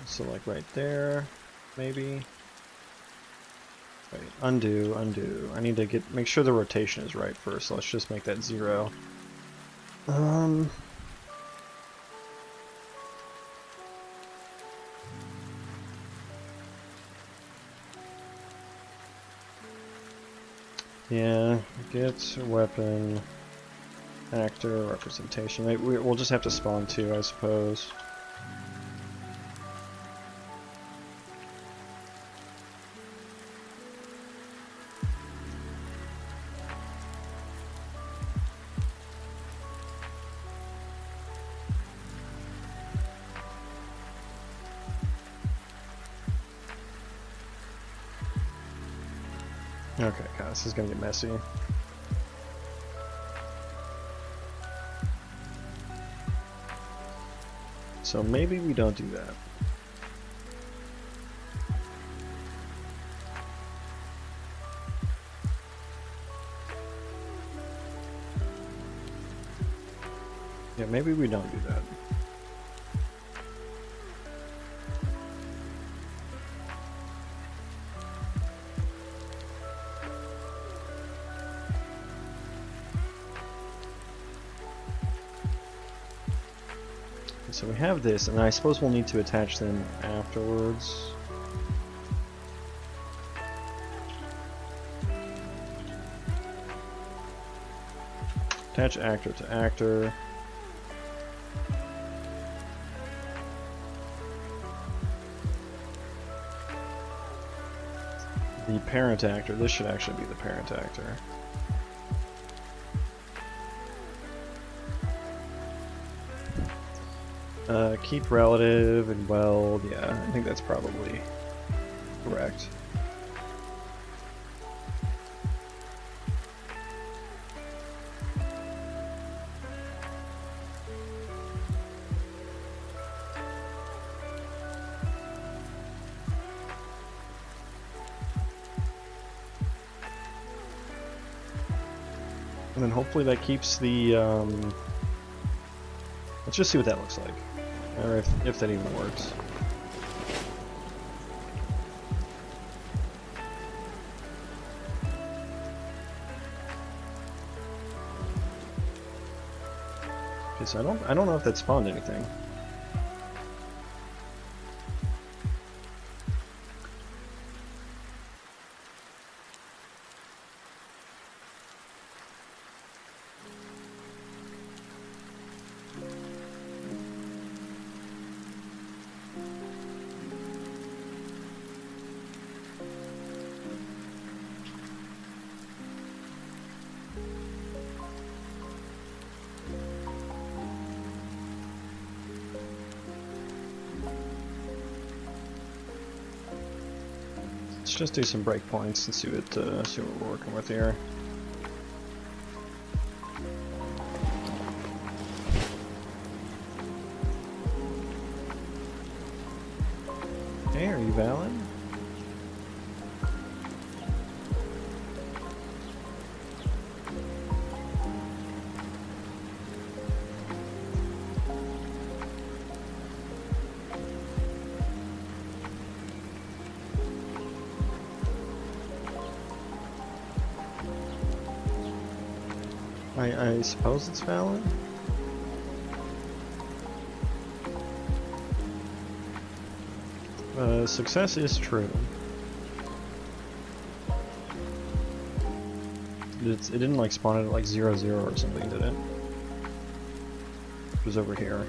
So like right there, maybe. Wait, undo, undo. I need to make sure the rotation is right first, so let's just make that 0. Yeah, get weapon, actor, representation. We'll just have to spawn 2, I suppose. Okay, God, this is gonna get messy. So maybe we don't do that. Yeah, maybe we don't do that. So we have this, and I suppose we'll need to attach them afterwards. Attach actor to actor. The parent actor, this should actually be the parent actor. Keep relative and weld, yeah, I think that's probably correct. And then hopefully that keeps the, let's just see what that looks like. Or if that even works. Okay, so I don't know if that spawned anything. Let's just do some breakpoints and see what we're working with here. Hey, are you valid? I suppose it's valid. Success is true. It didn't like spawn it at like 0, 0 or something, did it? It was over here.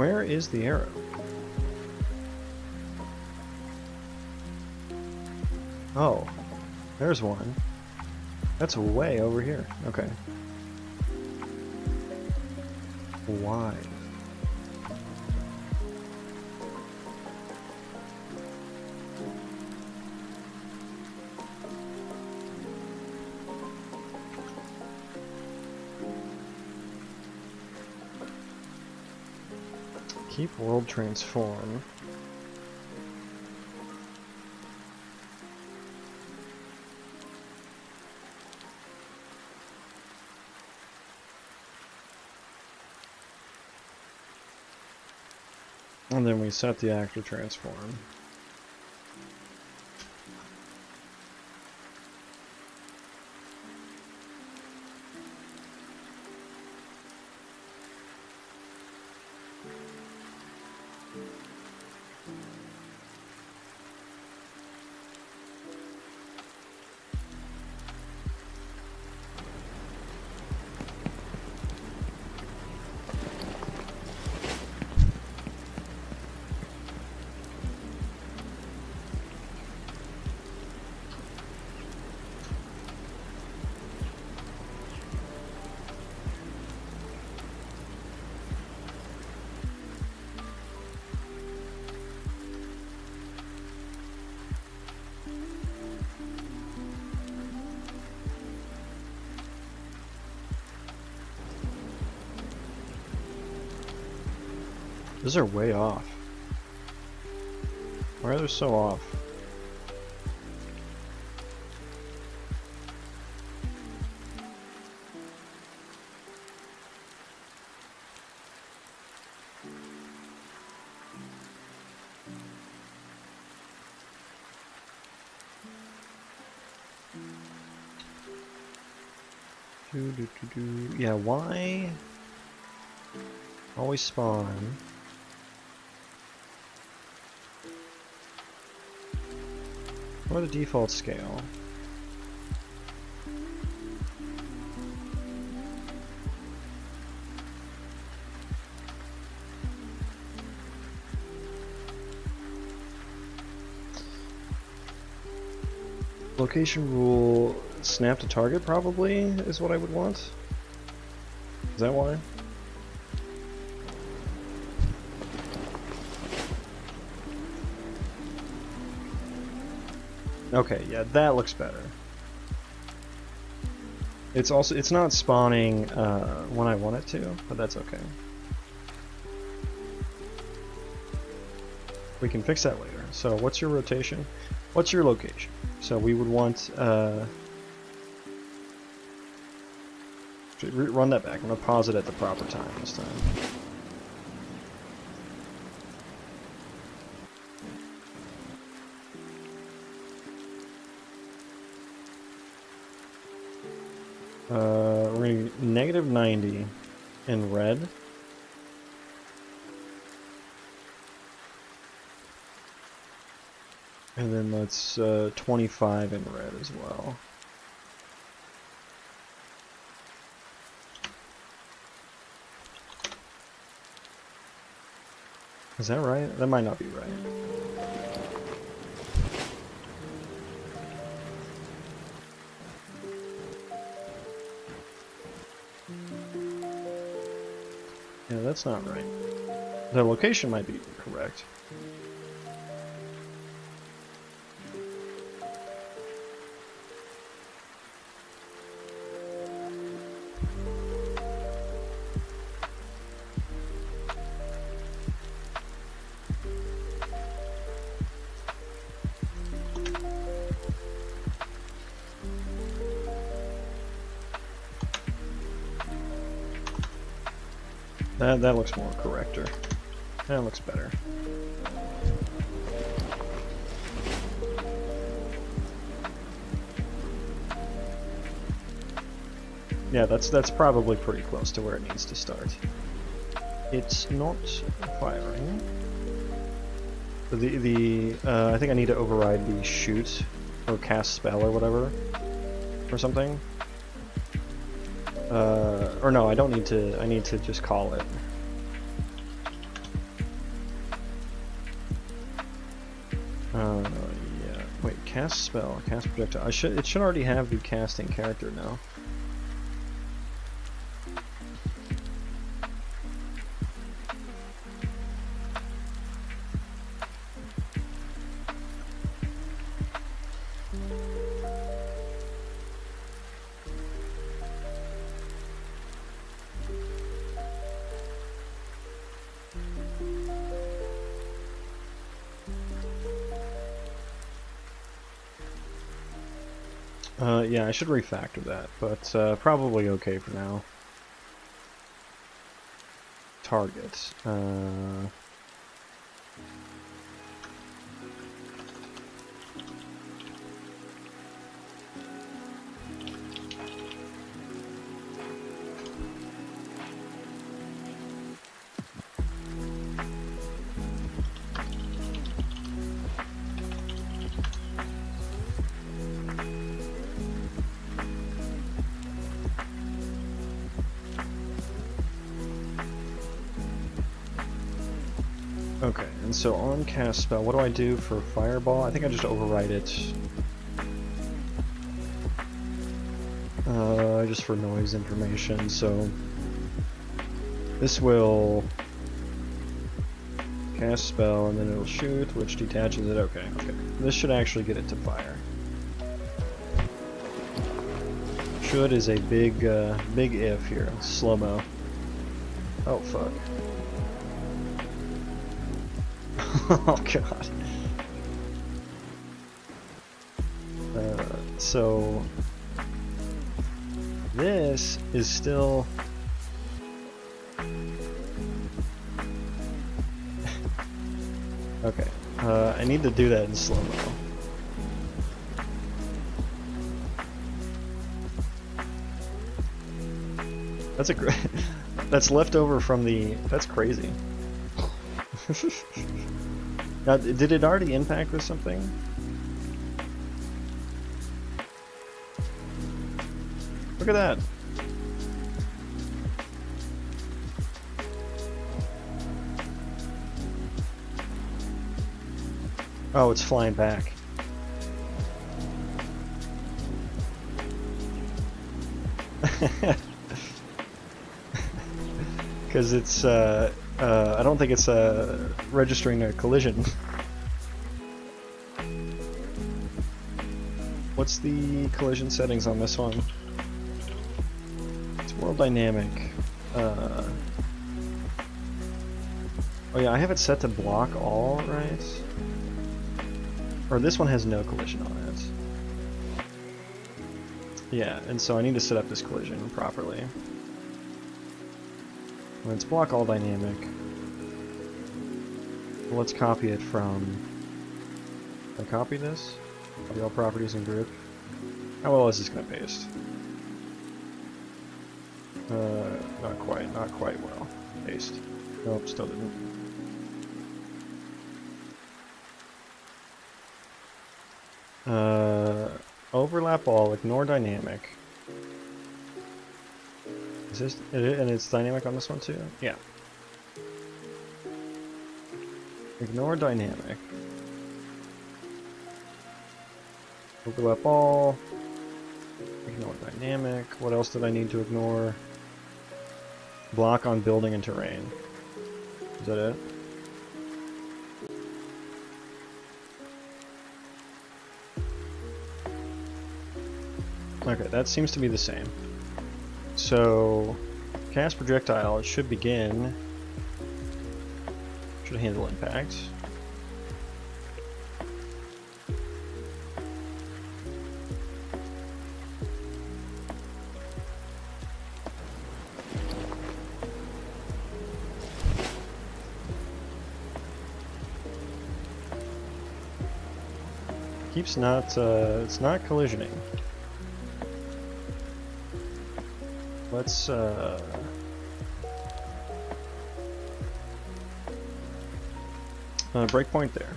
Where is the arrow? Oh, there's one. That's way over here. Okay. Why? Keep world transform. And then we set the actor transform. Those are way off. Why are they so off? Yeah, why? Always spawn. Or the default scale. Location rule, snap to target probably is what I would want. Is that why? Okay, yeah, that looks better. It's not spawning when I want it to, but that's okay. We can fix that later. So what's your rotation? What's your location? So we would want run that back. I'm gonna pause it at the proper time this time. We're going to negative 90 in red. And then let's 25 in red as well. Is that right? That might not be right. Yeah, that's not right. The location might be correct. That looks more correcter. That looks better. Yeah, that's probably pretty close to where it needs to start. It's not firing. I think I need to override the shoot or cast spell or whatever or something. Or no, I don't need to. I need to just call it. Yeah. Wait, cast spell, cast projectile. It should already have the casting character now. Yeah, I should refactor that, but probably okay for now. Target. Okay, and so on cast spell, what do I do for fireball? I think I just overwrite it. Just for noise information, so this will cast spell and then it'll shoot, which detaches it. Okay, okay. This should actually get it to fire. Should is a big, big if here. Slow-mo. Oh, fuck. Oh god. So this is still okay. I need to do that in slow-mo. That's a great. That's left over from the. That's crazy. Now, did it already impact with something? Look at that. Oh, it's flying back. Because it's, I don't think it's registering a collision. What's the collision settings on this one? It's world dynamic. Oh yeah, I have it set to block all, right? Or this one has no collision on it. Yeah, and so I need to set up this collision properly. Let's block all dynamic. Let's copy it from. Can I copy this? Copy all properties and group. How well is this going to paste? Not quite well. Paste. Nope, still didn't. Overlap all, ignore dynamic. Is this, and it's dynamic on this one too? Yeah. Ignore dynamic. Overlap all. Ignore dynamic. What else did I need to ignore? Block on building and terrain. Is that it? Okay, that seems to be the same. So, cast projectile, it should begin. Should handle impact. Keeps not, it's not collisioning. Let's, breakpoint there.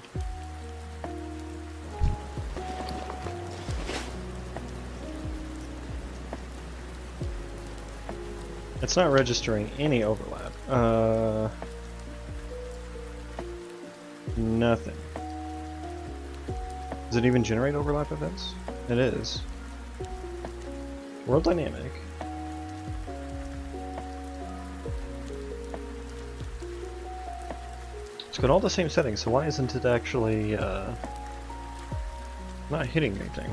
It's not registering any overlap. Nothing. Does it even generate overlap events? It is. World dynamic. It's got all the same settings, so why isn't it actually not hitting anything?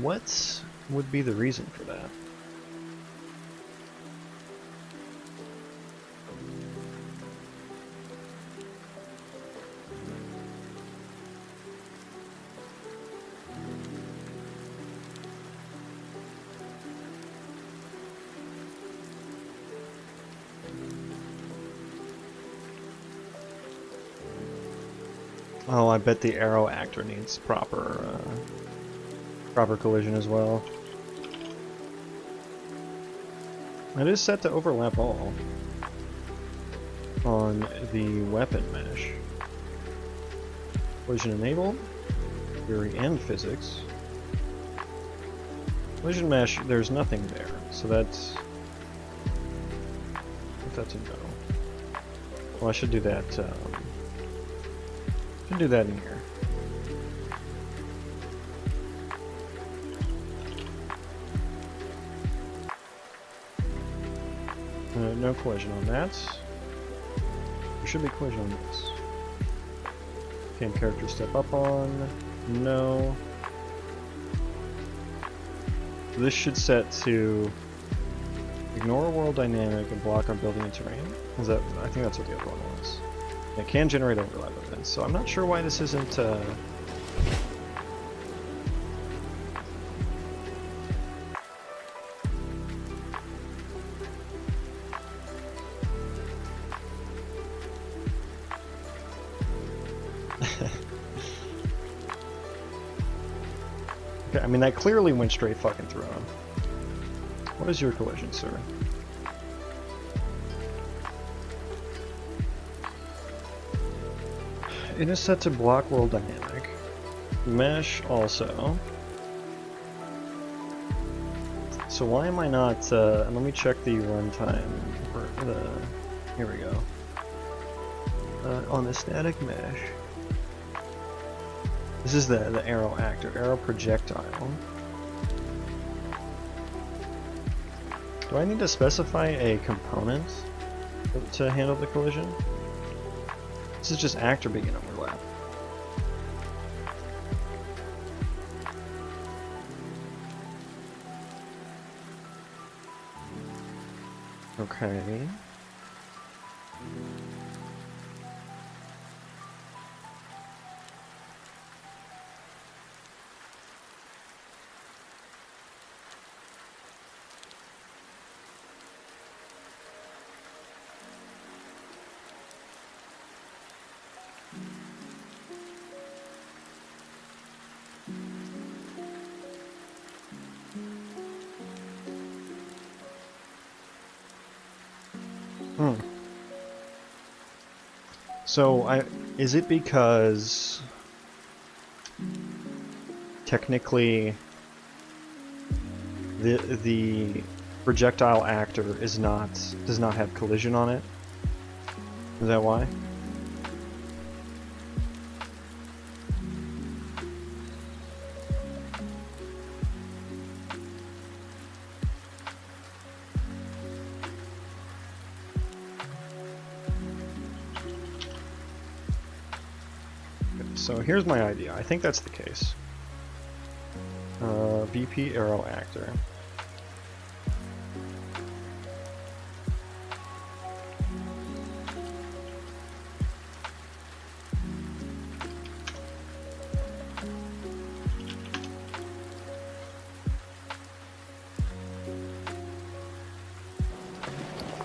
What would be the reason for that? Oh, I bet the arrow actor needs proper collision as well. It is set to overlap all on the weapon mesh. Collision enabled, theory and physics. Collision mesh, there's nothing there, so that's a no. Well, I should do that. Should do that in here. No collision on that. There should be collision on this. Can character step up on? No. This should set to ignore world dynamic and block on building and terrain. Is that? I think that's what the other one was. It can generate overlap events, so I'm not sure why this isn't. Okay, I mean that clearly went straight fucking through him. What is your collision, sir? It is set to block world dynamic. Mesh also. So why am I not, let me check the runtime for the, here we go. On the static mesh. This is the arrow actor, arrow projectile. Do I need to specify a component to handle the collision? This is just actor begin overlap. Okay. So is it because technically the projectile actor does not have collision on it? Is that why? So here's my idea. I think that's the case. VP arrow actor.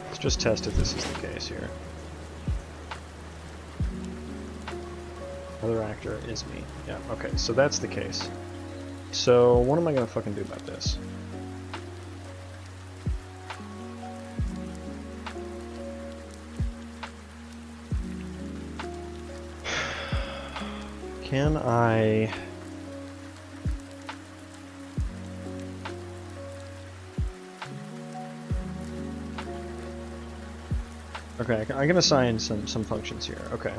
Let's just test if this is the case here. Other actor is me. Yeah, okay, so that's the case. So what am I gonna fucking do about this? Can I... Okay, I can assign some functions here. Okay.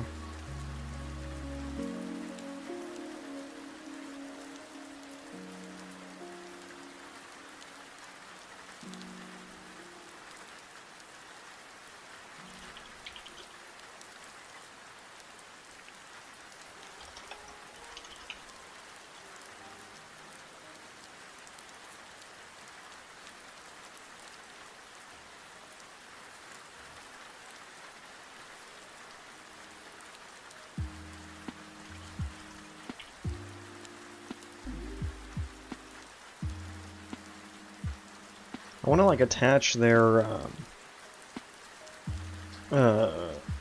I want to like attach their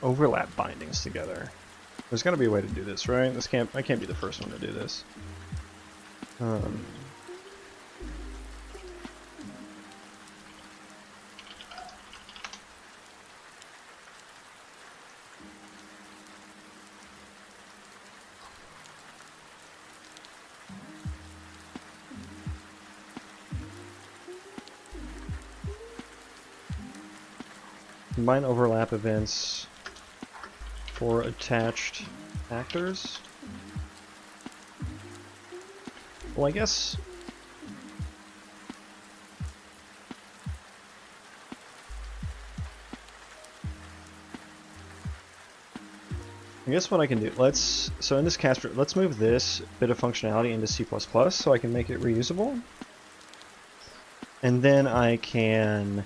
overlap bindings together. There's got to be a way to do this, right? I can't be the first one to do this. Combine overlap events for attached actors. Well, I guess... what I can do, so in this cast, let's move this bit of functionality into C++ so I can make it reusable. And then I can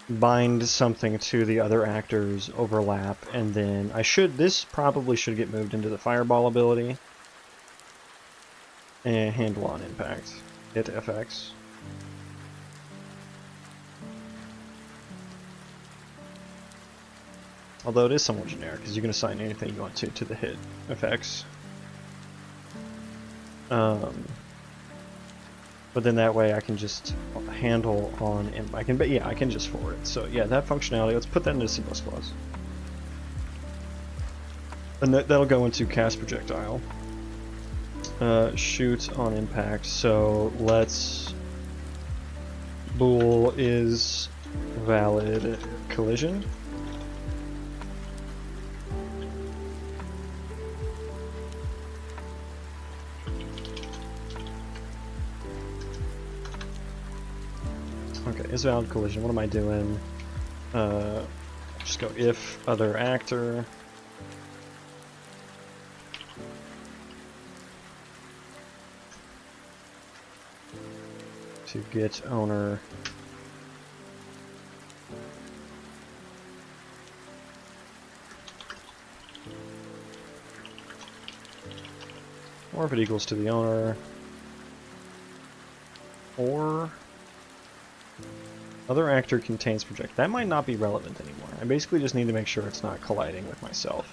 bind something to the other actor's overlap, and then this probably should get moved into the fireball ability and handle on impact, hit FX. Although it is somewhat generic, because you can assign anything you want to the hit effects. But then that way I can just handle on, I can just forward it. So yeah, that functionality, let's put that into C++. And that'll go into cast projectile. Shoot on impact, so let's bool is valid collision. Okay, is valid collision. What am I doing? Just go if other actor. To get owner. Or if it equals to the owner. Or other actor contains project. That might not be relevant anymore. I basically just need to make sure it's not colliding with myself.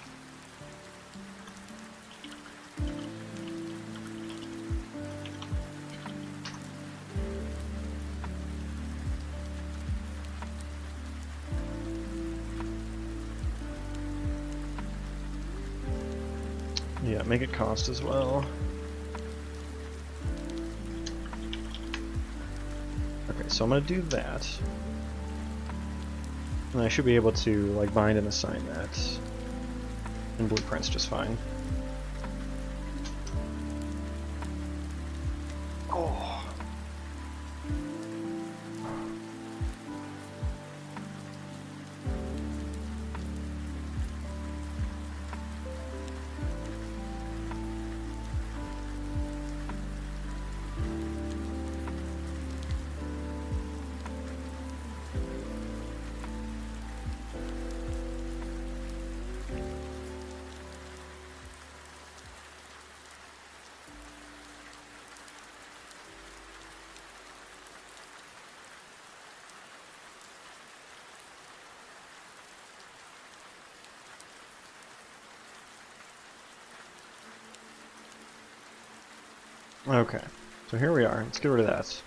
Yeah, make it cost as well. Okay, so I'm gonna do that. And I should be able to like bind and assign that in blueprints just fine. Oh. Okay, so here we are. Let's get rid of that.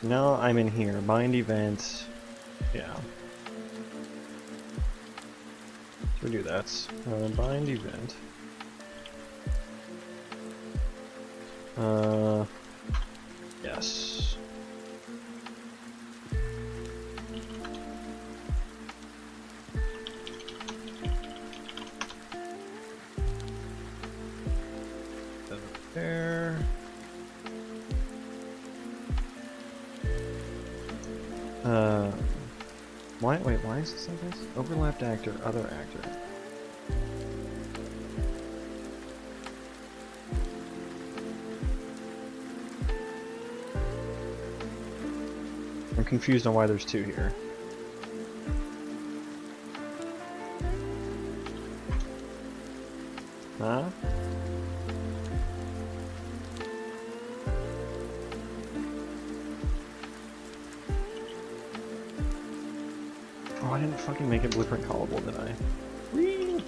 Now I'm in here. Bind event. Yeah. So we do that. Bind event. Yes. There. Why is this like this? Overlapped actor, other actor. I'm confused on why there's two here. Huh? Oh, I didn't fucking make it blueprint callable, did I? Whee!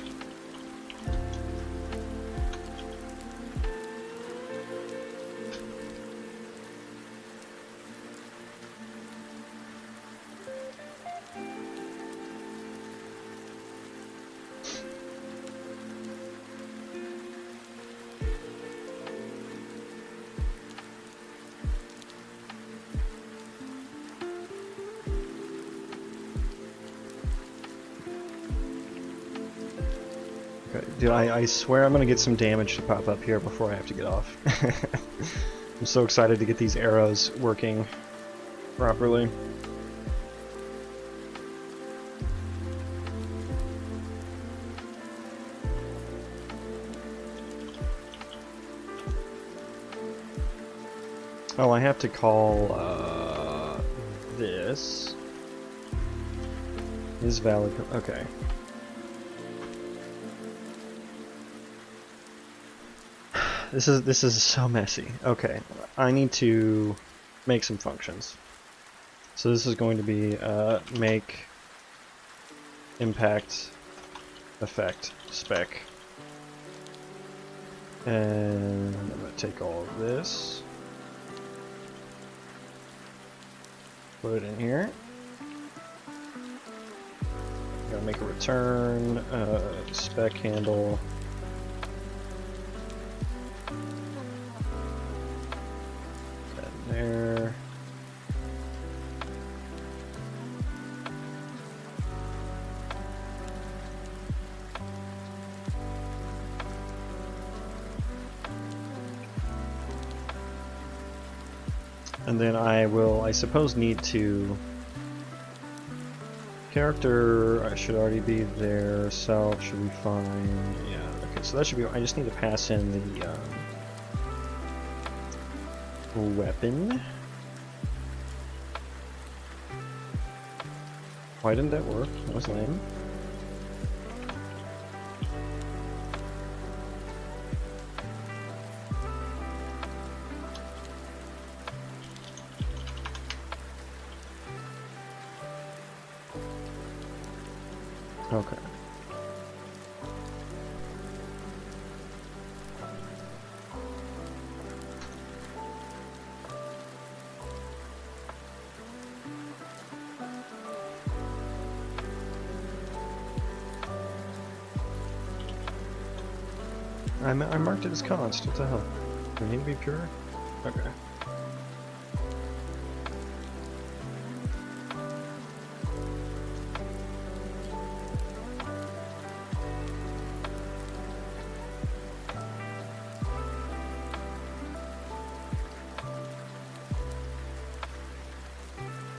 Okay, dude, I swear I'm gonna get some damage to pop up here before I have to get off. I'm so excited to get these arrows working properly. Oh, I have to call this is valid. Okay. This is so messy. Okay, I need to make some functions. So this is going to be make impact effect spec, and I'm gonna take all of this, put it in here. Gotta make a return spec handle. There. And then I will, I suppose, need to character. I should already be there. Self should be fine. Yeah. Okay. So that should be. I just need to pass in the weapon. Why didn't that work? That was lame. Okay. I marked it as const. What the hell? Do I need to be pure? Okay.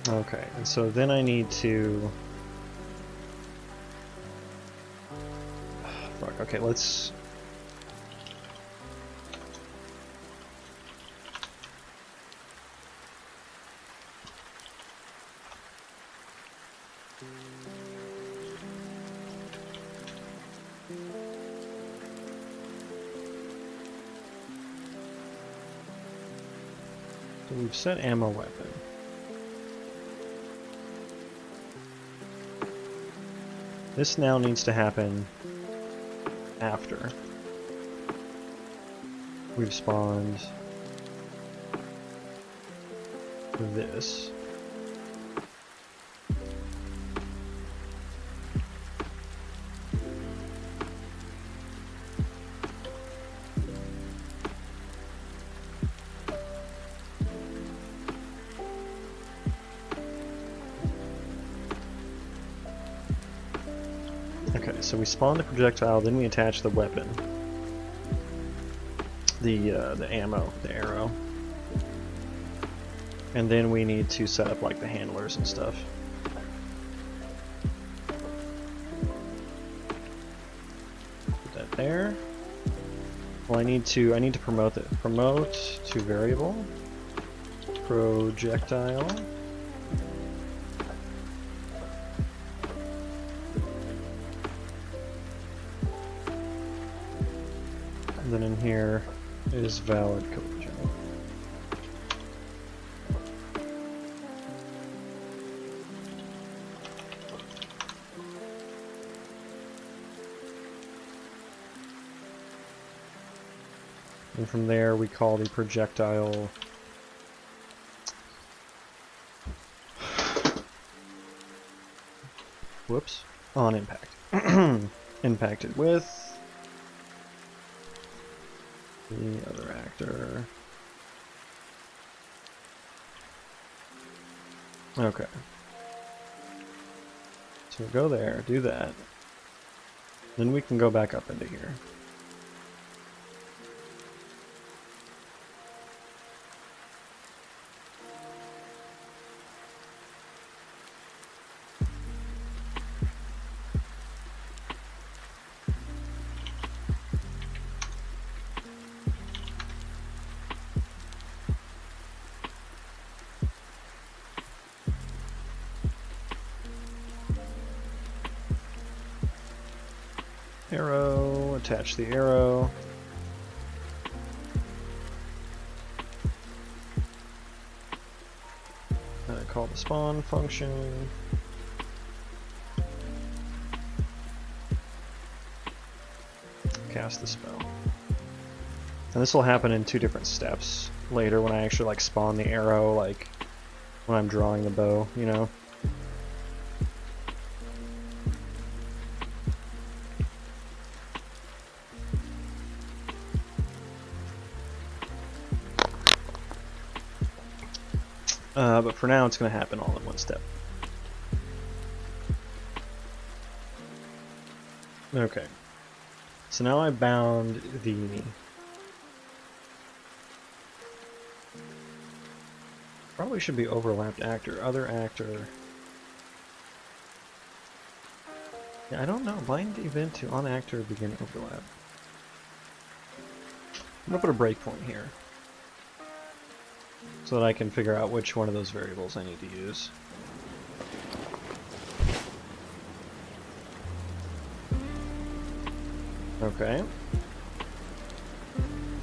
Okay, and so then I need to... Fuck, okay, let's... So we've set ammo weapon. This now needs to happen after. we've spawned this. Okay, so we spawn the projectile, then we attach the weapon. The ammo, the arrow. And then we need to set up like the handlers and stuff. Put that there. Well, I need to promote it. Promote to variable. Projectile. And then in here is valid collision. And from there we call the projectile whoops, on impact. Impacted with the other actor. Okay. So we'll go there, do that. Then we can go back up into here. Arrow, attach the arrow. Call the spawn function. Cast the spell. And this will happen in 2 different steps later when I actually like spawn the arrow, like when I'm drawing the bow, you know. But for now, it's going to happen all in one step. Okay. So now I bound the... Probably should be overlapped actor, other actor. Yeah, I don't know. Bind the event to on actor begin overlap. I'm going to put a breakpoint here, so that I can figure out which one of those variables I need to use. Okay.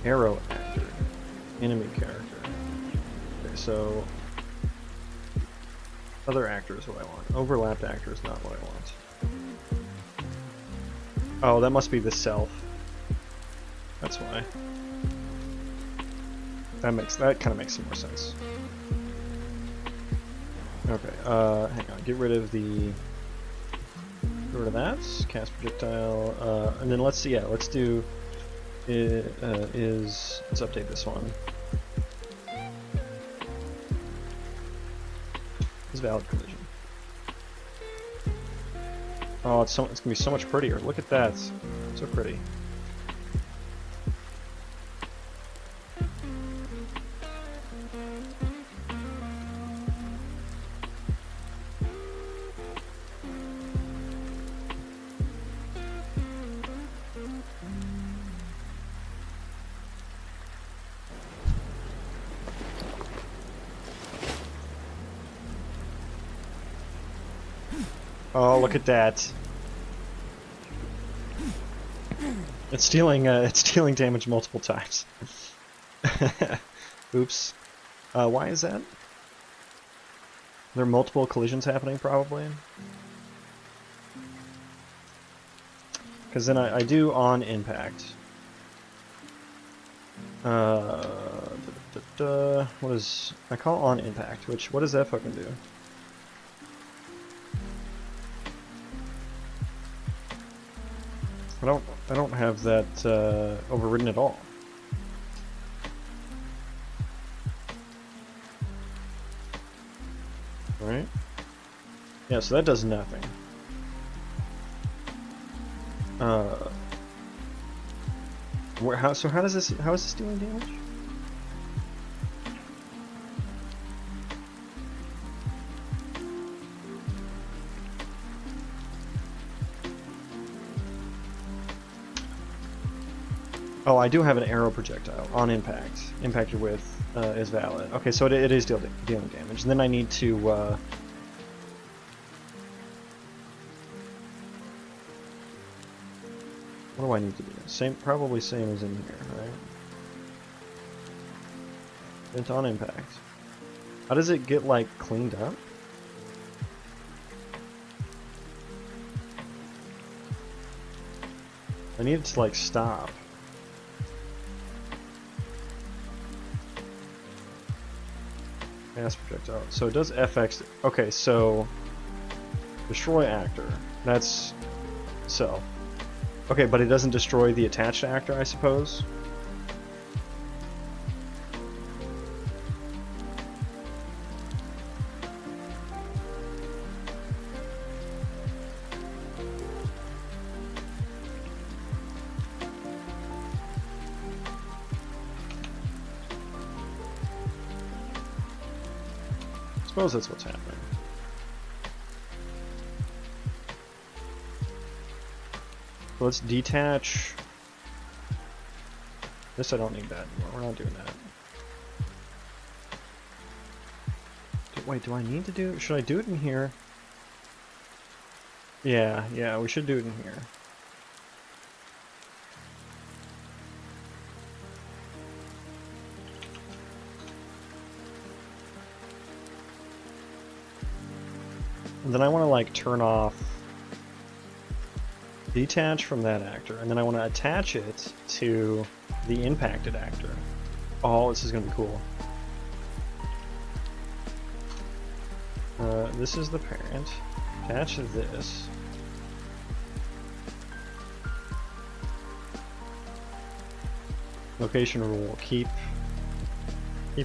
Arrow actor. Enemy character. Okay, so other actor is what I want. Overlapped actor is not what I want. Oh, that must be the self. That's why. That kind of makes some more sense. Okay, hang on. Get rid of that. Cast projectile, and then let's see. Yeah, let's do. Let's update this one. Is valid collision. Oh, it's gonna be so much prettier. Look at that. So pretty. Oh, look at that. It's stealing damage multiple times. Oops. Why is that? There are multiple collisions happening, probably. Because then I do on impact. What is... I call on impact, which... What does that fucking do? I don't have that overridden at all. Right? Yeah, so that does nothing. So how does this? How is this doing damage? Oh, I do have an arrow projectile on impact. Impacted with is valid. Okay, so it is dealing damage, and then I need to. What do I need to do? Probably same as in here, right? It's on impact. How does it get like cleaned up? I need it to like stop. Gas projectile. So it does FX. Okay, so destroy actor. That's so. Okay, but it doesn't destroy the attached actor, I suppose. I suppose that's what's happening. So let's detach. This I don't need that anymore. We're not doing that. Wait, do I need to do? Should I do it in here? Yeah, we should do it in here. And then I want to like turn off, detach from that actor, and then I want to attach it to the impacted actor. Oh, this is going to be cool. This is the parent. Attach this. Location rule. Keep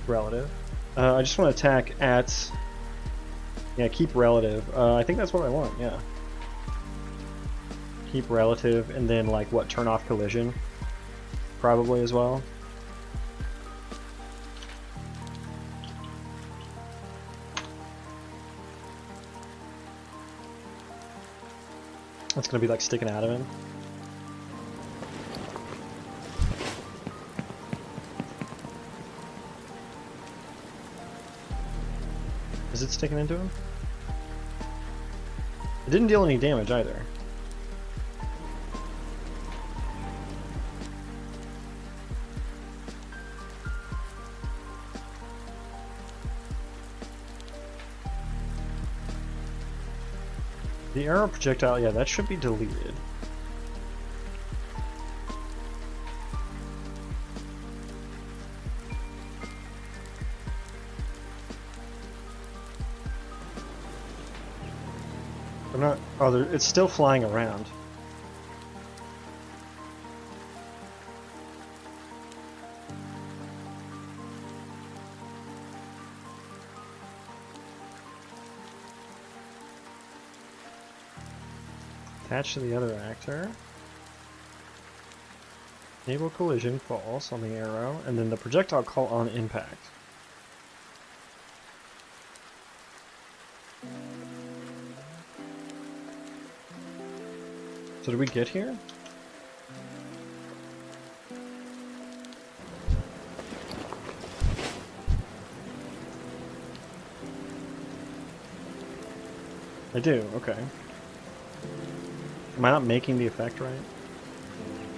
relative. I just want to attack at. Yeah, keep relative. I think that's what I want. Yeah. Keep relative, and then like what? Turn off collision. Probably as well. That's gonna be like sticking out of him. Is it sticking into him? It didn't deal any damage either. The arrow projectile, yeah, that should be deleted. I'm not. Oh, it's still flying around. Attach to the other actor. Enable collision false on the arrow, and then the projectile call on impact. So did we get here? I do, okay. Am I not making the effect right?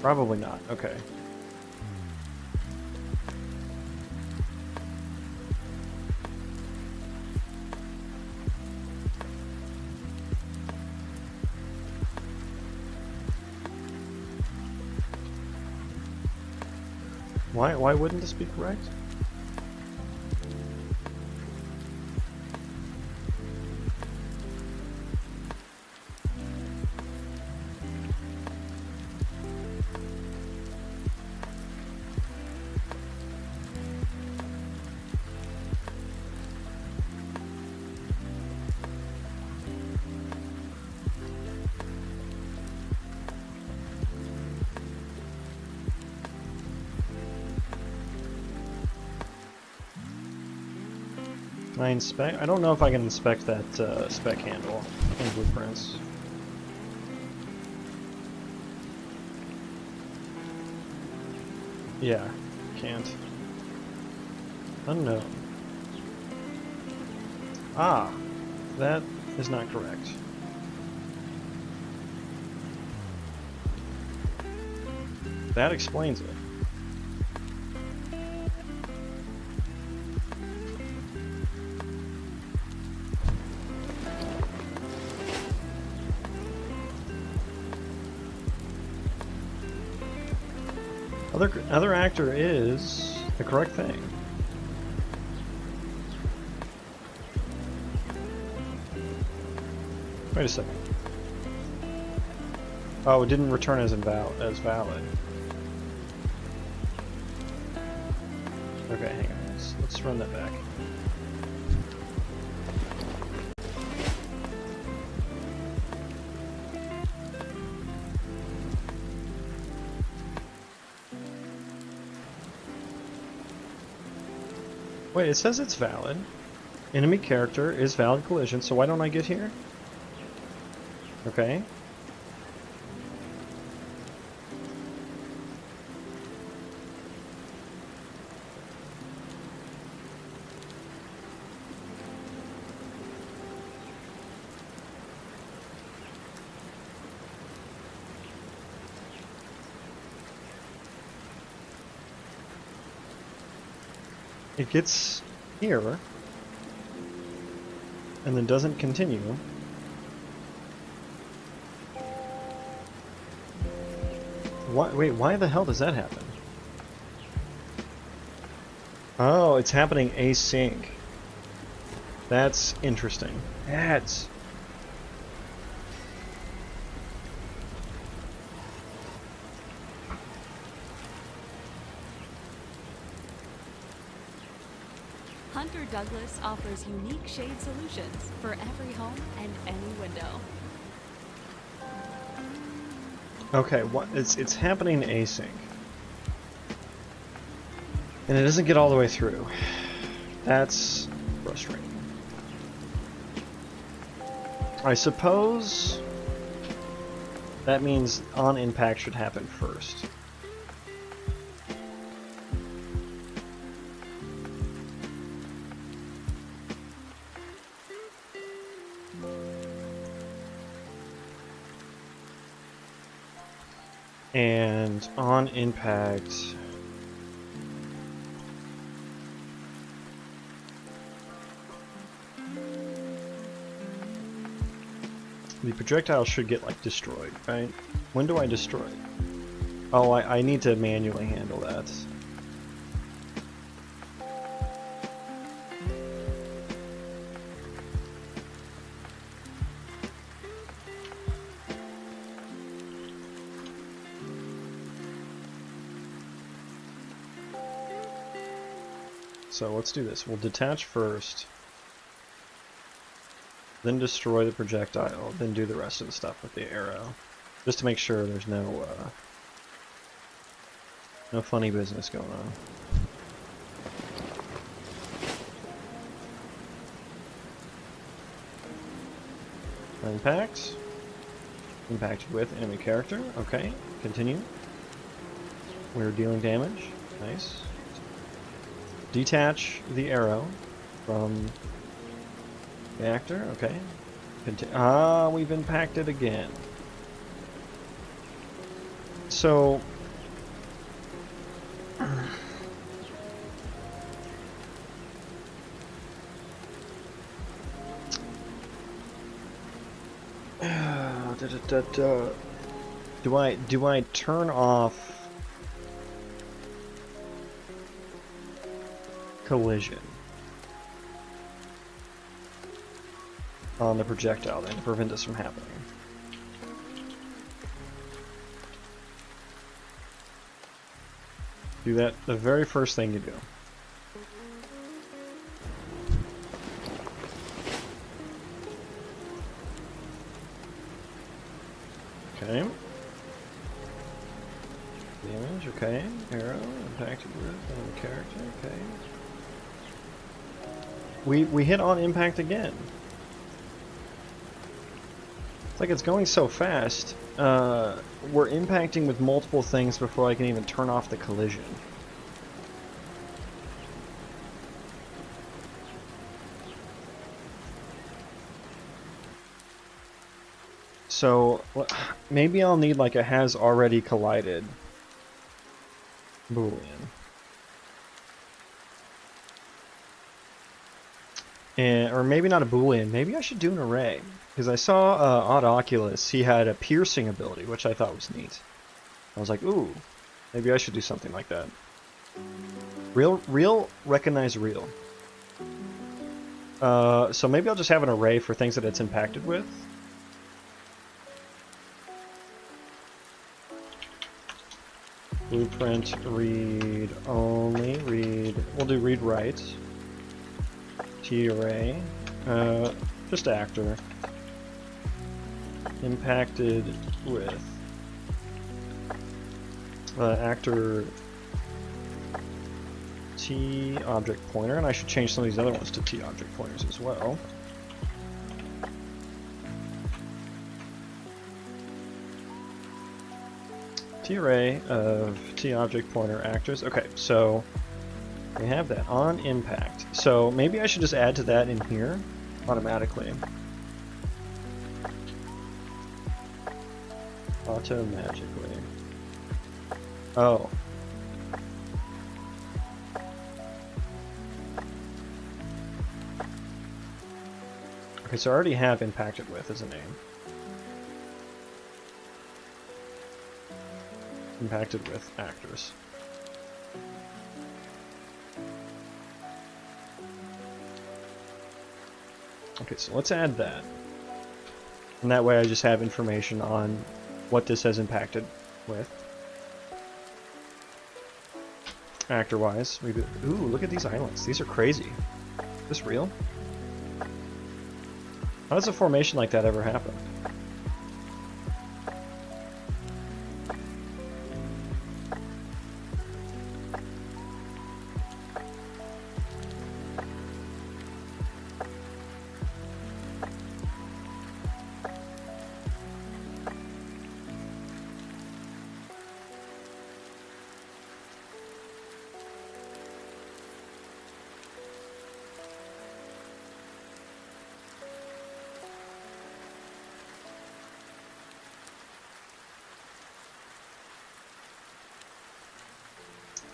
Probably not, okay. Why wouldn't this be correct? Can I inspect? I don't know if I can inspect that spec handle in blueprints. Yeah, can't. Unknown. Ah, that is not correct. That explains it. Other actor is the correct thing. Wait a second. Oh, it didn't return as valid. Okay, hang on. Let's run that back. Wait, it says it's valid. Enemy character is valid collision, so why don't I get here? Okay. It gets here, and then doesn't continue. Wait, why the hell does that happen? Oh, it's happening async. That's interesting. That's... Hunter Douglas offers unique shade solutions for every home and any window. Okay, what? It's happening async, and it doesn't get all the way through. That's frustrating. I suppose that means on impact should happen first. And on impact, the projectile should get like destroyed, right? When do I destroy it? Oh, I need to manually handle that. So let's do this. We'll detach first, then destroy the projectile, then do the rest of the stuff with the arrow, just to make sure there's no funny business going on. Impact. Impacted with enemy character. Okay, continue. We're dealing damage. Nice. Detach the arrow from the actor. Okay. We've impacted again. So do I turn off collision on the projectile then to prevent this from happening. Do that the very first thing you do. Okay. Damage, okay. Arrow, impacted with character, okay. We hit on impact again. It's like it's going so fast. We're impacting with multiple things before I can even turn off the collision. So maybe I'll need like a has already collided Boolean. Or maybe not a Boolean, maybe I should do an array. Because I saw Odd Oculus, he had a piercing ability, which I thought was neat. I was like, ooh, maybe I should do something like that. Real, recognize real. So maybe I'll just have an array for things that it's impacted with. Blueprint, read only, read, we'll do read write. T array, just actor. Impacted with actor T object pointer, and I should change some of these other ones to T object pointers as well. T array of T object pointer actors. Okay, so we have that on impact. So maybe I should just add to that in here automatically. Auto-magically. Oh. Okay, so I already have impacted with as a name. Impacted with actors. Okay, so let's add that. And that way I just have information on what this has impacted with. Actor-wise. Ooh, look at these islands. These are crazy. Is this real? How does a formation like that ever happen?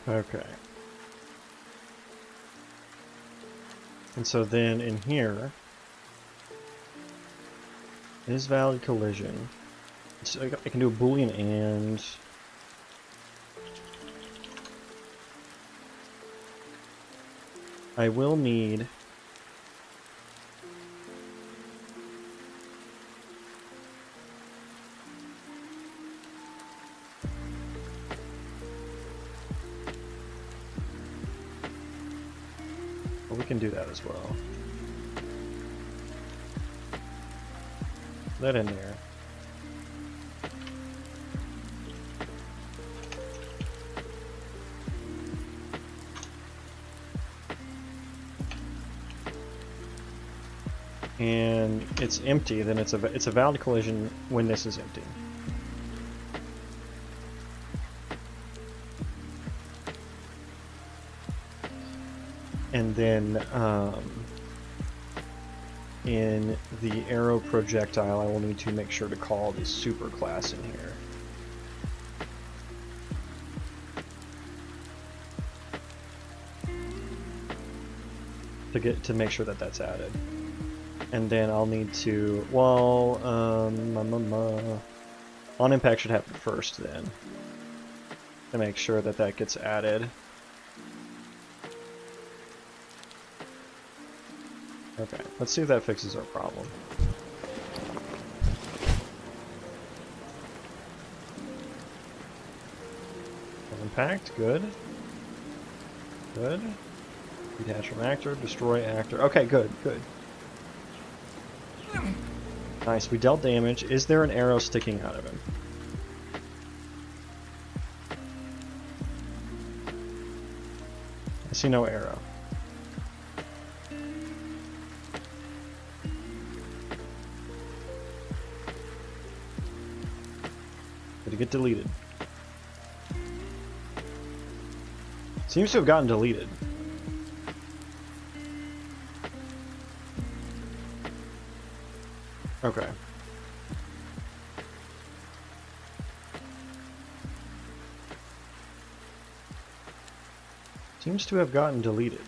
Okay. And so then in here is valid collision. So I can do a Boolean and I will need we can do that as well. That in there. And it's empty, then it's a valid collision when this is empty. And then in the arrow projectile, I will need to make sure to call the super class in here. To make sure that that's added. And then I'll need to, well, on impact should happen first then, to make sure that that gets added. Okay, let's see if that fixes our problem. Impact, good. Good. Detach from actor, destroy actor. Okay, good, good. Nice, we dealt damage. Is there an arrow sticking out of him? I see no arrow. Did it get deleted? Seems to have gotten deleted. Okay. Seems to have gotten deleted.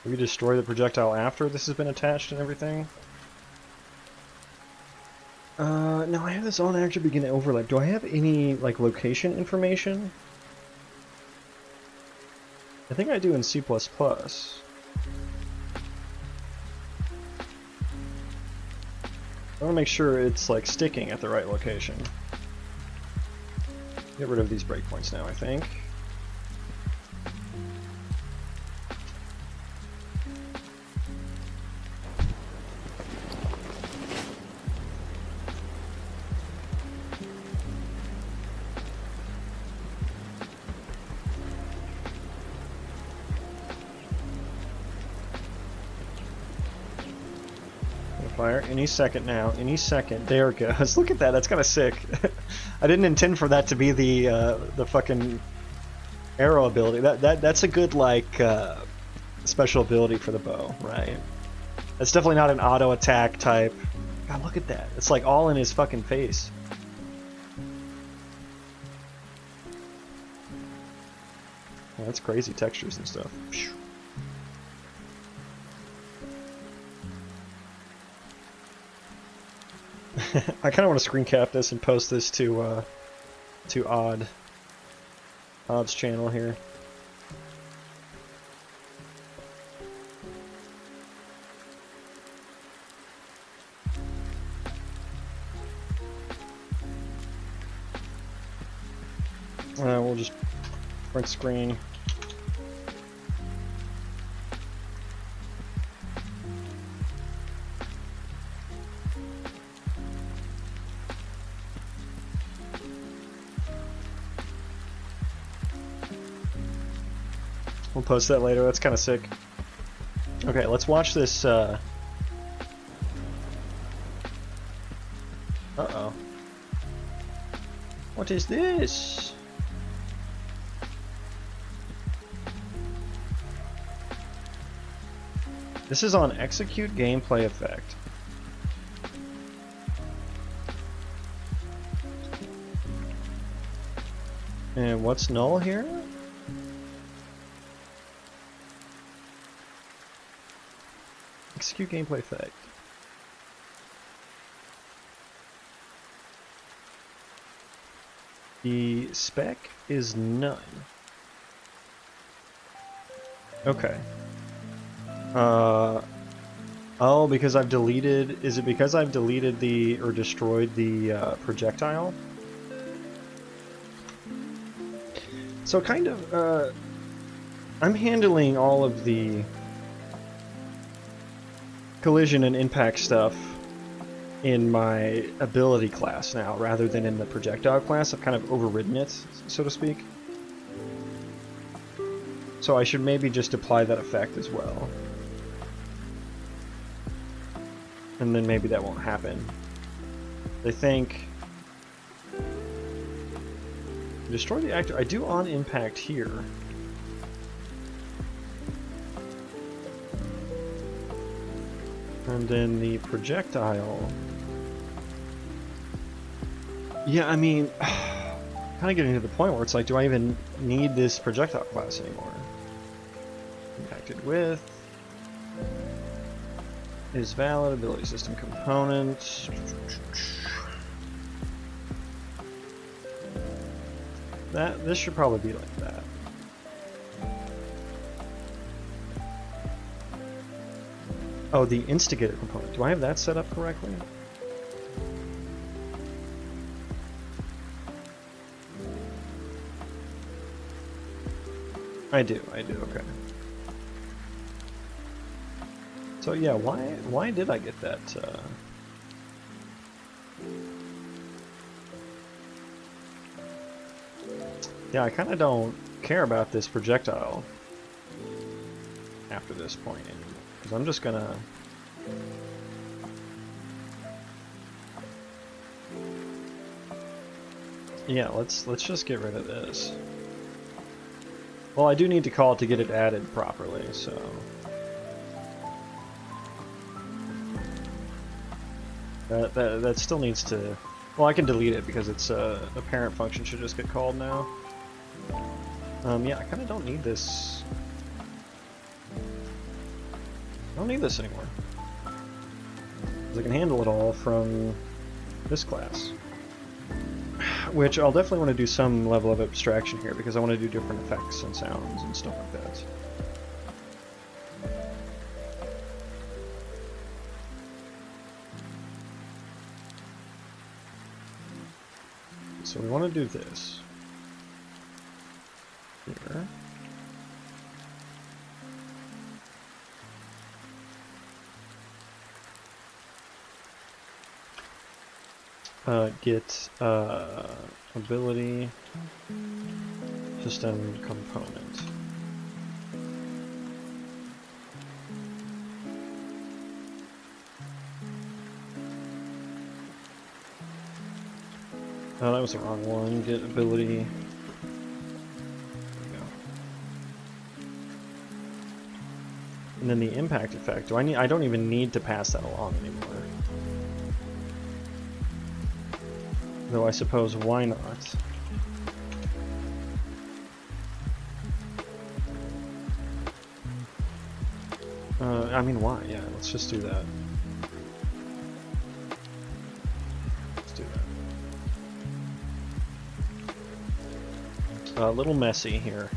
We destroy the projectile after this has been attached and everything? No, I have this on actor begin to overlap. Do I have any, like, location information? I think I do in C++. I want to make sure it's, like, sticking at the right location. Get rid of these breakpoints now, I think. Fire any second now, any second. There it goes. Look at that. That's kind of sick. I didn't intend for that to be the fucking arrow ability. That's a good like special ability for the bow, right? That's definitely not an auto attack type. God, look at that. It's like all in his fucking face. Yeah, that's crazy textures and stuff. I kind of want to screen cap this and post this to Odd's channel here. We'll just print screen. We'll post that later. That's kind of sick. Okay, let's watch this. Uh-oh. What is this? This is on execute gameplay effect. And what's null here? Execute gameplay effect. The spec is none. Okay. Oh, because I've deleted... Is it because I've deleted the... or destroyed the projectile? So kind of, I'm handling all of the collision and impact stuff in my ability class now, rather than in the projectile class. I've kind of overridden it, so to speak. So I should maybe just apply that effect as well. And then maybe that won't happen. They think... Destroy the actor. I do on impact here. And then the projectile... Yeah, I mean... kind of getting to the point where it's like, do I even need this projectile class anymore? Impacted with... is valid. Ability system component. This should probably be like that. Oh, the instigator component. Do I have that set up correctly? I do, okay. So yeah, why did I get that, Yeah, I kinda don't care about this projectile after this point anymore, because I'm just gonna... Yeah, let's just get rid of this. Well, I do need to call it to get it added properly, so... That still needs to... Well, I can delete it because it's a parent function should just get called now. Yeah, I kind of don't need this. I don't need this anymore. Because I can handle it all from this class. Which I'll definitely want to do some level of abstraction here because I want to do different effects and sounds and stuff like that. So we want to do this. Here. Get ability system component. Oh, that was the wrong one. Get ability. There we go. And then the impact effect. Do I don't even need to pass that along anymore. Though I suppose why not? I mean, why? Yeah, let's just do that. Let's do that. A little messy here.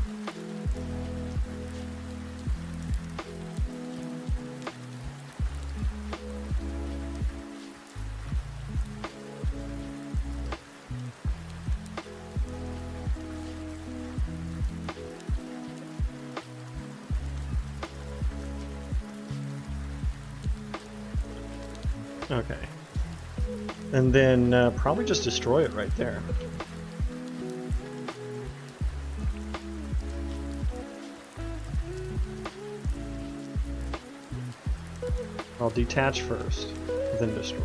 Okay. And then probably just destroy it right there. I'll detach first, then destroy.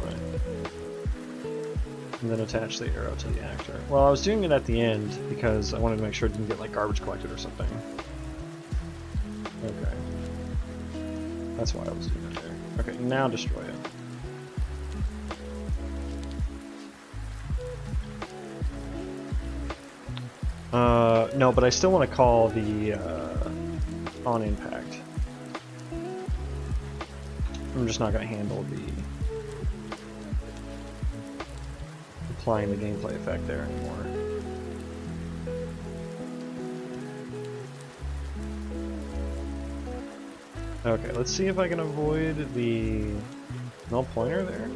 And then attach the arrow to the actor. Well, I was doing it at the end because I wanted to make sure it didn't get like garbage collected or something. Okay. That's why I was doing it there. Okay, now destroy it. No, but I still want to call the on impact. I'm just not going to handle the applying the gameplay effect there anymore. Okay, let's see if I can avoid the null pointer there.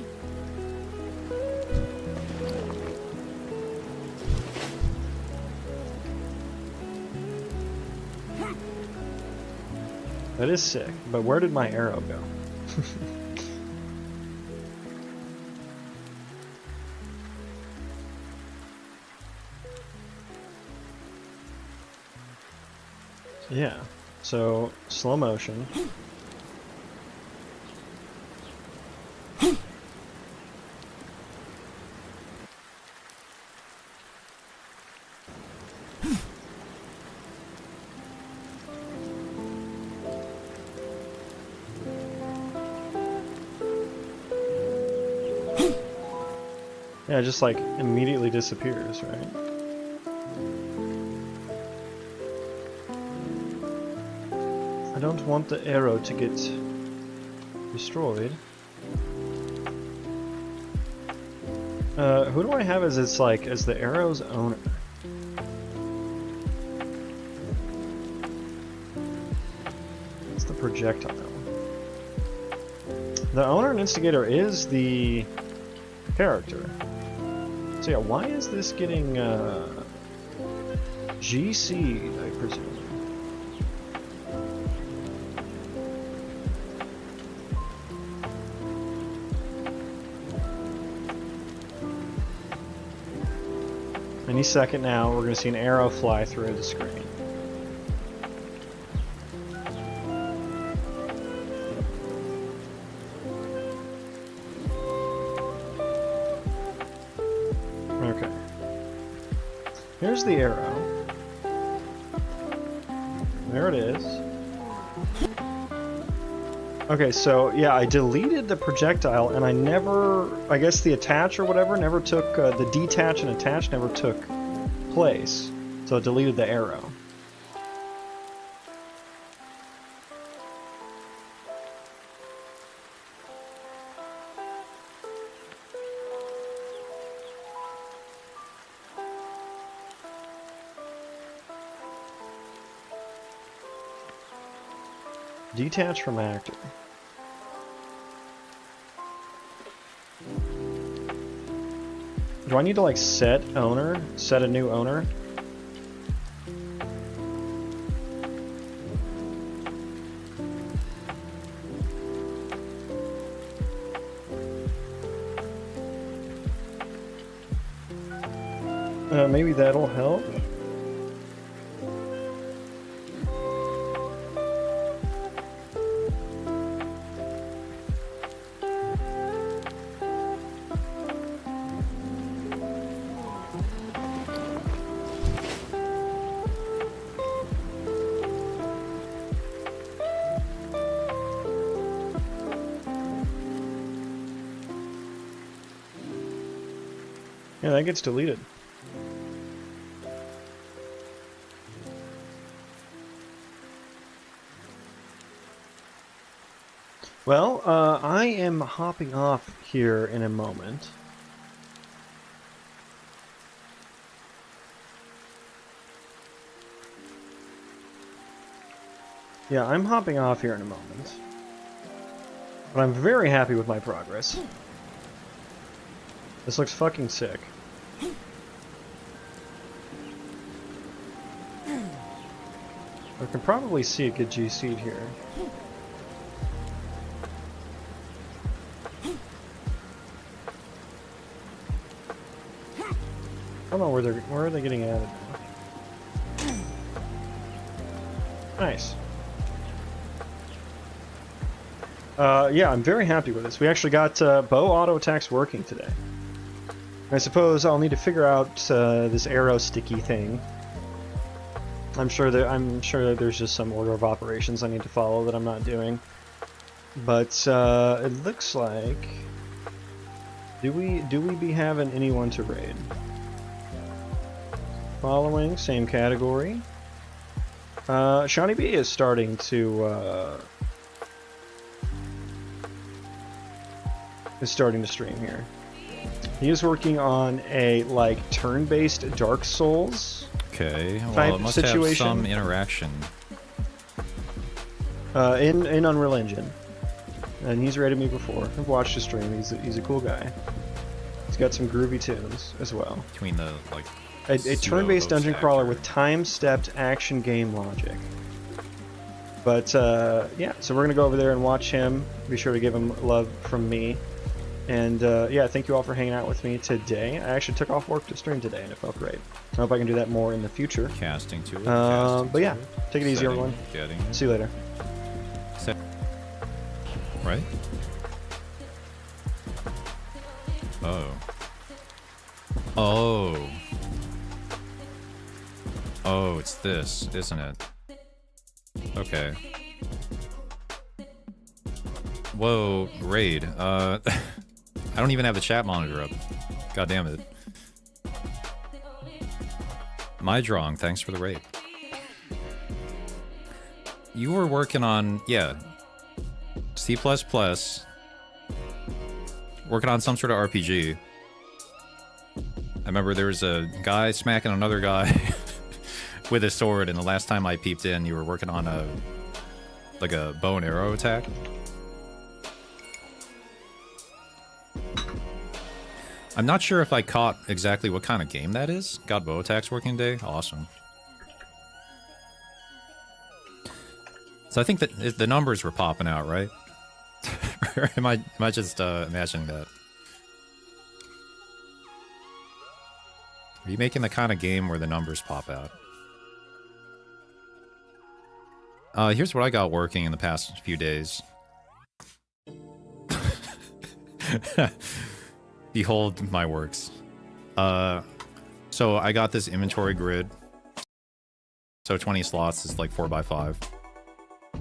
That is sick, but where did my arrow go? Yeah, so slow motion. Yeah, it just like immediately disappears, right? I don't want the arrow to get destroyed. Who do I have as its like as the arrow's owner? It's the projectile. The owner and instigator is the character. So yeah, why is this getting GC, I presume? Any second now, we're going to see an arrow fly through the screen. Okay. Here's the arrow. There it is. Okay, so yeah, I deleted the projectile and I never, I guess the attach or whatever never took, the detach and attach never took place. So I deleted the arrow. Detach from actor. Do I need to like set owner? Set a new owner? Maybe that'll help. Yeah, that gets deleted. Well, I am hopping off here in a moment. Yeah, I'm hopping off here in a moment. But I'm very happy with my progress. This looks fucking sick. I can probably see it get GC'd here. I don't know where are they getting added now? Nice. Yeah, I'm very happy with this. We actually got bow auto attacks working today. I suppose I'll need to figure out this arrow sticky thing. I'm sure that there's just some order of operations I need to follow that I'm not doing. But it looks like do we be having anyone to raid? Following, same category. Shawnee B is starting to stream here. He is working on a like turn-based Dark Souls. Okay, well type it must situation. have some interaction. In Unreal Engine, and he's rated me before. I've watched his stream. He's a cool guy. He's got some groovy tunes as well. Between the like A turn-based dungeon actor. crawler with time-stepped action game logic. But yeah, so we're gonna go over there and watch him. Be sure to give him love from me. And yeah, thank you all for hanging out with me today. I actually took off work to stream today, and it felt great. I hope I can do that more in the future. Casting to it. But yeah, take it easy, everyone. Getting it. See you later. Set. Right? Oh. Oh. Oh, it's this, isn't it? Okay. Whoa, raid. I don't even have the chat monitor up. God damn it. My drawing, thanks for the raid. You were working on, yeah. C++. Working on some sort of RPG. I remember there was a guy smacking another guy with a sword, and the last time I peeped in, you were working on a bow and arrow attack. I'm not sure if I caught exactly what kind of game that is. Got bow attacks working today? Awesome. So I think that the numbers were popping out, right? Or am I just imagining that? Are you making the kind of game where the numbers pop out? Here's what I got working in the past few days. Behold my works. So I got this inventory grid. So 20 slots is like 4x5.